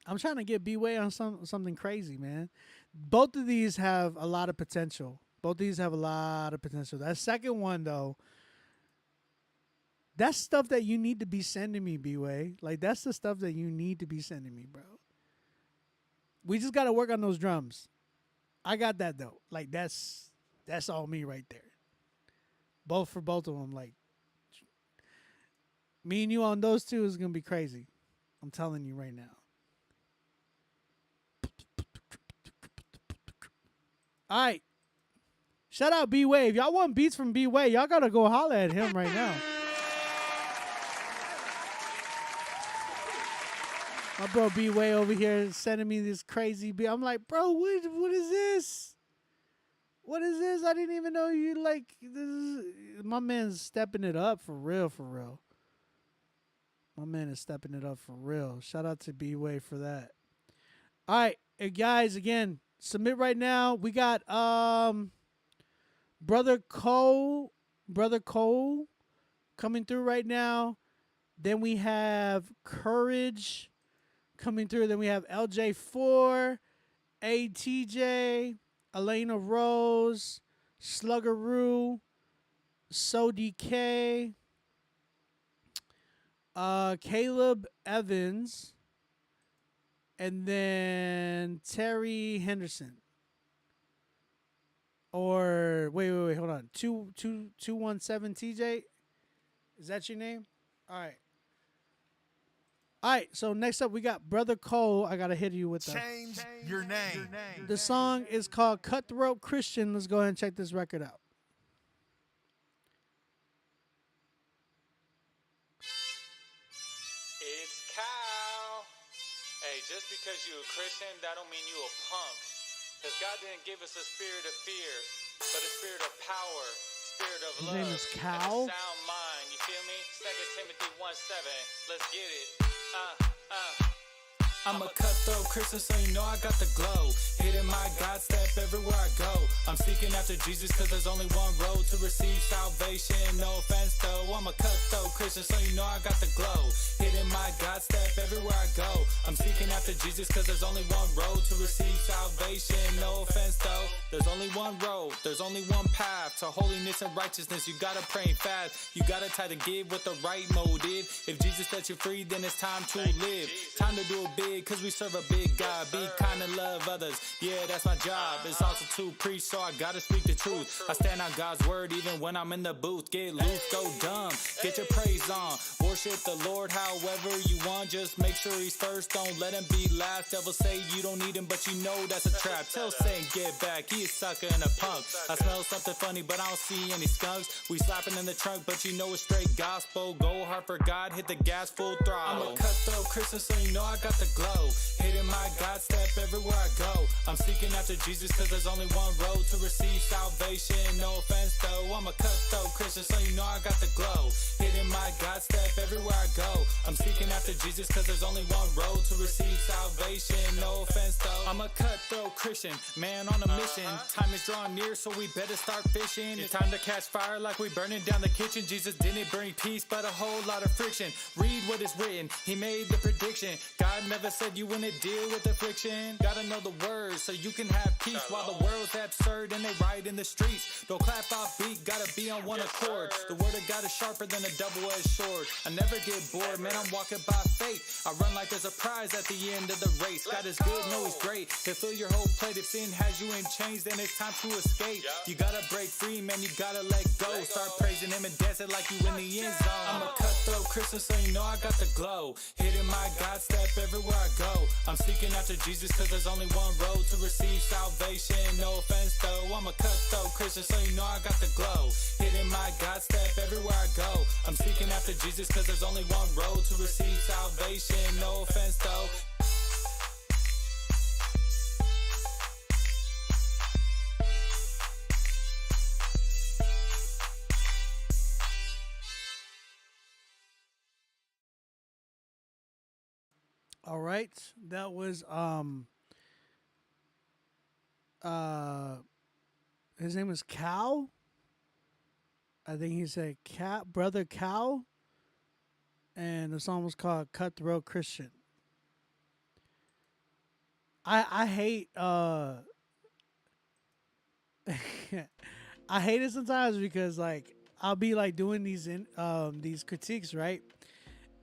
I'm trying to get B-Way on something crazy, man. Both of these have a lot of potential. That second one, though, that's stuff that you need to be sending me, B-Way. Like, that's the stuff that you need to be sending me, bro. We just got to work on those drums. I got that, though. Like, that's all me right there. For both of them. Like, me and you on those two is going to be crazy. I'm telling you right now. All right. Shout out B-Way. If y'all want beats from B-Way, y'all got to go holler at him right now. My bro B-Way over here sending me this crazy beat. I'm like, bro, what is this? What is this? I didn't even know you like this. My man's stepping it up for real, for real. My man is stepping it up for real. Shout out to B-Way for that. All right, guys, again, submit right now. We got Brother Cole coming through right now. Then we have Courage coming through. Then we have LJ4, ATJ, Elena Rose, Sluggeroo, SoDK, Caleb Evans, and then Terry Henderson. Or wait, hold on. 217 TJ. Is that your name? All right. All right, so next up we got Brother Cole. I gotta hit you with that. Change your name. The song is called Cutthroat Christian. Let's go ahead and check this record out. It's Kyle. Hey, just because you a Christian, that don't mean you a punk. Because God didn't give us a spirit of fear, but a spirit of power, spirit of love. His name is Cal. And a sound mind. You feel me? 2 Timothy 1:7. Let's get it. I'm a cutthroat Christian, so you know I got the glow. Hitting my God step everywhere I go. I'm seeking after Jesus cause there's only one road to receive salvation. No offense though, I'm a cutthroat Christian, so you know I got the glow. Hitting my God step everywhere I go. I'm seeking after Jesus cause there's only one road to receive salvation. No offense though, there's only one road, there's only one path to holiness and righteousness. You gotta pray and fast, you gotta try to give with the right motive. If Jesus sets you free, then it's time to live. Time to do it big, cause we serve a big God. Be kind and love others, yeah, that's my job. It's also to preach, so I gotta speak the truth. I stand on God's word even when I'm in the booth. Get loose, go dumb, get your praise on. Worship the Lord however you want. Just make sure he's first, don't let him be last. Devil say you don't need him, but you know that's a trap. Tell Satan get back, he a sucker and a punk. I smell something funny, but I don't see any skunks. We slapping in the trunk, but you know it's straight gospel. Go hard for God, hit the gas full throttle. I'm a cutthroat Christian, so you know I got the glow. Hitting my God step everywhere I go. I'm seeking after Jesus cause there's only one road to receive salvation. salvation. No offense though, I'm a cutthroat Christian, so you know I got the glow. Hitting my God step everywhere I go. I'm seeking after Jesus cause there's only one road to receive salvation. No offense though, I'm a cutthroat Christian, man on a mission. Time is drawing near, so we better start fishing. It's time to catch fire like we burning down the kitchen. Jesus didn't bring peace, but a whole lot of friction. Read what is written, he made the prediction. God never said you wouldn't deal with affliction. Gotta know the words so you can have peace while the world's absurd and they ride in the streets. Don't clap off beat, gotta be on one accord. The word of God is sharper than a double-edged sword. I never get bored, man, I'm walking by faith. I run like there's a prize at the end of the race. God is good, no he's great. He'll fill your whole plate. If sin has you in chains, then it's time to escape. You gotta break free, man, you gotta let go. Start praising him and dancing like you in the end zone. I'm a cutthroat Christian, so you know I got the glow. Hitting my God step everywhere I go. I'm seeking after Jesus cause there's only one road to receive salvation. No offense though, I'm a cutthroat Christian, so you know I got the glow. Hitting my God step everywhere I go. I'm seeking after Jesus cause there's only one road to receive salvation. No offense though. All right, that was his name was Cal. I think he said Cat Brother Cal, and the song was called Cutthroat Christian. I hate I hate it sometimes because like I'll be like doing these critiques, right?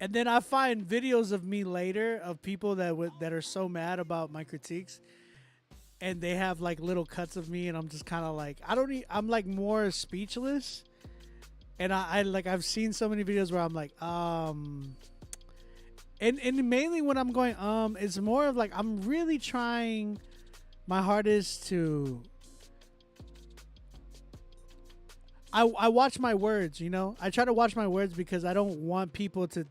And then I find videos of me later of people that are so mad about my critiques, and they have like little cuts of me, and I'm just kind of like I'm like more speechless, and I like I've seen so many videos where I'm like and mainly when I'm going it's more of like I'm really trying my hardest to. I watch my words, you know. I try to watch my words because I don't want people to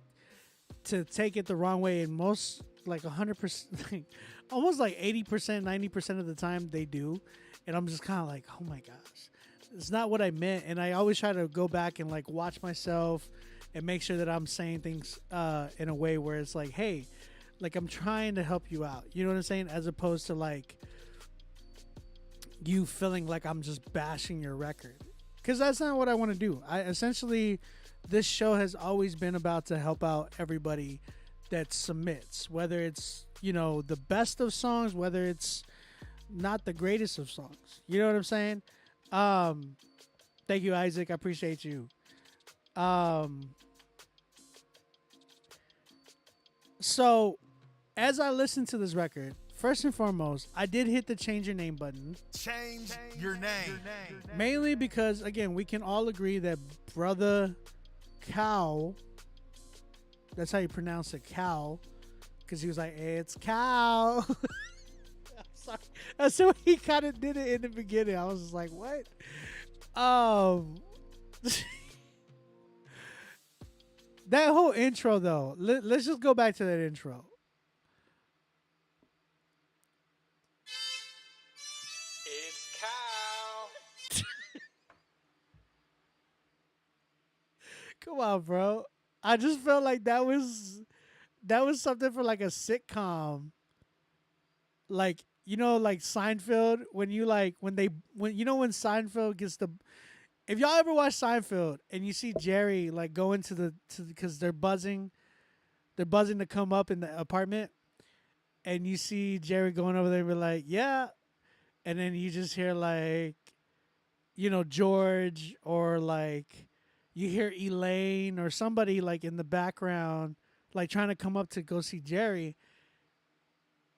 take it the wrong way, and most like 100%, like, almost like 80%, 90% of the time they do, and I'm just kind of like, oh my gosh, it's not what I meant. And I always try to go back and like watch myself and make sure that I'm saying things in a way where it's like, hey, like I'm trying to help you out, you know what I'm saying, as opposed to like you feeling like I'm just bashing your record, because that's not what I want to do. I essentially, this show has always been about to help out everybody that submits, whether it's, you know, the best of songs, whether it's not the greatest of songs. You know what I'm saying? Thank you, Isaac. I appreciate you. So as I listened to this record, first and foremost, I did hit the change your name button. Change your name. Mainly because, again, we can all agree that Brother Cal, that's how you pronounce it, Cal, because he was like, hey, it's Cal. I'm sorry. That's the way he kind of did it in the beginning. I was just like, what? That whole intro, though, let's just go back to that intro. It's Cal. Come on, bro. I just felt like that was something for like a sitcom. Like, you know, like Seinfeld, when Seinfeld gets the, if y'all ever watch Seinfeld and you see Jerry like go into because they're buzzing to come up in the apartment, and you see Jerry going over there and be like, yeah, and then you just hear like, you know, George, or like you hear Elaine or somebody like in the background, like trying to come up to go see Jerry.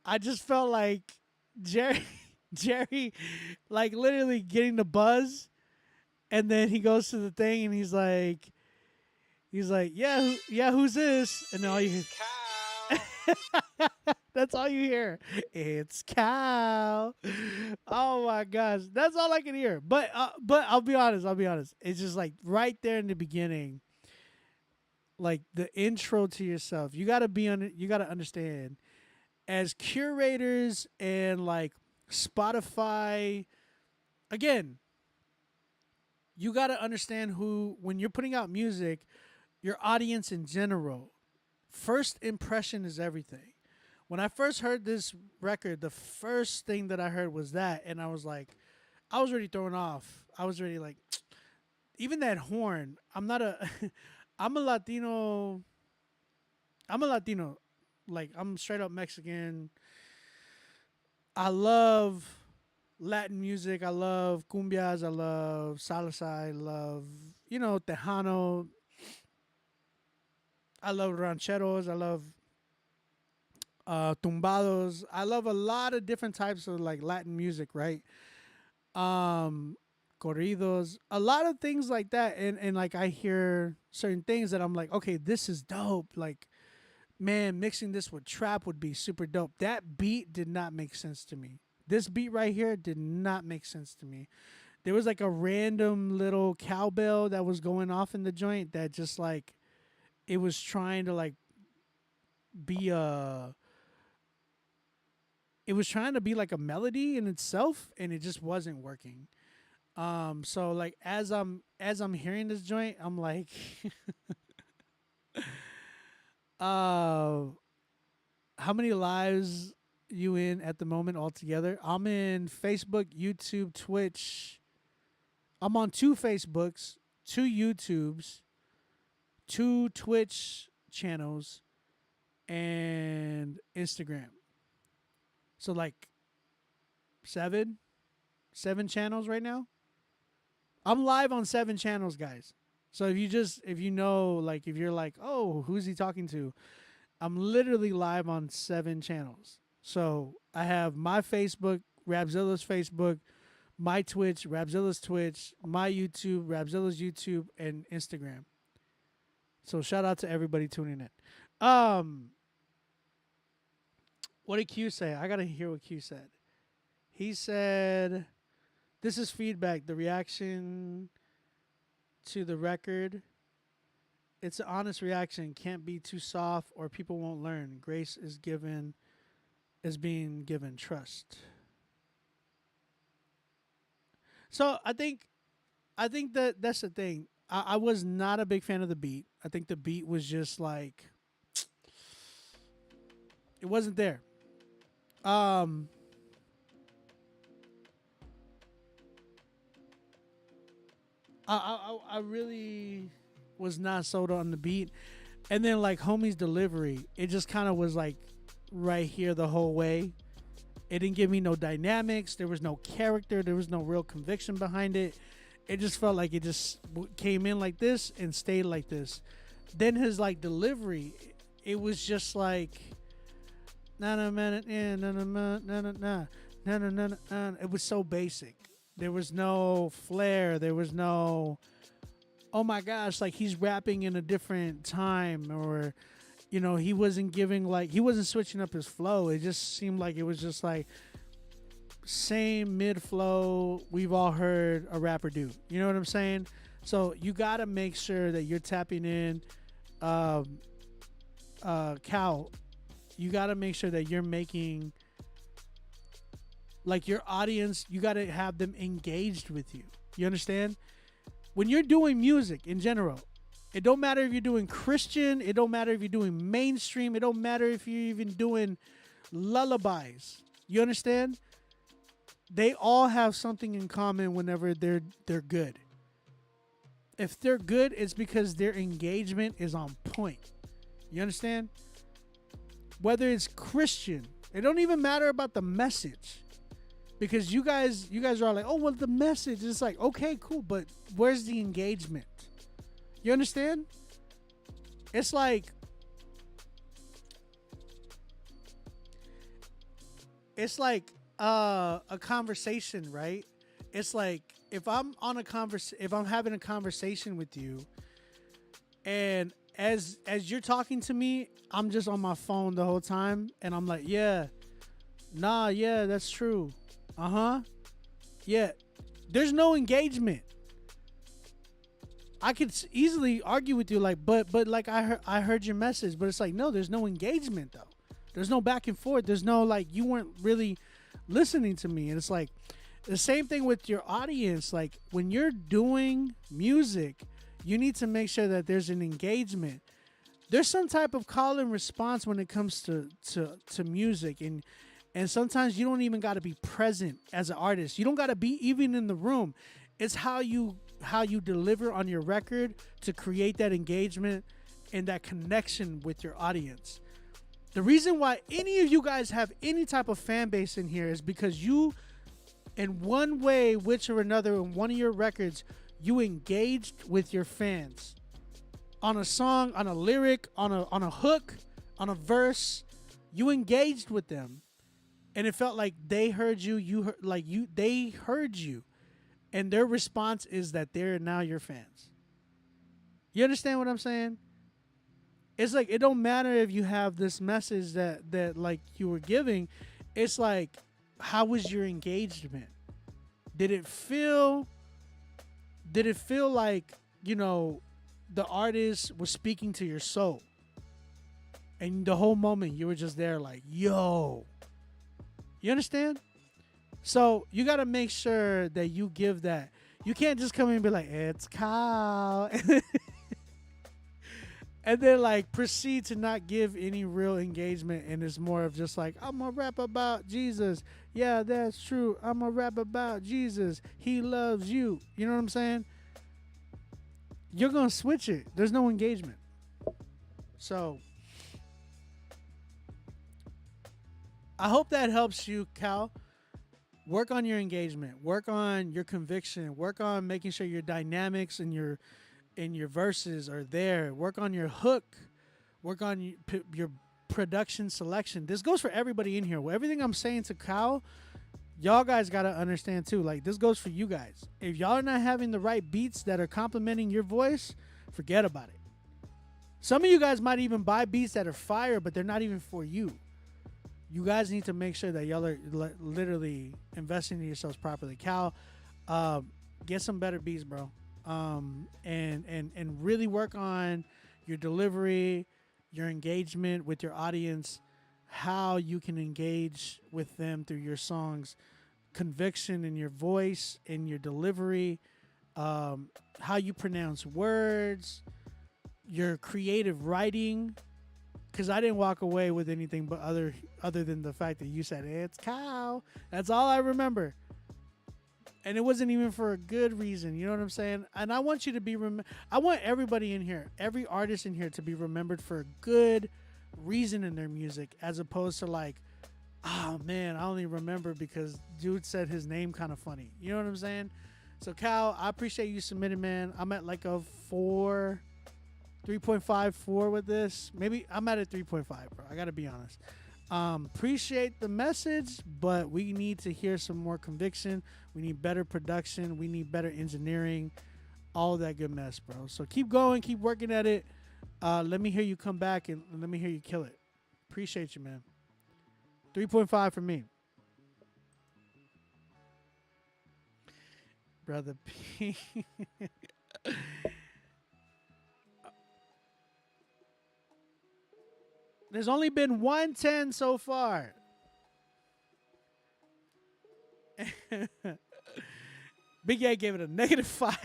I just felt like Jerry, like literally getting the buzz, and then he goes to the thing and he's like, yeah, who's this? And all you hear, that's all you hear. It's Cal. Oh my gosh, that's all I can hear. But I'll be honest. It's just like right there in the beginning, like the intro to yourself. You gotta understand, as curators and like Spotify, again, you got to understand who, when you're putting out music, your audience in general, first impression is everything. When I first heard this record, the first thing that I heard was that, and I was like, I was already thrown off. I was already like, even that horn. I'm not a, I'm a Latino. Like, I'm straight up Mexican. I love Latin music. I love cumbias. I love salsa. I love, Tejano. I love rancheros. I love tumbados. I love a lot of different types of like Latin music, right? Corridos, a lot of things like that. And like I hear certain things that I'm like, okay, this is dope. Like, man, mixing this with trap would be super dope. That beat did not make sense to me. This beat right here did not make sense to me. There was like a random little cowbell that was going off in the joint that just like, it was trying to like be it was trying to be like a melody in itself, and it just wasn't working. So like as I'm hearing this joint, I'm like how many lives you in at the moment altogether? I'm in Facebook, YouTube, Twitch. I'm on 2 Facebooks, 2 YouTubes, 2 Twitch channels, and Instagram. So like 7 channels right now. I'm live on 7 channels, guys. So if you know, like, if you're like, oh, who's he talking to? I'm literally live on 7 channels. So I have my Facebook, Rapzilla's Facebook, my Twitch, Rapzilla's Twitch, my YouTube, Rapzilla's YouTube, and Instagram. So shout out to everybody tuning in. What did Q say? I gotta hear what Q said. He said, "This is feedback. The reaction to the record. It's an honest reaction. Can't be too soft, or people won't learn. Grace is being given trust." So I think that's the thing. I was not a big fan of the beat. I think the beat was just like, it wasn't there. I really was not sold on the beat. And then like Homie's delivery, it just kind of was like right here the whole way. It didn't give me no dynamics. There was no character. There was no real conviction behind it. It just felt like it just came in like this and stayed like this. Then his like delivery, it was just like, it was so basic. There was no flair. There was no, oh my gosh, like he's rapping in a different time, or, he wasn't he wasn't switching up his flow. It just seemed like it was just like same mid flow we've all heard a rapper do. You know what I'm saying? So you got to make sure that you're tapping in, Cal. You got to make sure that you're making, like, your audience, you got to have them engaged with you. You understand? When you're doing music in general, it don't matter if you're doing Christian, it don't matter if you're doing mainstream, it don't matter if you're even doing lullabies. You understand? They all have something in common whenever they're good. If they're good, it's because their engagement is on point. You understand? Whether it's Christian, it don't even matter about the message. Because you guys are all like, oh, well, the message is like, okay, cool, but where's the engagement? You understand? It's like, a conversation, right? It's like if I'm having a conversation with you, and as you're talking to me, I'm just on my phone the whole time, and I'm like, yeah, that's true. Yeah. There's no engagement. I could easily argue with you, like, but like I heard your message, but it's like, no, there's no engagement though. There's no back and forth. There's no, like, you weren't really listening to me. And it's like, The same thing with your audience. Like when you're doing music, you need to make sure that there's an engagement. There's some type of call and response when it comes to music, and sometimes you don't even got to be present as an artist. You don't got to be even in the room. It's how you deliver on your record to create that engagement and that connection with your audience. The reason why any of you guys have any type of fan base in here is because you, in one way, which or another, in one of your records, you engaged with your fans on a song, on a lyric, on a hook, on a verse. You engaged with them, and it felt like they heard you. They heard you, and their response is that they're now your fans. You understand what I'm saying? It's like it don't matter if you have this message that like you were giving. It's like, how was your engagement? Did it feel like, you know, the artist was speaking to your soul? And the whole moment you were just there like, yo. You understand? So you got to make sure that you give that. You can't just come in and be like, it's Kyle. And then like proceed to not give any real engagement, and it's more of just like, I'm gonna rap about Jesus. Yeah, that's true. I'm gonna rap about Jesus. He loves you. You know what I'm saying? You're gonna switch it. There's no engagement. So I hope that helps you, Cal. Work on your engagement. Work on your conviction. Work on making sure your dynamics and your verses are there. Work on your hook. Work on your production selection. This goes for everybody in here. Everything I'm saying to Kyle, y'all guys got to understand too. Like, this goes for you guys. If y'all are not having the right beats that are complementing your voice, forget about it. Some of you guys might even buy beats that are fire, but they're not even for you. You guys need to make sure that y'all are literally investing in yourselves properly. Cal, get some better beats, bro. And really work on your delivery, your engagement with your audience, how you can engage with them through your songs, conviction in your voice, in your delivery, how you pronounce words, your creative writing. Because I didn't walk away with anything but other than the fact that you said, hey, it's Kyle. That's all I remember. And it wasn't even for a good reason. You know what I'm saying? And I want you to be, I want everybody in here, every artist in here to be remembered for a good reason in their music, as opposed to like, oh man, I only remember because dude said his name kind of funny. You know what I'm saying? So Cal, I appreciate you submitting, man. I'm at like a 3.54 with this. Maybe I'm at a 3.5, bro. I got to be honest. Appreciate the message, but we need to hear some more conviction. We need better production. We need better engineering. All that good mess, bro. So keep going. Keep working at it. Let me hear you come back and let me hear you kill it. Appreciate you, man. 3.5 for me. Brother P. There's only been 110 so far. Big Yay gave it a -5.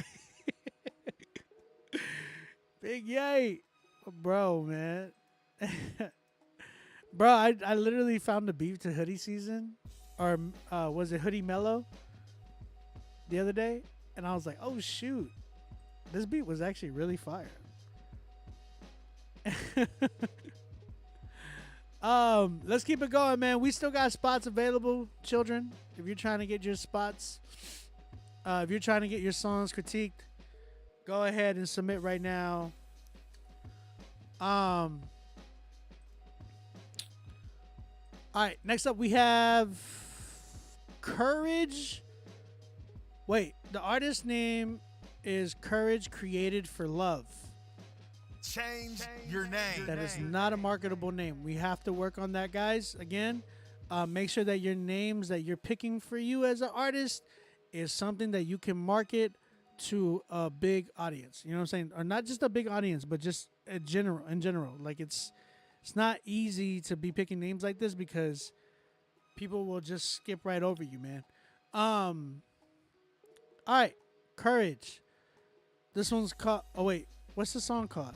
Big Yay. Bro, man. Bro, I literally found the beef to Hoodie Season. Or was it Hoodie Mellow? The other day. And I was like, oh, shoot. This beat was actually really fire. Let's keep it going, man. We still got spots available, children. If you're trying to get your spots, if you're trying to get your songs critiqued, go ahead and submit right now. All right, next up we have Courage. Wait, the artist name is Courage Created for Love. Change your name. That is not a marketable name. We have to work on that, guys. Again, make sure that your names that you're picking for you as an artist is something that you can market to a big audience. You know what I'm saying? Or not just a big audience, but just in general. Like it's not easy to be picking names like this because people will just skip right over you, man. All right, Courage. This one's called. Oh wait, what's the song called?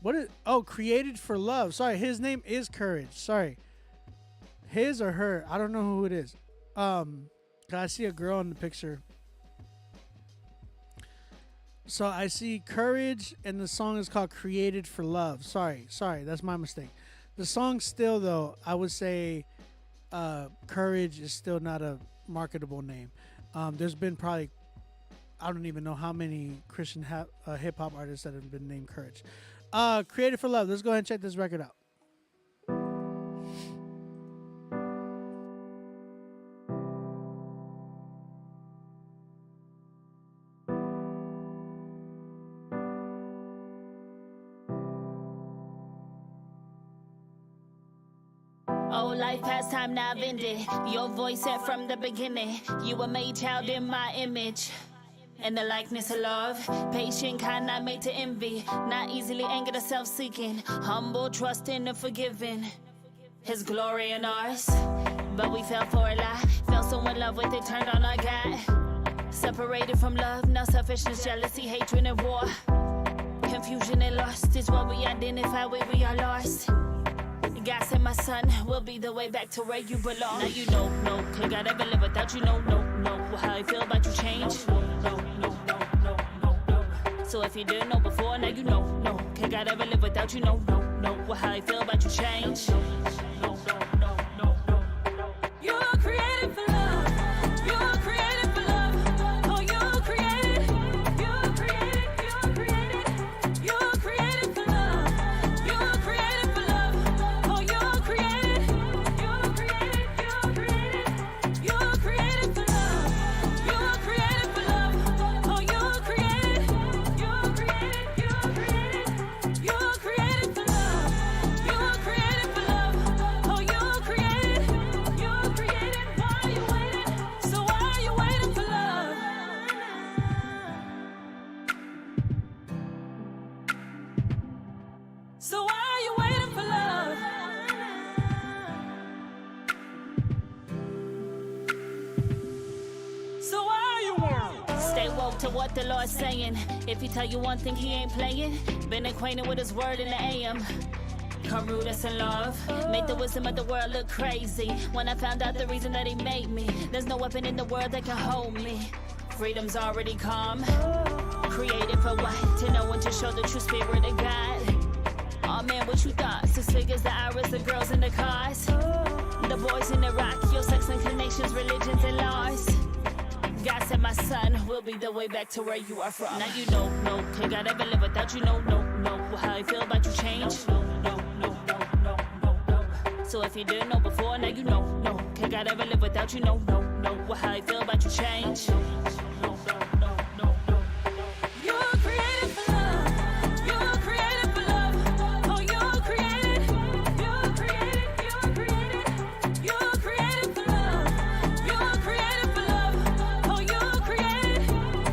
What is? Oh, Created for Love. Sorry, his name is Courage. Sorry, his or her. I don't know who it is. I see a girl in the picture. So I see Courage, and the song is called Created for Love. Sorry, that's my mistake. The song still, though, I would say Courage is still not a marketable name. There's been probably, I don't even know how many Christian hip-hop artists that have been named Courage. Created for Love. Let's go ahead and check this record out. Oh, life past time now ended. Your voice set from the beginning. You were made child in my image. In the likeness of love, patient, kind, not made to envy, not easily angered or self-seeking, humble, trusting, and forgiving. His glory and ours, but we fell for a lie. Fell so in love with it, turned on our God. Separated from love, now selfishness, jealousy, hatred, and war. Confusion and lust is what we identify where we are lost. God said my son will be the way back to where you belong. Now you know, no, could God ever live without you? No, no, no. How I feel about you change? No. So if you didn't know before, now you know, no. Could God ever live without you? No. How I feel about you change? No. You're created for love. You're created for love. Oh, you're created. You're created. You're created. You're created for love. You're created for love. Oh, you're created. You're created. You're created. You're created for love. You're created for love. Oh, you're created. You're created. You're created. You're created for love. You're created for love. Oh, you're created. You're created. Why are you waiting? So why are you waiting for love? So why are you waiting for love? So why are you waiting? Stay woke to what the Lord's saying. If he tell you one thing, he ain't playing. Been acquainted with his word in the AM. Come root us in love. Make the wisdom of the world look crazy. When I found out the reason that he made me, there's no weapon in the world that can hold me. Freedom's already come. Created for what? To know and to show the true spirit of God. Oh man, what you thought? 6 figures, the hours, the girls in the cars. The boys in the rock, your sex inclinations, religions and laws. God said my son will be the way back to where you are from. Now you know, no. Could God ever live without you? No. How I feel about you change? No. So if you didn't know before, now you know, no. Could God ever live without you? No. How I feel about you change? No. You're created for love. You're created for love. Oh, you're created. You're created. You're created. You're created for love. You're created for love. Oh, you're created.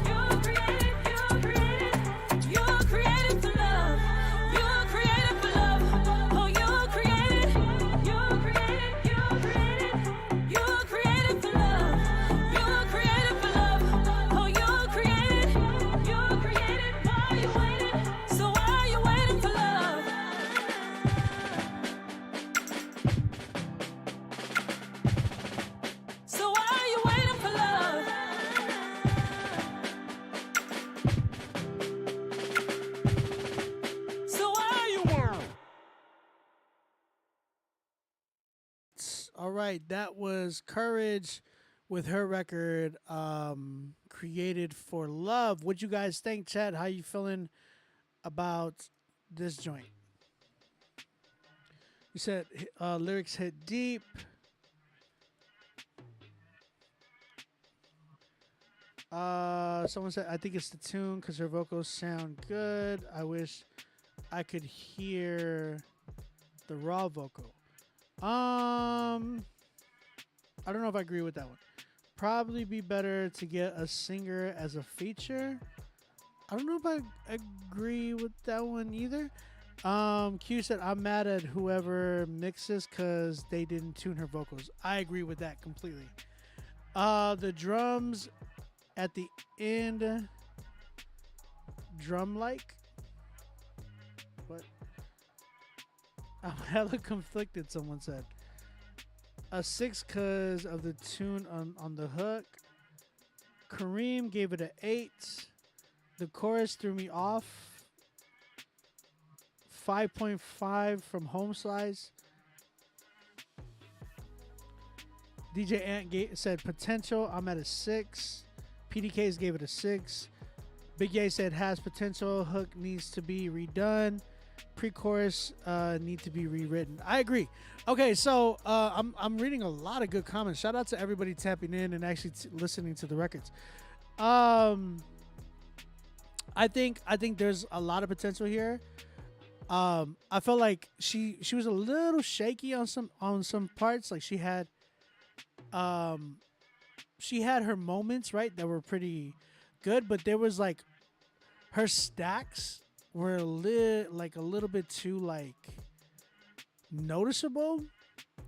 You're created. You're created. You're created for love. You're created for love. Oh, you're created. You're created. You're created. You're created for love. You're created for love. Oh, you're created. You're created. Why are you waiting? So why are you waiting for love? So why are you waiting for love? So why are you waiting? All right, that was Courage with her record Created for Love. What you guys think, Chad? How you feeling about this joint? You said lyrics hit deep. Someone said, I think it's the tune because her vocals sound good. I wish I could hear the raw vocal. I don't know if I agree with that one. Probably be better to get a singer as a feature. I don't know if I agree with that one either. Q said, I'm mad at whoever mixes because they didn't tune her vocals. I agree with that completely. The drums at the end, drum-like. What? I'm hella conflicted, someone said. A 6 because of the tune on the hook. Kareem gave it an 8. The chorus threw me off. 5.5 from Home Slice. DJ Ant said potential. I'm at a 6. PDKs gave it a 6. Big Ye said has potential. Hook needs to be redone. Pre-chorus need to be rewritten. I agree. Okay, so I'm reading a lot of good comments. Shout out to everybody tapping in and actually listening to the records. I think there's a lot of potential here. I felt like she was a little shaky on some parts. Like she had her moments, right, that were pretty good, but there was like her stacks were a little bit too like noticeable.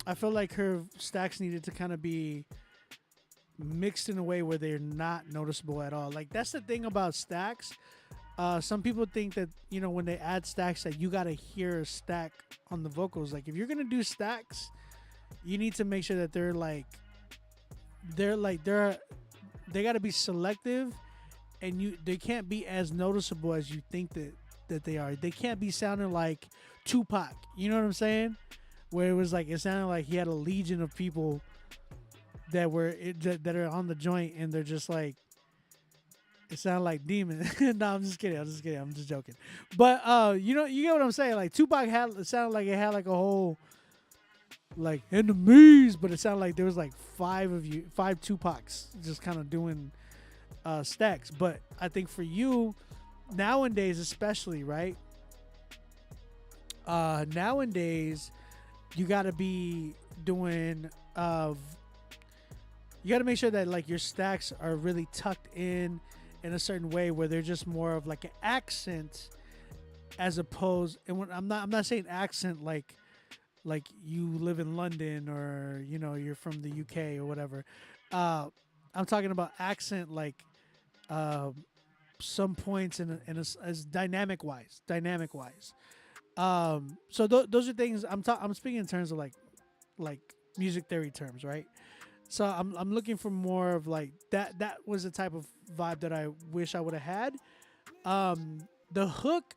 I feel like her stacks needed to kind of be mixed in a way where they're not noticeable at all. Like that's the thing about stacks. Some people think that, you know, when they add stacks that you got to hear a stack on the vocals. Like if you're going to do stacks, you need to make sure that they got to be selective, and they can't be as noticeable as you think that they are. They can't be sounding like Tupac. You know what I'm saying? Where it was like, it sounded like he had a legion of people that are on the joint, and they're just like, it sounded like demons. No, I'm just kidding. I'm just joking. But you get what I'm saying? Like Tupac sounded like it had like a whole like enemies, but it sounded like there was like 5 Tupacs just kind of doing stacks. But I think for you nowadays, especially, right? Nowadays, you got to be doing you got to make sure that like your stacks are really tucked in a certain way where they're just more of like an accent, as opposed, and when I'm not saying accent like you live in London or, you know, you're from the UK or whatever. I'm talking about accent like some points as dynamic wise. So those are things I'm speaking in terms of like music theory terms, right? So I'm looking for more of like that. That was the type of vibe that I wish I would have had. The hook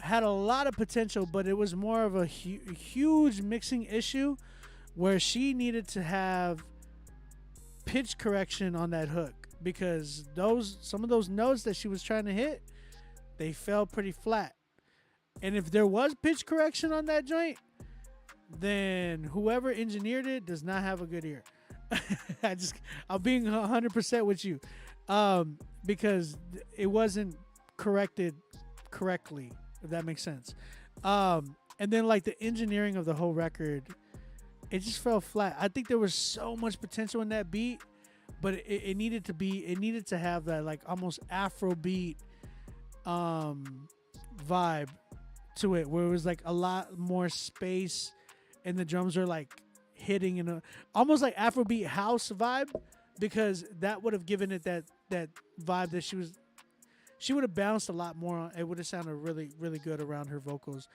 had a lot of potential, but it was more of a huge mixing issue where she needed to have pitch correction on that hook, because some of those notes that she was trying to hit, they fell pretty flat. And if there was pitch correction on that joint, then whoever engineered it does not have a good ear. I'm being 100% with you, because it wasn't corrected correctly, if that makes sense. And then like the engineering of the whole record, it just fell flat. I think there was so much potential in that beat, but it needed to have that like almost Afrobeat vibe to it, where it was like a lot more space and the drums are like hitting in a almost like Afrobeat house vibe, because that would have given it that vibe that she would have bounced a lot more. It would have sounded really, really good around her vocals.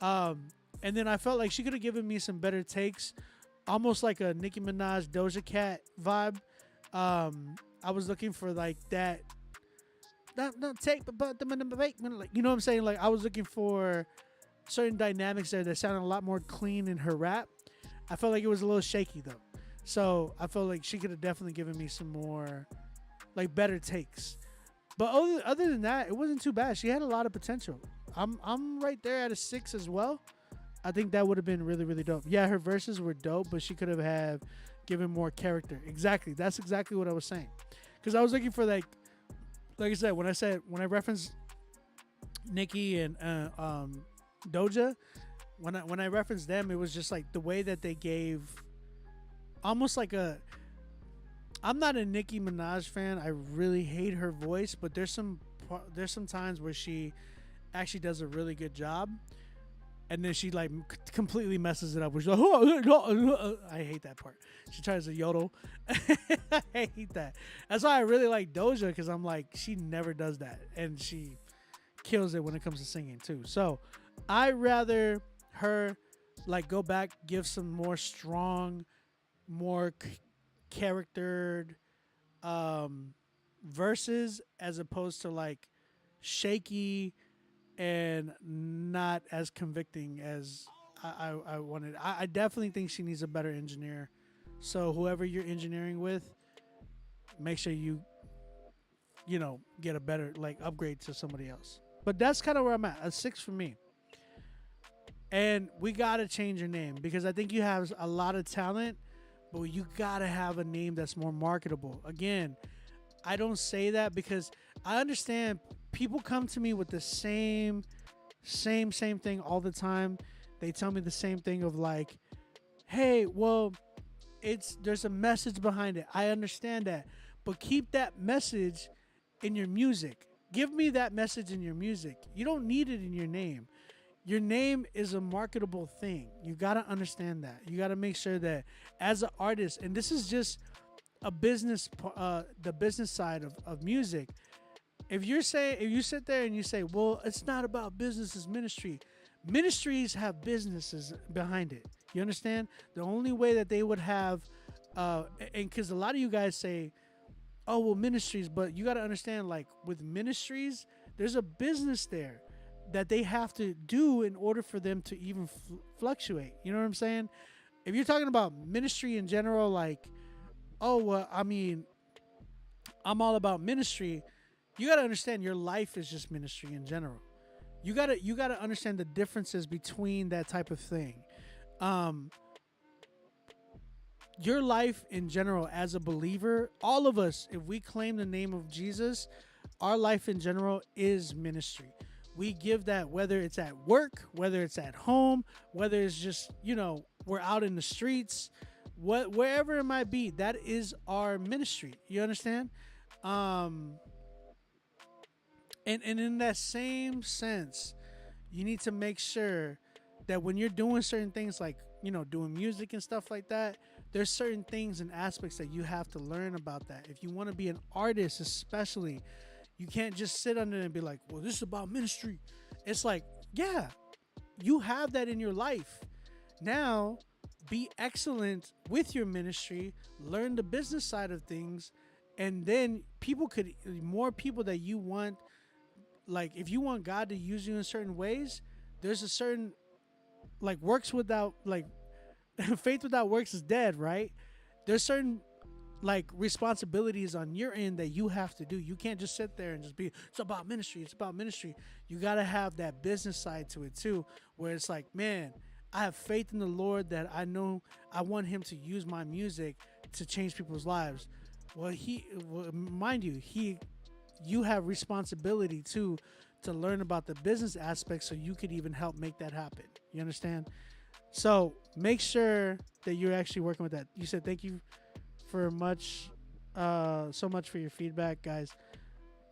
And then I felt like she could have given me some better takes, almost like a Nicki Minaj Doja Cat vibe. I was looking for like that. Don't take but the like, you know what I'm saying? Like I was looking for certain dynamics there that sounded a lot more clean in her rap. I felt like it was a little shaky though. So I felt like she could have definitely given me some more like better takes. But other than that, it wasn't too bad. She had a lot of potential. I'm right there at a 6 as well. I think that would have been really, really dope. Yeah, her verses were dope, but she could have given more character. Exactly. That's exactly what I was saying. Because I was looking for like I said, when I referenced Nicki and Doja, when I referenced them, it was just like the way that they gave almost like I'm not a Nicki Minaj fan. I really hate her voice, but there's some times where she actually does a really good job, and then she like completely messes it up. Which I hate that part. She tries to yodel. I hate that. That's why I really like Doja, because I'm like, she never does that, and she kills it when it comes to singing too. So I rather her like go back, give some more strong, more charactered verses, as opposed to like shaky and not as convicting as I wanted. I definitely think she needs a better engineer. So whoever you're engineering with, make sure you get a better, like, upgrade to somebody else. But that's kind of where I'm at. A 6 for me. And we got to change your name, because I think you have a lot of talent, but you got to have a name that's more marketable. Again, I don't say that because I understand people come to me with the same thing all the time. They tell me the same thing of like, hey, well, there's a message behind it. I understand that, but keep that message in your music. Give me that message in your music. You don't need it in your name. Your name is a marketable thing. You got to understand that. You got to make sure that as an artist, and this is just a business, the business side of music. If you sit there and you say, well, it's not about business, it's ministry. Ministries have businesses behind it. You understand? The only way that they would have, and because a lot of you guys say, oh, well, ministries, but you got to understand, like, with ministries, there's a business there that they have to do in order for them to even fluctuate. You know what I'm saying? If you're talking about ministry in general, like, oh, well, I mean, I'm all about ministry. You got to understand your life is just ministry in general. You got to understand the differences between that type of thing. Your life in general as a believer, all of us, if we claim the name of Jesus, our life in general is ministry. We give that, whether it's at work, whether it's at home, whether it's just, we're out in the streets, wherever it might be, that is our ministry. You understand? And in that same sense, you need to make sure that when you're doing certain things, like, doing music and stuff like that, there's certain things and aspects that you have to learn about that. If you want to be an artist, especially, you can't just sit under it and be like, well, this is about ministry. It's like, yeah, you have that in your life. Now, be excellent with your ministry, learn the business side of things, and then more people that you want, like, if you want God to use you in certain ways, there's a certain, like, faith without works is dead, right? There's certain, like, responsibilities on your end that you have to do. You can't just sit there and just be, it's about ministry. It's about ministry. You got to have that business side to it too, where it's like, man, I have faith in the Lord that I know I want him to use my music to change people's lives. Well, mind you, you have responsibility too to learn about the business aspect so you could even help make that happen. You understand? So make sure that you're actually working with that. You said thank you so much for your feedback, guys.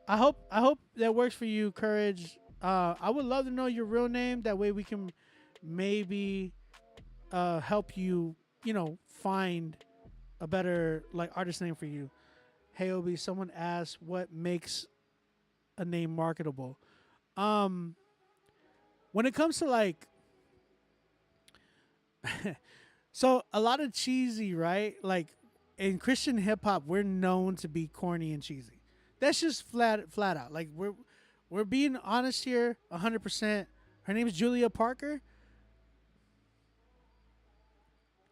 I hope that works for you, Courage. I would love to know your real name. That way we can maybe help you, find a better, like, artist name for you. Hey, Obi, someone asked what makes a name marketable. When it comes to, like, so a lot of cheesy, right? Like, in Christian hip hop, we're known to be corny and cheesy. That's just flat out. Like, we're being honest here, 100%. Her name is Julia Parker.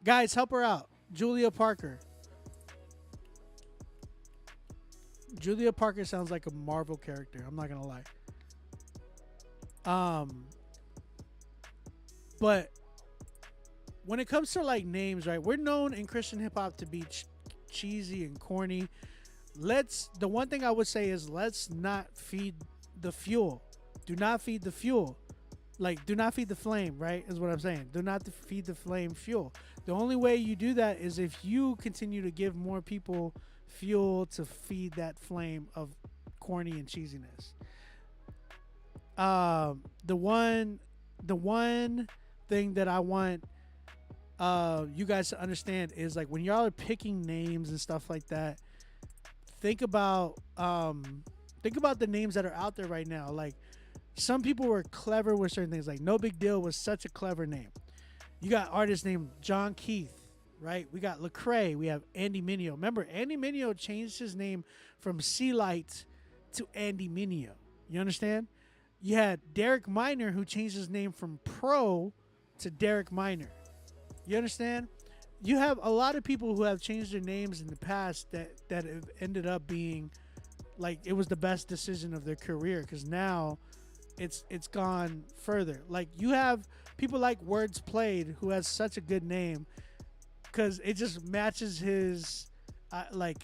Guys, help her out. Julia Parker. Julia Parker sounds like a Marvel character. I'm not gonna lie. But when it comes to, like, names, right? We're known in Christian hip hop to be cheesy and corny. The one thing I would say is, let's not feed the fuel. Do not feed the fuel. Like, do not feed the flame, right? Is what I'm saying. Do not feed the flame fuel. The only way you do that is if you continue to give more people fuel to feed that flame of corny and cheesiness. The one thing that I want you guys to understand is, like, when y'all are picking names and stuff like that, think about the names that are out there right now. Like, some people were clever with certain things. Like, No Big Deal was such a clever name. You got artists named John Keith, right? We got Lecrae. We have Andy Mineo. Remember, Andy Mineo changed his name from C-Light to Andy Mineo. You understand? You had Derek Minor, who changed his name from Pro to Derek Minor. You understand? You have a lot of people who have changed their names in the past that have ended up being, like, it was the best decision of their career, because now it's gone further. Like, you have people like Words Played, who has such a good name because it just matches his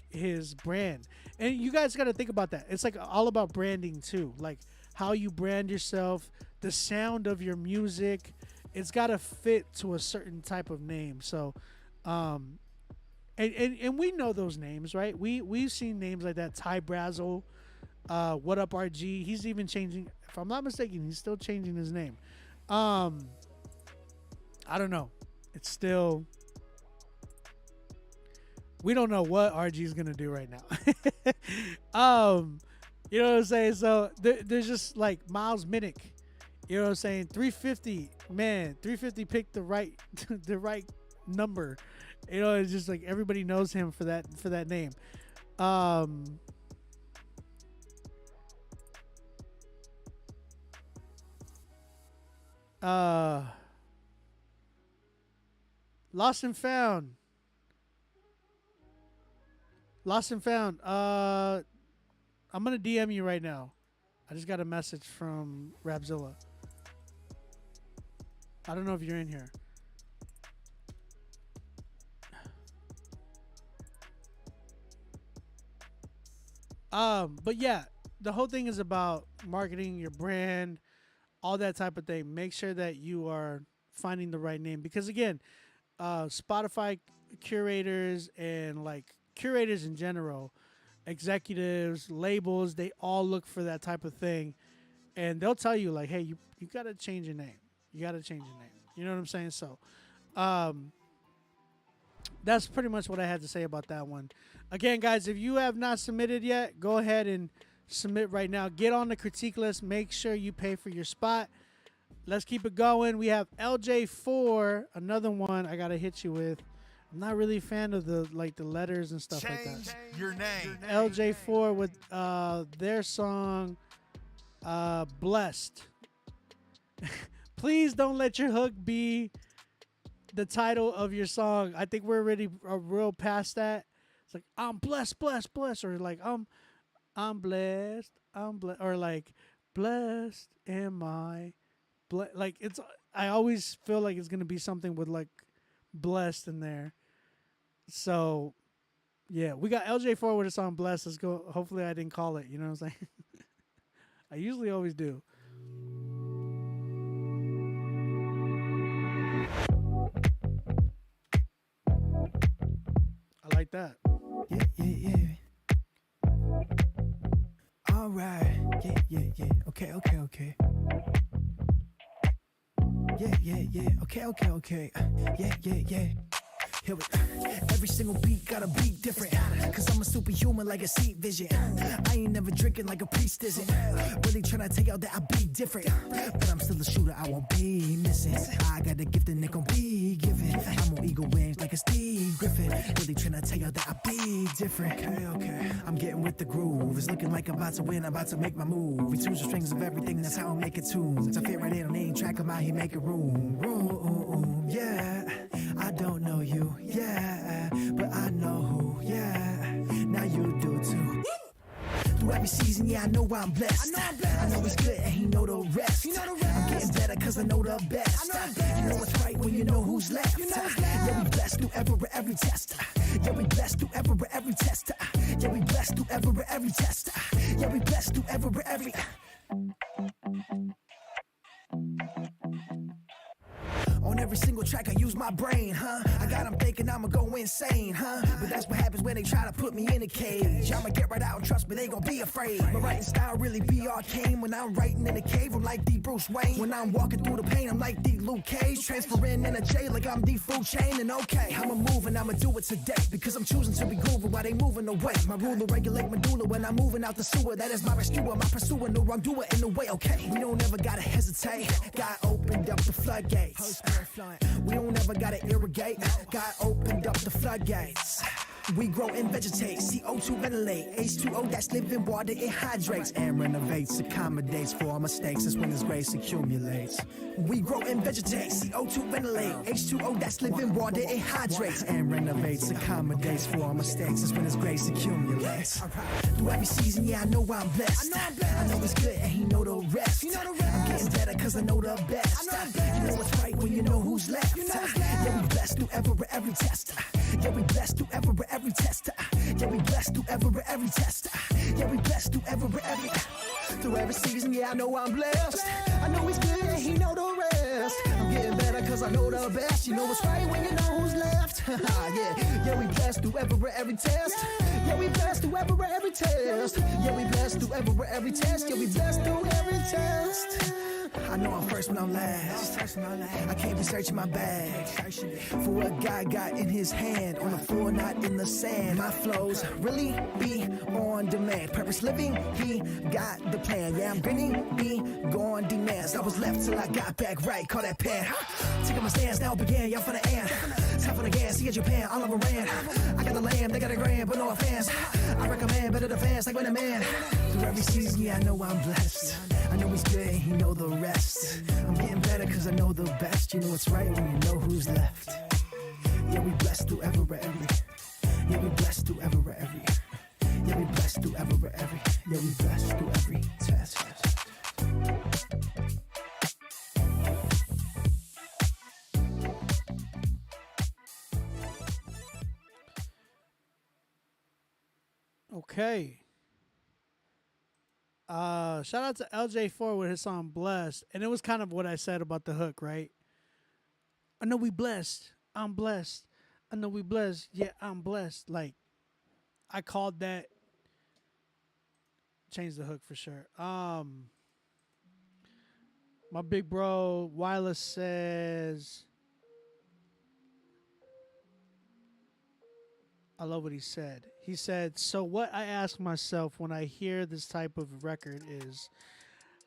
his brand. And you guys got to think about that. It's like all about branding too, like how you brand yourself, the sound of your music. It's got to fit to a certain type of name. So and we know those names, right? We've seen names like that. Ty Brazzle, What Up RG. He's even changing, if I'm not mistaken, he's still changing his name. I don't know. It's still, we don't know what RG is gonna do right now. You know what I'm saying? So there's just like Miles Minnick. You know what I'm saying? 350, man. 350 picked the right the right number. You know, it's just like everybody knows him for that name. Lost and Found. I'm gonna DM you right now. I just got a message from Rapzilla. I don't know if you're in here. But yeah, the whole thing is about marketing your brand, all that type of thing. Make sure that you are finding the right name, because again, Spotify curators and like curators in general, executives, labels, they all look for that type of thing, and they'll tell you like, hey, you gotta change your name. You gotta change your name. You know what I'm saying? So, that's pretty much what I had to say about that one. Again, guys, if you have not submitted yet, go ahead and submit right now. Get on the critique list. Make sure you pay for your spot. Let's keep it going. We have LJ4, another one I gotta hit you with. I'm not really a fan of the letters and stuff like that. Change your name. LJ4 with their song Blessed. Please don't let your hook be the title of your song. I think we're already real past that. It's like, I'm blessed, blessed, blessed, or like I'm blessed, or like blessed am I. Like, it's, I always feel like it's gonna be something with like blessed in there. So yeah, we got LJ4 with a song Blessed. Let's go. Hopefully I didn't call it, you know what I'm saying? I usually always do. I like that. Yeah. All right. Yeah. Okay. Yeah. Okay. Yeah. Here we every single beat got a beat different. Cause I'm a superhuman like a seat vision. I ain't never drinking like a priest isn't. Really trying to take out that I be different. But I'm still a shooter, I won't be missing. I got the gift and it gon' be given. I'm on eagle wings like a Steve Griffin. Really trying to take out that I be different. Okay. I'm getting with the groove. It's looking like I'm about to win, I'm about to make my move. We choose the strings of everything, that's how I make it tunes. I fit right in on any track, I'm out here making room. Yeah. I don't know you, yeah, but I know who, yeah. Now you do too. Through every season, yeah, I know I'm blessed. I know he's good and he know the rest. I'm getting better cause I know the best. You know what's right when you know who's left. Yeah, we blessed through every test. Yeah, we blessed through every test. Yeah, we blessed through every test. Yeah, we blessed through every. On every single track, I use my brain, huh? I got them thinking I'ma go insane, huh? But that's what happens when they try to put me in a cage. I'ma get right out and trust me, they gon' be afraid. My writing style really be arcane. When I'm writing in a cave, I'm like the Bruce Wayne. When I'm walking through the pain, I'm like the Luke Cage. Transferring in a J like I'm the food chain. And okay, I'ma move and I'ma do it today. Because I'm choosing to be grooving while they moving away. My ruler regulate medulla when I'm moving out the sewer. That is my rescuer, my pursuer, no wrongdoer in the way, okay? We don't ever gotta hesitate. God opened up the floodgates. We don't ever gotta irrigate. God opened up the floodgates. We grow and vegetate, CO2 ventilate, H2O that's living water, it hydrates and renovates, accommodates for our mistakes, that's when His grace accumulates. We grow and vegetate, CO2 ventilate, H2O that's living water, it hydrates and renovates, accommodates for our mistakes, that's when His grace accumulates. Through every season, yeah, I know I'm blessed. I know it's good and He know the rest. I'm getting better cause I know the best. You know what's right when you know who's left. Yeah, we blessed through every test. Yeah, we blessed through every test. Yeah, we blessed through every test. Yeah, we blessed through every season. Yeah, I know I'm blessed. I know He's good and He know the rest. I'm getting better cause I know the best. You know what's right when you know who's left. Yeah, we blessed through every test. Yeah, we blessed through every test. Yeah, we blessed through every test. Yeah, we blessed through every test. I know I'm first when I'm last. I can't be searching my bag for what God got in His hand. On the floor, not in the sand. My flows really be on demand. Purpose living, He got the plan. Yeah, I'm grinning, be gone demands. I was left till I got back right. Call that pan. Taking my stance, now began. Y'all for the end. Time for the gas, see at Japan, all over ran. I got the lamb, they got a grand, but no offense. I recommend better defense, like when a man. Through every season, yeah, I know I'm blessed. I know He's good, He know the rest. I'm getting better cause I know the best. You know what's right when you know who's left. Yeah, we blessed through every. Yeah, we blessed through every. Yeah, we blessed through every. Yeah, we blessed through every test. Okay. Shout out to LJ4 with his song Blessed. And it was kind of what I said about the hook, right? I know we blessed. I'm blessed. I know we blessed. Yeah, I'm blessed. Like, I called that. Change the hook for sure. My big bro, Wireless says, I love what he said. He said, so what I ask myself when I hear this type of record is,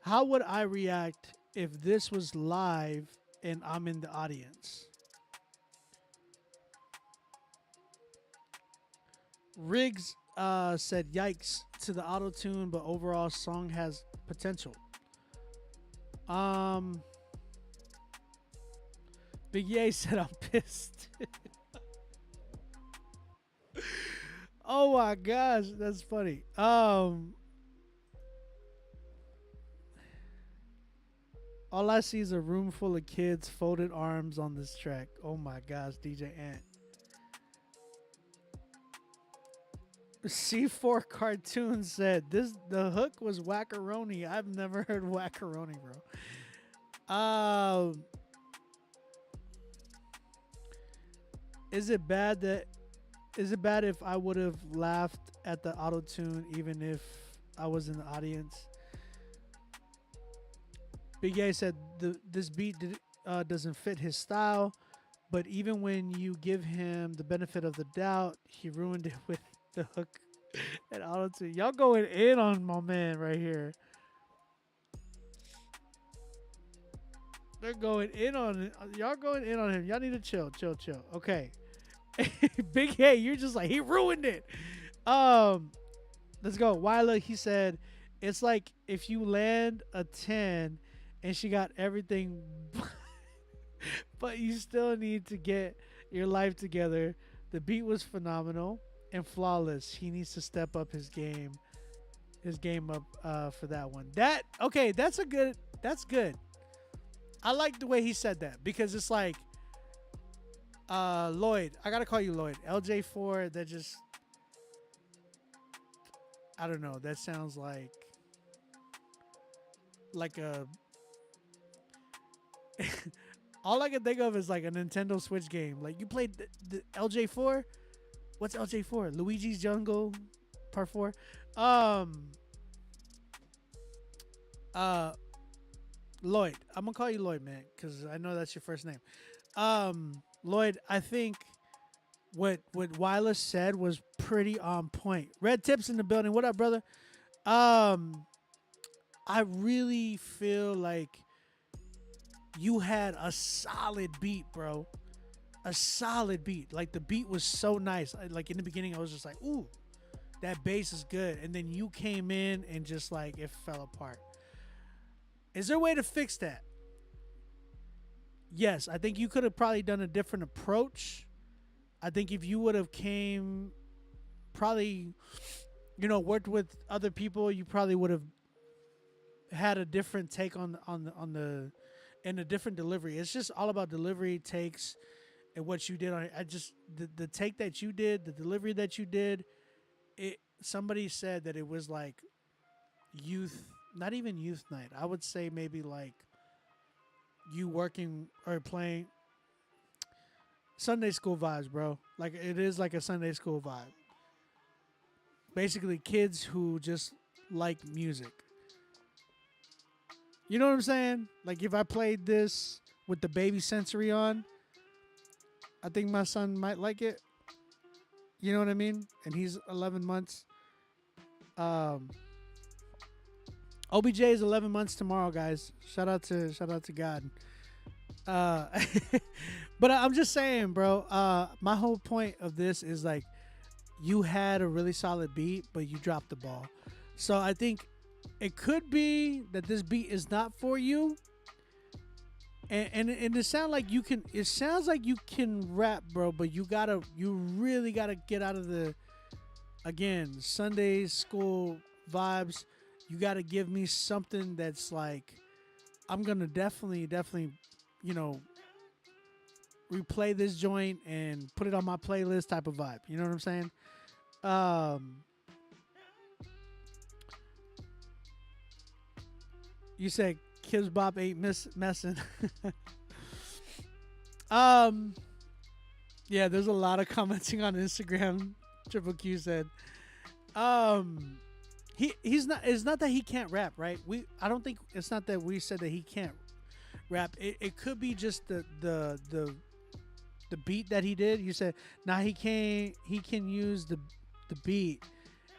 how would I react if this was live and I'm in the audience? Riggs said, yikes to the auto-tune, but overall song has potential. Big Ye said, I'm pissed. Oh my gosh, that's funny. All I see is a room full of kids, folded arms on this track. Oh my gosh, DJ Ant. C4 Cartoon said, the hook was wackaroni. I've never heard wackaroni, bro. Is it bad if I would have laughed at the auto-tune even if I was in the audience? Big A said this beat doesn't fit his style, but even when you give him the benefit of the doubt, he ruined it with the hook and auto-tune. Y'all going in on my man right here. They're going in on it. Y'all going in on him. Y'all need to chill. Okay. Big A, you're just like, he ruined it. Let's go. Wyla, he said, it's like if you land a 10 and she got everything, but you still need to get your life together. The beat was phenomenal and flawless. He needs to step up his game up for that one. That's good. I like the way he said that because it's like, Lloyd, I gotta call you Lloyd. LJ4, that just, I don't know. That sounds like a all I can think of is like a Nintendo Switch game. Like you played the LJ4. What's LJ4? Luigi's Jungle Part 4. Lloyd. I'm gonna call you Lloyd, man, because I know that's your first name. Lloyd, I think what Wireless said was pretty on point. Red Tips in the building. What up, brother? I really feel like you had a solid beat, bro. A solid beat. Like the beat was so nice. Like in the beginning, I was just like, ooh, that bass is good. And then you came in and just like it fell apart. Is there a way to fix that? Yes, I think you could have probably done a different approach. I think if you would have came, probably, worked with other people, you probably would have had a different take on the and a different delivery. It's just all about delivery, takes, and what you did on it. The take that you did, the delivery that you did. Somebody said that it was like youth, not even youth night. I would say maybe like you working or playing Sunday school vibes, bro. Like it is like a Sunday school vibe. Basically, kids who just like music. You know what I'm saying? Like if I played this with the baby sensory on, I think my son might like it. You know what I mean? And he's 11 months. OBJ is 11 months tomorrow, guys. Shout out to God. But I'm just saying, bro. My whole point of this is like you had a really solid beat, but you dropped the ball. So I think it could be that this beat is not for you. And it sounds like you can. It sounds like you can rap, bro. But you really gotta get out of the, again, Sunday school vibes. You gotta give me something that's like, I'm gonna definitely, replay this joint and put it on my playlist type of vibe. You know what I'm saying? You said Kids Bop ain't messing. Yeah, there's a lot of commenting on Instagram. Triple Q said, he's not. It's not that he can't rap, right? I don't think it's not that we said that he can't rap. It could be just the beat that he did. You said he can use the beat.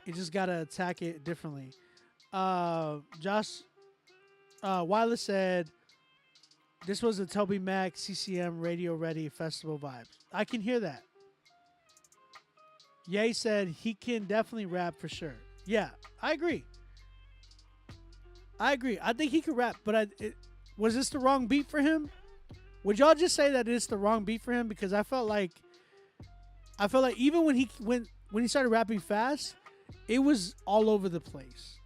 You just gotta attack it differently. Josh Wireless said this was a Toby Mac CCM Radio Ready Festival vibes. I can hear that. Ye said he can definitely rap for sure. Yeah, I agree. I think he could rap, but was this the wrong beat for him? Would y'all just say that it's the wrong beat for him? Because I felt like even when he started rapping fast, it was all over the place.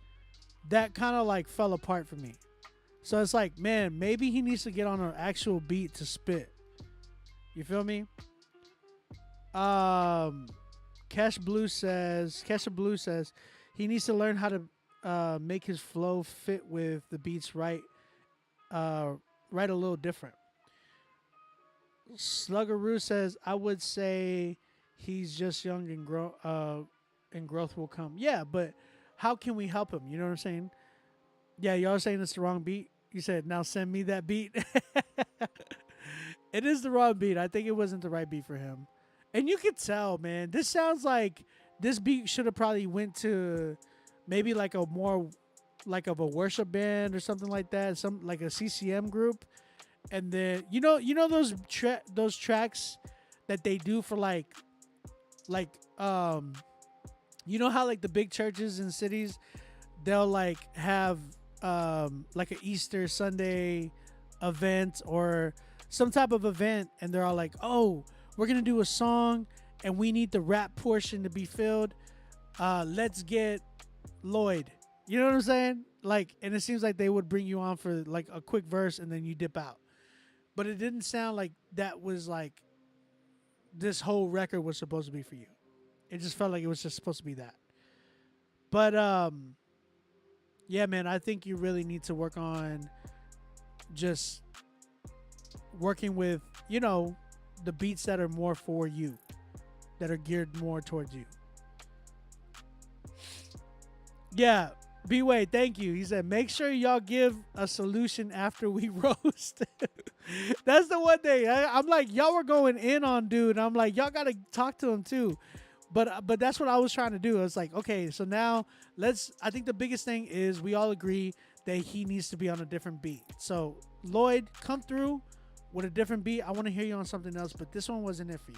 That kind of like fell apart for me. So it's like, man, maybe he needs to get on an actual beat to spit. You feel me? Kesha Blue says he needs to learn how to make his flow fit with the beats right a little different. Sluggeroo says, I would say he's just young and growth will come. Yeah, but how can we help him? You know what I'm saying? Yeah, y'all are saying it's the wrong beat. You said, now send me that beat. It is the wrong beat. I think it wasn't the right beat for him. And you could tell, man, this sounds like this beat should have probably went to maybe like a more like of a worship band or something like that. Some like a CCM group. And then, you know those tracks that they do for like, you know how like the big churches in cities, they'll like have like an Easter Sunday event or some type of event, and they're all like, oh, we're gonna do a song and we need the rap portion to be filled. Let's get Lloyd. You know what I'm saying? Like, and it seems like they would bring you on for like a quick verse and then you dip out. But it didn't sound like that was like this whole record was supposed to be for you. It just felt like it was just supposed to be that. But yeah, man, I think you really need to work on just working with, you know, the beats that are more for you, that are geared more towards you. Yeah, B-Way, thank you. He said, make sure y'all give a solution after we roast. That's the one thing. I'm like, y'all were going in on dude. I'm like, y'all got to talk to him too. But that's what I was trying to do. I was like, okay, so now I think the biggest thing is we all agree that he needs to be on a different beat. So Lloyd, come through with a different beat. I want to hear you on something else, but this one wasn't it for you.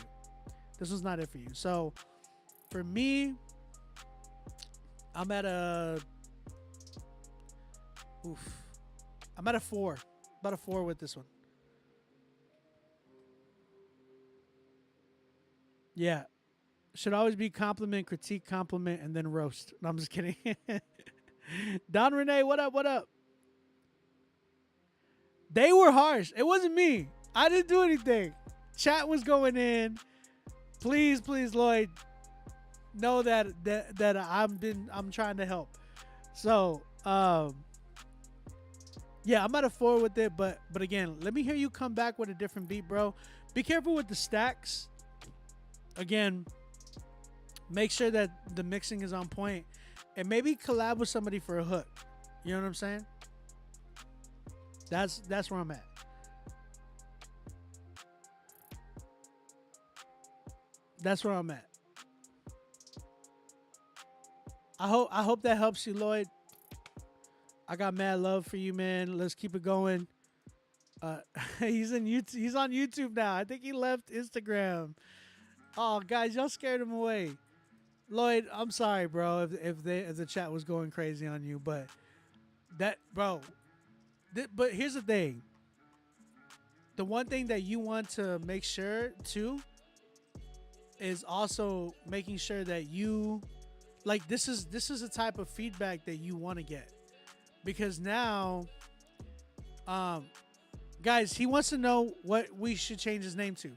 This was not it for you. So for me, I'm at a 4. About a 4 with this one. Yeah. Should always be compliment, critique, compliment, and then roast. No, I'm just kidding. Don Renee, what up? What up? They were harsh. It wasn't me. I didn't do anything. Chat was going in. Please, Lloyd, know that I'm trying to help. So, yeah, I'm at a 4 with it, but again, let me hear you come back with a different beat, bro. Be careful with the stacks. Again, make sure that the mixing is on point, and maybe collab with somebody for a hook. You know what I'm saying? That's where I'm at. That's where I'm at. I hope that helps you, Lloyd. I got mad love for you, man. Let's keep it going. He's on YouTube now. I think he left Instagram. Oh, guys, y'all scared him away. Lloyd, I'm sorry, bro, if the chat was going crazy on you, but but here's the thing. The one thing that you want to make sure too is also making sure that you, like, this is the type of feedback that you want to get, because now, guys, he wants to know what we should change his name to.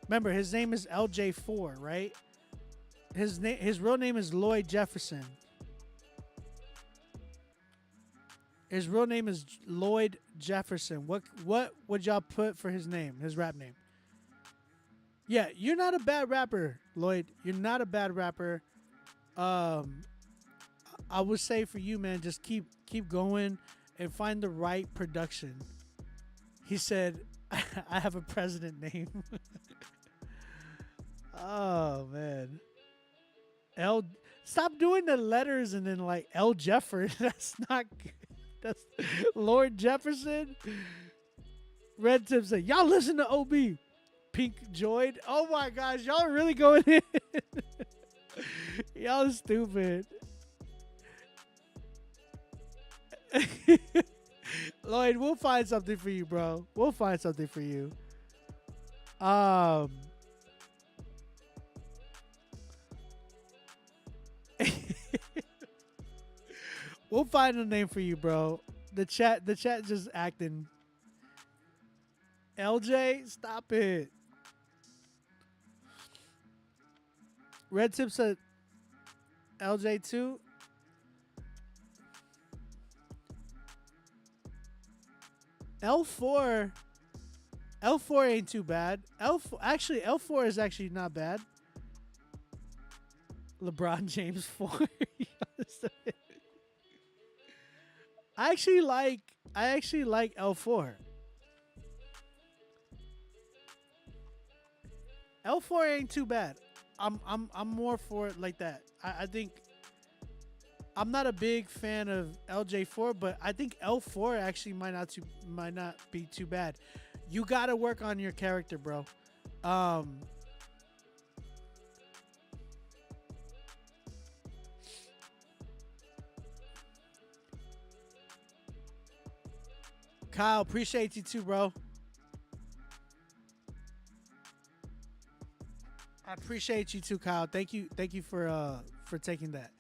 Remember, his name is LJ4, right? His real name is Lloyd Jefferson. His real name is Lloyd Jefferson. What would y'all put for his name, his rap name? Yeah, you're not a bad rapper, Lloyd. You're not a bad rapper. I would say for you, man, just keep going and find the right production. He said, I have a president name. Oh, man. Stop doing the letters and then like L. Jefford. That's not good. That's Lord Jefferson. Red Tip said, y'all listen to OB. Pink Joyd. Oh my gosh, y'all are really going in. Y'all stupid. Lloyd, we'll find something for you, bro. We'll find something for you. We'll find a name for you, bro. The chat just acting. LJ, stop it. Red Tip said LJ2. L4 ain't too bad. L4 is actually not bad. LeBron James 4. I actually like L4. L4 ain't too bad. I'm more for it like that. I think I'm not a big fan of LJ4, but I think L4 actually might not be too bad. You gotta work on your character, bro. Kyle, appreciate you too, bro. I appreciate you too, Kyle. Thank you for taking that.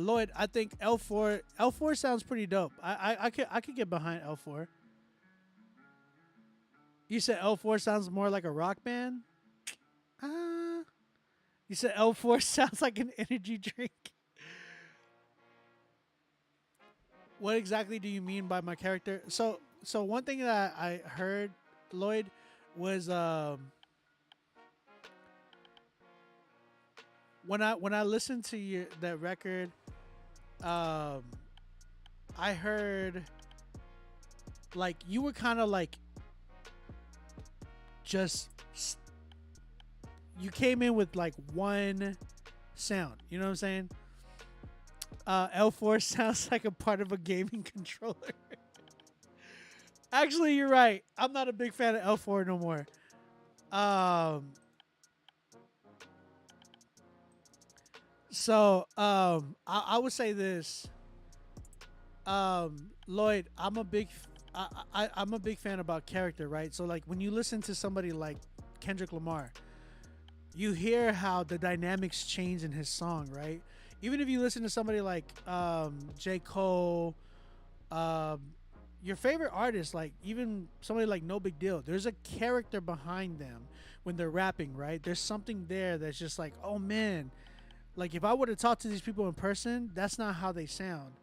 Lloyd, I think L4 sounds pretty dope. I could get behind L4. You said L4 sounds more like a rock band? You said L4 sounds like an energy drink. What exactly do you mean by my character? So one thing that I heard, Lloyd, was when I listened to that record, I heard like you were kind of like just you came in with like one sound. You know what I'm saying? L4 sounds like a part of a gaming controller. Actually, you're right. I'm not a big fan of L4 no more. I would say this. Lloyd, I'm a big fan about character, right? So like when you listen to somebody like Kendrick Lamar, you hear how the dynamics change in his song, right? Even if you listen to somebody like J. Cole, your favorite artist, like even somebody like No Big Deal, there's a character behind them when they're rapping, right? There's something there that's just like, oh man, like if I were to talk to these people in person, that's not how they sound.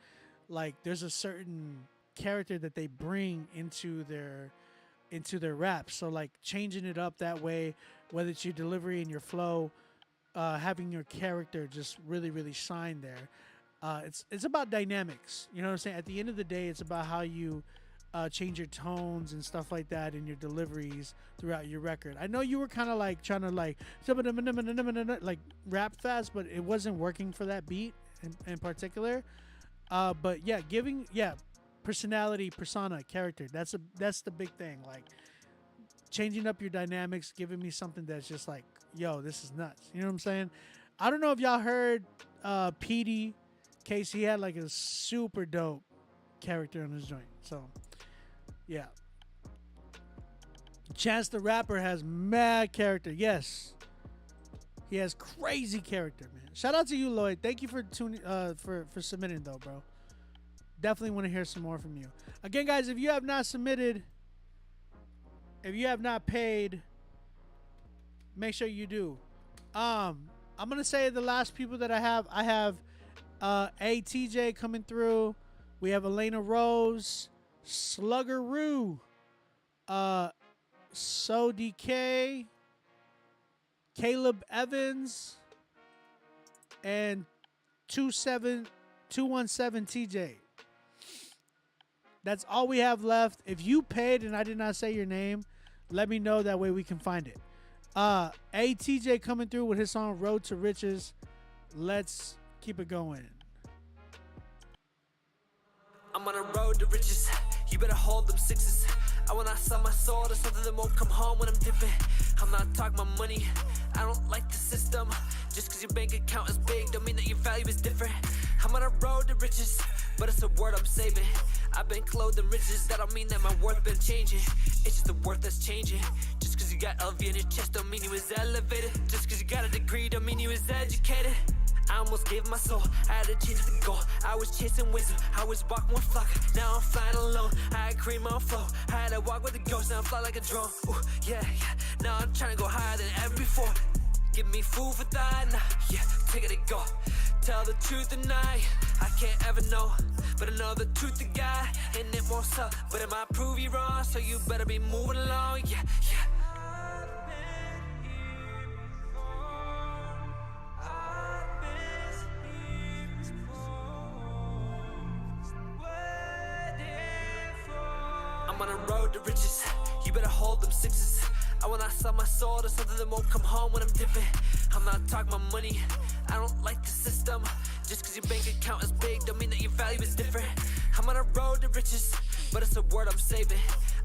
Like there's a certain character that they bring into their rap. So like changing it up that way, whether it's your delivery and your flow, having your character just really, really shine there. It's about dynamics. You know what I'm saying? At the end of the day, it's about how you change your tones and stuff like that in your deliveries throughout your record. I know you were kind of like trying to like rap fast, but it wasn't working for that beat in particular. But yeah, personality, persona, character. That's the big thing. Like changing up your dynamics, giving me something that's just like, yo, this is nuts. You know what I'm saying? I don't know if y'all heard PD Case. He had like a super dope character on his joint. So yeah. Chance the Rapper has mad character. Yes. He has crazy character, man. Shout out to you, Lloyd. Thank you for tuning for submitting though, bro. Definitely want to hear some more from you. Again, guys, if you have not submitted, if you have not paid, make sure you do. I'm gonna say the last people that I have ATJ coming through. We have Elena Rose, Sluggeroo, So DK, Caleb Evans, and 217 TJ. That's all we have left. If you paid and I did not say your name, let me know. That way we can find it. ATJ coming through with his song Road to Riches. Let's keep it going. I'm on a road to riches. You better hold them sixes. I wanna sell my soul to something that won't come home when I'm dipping. I'm not talking about money. I don't like the system. Just cause your bank account is big don't mean that your value is different. I'm on a road to riches, but it's a word I'm saving. I've been clothed in riches, that don't mean that my worth been changing. It's just the worth that's changing. Just cause you got LV in your chest don't mean you was elevated. Just cause you got a degree don't mean you was educated. I almost gave my soul, I had to change the goal. I was chasing wisdom, I was walking one flock. Now I'm flying alone, I had cream on flow. I had to walk with a ghost, now I fly like a drone. Ooh, yeah. Now I'm trying to go higher than ever before. Give me food for thought, nah, yeah, take it and go. Tell the truth and I can't ever know. But I know the truth to God, and it won't suck. But it might prove you wrong, so you better be moving along, yeah. I'm on a road to riches, you better hold them sixes. I wanna sell my soul to something that won't come home when I'm dipping. I'm not talking about money, I don't like the system. Just cause your bank account is big don't mean that your value is different. I'm on a road to riches, but it's a word I'm saving.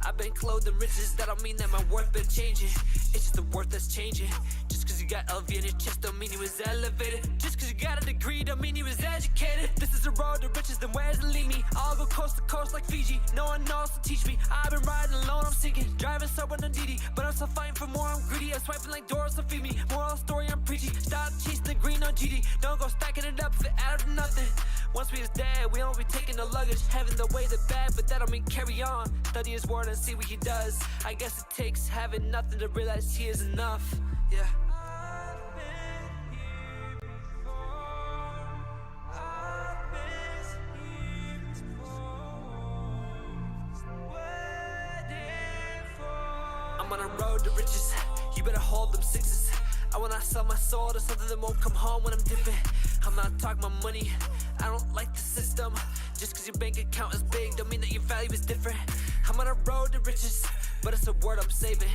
I've been clothed in riches, that don't mean that my worth been changing. It's just the worth that's changing. Just cause you got LV in your chest don't mean you was elevated. Just cause you got a degree don't mean you was educated. This is a road to riches, then where's it lead me? I'll go coast to coast like Fiji, no one knows to teach me. I've been riding alone, I'm sinking, driving sober and needy. But I'm still fighting for more, I'm greedy. I'm swiping like doors to feed me, moral story I'm preaching. Stop chasing the green on GD, don't go stacking it up if it add up to nothing. Once we is dead, we don't be taking no luggage. Having the way the bad, but that don't mean carry on. Study his word and see what he does. I guess it takes having nothing to realize he is enough. Yeah. I'm on a road to riches. You better hold them sixes. I will not sell my soul to something that won't come home when I'm dipping. I'm not talking my money. I don't like the system. Just cause your bank account is big don't mean that your value is different. I'm on a road to riches, but it's a word I'm saving.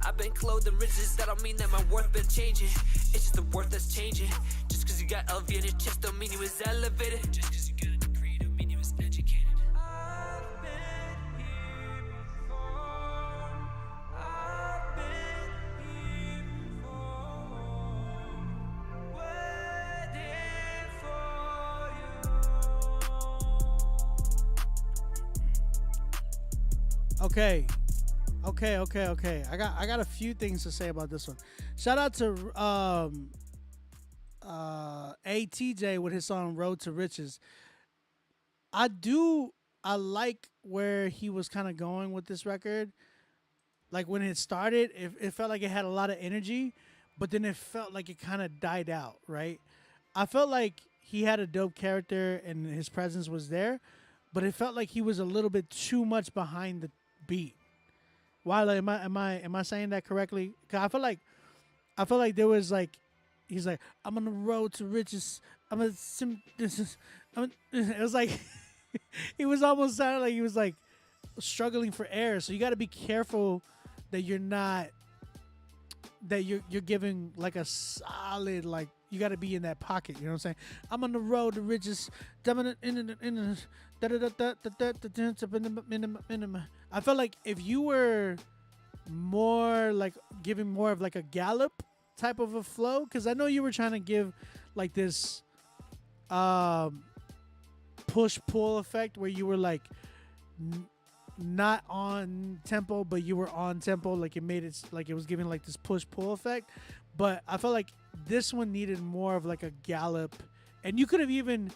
I've been clothed in riches, that don't mean that my worth been changing. It's just the worth that's changing. Just cause you got elevated chest don't mean you was elevated. Just cause you got a degree don't mean you was educated. I've been here before. I've been here before. Waiting for you. Okay. I got a few things to say about this one. Shout out to ATJ with his song Road to Riches. I like where he was kind of going with this record. Like when it started, it felt like it had a lot of energy, but then it felt like it kind of died out, right? I felt like he had a dope character and his presence was there, but it felt like he was a little bit too much behind the beat. Why? Am I saying that correctly? 'Cause I feel like there was like, he's like, I'm on the road to riches. It was like he was almost sounding like he was like struggling for air. So you got to be careful that you're giving like a solid, like you got to be in that pocket. You know what I'm saying? I'm on the road to riches. I felt like if you were more like giving more of like a gallop type of a flow, because I know you were trying to give like this push pull effect where you were like not on tempo, but you were on tempo. Like it made it like it was giving like this push pull effect. But I felt like this one needed more of like a gallop, and you could have even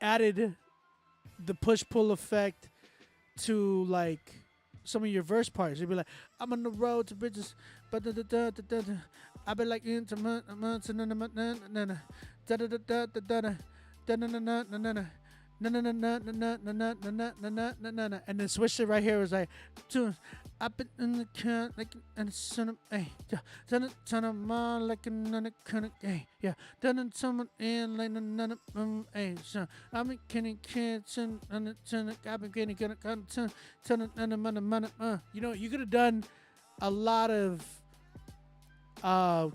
added the push pull effect to like some of your verse parts. You'd be like, I'm on the road to bridges, but I've been like into and then switch it right here. It was like, I've been in the car like and son of a turn of my like another kind of yeah done someone in like another so I've been getting kids and I've been getting you know, you could have done a lot of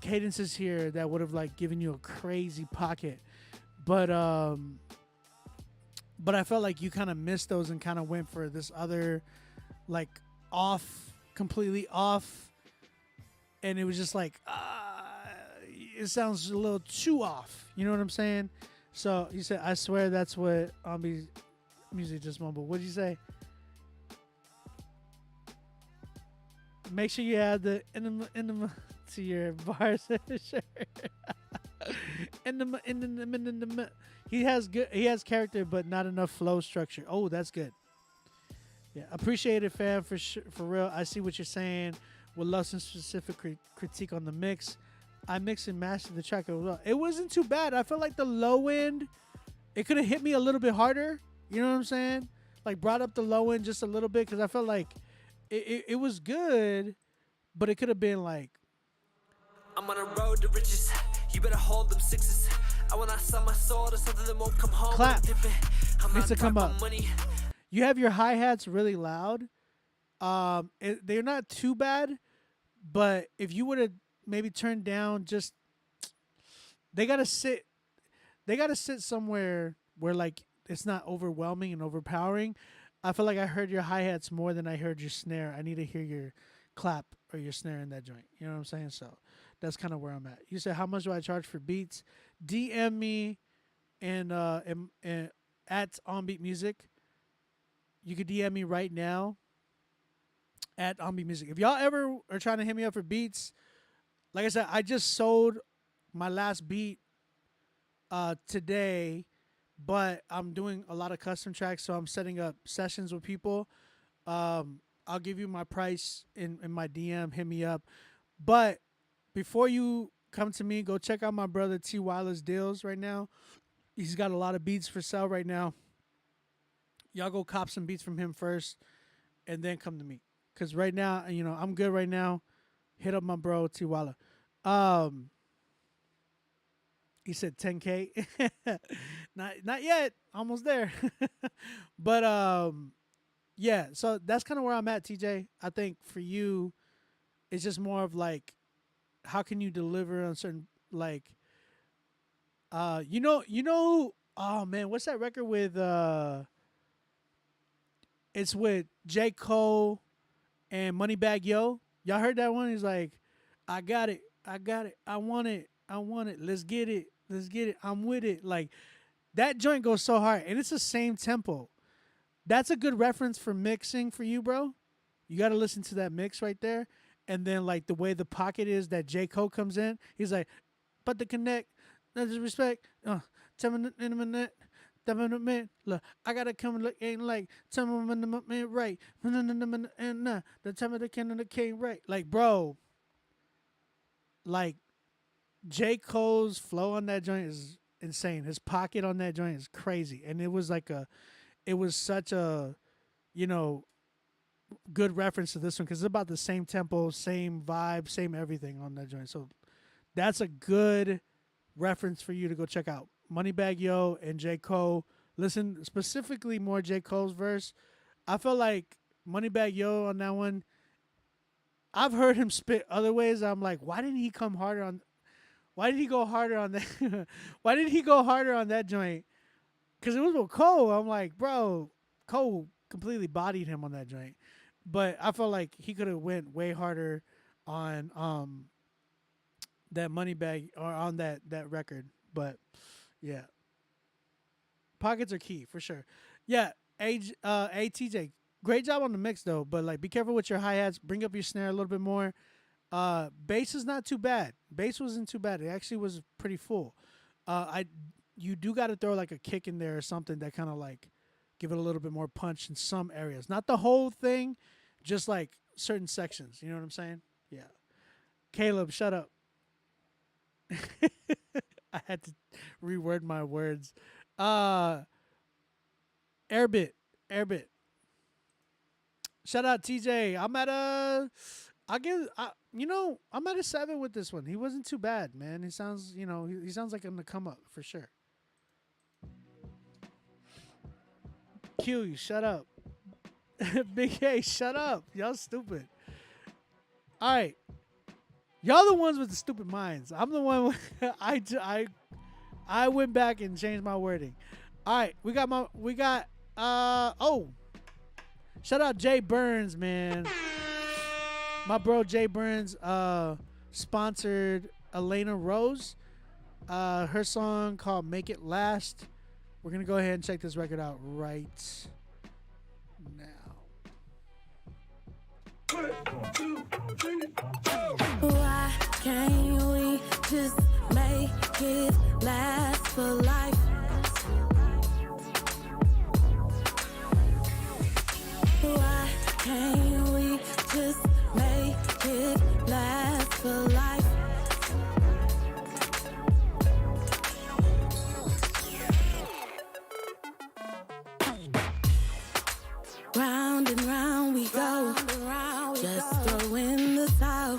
cadences here that would have like given you a crazy pocket, but I felt like you kind of missed those and kind of went for this other like completely off, and it was just like it sounds a little too off, you know what I'm saying? So you said, I swear that's what Ambi Music just mumbled. What'd you say? Make sure you add the enema to your bars shirt. He has character, but not enough flow structure. Oh, that's good. Yeah, appreciate it, fam. For real. I see what you're saying. Would love some specific critique on the mix. I mixed and mastered the track as well. It wasn't too bad. I felt like the low end, it could have hit me a little bit harder. You know what I'm saying? Like brought up the low end just a little bit, because I felt like it was good, but it could have been like, I'm on a road to riches. You better hold them sixes. I will not sell my soul to something that won't come home. Clap. I'm Needs to not come talking up. money. You have your hi-hats really loud. They're not too bad, but if you would have maybe turned down, just they gotta sit somewhere where like it's not overwhelming and overpowering. I feel like I heard your hi-hats more than I heard your snare. I need to hear your clap or your snare in that joint. You know what I'm saying? So that's kind of where I'm at. You said, how much do I charge for beats? DM me and at OnBeat Music. You could DM me right now at OnBeat Music. If y'all ever are trying to hit me up for beats, like I said, I just sold my last beat today, but I'm doing a lot of custom tracks, so I'm setting up sessions with people. I'll give you my price in my DM. Hit me up. But before you come to me, go check out my brother T. Wireless Deals right now. He's got a lot of beats for sale right now. Y'all go cop some beats from him first, and then come to me. Because right now, you know, I'm good right now. Hit up my bro Tiwala. He said 10K. not yet. Almost there. But yeah. So that's kind of where I'm at, TJ. I think for you, it's just more of like, how can you deliver on certain like, oh man, what's that record with? It's with J. Cole and Moneybagg Yo. Y'all heard that one? He's like, I got it, I want it, let's get it, I'm with it. Like, that joint goes so hard, and it's the same tempo. That's a good reference for mixing for you, bro. You got to listen to that mix right there. And then, like, the way the pocket is that J. Cole comes in, he's like, but the connect, no disrespect, tell me in a minute. Look, I gotta come look ain't like tell me when the man right. And the time of the cannon came right. Like, bro, like J. Cole's flow on that joint is insane. His pocket on that joint is crazy. And it was such a, you know, good reference to this one because it's about the same tempo, same vibe, same everything on that joint. So that's a good reference for you to go check out. Moneybagg Yo and J. Cole. Listen specifically more J. Cole's verse. I feel like Moneybagg Yo on that one, I've heard him spit other ways. I'm like, why didn't he go harder on that? Why did he go harder on that joint? Because it was with Cole. I'm like, bro, Cole completely bodied him on that joint. But I felt like he could have went way harder on that Moneybagg or on that record. But yeah, pockets are key for sure. Yeah, ATJ, great job on the mix though. But like, be careful with your hi-hats. Bring up your snare a little bit more. Bass is not too bad. Bass wasn't too bad. It actually was pretty full. You do got to throw like a kick in there or something that kind of like give it a little bit more punch in some areas. Not the whole thing, just like certain sections. You know what I'm saying? Yeah. Caleb, shut up. I had to reword my words. Airbit. Shout out TJ. I'm at I'm at a 7 with this one. He wasn't too bad, man. He sounds, he sounds like on the come up for sure. Q, you shut up. Big A, shut up. Y'all stupid. All right. Y'all the ones with the stupid minds. I'm the one I went back and changed my wording. All right, shout out Jay Burns, man. My bro Jay Burns sponsored Elena Rose. Her song called Make It Last. We're going to go ahead and check this record out right now. Why can't we just make it last for life? Why can't we just make it last for life? Round and round we go, just throw in the towel.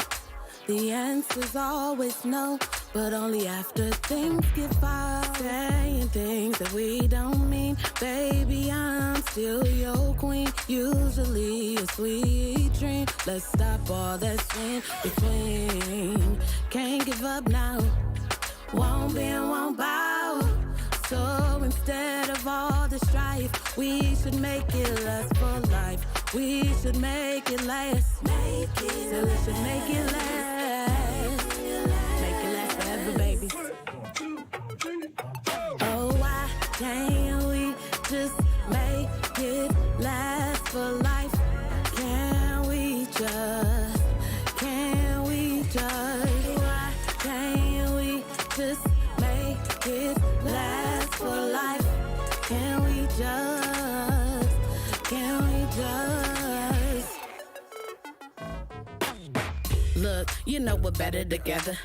The answer's always no, but only after things get far. Saying things that we don't mean. Baby, I'm still your queen. Usually a sweet dream. Let's stop all that's in between. Can't give up now. Won't bend, won't bow. So instead of all the strife, we should make it last for life. We should make it last. Make it so we should make it last. Make it last forever, baby. Oh, why can't we just make it last for life? Can we just? Why can't we just make it last for life? Can we just? Look, you know we're better together.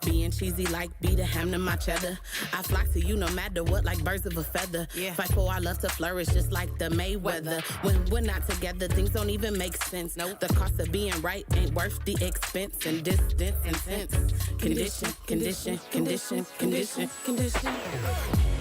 Being cheesy like be the ham to my cheddar. I flock to you no matter what, like birds of a feather. Fight for our love to flourish just like the Mayweather. When we're not together, things don't even make sense. The cost of being right ain't worth the expense and distance and sense. Condition, condition, condition, condition, condition.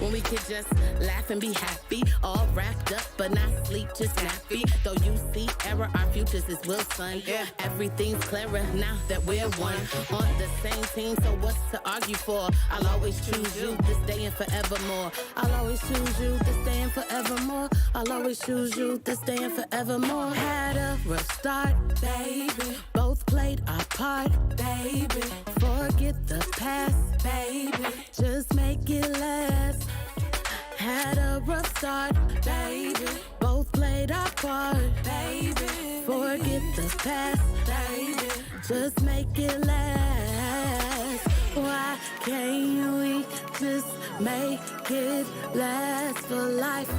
When we could just laugh and be happy, all wrapped up but not sleep, just snappy. Though you see error, our futures is Wilson. Everything's clearer now that we're one on the same team. So what's to argue for? I'll always choose you this day and forevermore. I'll always choose you this day and forevermore. I'll always choose you this day and forevermore. Had a rough start, baby. Both played our part, baby. Forget the past, baby. Just make it last. Had a rough start, baby. Both played our part, baby. Forget the past, baby. Just make it last. Why can't we just make it last for life?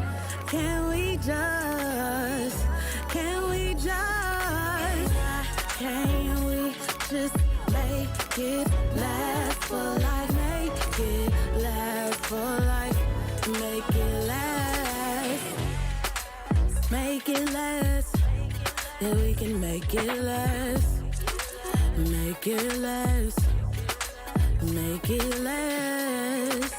Can we just? Can we just? Why can't we just make it last for life? Make it last for life. Make it last. Make it last. Yeah, we can make it last. Make it last. Make it last.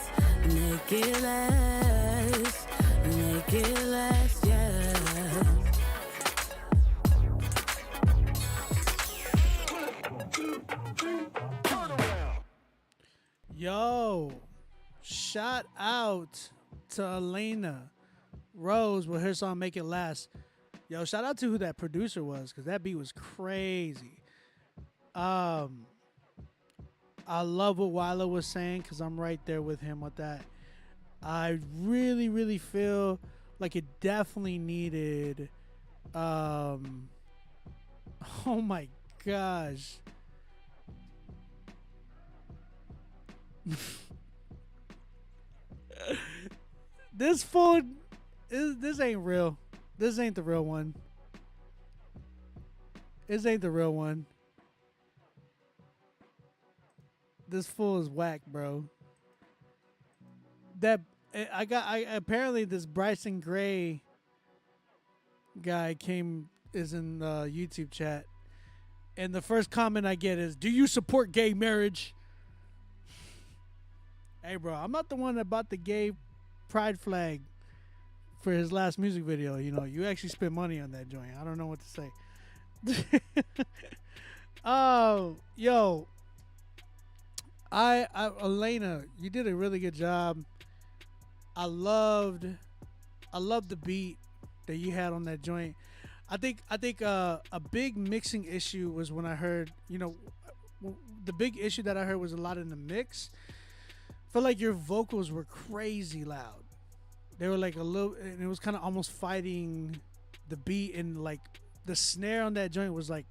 Make it last. Make it last, yeah. Yo, shout out to Elena Rose with her song Make It Last. Yo, shout out to who that producer was, because that beat was crazy. I love what Wilo was saying, because I'm right there with him with that. I really, really feel like it definitely needed oh my gosh. This fool, this ain't real. This ain't the real one. This ain't the real one. This fool is whack, bro. That I apparently this Bryson Gray guy is in the YouTube chat, and the first comment I get is, "Do you support gay marriage?" Hey, bro, I'm not the one that bought the gay pride flag for his last music video. You know, you actually spent money on that joint. I don't know what to say. Oh, yo. Elena, you did a really good job. I loved the beat that you had on that joint. I think a big mixing issue was when I heard, the big issue that I heard was a lot in the mix. I felt like your vocals were crazy loud. They were like a little, and it was kind of almost fighting the beat, and like the snare on that joint was like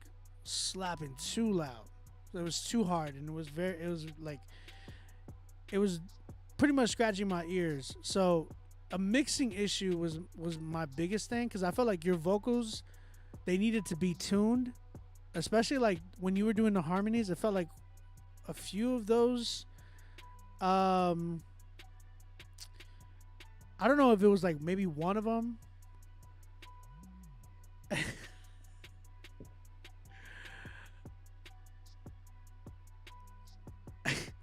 slapping too loud. It was too hard, and it was pretty much scratching my ears. So a mixing issue was my biggest thing, because I felt like your vocals, they needed to be tuned, especially like when you were doing the harmonies. It felt like a few of those, I don't know if it was like maybe one of them.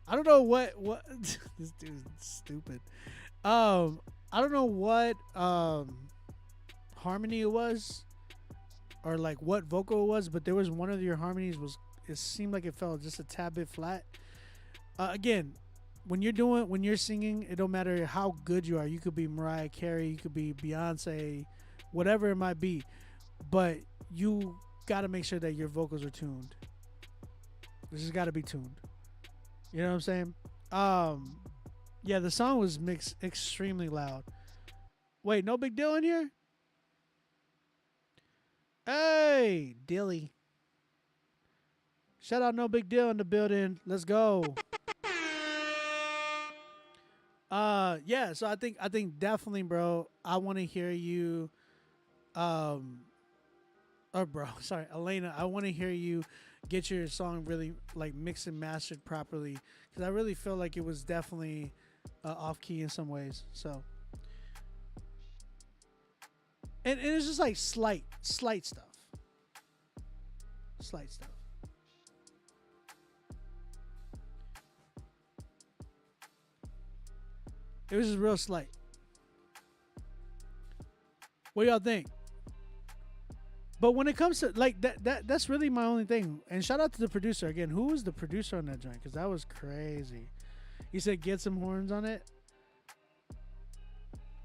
I don't know what this dude's stupid. I don't know what harmony it was, or like what vocal it was, but there was one of your harmonies it seemed like it fell just a tad bit flat. Again, when you're singing, it don't matter how good you are. You could be Mariah Carey, you could be Beyonce, whatever it might be, but you got to make sure that your vocals are tuned. This has got to be tuned. You know what I'm saying? Yeah, the song was mixed extremely loud. Wait, no big deal in here? Hey, Dilly. Shout out No Big Deal in the building. Let's go. Yeah, so I think definitely, bro, I want to hear you Oh, bro, sorry, Elena. I want to hear you get your song really like mixed and mastered properly, because I really feel like it was definitely off key in some ways. So, and it's just like slight stuff, slight stuff. It was just real slight. What do y'all think? But when it comes to like that's really my only thing. And shout out to the producer again. Who was the producer on that joint? Because that was crazy. He said get some horns on it.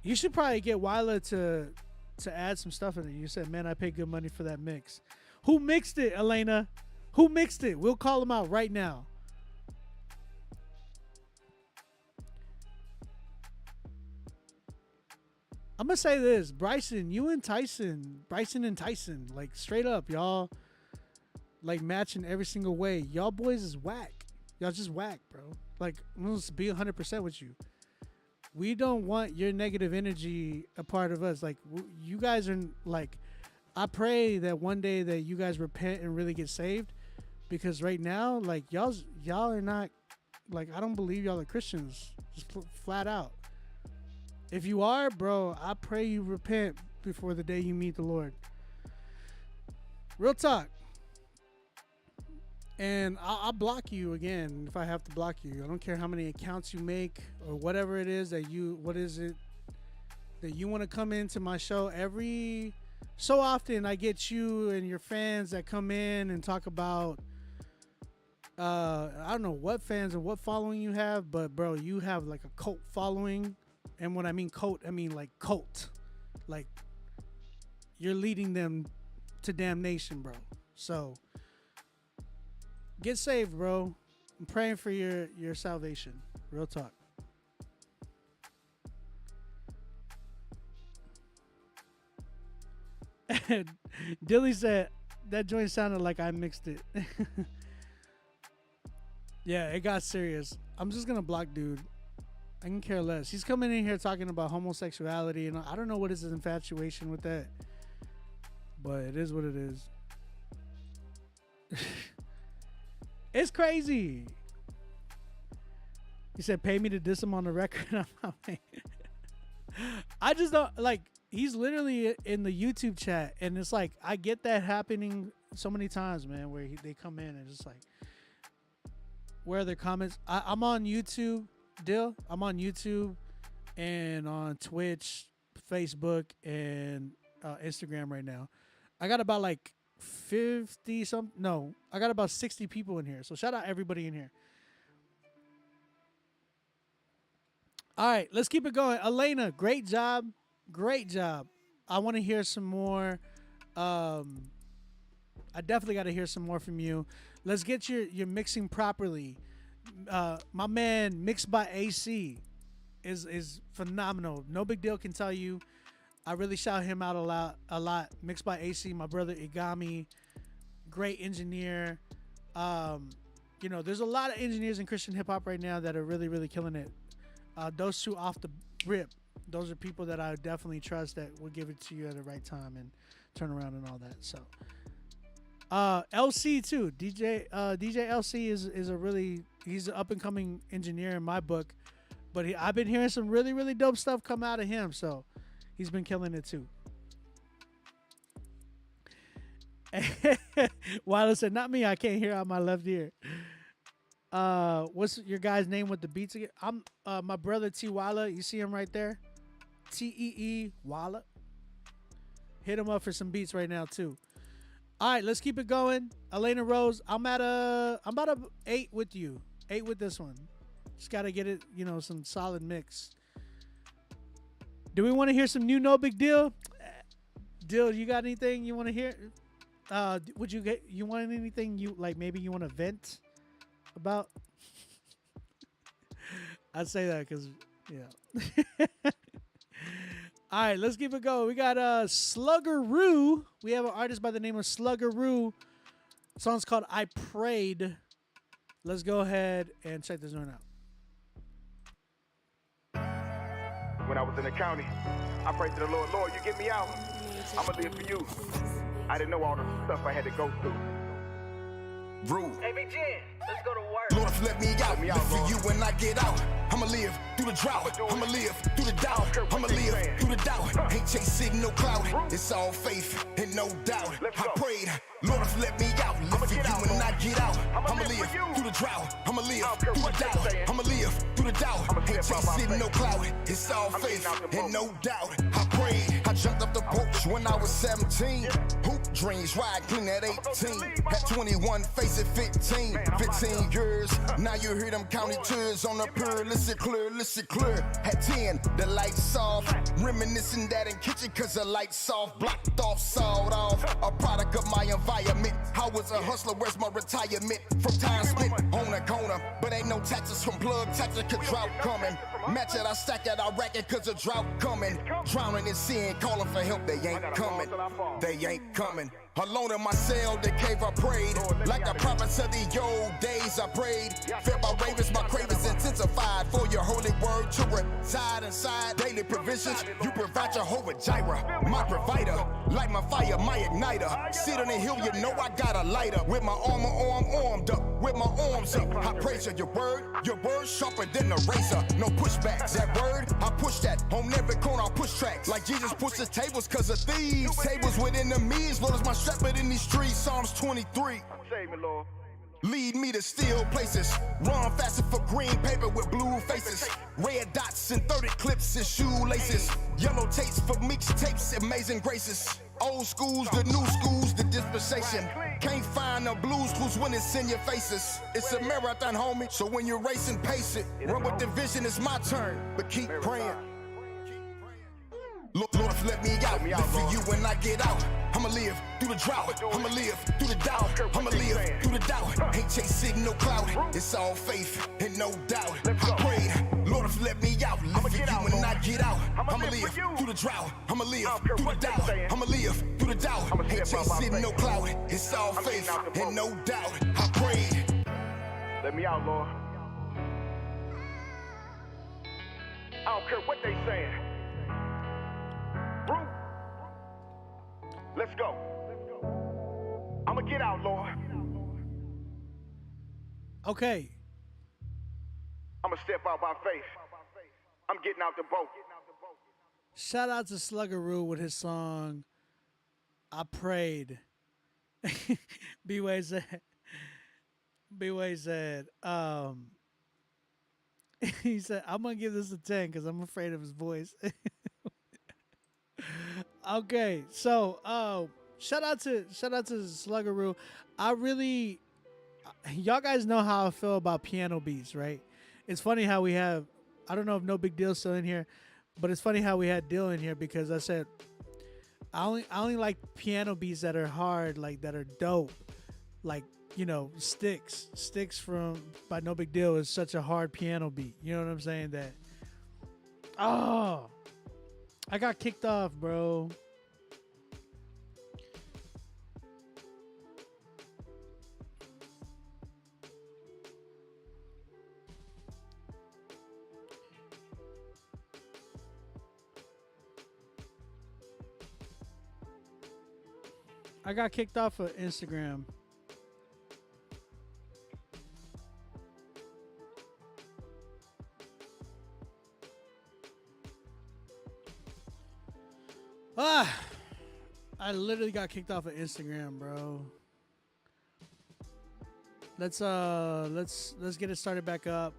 You should probably get Wyla to add some stuff in it. You said, man, I paid good money for that mix. Who mixed it, Elena? Who mixed it? We'll call him out right now. I'm going to say this. Bryson and Tyson, like straight up, y'all, like matching every single way. Y'all boys is whack. Y'all just whack, bro. Like, I'm going to be 100% with you. We don't want your negative energy a part of us. Like, you guys are, like, I pray that one day that you guys repent and really get saved. Because right now, like, y'all are not, like, I don't believe y'all are Christians. Just flat out. If you are, bro, I pray you repent before the day you meet the Lord. Real talk. And I'll block you again if I have to block you. I don't care how many accounts you make or whatever it is that you want to come into my show. Every so often I get you and your fans that come in and talk about, I don't know what fans and what following you have, but bro, you have like a cult following. And when I mean cult, I mean like cult. Like you're leading them to damnation, bro. So get saved, bro. I'm praying for your salvation. Real talk. Dilly said that joint sounded like I mixed it. Yeah, it got serious. I'm just gonna block dude. I can care less. He's coming in here talking about homosexuality, and I don't know what is his infatuation with that, but it is what it is. It's crazy. He said, pay me to diss him on the record. I just don't, like, he's literally in the YouTube chat, and it's like, I get that happening so many times, man, where they come in and just like, where are their comments? I'm on YouTube. I'm on YouTube and on Twitch, Facebook, and Instagram right now. I got about like 50 some. No, I got about 60 people in here. So shout out everybody in here. All right, let's keep it going. Elena, great job. Great job. I want to hear some more. I definitely got to hear some more from you. Let's get your mixing properly. My man Mixed by AC is phenomenal. No Big Deal can tell you. I really shout him out a lot. Mixed by AC, my brother Igami, great engineer. There's a lot of engineers in Christian hip hop right now that are really, really killing it. Those two off the rip, those are people that I definitely trust that will give it to you at the right time and turn around and all that. So LC too. DJ LC is a really, he's an up and coming engineer in my book, but I've been hearing some really, really dope stuff come out of him. So he's been killing it too. Wilder said, not me, I can't hear out my left ear. What's your guy's name with the beats again? I'm my brother T Walla. You see him right there? TEE Walla. Hit him up for some beats right now too. All right, let's keep it going. Elena Rose, I'm about a 8 with you. 8 with this one. Just got to get it, some solid mix. Do we want to hear some new No Big Deal? Dill, you got anything you want to hear? You want anything you like, maybe you want to vent about? I'd say that because, yeah. All right, let's keep it going. We got Sluggeroo. We have an artist by the name of Sluggeroo. The song's called I Prayed. Let's go ahead and check this one out. When I was in the county, I prayed to the Lord, Lord, you get me out. I'm going to live for you. I didn't know all the stuff I had to go through. Rude. Hey, Big Jen, let's go to work. Lord, if let me out, live for you when I get out. I'ma live through the drought. I'ma live through the doubt. I'ma live through the doubt. Ain't chasing no cloud. It's all faith and no doubt. I prayed, Lord, if let me out, live for you when I get out. I'ma live through the drought. I'ma live through the doubt. I'ma live through the doubt. Ain't chasing no cloud. It's all faith and no doubt. I prayed, I jumped up the porch when I was 17. Hoop dreams, ride clean at 18. At 21, face it 15. 15 years, now you hear them county tears on the pier. Listen clear, listen clear. At 10, the lights off. Reminiscing that in kitchen cause the lights off. Blocked off, sawed off. A product of my environment. I was a hustler, where's my retirement? From time spent on a corner. But ain't no taxes from plug, taxes cause drought coming. Match it, I stack it, I rack it cause a drought coming. Drowning in sin, calling for help, they ain't coming. They ain't coming. Alone in my cell, the cave I prayed. Like the prophets of the old days I prayed. Fed by ravens, my cravings intensified. For your holy word to reside inside. Daily provisions, you provide Jehovah Jireh. My provider, light my fire, my igniter. Sit on the hill, you know I got a lighter. With my armed up, with my arms up. I praise your word sharper than a razor. No pushbacks, that word, I push that. On every corner, I push tracks. Like Jesus pushes tables cause of thieves. Tables with enemies, Lord is my shepherd in these streets. Psalms 23. Save me, Lord. Lead me to still places. Run faster for green paper with blue faces. Red dots and 30 clips and shoelaces. Yellow tapes for mixtapes, amazing graces. Old schools, the new schools, the dispensation. Can't find no blues clues when it's in your faces. It's a marathon, homie, so when you're racing, pace it. Run with the vision, it's my turn, but keep praying. Lord, if let me out, live for you when I get out. I'ma live through the drought. I'ma live through the doubt. I'ma live through the doubt. Ain't chasing no cloud. It's all faith and no doubt. I prayed, Lord, if let me out, live for you when I get out. I'ma live through the drought. I'ma live through the doubt. I'ma live through the doubt. Ain't chasing no cloud. It's all faith and no doubt. I prayed. Let me out, Lord. I don't care what they saying. Bro, let's go. I'ma get out, Lord. Okay. I'ma step out by faith. I'm getting out the boat. Shout out to Sluggeroo with his song I Prayed. B-Way said, he said, I'm gonna give this a 10 because I'm afraid of his voice. Okay, so shout out to Sluggeroo. Y'all guys know how I feel about piano beats, right? It's funny how we have, I don't know if No Big Deal's still in here, but it's funny how we had Dill in here because I said I only like piano beats that are hard, like that are dope, like, you know, Sticks by No Big Deal is such a hard piano beat. You know what I'm saying? That I got kicked off, bro. I got kicked off of Instagram. I literally got kicked off of Instagram, bro. Let's get it started back up.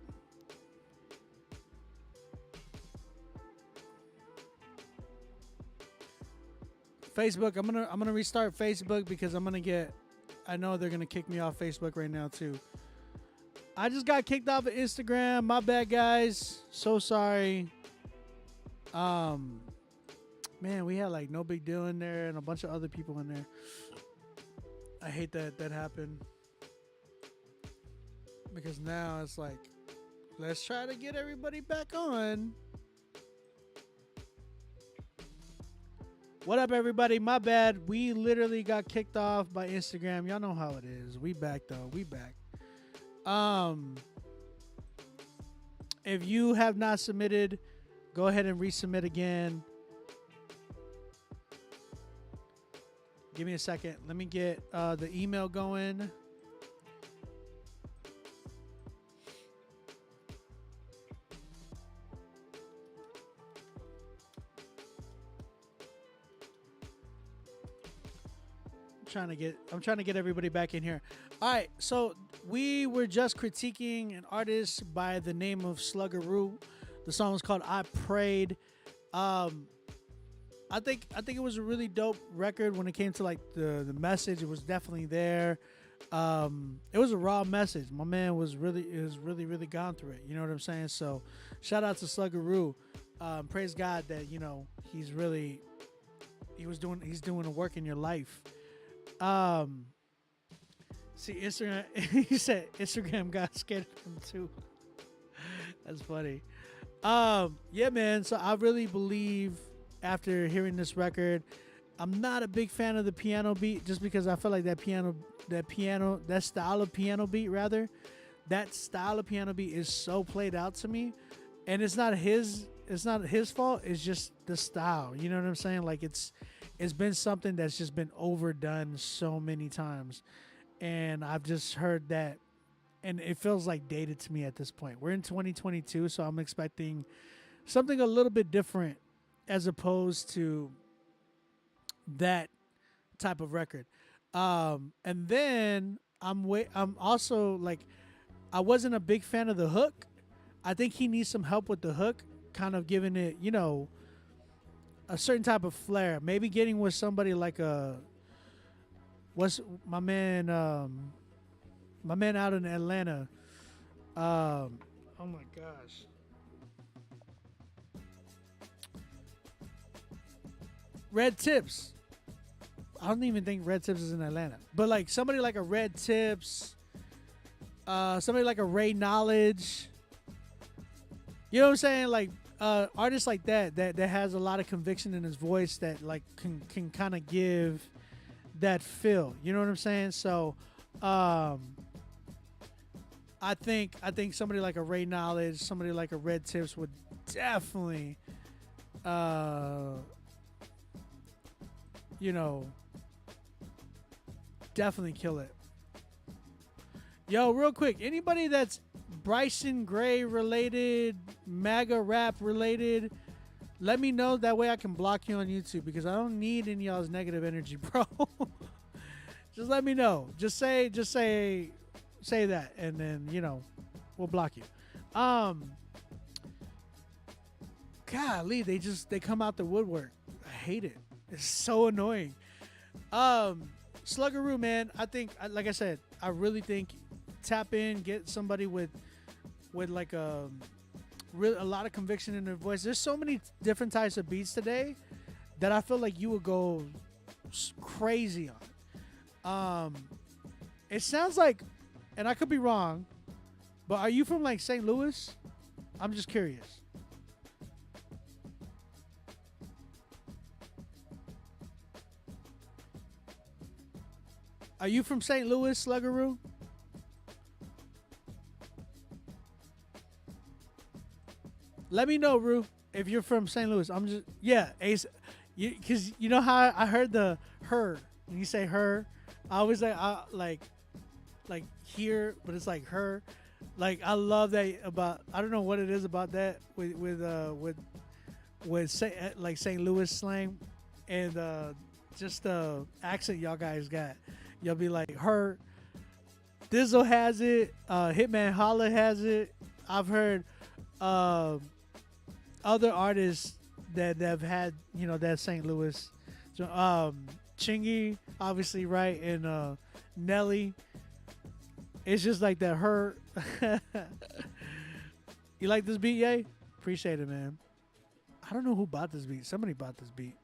Facebook, I'm gonna restart Facebook because I know they're gonna kick me off Facebook right now too. I just got kicked off of Instagram. My bad, guys. So sorry. Man, we had like No Big Deal in there and a bunch of other people in there. I hate that happened. Because now it's like, let's try to get everybody back on. What up, everybody? My bad. We literally got kicked off by Instagram. Y'all know how it is. We back, though. We back. If you have not submitted, go ahead and resubmit again. Give me a second. Let me get the email going. I'm trying to get everybody back in here. All right, so we were just critiquing an artist by the name of Sluggeroo. The song was called "I Prayed." I think it was a really dope record when it came to like the message. It was definitely there. It was a raw message. My man was really gone through it. You know what I'm saying? So shout out to Sluggeroo. Praise God that he's doing the work in your life. See, Instagram, he said Instagram got scared of him too. That's funny. Yeah, man. So I really believe after hearing this record, I'm not a big fan of the piano beat just because I feel like that style of piano beat is so played out to me, and it's not his fault. It's just the style. You know what I'm saying? Like it's been something that's just been overdone so many times. And I've just heard that, and it feels like dated to me at this point. We're in 2022, so I'm expecting something a little bit different as opposed to that type of record. And then I'm also like, I wasn't a big fan of the hook. I think he needs some help with the hook, kind of giving it, a certain type of flair. Maybe getting with somebody like what's my man out in Atlanta. Oh my gosh. Red Tips. I don't even think Red Tips is in Atlanta. But like somebody like a Red Tips, somebody like a Ray Knowledge. You know what I'm saying? Like artists like that has a lot of conviction in his voice that like can kind of give that feel. You know what I'm saying? So I think somebody like a Ray Knowledge, somebody like a Red Tips would definitely definitely kill it. Yo, real quick, anybody that's Bryson Gray related, MAGA rap related, let me know. That way I can block you on YouTube because I don't need any of y'all's negative energy, bro. Just let me know. Just say that, and then we'll block you. Golly, they come out the woodwork. I hate it. It's so annoying. Sluggeroo, man. I think, like I said, I really think tap in, get somebody with like a lot of conviction in their voice. There's so many different types of beats today that I feel like you would go crazy on. It sounds like, and I could be wrong, but are you from like St. Louis? I'm just curious. Are you from St. Louis, Sluggeroo? Let me know, Roo, if you're from St. Louis. I'm just, Ace, because you know how I heard the her, when you say her, I always like here, but it's like her. Like I love that about, I don't know what it is about that with St. Louis slang and just the accent y'all guys got. Y'all be like her. Dizzle has it. Hitman Holla has it. I've heard other artists that have had that St. Louis. So Chingy, obviously, right, and Nelly. It's just like that. Her. You like this beat, yay? Appreciate it, man. I don't know who bought this beat. Somebody bought this beat.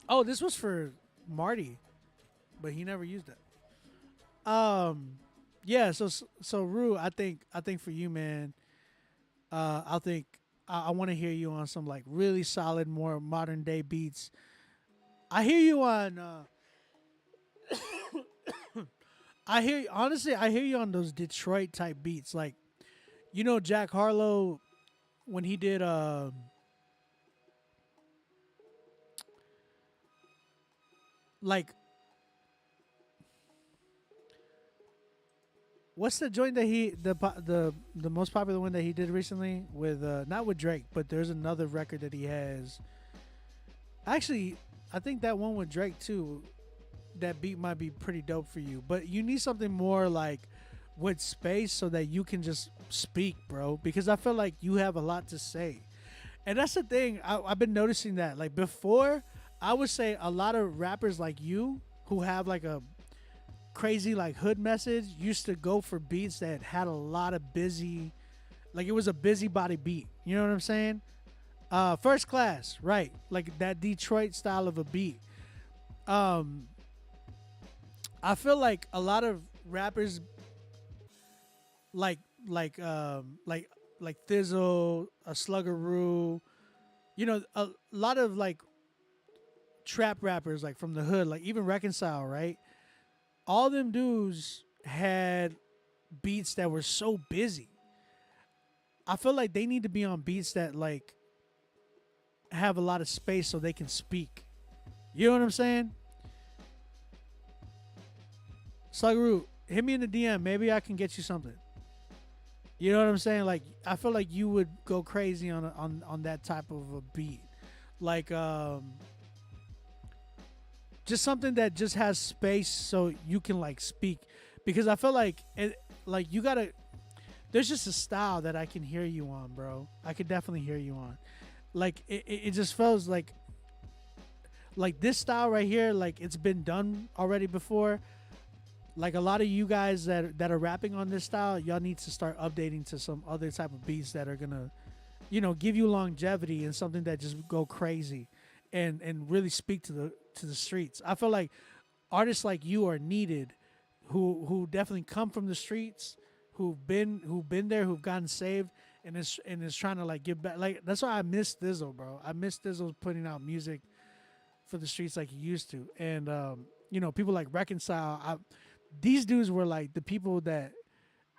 Oh, this was for Marty, but he never used it. Yeah. So Rue, I think for you, man. I think I want to hear you on some like really solid, more modern day beats. I hear you on. I hear you on those Detroit type beats, like Jack Harlow when he did like, what's the joint that the most popular one that he did recently with not with Drake, but there's another record that he has. Actually, I think that one with Drake too, that beat might be pretty dope for you. But you need something more like with space so that you can just speak, bro. Because I feel like you have a lot to say. And that's the thing. I've been noticing that. Like before, I would say a lot of rappers like you who have like a crazy like hood message used to go for beats that had a lot of busy, like it was a busybody beat. You know what I'm saying? First Class, right? Like that Detroit style of a beat. I feel like a lot of rappers like Thizzle, a Sluggeroo, you know, a lot of like trap rappers like from the hood, like even Reconcile, right? All them dudes had beats that were so busy. I feel like they need to be on beats that like have a lot of space so they can speak. You know what I'm saying? Sluggeroo, hit me in the DM. Maybe I can get you something. You know what I'm saying? Like I feel like you would go crazy on that type of a beat. Like just something that just has space so you can like speak, because I feel like it, like you gotta, there's just a style that I can hear you on, bro. I could definitely hear you on. Like it just feels like this style right here, like it's been done already before. Like a lot of you guys that are rapping on this style, y'all need to start updating to some other type of beats that are gonna, you know, give you longevity and something that just go crazy and really speak to the streets. I feel like artists like you are needed, who definitely come from the streets, who've been there, who've gotten saved, and is trying to like give back. Like that's why I miss Thizzle, bro. I miss Thizzle putting out music for the streets like he used to. And you know, people like Reconcile. These dudes were like the people that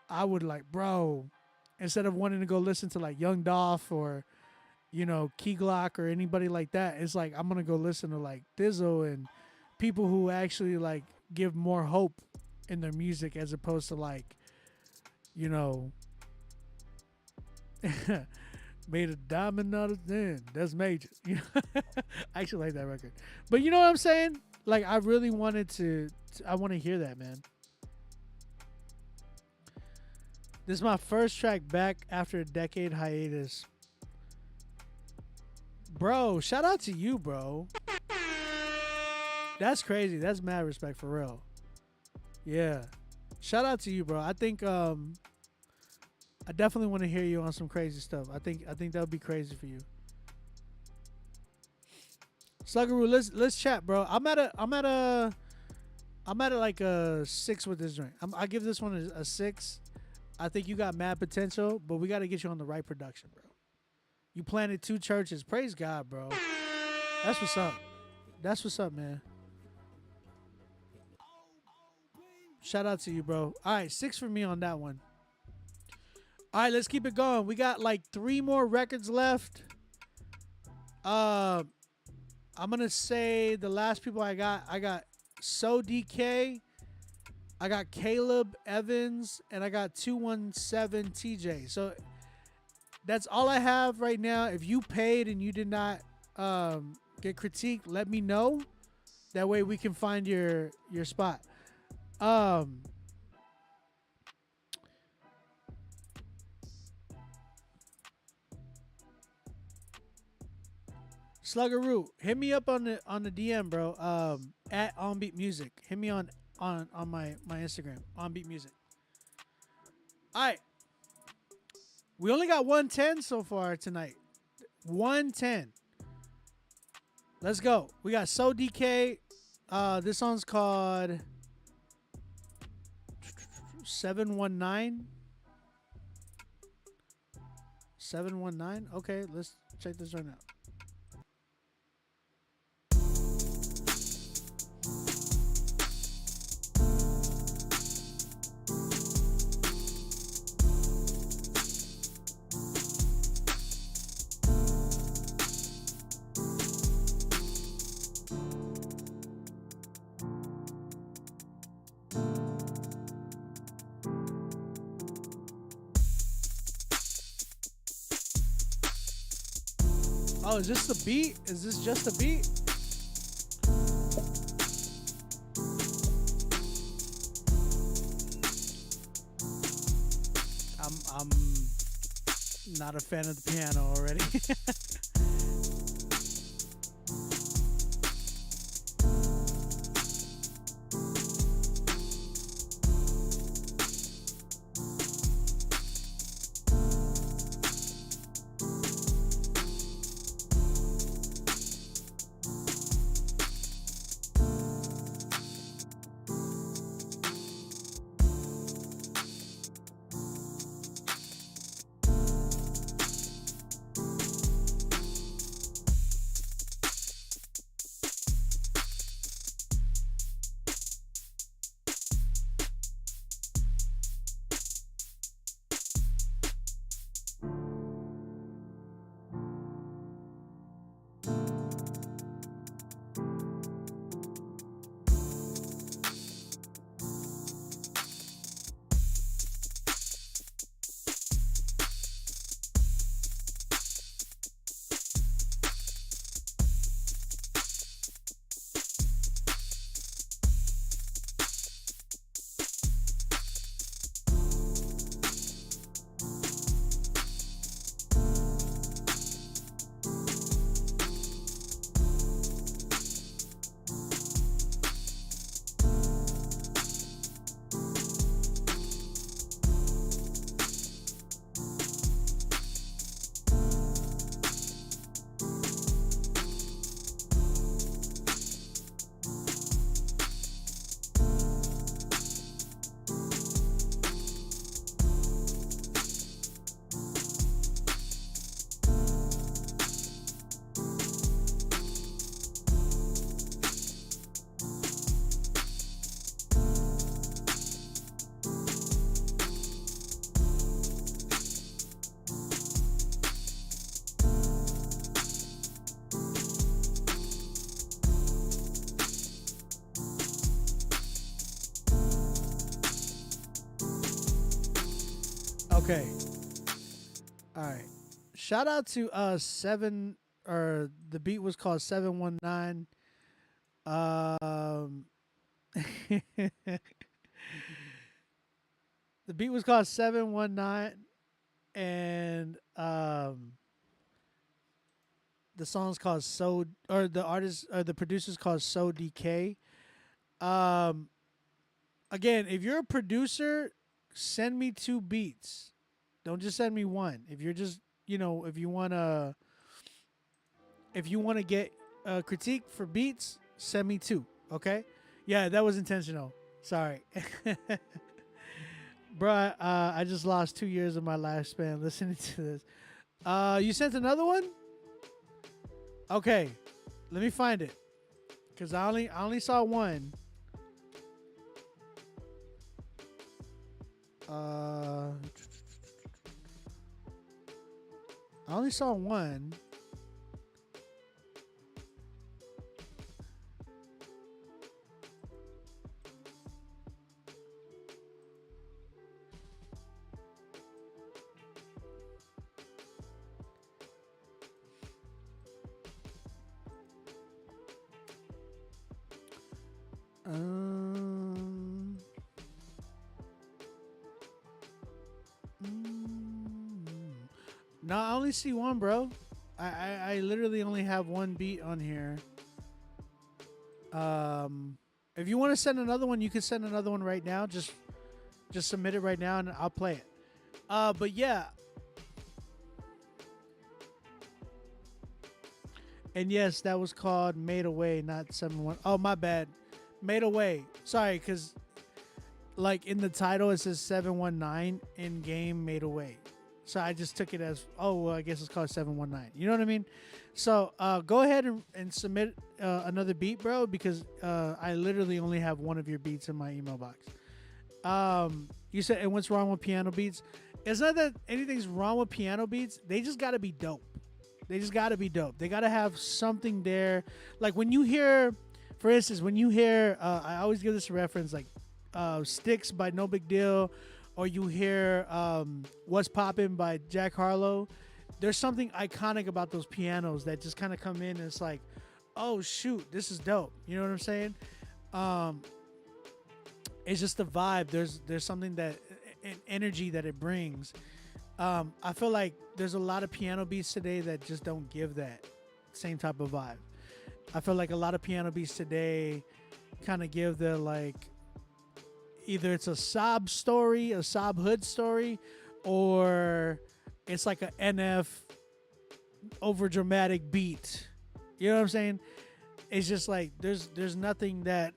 I would like, bro, instead of wanting to go listen to like Young Dolph or, you know, Key Glock or anybody like that, it's like I'm gonna go listen to like Thizzle and people who actually like give more hope in their music as opposed to like, you know, made a diamond out of tin. That's major. You know? I actually like that record. But you know what I'm saying? Like I really wanted to I want to hear that, man. This is my first track back after a decade hiatus. Bro, shout out to you, bro. That's crazy. That's mad respect for real. Yeah. Shout out to you, bro. I think I definitely want to hear you on some crazy stuff. I think that would be crazy for you. Sluggeroo, let's chat, bro. I'm at like a 6 with this joint. I give this one a 6. I think you got mad potential, but we got to get you on the right production, bro. You planted 2 churches. Praise God, bro. That's what's up. That's what's up, man. Shout out to you, bro. All right, 6 for me on that one. All right, let's keep it going. We got like 3 more records left. I'm gonna say the last people I got So DK, I got Caleb Evans, and I got 217 TJ. So that's all I have right now. If you paid and you did not get critiqued, let me know. That way we can find your spot. Sluggeroo, hit me up on the DM, bro. At OnBeat Music. Hit me on my Instagram, OnBeat Music. All right. We only got 110 so far tonight. 110. Let's go. We got So DK. This song's called 719. 719. Okay, let's check this right now. Oh, is this the beat? Is this just a beat? I'm not a fan of the piano already. Okay. All right. Shout out to seven, or the beat was called 719. The beat was called 719, and the song's called So, or the artist, or the producer's called So DK. Again, if you're a producer, send me 2 beats. Don't just send me one. If you're just, if you wanna get a critique for beats, send me 2. Okay? Yeah, that was intentional. Sorry. Bruh, I just lost 2 years of my lifespan listening to this. You sent another one? Okay. Let me find it. Cause I only saw one. I only saw one. No, I only see one, bro. I literally only have one beat on here. If you want to send another one, you can send another one right now. Just submit it right now and I'll play it. But yeah. And yes, that was called Made Away, not 7-1. Oh, my bad. Made Away. Sorry, because like in the title it says 719 in game Made Away. So I just took it as, oh, well, I guess it's called 719. You know what I mean? So go ahead and submit another beat, bro, because I literally only have one of your beats in my email box. You said, and what's wrong with piano beats? It's not that anything's wrong with piano beats. They just got to be dope. They just got to be dope. They got to have something there. Like when you hear, for instance, I always give this a reference, like Sticks by No Big Deal, or you hear What's Poppin' by Jack Harlow. there's something iconic about those pianos that just kind of come in and it's like, oh shoot, this is dope. You know what I'm saying? It's just the vibe. There's something that an energy that it brings. I feel like there's a lot of piano beats today that just don't give that same type of vibe. I feel like a lot of piano beats today kind of give the like, either it's a sob story, a sob hood story, or it's like a NF over dramatic beat. You know what I'm saying? It's just like there's nothing that,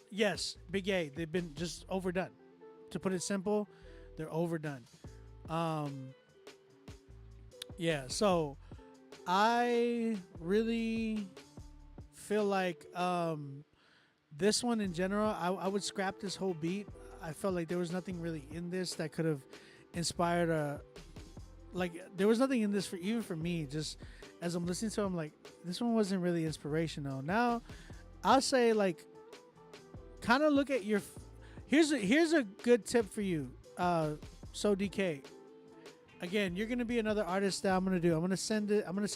yes, Big A, they've been just overdone. To put it simple, they're overdone. Yeah, so I really feel like this one in general, I would scrap this whole beat. I felt like there was nothing really in this that could have inspired a, like, there was nothing in this for, even for me, just as I'm listening to it, I'm like, this one wasn't really inspirational. Now I'll say, like, kind of look at your, here's a good tip for you. So DK, again, you're gonna be another artist that I'm gonna do. I'm gonna send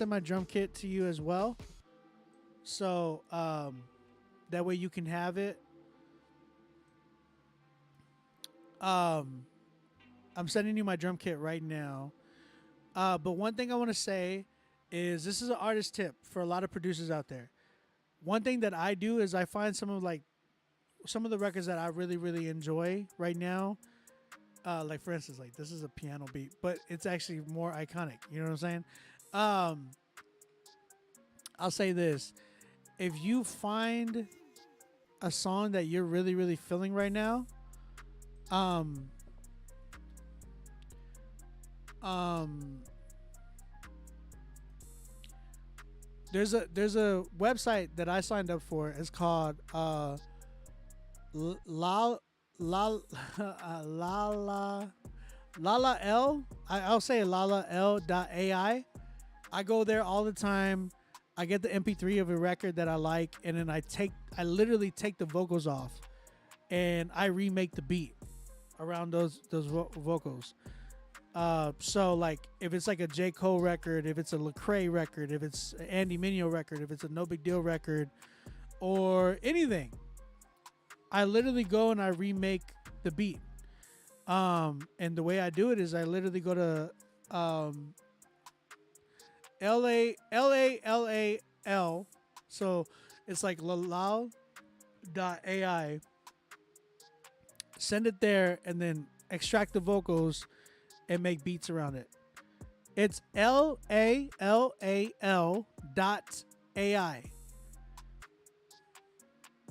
my drum kit to you as well, so that way you can have it. I'm sending you my drum kit right now. But one thing I want to say is, this is an artist tip for a lot of producers out there. One thing that I do is I find some of the records that I really, really enjoy right now. Like, for instance, like, this is a piano beat, but it's actually more iconic. You know what I'm saying? I'll say this. If you find a song that you're really, really feeling right now, there's a website that I signed up for. It's called Lala L. I'll say LalaL.ai. I go there all the time. I get the MP3 of a record that I like, and then I literally take the vocals off, and I remake the beat around those vocals. So like, if it's like a J. Cole record, if it's a Lecrae record, if it's an Andy Mineo record, if it's a No Big Deal record, or anything, I literally go and I remake the beat. And the way I do it is I literally go to LAL. So it's like lalal.ai. Send it there and then extract the vocals and make beats around it. It's LALAL.ai.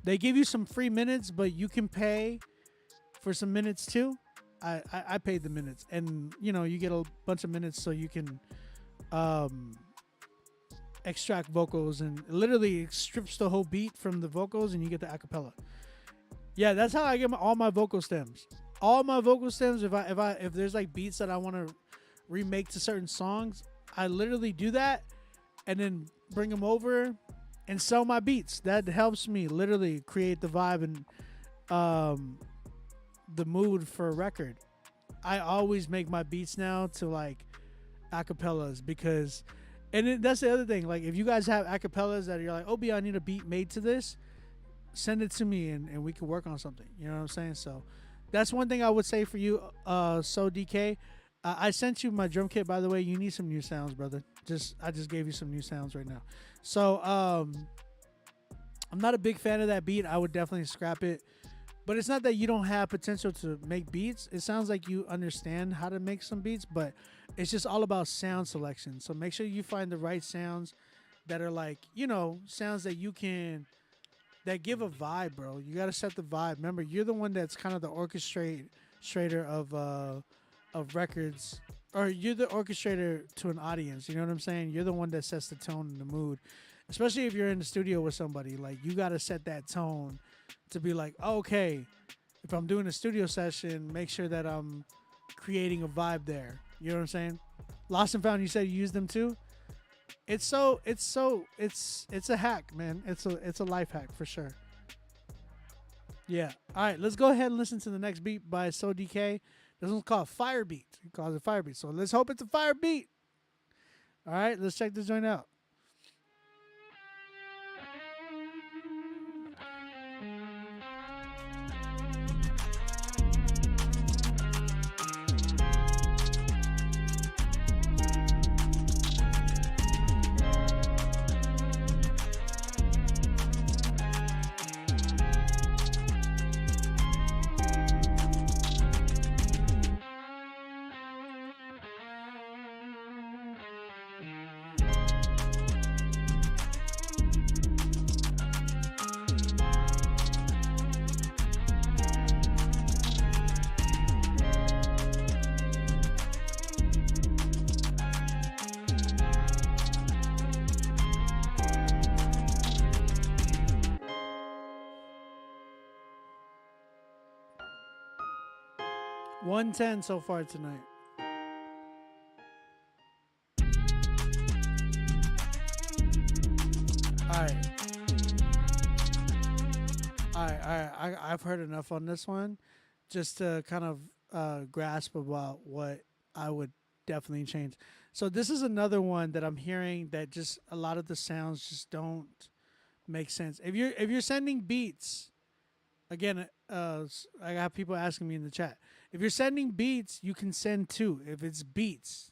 They give you some free minutes, but you can pay for some minutes too. I paid the minutes, and you know, you get a bunch of minutes so you can extract vocals, and literally it strips the whole beat from the vocals, and you get the acapella. Yeah, that's how I get all my vocal stems. All my vocal stems, if there's like beats that I want to remake to certain songs, I literally do that and then bring them over and sell my beats. That helps me literally create the vibe and the mood for a record. I always make my beats now to like acapellas, because, and that's the other thing. Like, if you guys have acapellas that you're like, oh, I need a beat made to this, send it to me and we can work on something. You know what I'm saying? So that's one thing I would say for you, So DK. I sent you my drum kit, by the way. You need some new sounds, brother. I just gave you some new sounds right now. So I'm not a big fan of that beat. I would definitely scrap it. But it's not that you don't have potential to make beats. It sounds like you understand how to make some beats, but it's just all about sound selection. So make sure you find the right sounds that are like, you know, sounds that you can, that give a vibe, bro. You got to set the vibe. Remember, you're the one that's kind of the orchestrator of records, or you're the orchestrator to an audience. You know what I'm saying? You're the one that sets the tone and the mood, especially if you're in the studio with somebody. Like, you got to set that tone to be like, oh, okay, if I'm doing a studio session, make sure that I'm creating a vibe there. You know what I'm saying? Lost and Found, you said you use them too. It's a hack, man. It's a life hack for sure. Yeah. All right, let's go ahead and listen to the next beat by So DK. This one's called Fire Beat. He calls it Fire Beat. So let's hope it's a fire beat. All right, let's check this joint out. $110 so far tonight. All right. I've heard enough on this one, just to kind of grasp about what I would definitely change. So this is another one that I'm hearing that just a lot of the sounds just don't make sense. If you're sending beats, again, I got people asking me in the chat. If you're sending beats, you can send 2. If it's beats,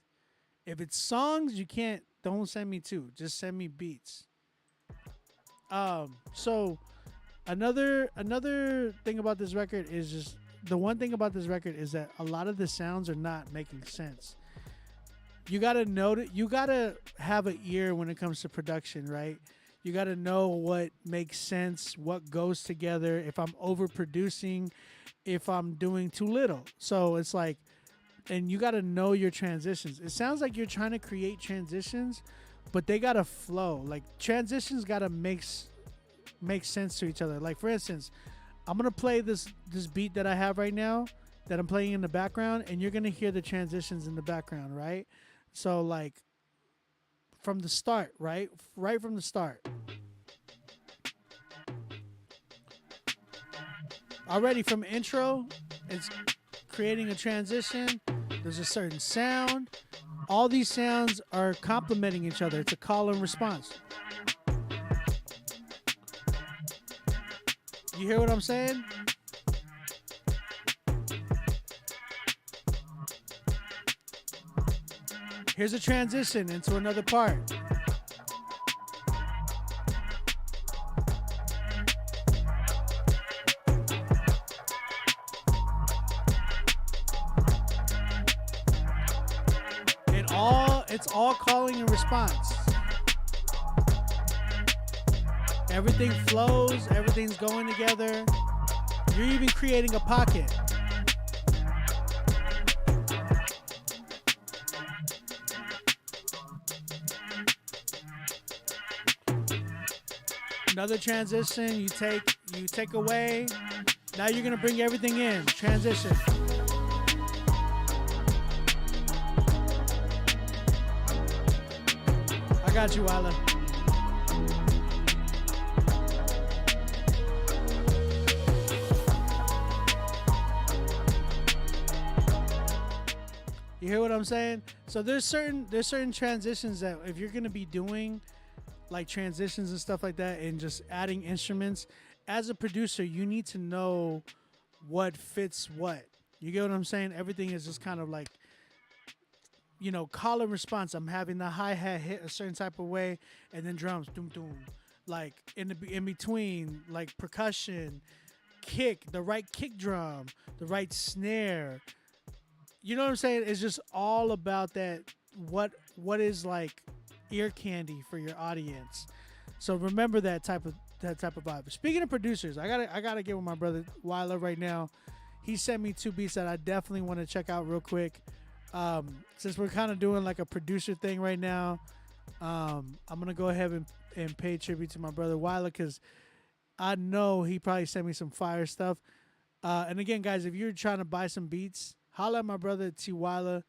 if it's songs, you can't. Don't send me 2. Just send me beats. So another thing about this record is just the one thing about this record is that a lot of the sounds are not making sense. You gotta know that you gotta have an ear when it comes to production, right? You got to know what makes sense, what goes together, if I'm overproducing, if I'm doing too little. So it's like, and you got to know your transitions. It sounds like you're trying to create transitions, but they got to flow. Like transitions got to make sense to each other. Like for instance, I'm going to play this beat that I have right now that I'm playing in the background, and you're going to hear the transitions in the background, right? So like, from the start, right from the start. Already from intro, it's creating a transition. There's a certain sound. All these sounds are complementing each other. It's a call and response. You hear what I'm saying? Here's a transition into another part. It's all calling and response. Everything flows, everything's going together. You're even creating a pocket. Another transition, you take away. Now you're gonna bring everything in. Transition. I got you, Willa. You hear what I'm saying? So there's certain transitions that if you're gonna be doing like transitions and stuff like that and just adding instruments, as a producer, you need to know what fits what. You get what I'm saying? Everything is just kind of like, you know, call and response. I'm having the hi-hat hit a certain type of way, and then drums, doom doom, like in between, like percussion, kick, the right kick drum, the right snare. You know what I'm saying? It's just all about that. What is like ear candy for your audience. So remember that type of vibe. Speaking of producers, I gotta get with my brother Willa right now. He sent me 2 beats that I definitely want to check out real quick. Since we're kind of doing like a producer thing right now, I'm gonna go ahead and pay tribute to my brother Willa, because I know he probably sent me some fire stuff. And again, guys, if you're trying to buy some beats, holla at my brother T Willa.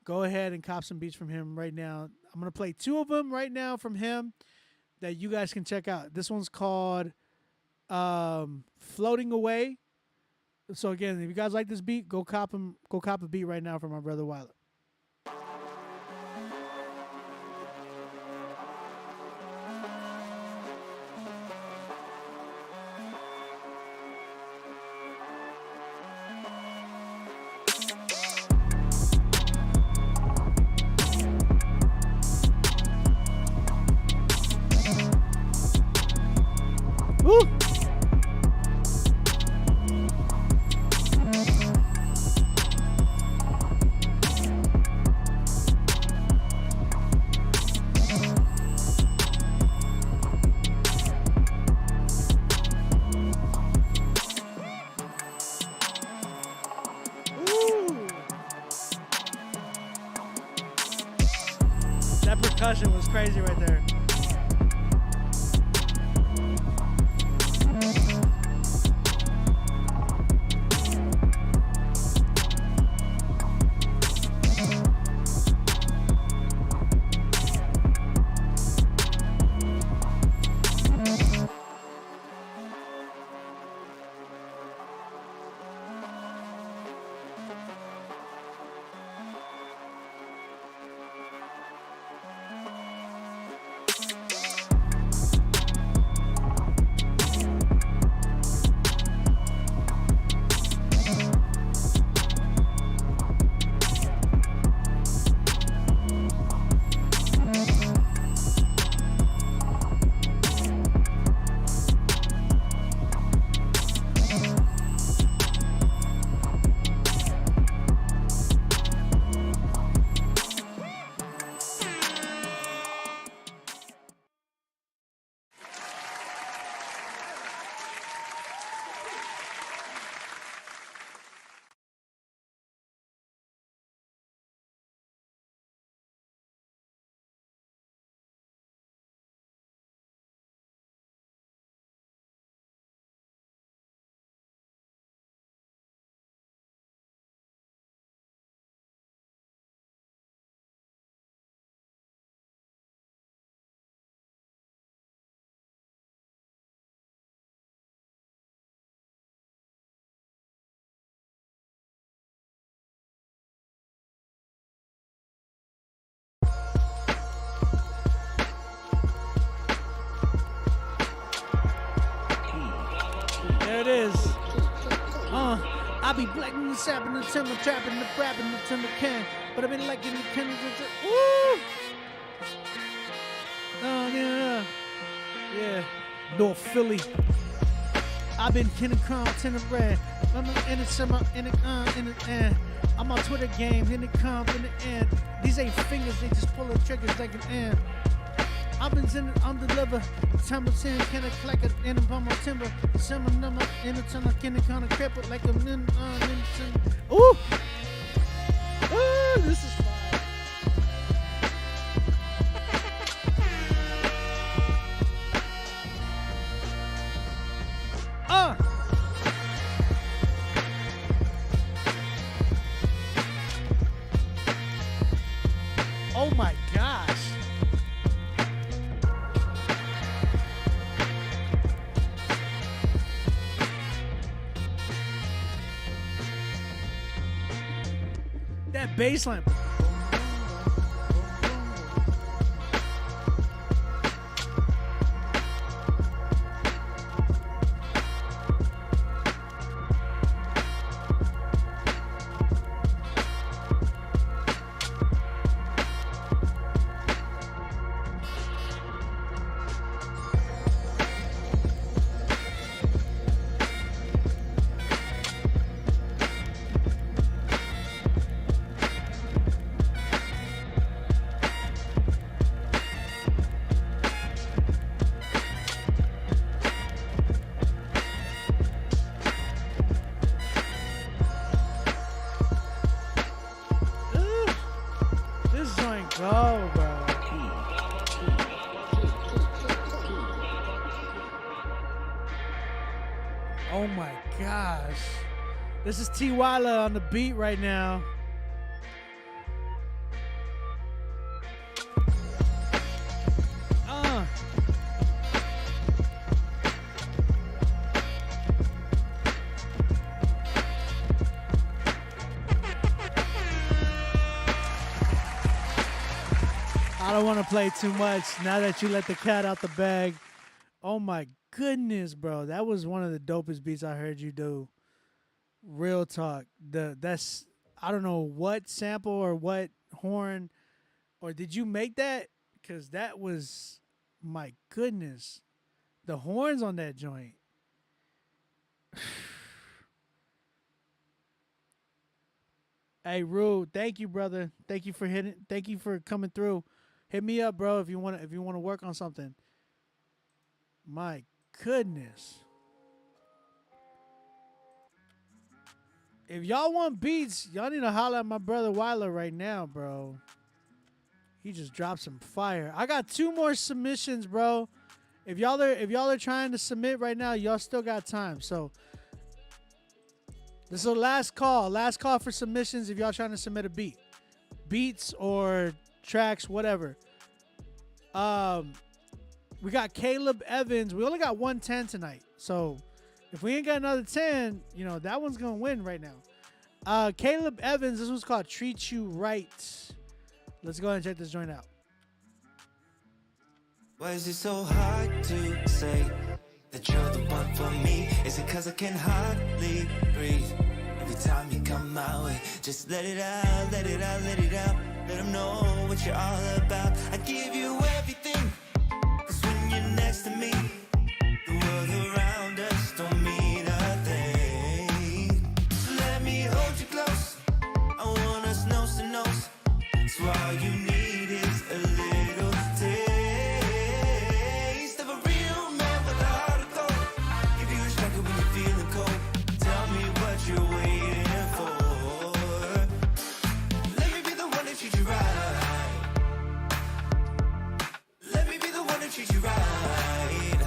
Go ahead and cop some beats from him right now. I'm going to play 2 of them right now from him that you guys can check out. This one's called Floating Away. So again, if you guys like this beat, go cop a beat right now from my brother Willa. percussion was crazy right there. There it is. I be blacking the sap in the timber, trapping the crap in the timber can. But I've been liking the can. Woo! Yeah. Yeah. North Philly. I've been Ken and Crown, Tenor Red. I'm in the summer, in the end. I'm on Twitter games, in the comp, in the end. These ain't fingers, they just pull the triggers like an end. I've been in it, I'm deliver. Time of 10, can I collect it in a bum of timber? Summer number, in the tunnel, can it kind of cripple like a min, ooh! Ooh, this is fire. Oh my gosh. That bass line. Go, bro. Oh my gosh. This is T. Wyler on the beat right now. I don't want to play too much now that you let the cat out the bag. Oh my goodness, bro. That was one of the dopest beats I heard you do. Real talk. That's I don't know what sample or what horn, or did you make that? Because that was, my goodness. The horns on that joint. Hey, Rue, thank you, brother. Thank you for coming through. Hit me up, bro, if you want to work on something. My goodness. If y'all want beats, y'all need to holler at my brother Wyler right now, bro. He just dropped some fire. I got 2 more submissions, bro. If y'all are trying to submit right now, y'all still got time. So this is the last call. Last call for submissions if y'all trying to submit a beat. Beats or tracks, whatever. We got Caleb Evans. We only got 110 tonight. So if we ain't got another 10, you know, that one's going to win right now. Caleb Evans, this one's called Treat You Right. Let's go ahead and check this joint out. Why is it so hard to say that you're the one for me? Is it cause I can hardly breathe every time you come my way? Just let it out, let it out, let it out. Let them know what you're all about. I give you everything, cause when you're next to me, the world around us don't mean a thing. So let me hold you close, I want us nose to nose. So all you need is a little taste of a real man with a heart of gold. Give you a striker when you're feeling cold. Tell me what you're waiting for. Let me be the one that treats you right. Let me be the one that treats you right.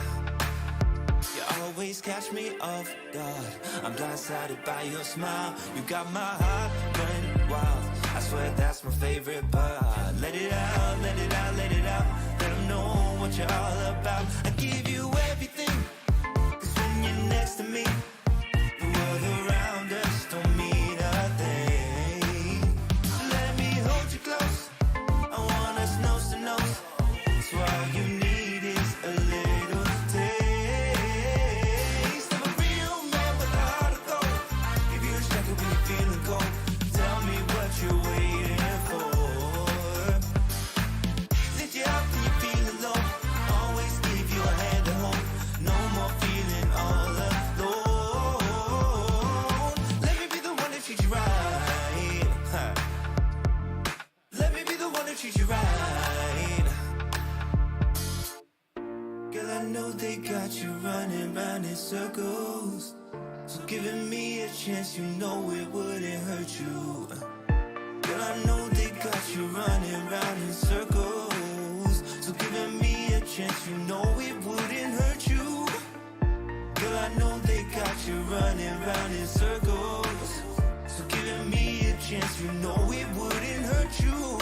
You always catch me off guard. I'm blindsided by your smile. You got my heart running wild. I swear that's my favorite part. Let it out, let it out, let it out. Let them know what you're all about. I give you everything, cause when you're next to me, the world around us don't mean a thing. Let me hold you close, I want us nose to nose. So all you need is a little taste of a real man with a heart of gold. Give you a striker when you're feeling cold. Tell me what you're waiting for. Lift you up when you're feeling low. Always give you a hand to hold. No more feeling all alone. Let me be the one that treats you right. Let me be the one that treats you right. Girl, I know they got you running round in circles. So giving me a chance, you know it wouldn't hurt you. Girl, I know they got you running round in circles. So giving me a chance, you know it wouldn't hurt you. Girl, I know they got you running round in circles. So giving me a chance, you know it wouldn't hurt you.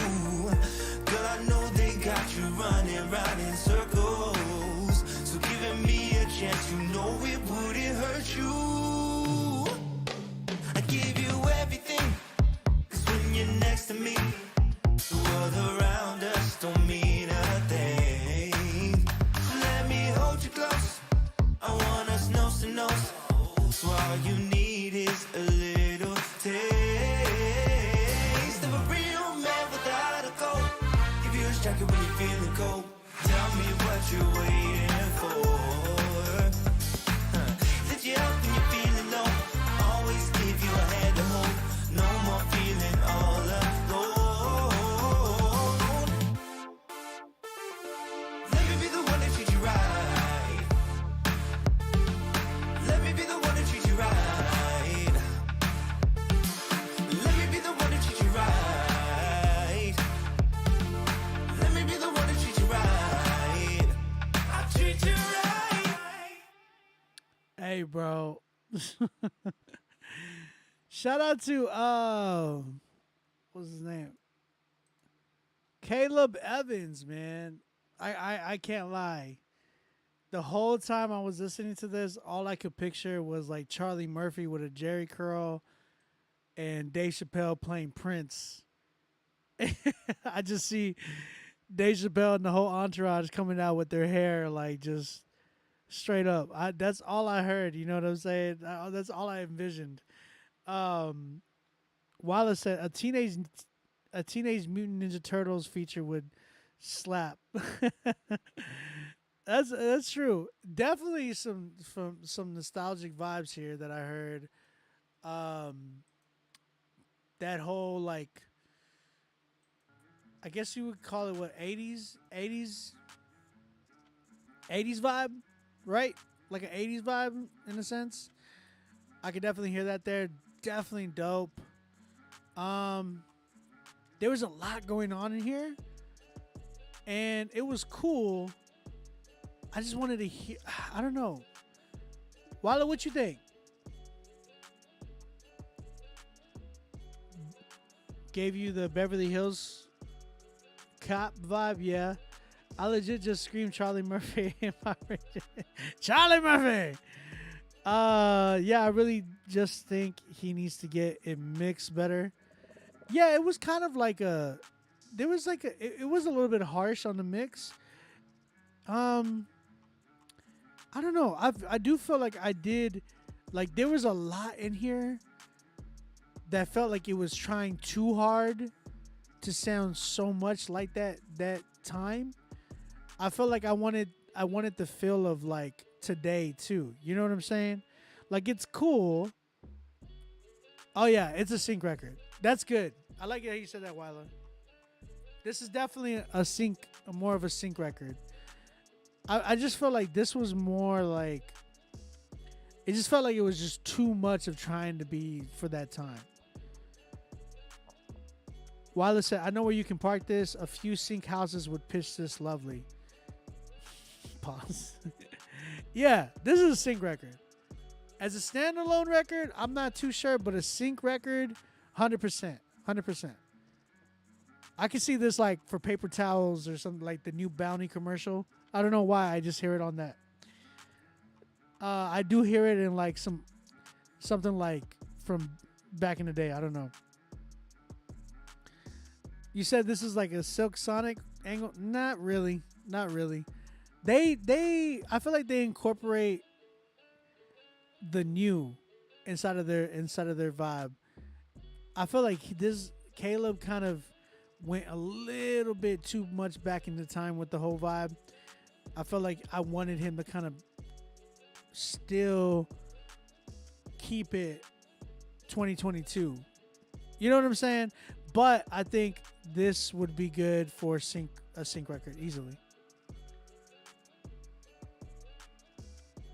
Girl, I know they got you running round in circles. So giving me a chance, you know it wouldn't hurt you. I give you everything, cause when you're next to me, the world around us don't mean a thing. Let me hold you close, I want us nose to nose. So all you need is a little taste of a real man with a heart of gold. Give you a striker when you're feeling cold. Tell me what you're waiting for. Lift you up when you're feeling low. Always give you a hand to hold. No more feeling all alone. Let me be the one that treats you right. Let me be the one that treats you right. Let me be the one that treats you right. Let me be the one that treats you right. I treat you right. Hey, bro. Shout out to what's his name? Caleb Evans, man. I can't lie. The whole time I was listening to this, all I could picture was like Charlie Murphy with a Jerry curl and Dave Chappelle playing Prince. I just see Dave Chappelle and the whole entourage coming out with their hair like just straight up. That's all I heard. You know what I'm saying? That's all I envisioned. Wallace said a Teenage Mutant Ninja Turtles feature would slap. That's true. Definitely some nostalgic vibes here that I heard. That whole like, I guess you would call it what, 80s vibe, right? Like an 80s vibe in a sense. I could definitely hear that there. Definitely dope. There was a lot going on in here. and it was cool. I just wanted to hear. I don't know. Walla, what you think? Gave you the Beverly Hills Cop vibe, yeah. I legit just screamed Charlie Murphy in my region. Charlie Murphy. Yeah, I really just think he needs to get it mixed better. Yeah, it was kind of like it was a little bit harsh on the mix. I don't know. I do feel like I did, like there was a lot in here that felt like it was trying too hard to sound so much like that time. I felt like I wanted the feel of like today too. You know what I'm saying? Like it's cool. Oh yeah, it's a sync record. That's good. I like it how you said that, Wyla. This is definitely more of a sync record. I just felt like this was more like, it just felt like it was just too much of trying to be for that time. Wyla said, I know where you can park this. A few sync houses would pitch this lovely. Pause. Yeah, this is a sync record. As a standalone record, I'm not too sure, but a sync record, 100%. 100%. I can see this like for paper towels or something, like the new Bounty commercial. I don't know why, I just hear it on that. I do hear it in like something like from back in the day. I don't know. You said this is like a Silk Sonic angle. Not really. Not really. I feel like they incorporate the new inside of their vibe. I feel like Caleb kind of went a little bit too much back into time with the whole vibe. I felt like I wanted him to kind of still keep it 2022. You know what I'm saying? But I think this would be good for a sync record easily.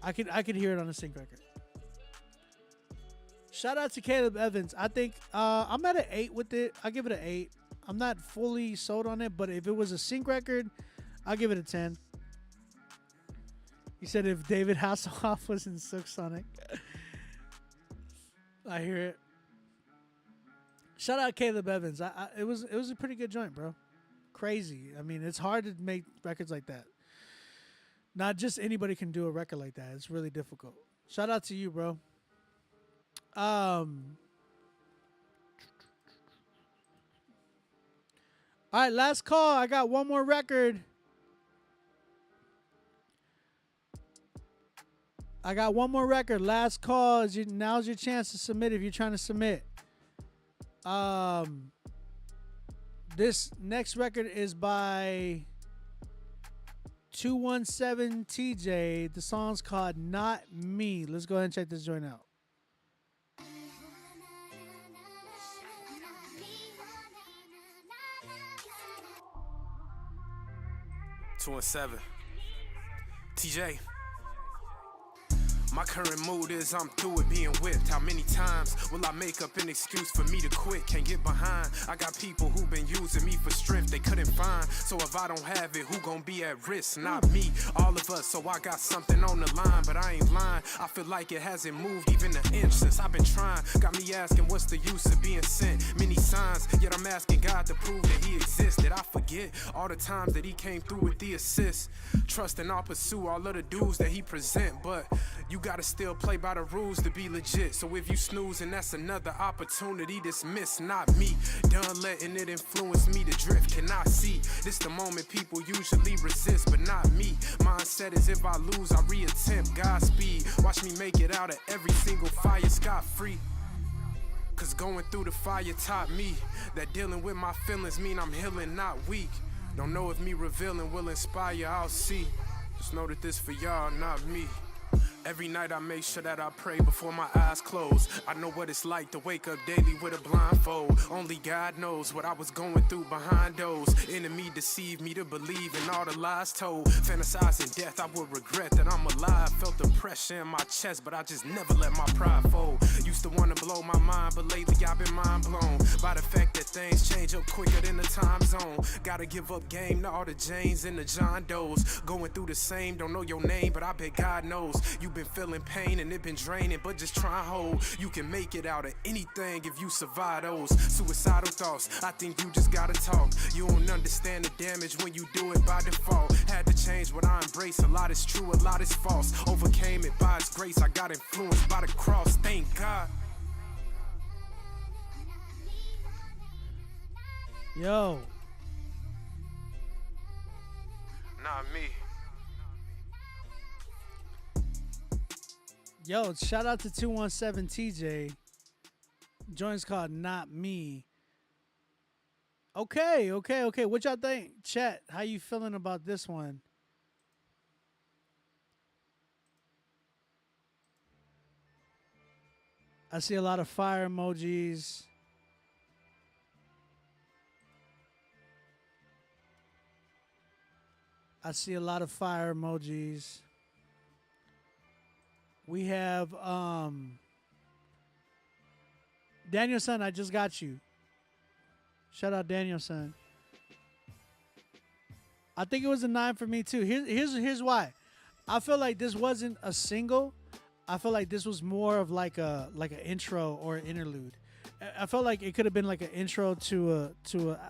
I could hear it on a sync record. Shout out to Caleb Evans. I think I'm at an 8 with it. I'll give it an 8. I'm not fully sold on it, but if it was a sync record, I'll give it a 10. He said if David Hasselhoff was in Silk Sonic. I hear it. Shout out Caleb Evans. It was a pretty good joint, bro. Crazy. I mean, it's hard to make records like that. Not just anybody can do a record like that. It's really difficult. Shout out to you, bro. All right, last call. I got one more record. Last call. Now's your chance to submit if you're trying to submit. This next record is by 217 TJ. The song's called Not Me. Let's go ahead and check this joint out. Two and 7. TJ. My current mood is I'm through with being whipped. How many times will I make up an excuse for me to quit? Can't get behind. I got people who been using me for strength they couldn't find. So if I don't have it, who gon' be at risk? Not me, all of us. So I got something on the line, but I ain't lying. I feel like it hasn't moved even an inch since I've been trying. Got me asking what's the use of being sent? Many signs, yet I'm asking God to prove that he exists. Did I forget all the times that he came through with the assist? Trust and I'll pursue all of the dues that he present, but you gotta still play by the rules to be legit. So if you snooze, and that's another opportunity dismissed. Not me, done letting it influence me to drift. Can I see this the moment people usually resist, but not me. Mindset is if I lose, I reattempt. Godspeed, watch me make it out of every single fire scot-free. Cause going through the fire taught me that dealing with my feelings mean I'm healing, not weak. Don't know if me revealing will inspire, I'll see. Just know that this for y'all, not me. Every night I make sure that I pray before my eyes close. I know what it's like to wake up daily with a blindfold. Only God knows what I was going through behind those. Enemy deceived me to believe in all the lies told. Fantasizing death, I would regret that I'm alive. Felt the pressure in my chest, but I just never let my pride fold. Used to want to blow my mind, but lately I've been mind blown by the fact that things change up quicker than the time zone. Gotta give up game to all the Janes and the John Does. Going through the same, don't know your name, but I bet God knows. You've been feeling pain and it been draining, but just try and hold. You can make it out of anything if you survive those suicidal thoughts. I think you just gotta talk. You don't understand the damage when you do it by default. Had to change what I embrace. A lot is true, a lot is false. Overcame it by His grace. I got influenced by the cross. Thank God. Yo. Not me. Yo, shout out to 217 TJ. Joint's called Not Me. Okay. What y'all think? Chat, how you feeling about this one? I see a lot of fire emojis. I see a lot of fire emojis. We have Danielson, I just got you. Shout out Danielson. I think it was a 9 for me too. Here's why. I feel like this wasn't a single. I feel like this was more of like an intro or an interlude. I felt like it could have been like an intro to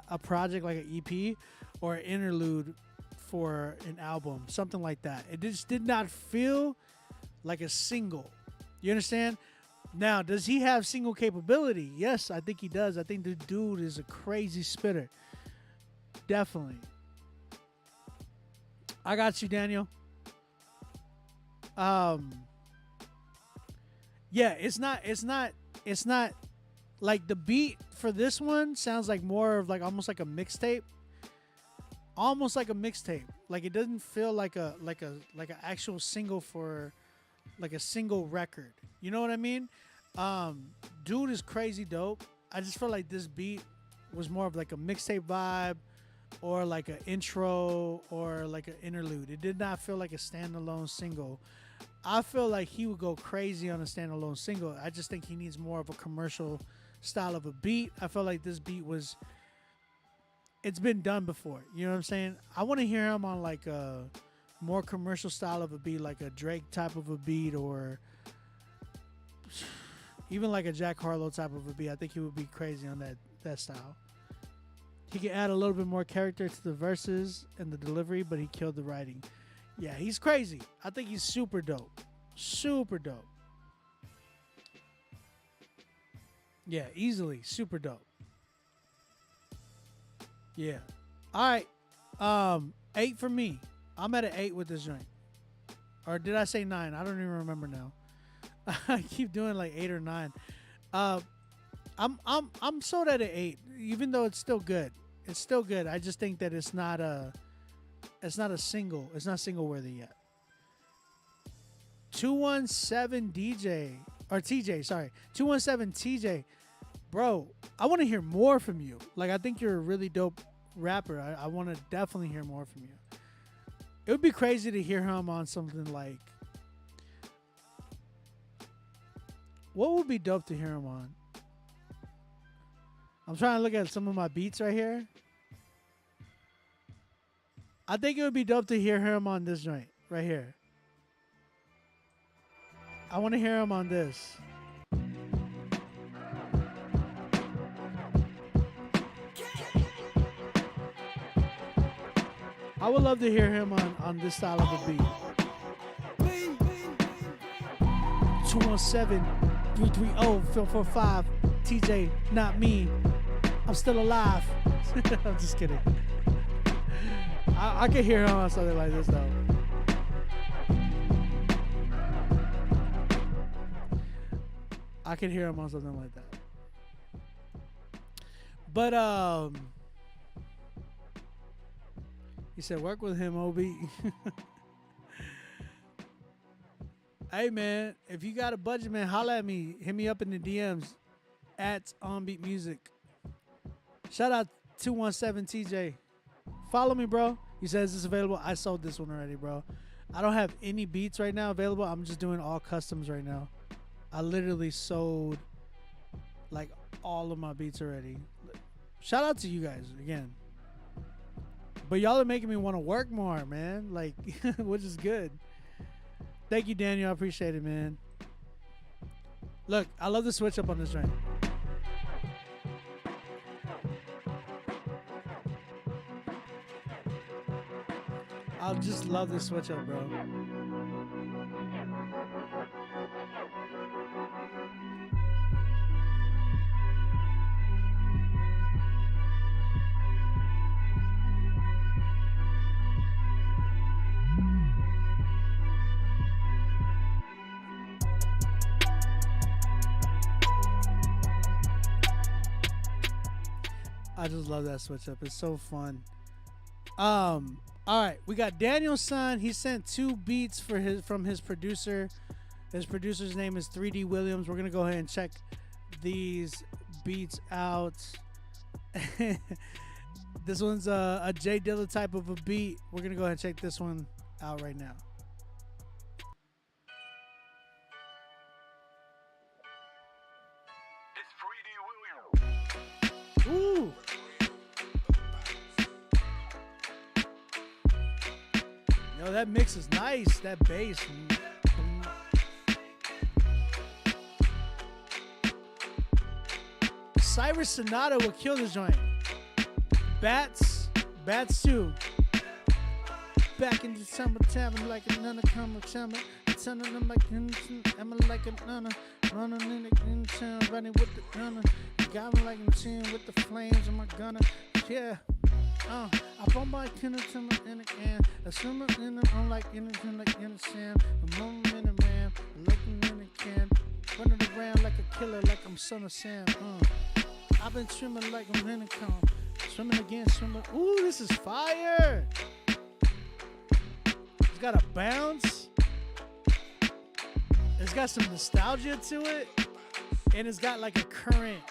a project like an EP or an interlude for an album, something like that. It just did not feel like a single. You understand? Now, does he have single capability? Yes, I think he does. I think the dude is a crazy spitter. Definitely. I got you, Daniel. Yeah, it's not like the beat for this one sounds like more of like almost like a mixtape. Almost like a mixtape. Like it doesn't feel like an actual single for like a single record. You know what I mean? Dude is crazy dope. I just feel like this beat was more of like a mixtape vibe or like an intro or like an interlude. It did not feel like a standalone single. I feel like he would go crazy on a standalone single. I just think he needs more of a commercial style of a beat. I feel like this beat it's been done before. You know what I'm saying? I want to hear him on like a more commercial style of a beat, like a Drake type of a beat or even like a Jack Harlow type of a beat. I think he would be crazy on that style. He can add a little bit more character to the verses and the delivery, but he killed the writing. Yeah, he's crazy. I think he's super dope. Super dope. Yeah, easily. Super dope. Yeah. All right. 8 for me. I'm at an 8 with this joint. Or did I say 9? I don't even remember now. I keep doing like 8 or 9. I'm sold at an 8, even though it's still good. It's still good. I just think that it's not a single. It's not single worthy yet. 217 DJ or TJ, sorry. 217 TJ. Bro, I want to hear more from you. Like, I think you're a really dope rapper. I want to definitely hear more from you. It would be crazy to hear him on something like... What would be dope to hear him on? I'm trying to look at some of my beats right here. I think it would be dope to hear him on this joint right here. I want to hear him on this. I would love to hear him on this style of a beat. 217-330-445. TJ, not me. I'm still alive. I'm just kidding. I can hear him on something like this though. I can hear him on something like that. But he said work with him, OB. Hey man, if you got a budget, man, holla at me. Hit me up in the DMs at OnBeat Music. Shout out 217 TJ. Follow me, bro. He says it's available. I sold this one already, bro. I don't have any beats right now available. I'm just doing all customs right now. I literally sold like all of my beats already. Shout out to you guys again. But y'all are making me want to work more, man. Like, which is good. Thank you, Daniel. I appreciate it, man. Look, I love the switch up on this joint. I just love the switch up, bro. I just love that switch up. It's so fun. All right, we got Daniel's son. He sent 2 beats from his producer. His producer's name is 3D Williams. We're gonna go ahead and check these beats out. This one's a J Dilla type of a beat. We're gonna go ahead and check this one out right now. Ooh. Yo, that mix is nice. That bass. Cyrus Sonata will kill this joint. Bats 2. Back in December, tavern like another comer chamber. Telling them like I'm like another running in the town, running with the gunner. Got me like I'm seeing with the flames of my gunner. Yeah. I put my kindle to my inner can. A swimmer in the I'm like innocent like innocent. A moment in the ram, looking in the can. Running around like a killer, like I'm son of Sam. I've been swimming like I'm in a calm. Swimming again, swimming. Ooh, this is fire. It's got a bounce. It's got some nostalgia to it. And it's got like a current.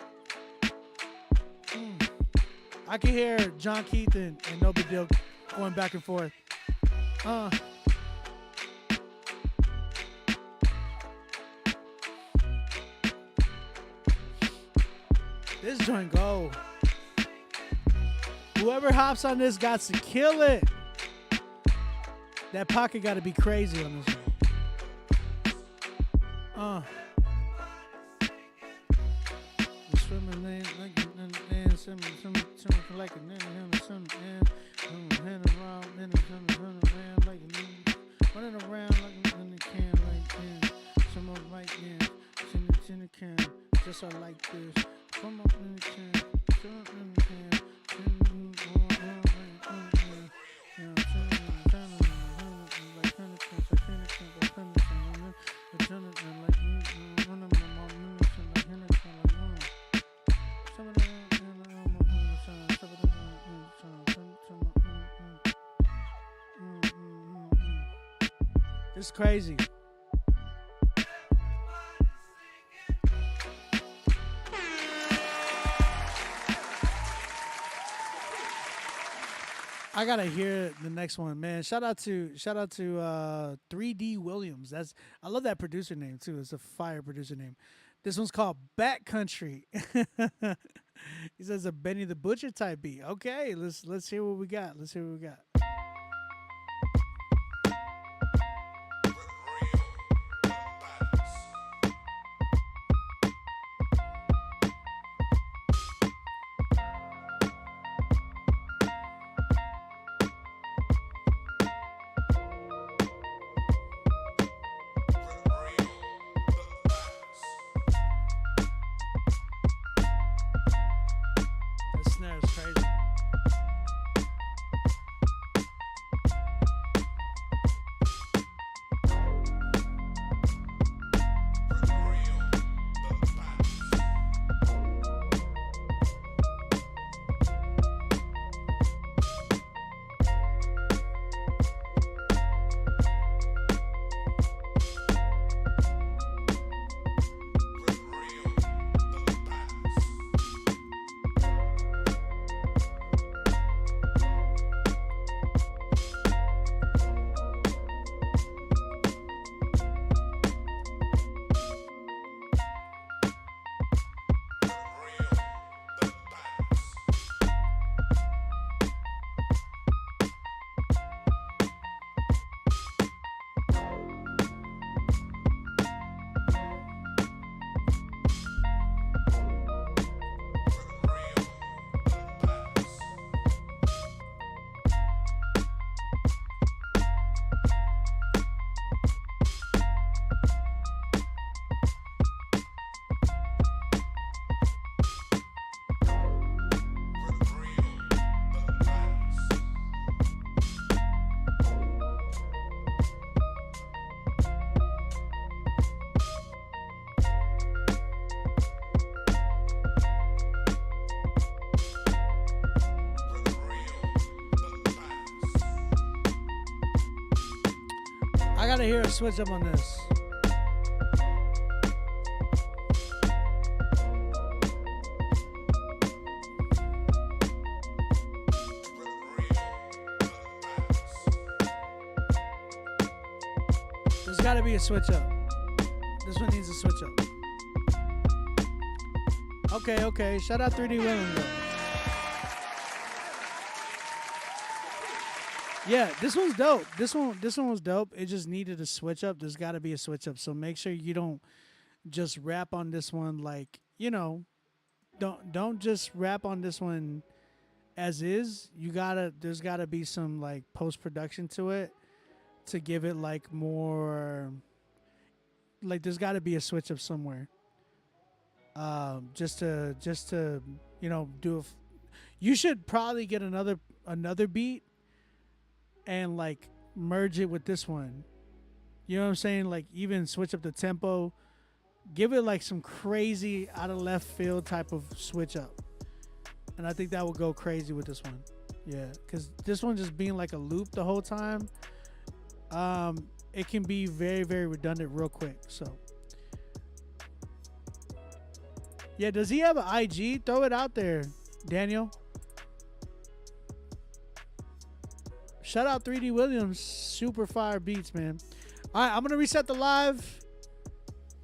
I can hear John Keith and No Big Deal going back and forth. This joint go. Whoever hops on this got to kill it. That pocket got to be crazy on this one. Swimming lane like swimming like a nigga, running around like in the can, like some of right in the can, just like this. Come up in the can, come up in the can, it's crazy. I gotta hear the next one, man. Shout out to 3D Williams. I love that producer name too. It's a fire producer name. This one's called Backcountry. He says a Benny the Butcher type beat. Okay, let's hear what we got. Let's hear what we got. gotta hear a switch up on this. There's gotta be a switch up. This one needs a switch up. Okay. Shout out 3D Williams though. Yeah, this one's dope. This one was dope. It just needed a switch up. There's got to be a switch up. So make sure you don't just rap on this one like, you know, don't just rap on this one as is. There's got to be some like post-production to it to give it like more, like there's got to be a switch up somewhere. Just to you know, you should probably get another beat and like merge it with this one. You know what I'm saying? Like even switch up the tempo. Give it like some crazy out of left field type of switch up. And I think that would go crazy with this one. Yeah, because this one just being like a loop the whole time, it can be very, very redundant real quick. So yeah, does he have an IG? Throw it out there, Daniel. Shout out 3D Williams, super fire beats, man. All right, I'm going to reset the live.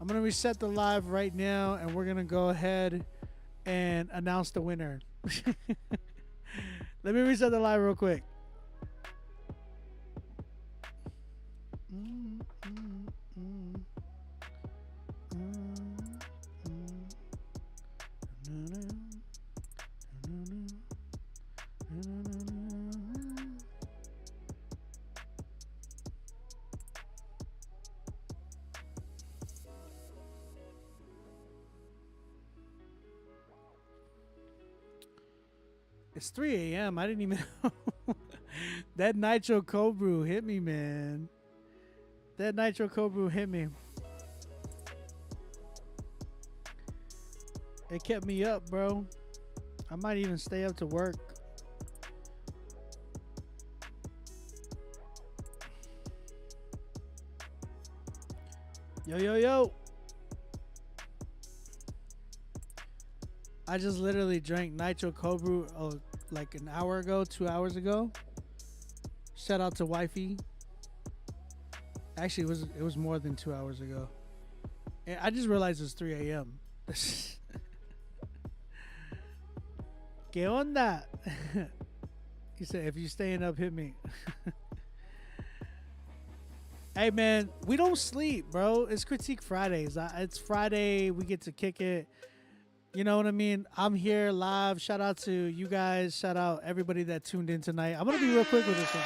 I'm going to reset the live right now, and we're going to go ahead and announce the winner. Let me reset the live real quick. It's 3 a.m. I didn't even know. That Nitro Cold Brew hit me, man. That Nitro Cold Brew hit me. It kept me up, bro. I might even stay up to work. Yo. I just literally drank Nitro Cold Brew like an hour ago, 2 hours ago. Shout out to Wifey. Actually, it was more than 2 hours ago. And I just realized it's 3 a.m. ¿Qué onda? He said, if you staying up, hit me. Hey, man, we don't sleep, bro. It's Critique Fridays. It's Friday. We get to kick it. You know what I mean? I'm here live. Shout out to you guys. Shout out everybody that tuned in tonight. I'm going to be real quick with this one.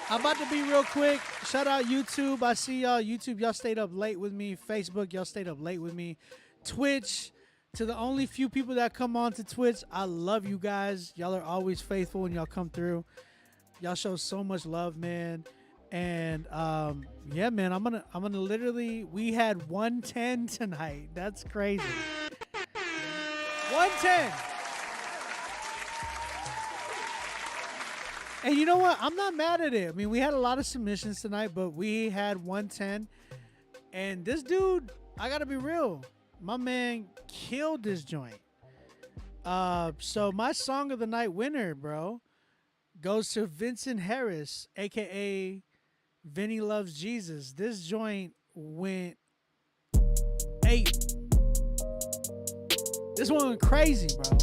I'm about to be real quick. Shout out YouTube. I see y'all. YouTube, y'all stayed up late with me. Facebook, y'all stayed up late with me. Twitch, to the only few people that come on to Twitch, I love you guys. Y'all are always faithful when y'all come through. Y'all show so much love, man. And yeah, man, I'm gonna literally, we had 110 tonight. That's crazy. 110. And you know what? I'm not mad at it. I mean, we had a lot of submissions tonight, but we had 110. And this dude, I gotta be real, my man killed this joint. So my song of the night winner, bro, goes to Vincent Harris, aka Vinny Loves Jesus. This joint went 8. This one went crazy, bro.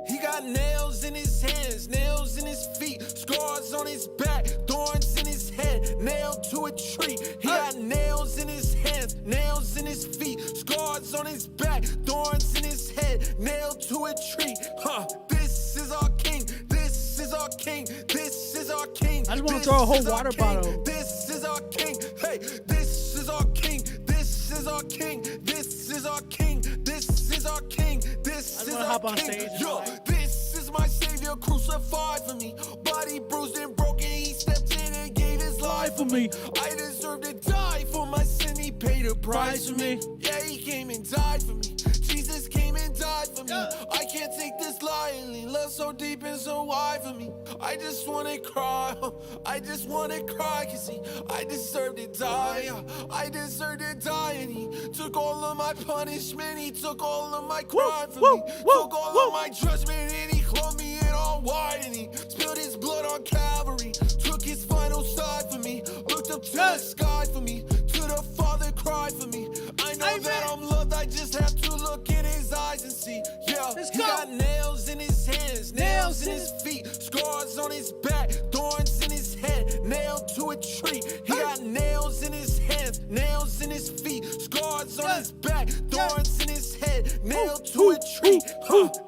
He got nails in his hands, nails in his feet, scars on his back, thorns in his head, nailed to a tree. He got nails in his hands, nails in his feet, scars on his back, thorns in his head, nailed to a tree. This is our king, this is our king, this is our king. I just want to throw a whole water bottle. This is our king, hey, this is our king, this is our king, this is our king, this is our king, this is our king. Yo, this is my savior crucified for me, body bruised and broken, he stepped in and gave his life for me. I deserve to die for my sin. He paid a price for me. Yeah, he came and died for me. Jesus came and died for me. I can't take this lying. Love so deep and so wide for me. I just wanna cry. I just wanna cry, cause I deserve to die. I deserve to die, and he took all of my punishment. He took all of my crime for me. Took all of my judgment, and he clothed me in all white, and he spilled his blood on Calvary. Took his final side for me. Looked up to the sky for me. To the Father cried for me. I know that I'm loved. I just have to look in his eyes and see. Yeah, he got nails in his hands, nails in his feet, scars on his back, thorns in his head, nailed to a tree. He got nails in his hands, nails in his feet, scars on his back, thorns in his head, nailed to a tree.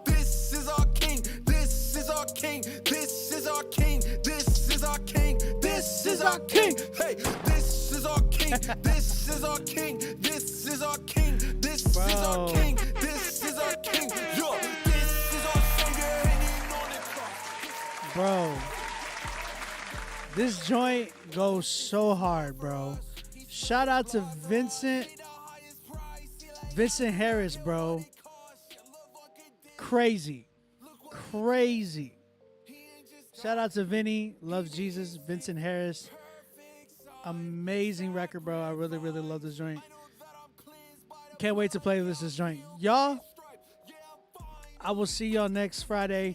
This is our king. This is our king. This is our king. This is our king. This is our king. Hey, this is our king. This is our king. This is our king. This is our king. This is our king. Yo, this is our savior hanging on the cross. Bro, this joint goes so hard, bro. Shout out to Vincent Harris, bro. Crazy. Shout out to Vinny, loves Jesus, Vincent Harris. Amazing record, bro. I really, really love this joint. Can't wait to play this joint. Y'all, I will see y'all next Friday.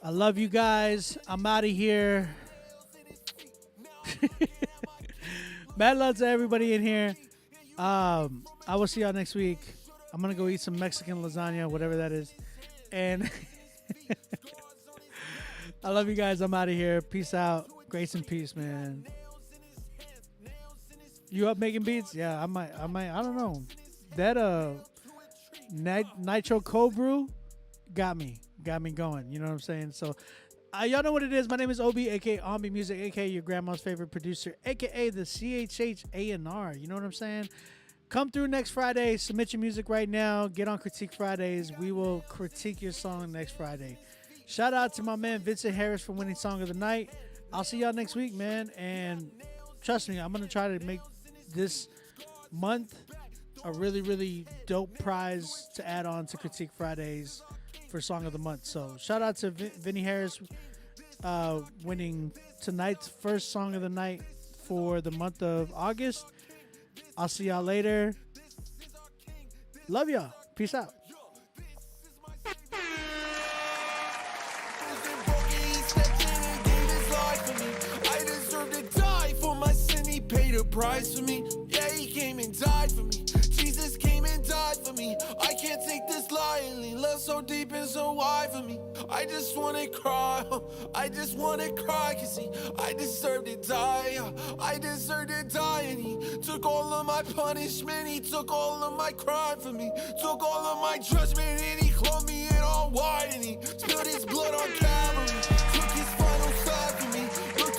I love you guys. I'm out of here. Mad love to everybody in here. I will see y'all next week. I'm going to go eat some Mexican lasagna, whatever that is. And I love you guys. I'm out of here. Peace out. Grace and peace, man. You up making beats? Yeah, I might. I don't know. That Nitro Cold Brew got me going. You know what I'm saying? So y'all know what it is. My name is Obi, aka Ombi Music, aka your grandma's favorite producer, aka the CHH A&R. You know what I'm saying? Come through next Friday. Submit your music right now. Get on Critique Fridays. We will critique your song next Friday. Shout out to my man Vincent Harris for winning Song of the Night. I'll see y'all next week, man. And trust me, I'm going to try to make this month a really, really dope prize to add on to Critique Fridays for Song of the Month. So shout out to Vinny Harris winning tonight's first Song of the Night for the month of August. I'll see y'all later. Love y'all. Peace out. I deserve to die for my sin. He paid a price for me. Yeah, he came and died for me. Jesus came and died for me. I can't take this lying. Love so deep and so wide for me. I just wanna cry. I just wanna cry, cause I deserve to die. I deserve to die, and he took all of my punishment. He took all of my crime for me. Took all of my judgment, and he clothed me in all white, and he spilled his blood on Calvary.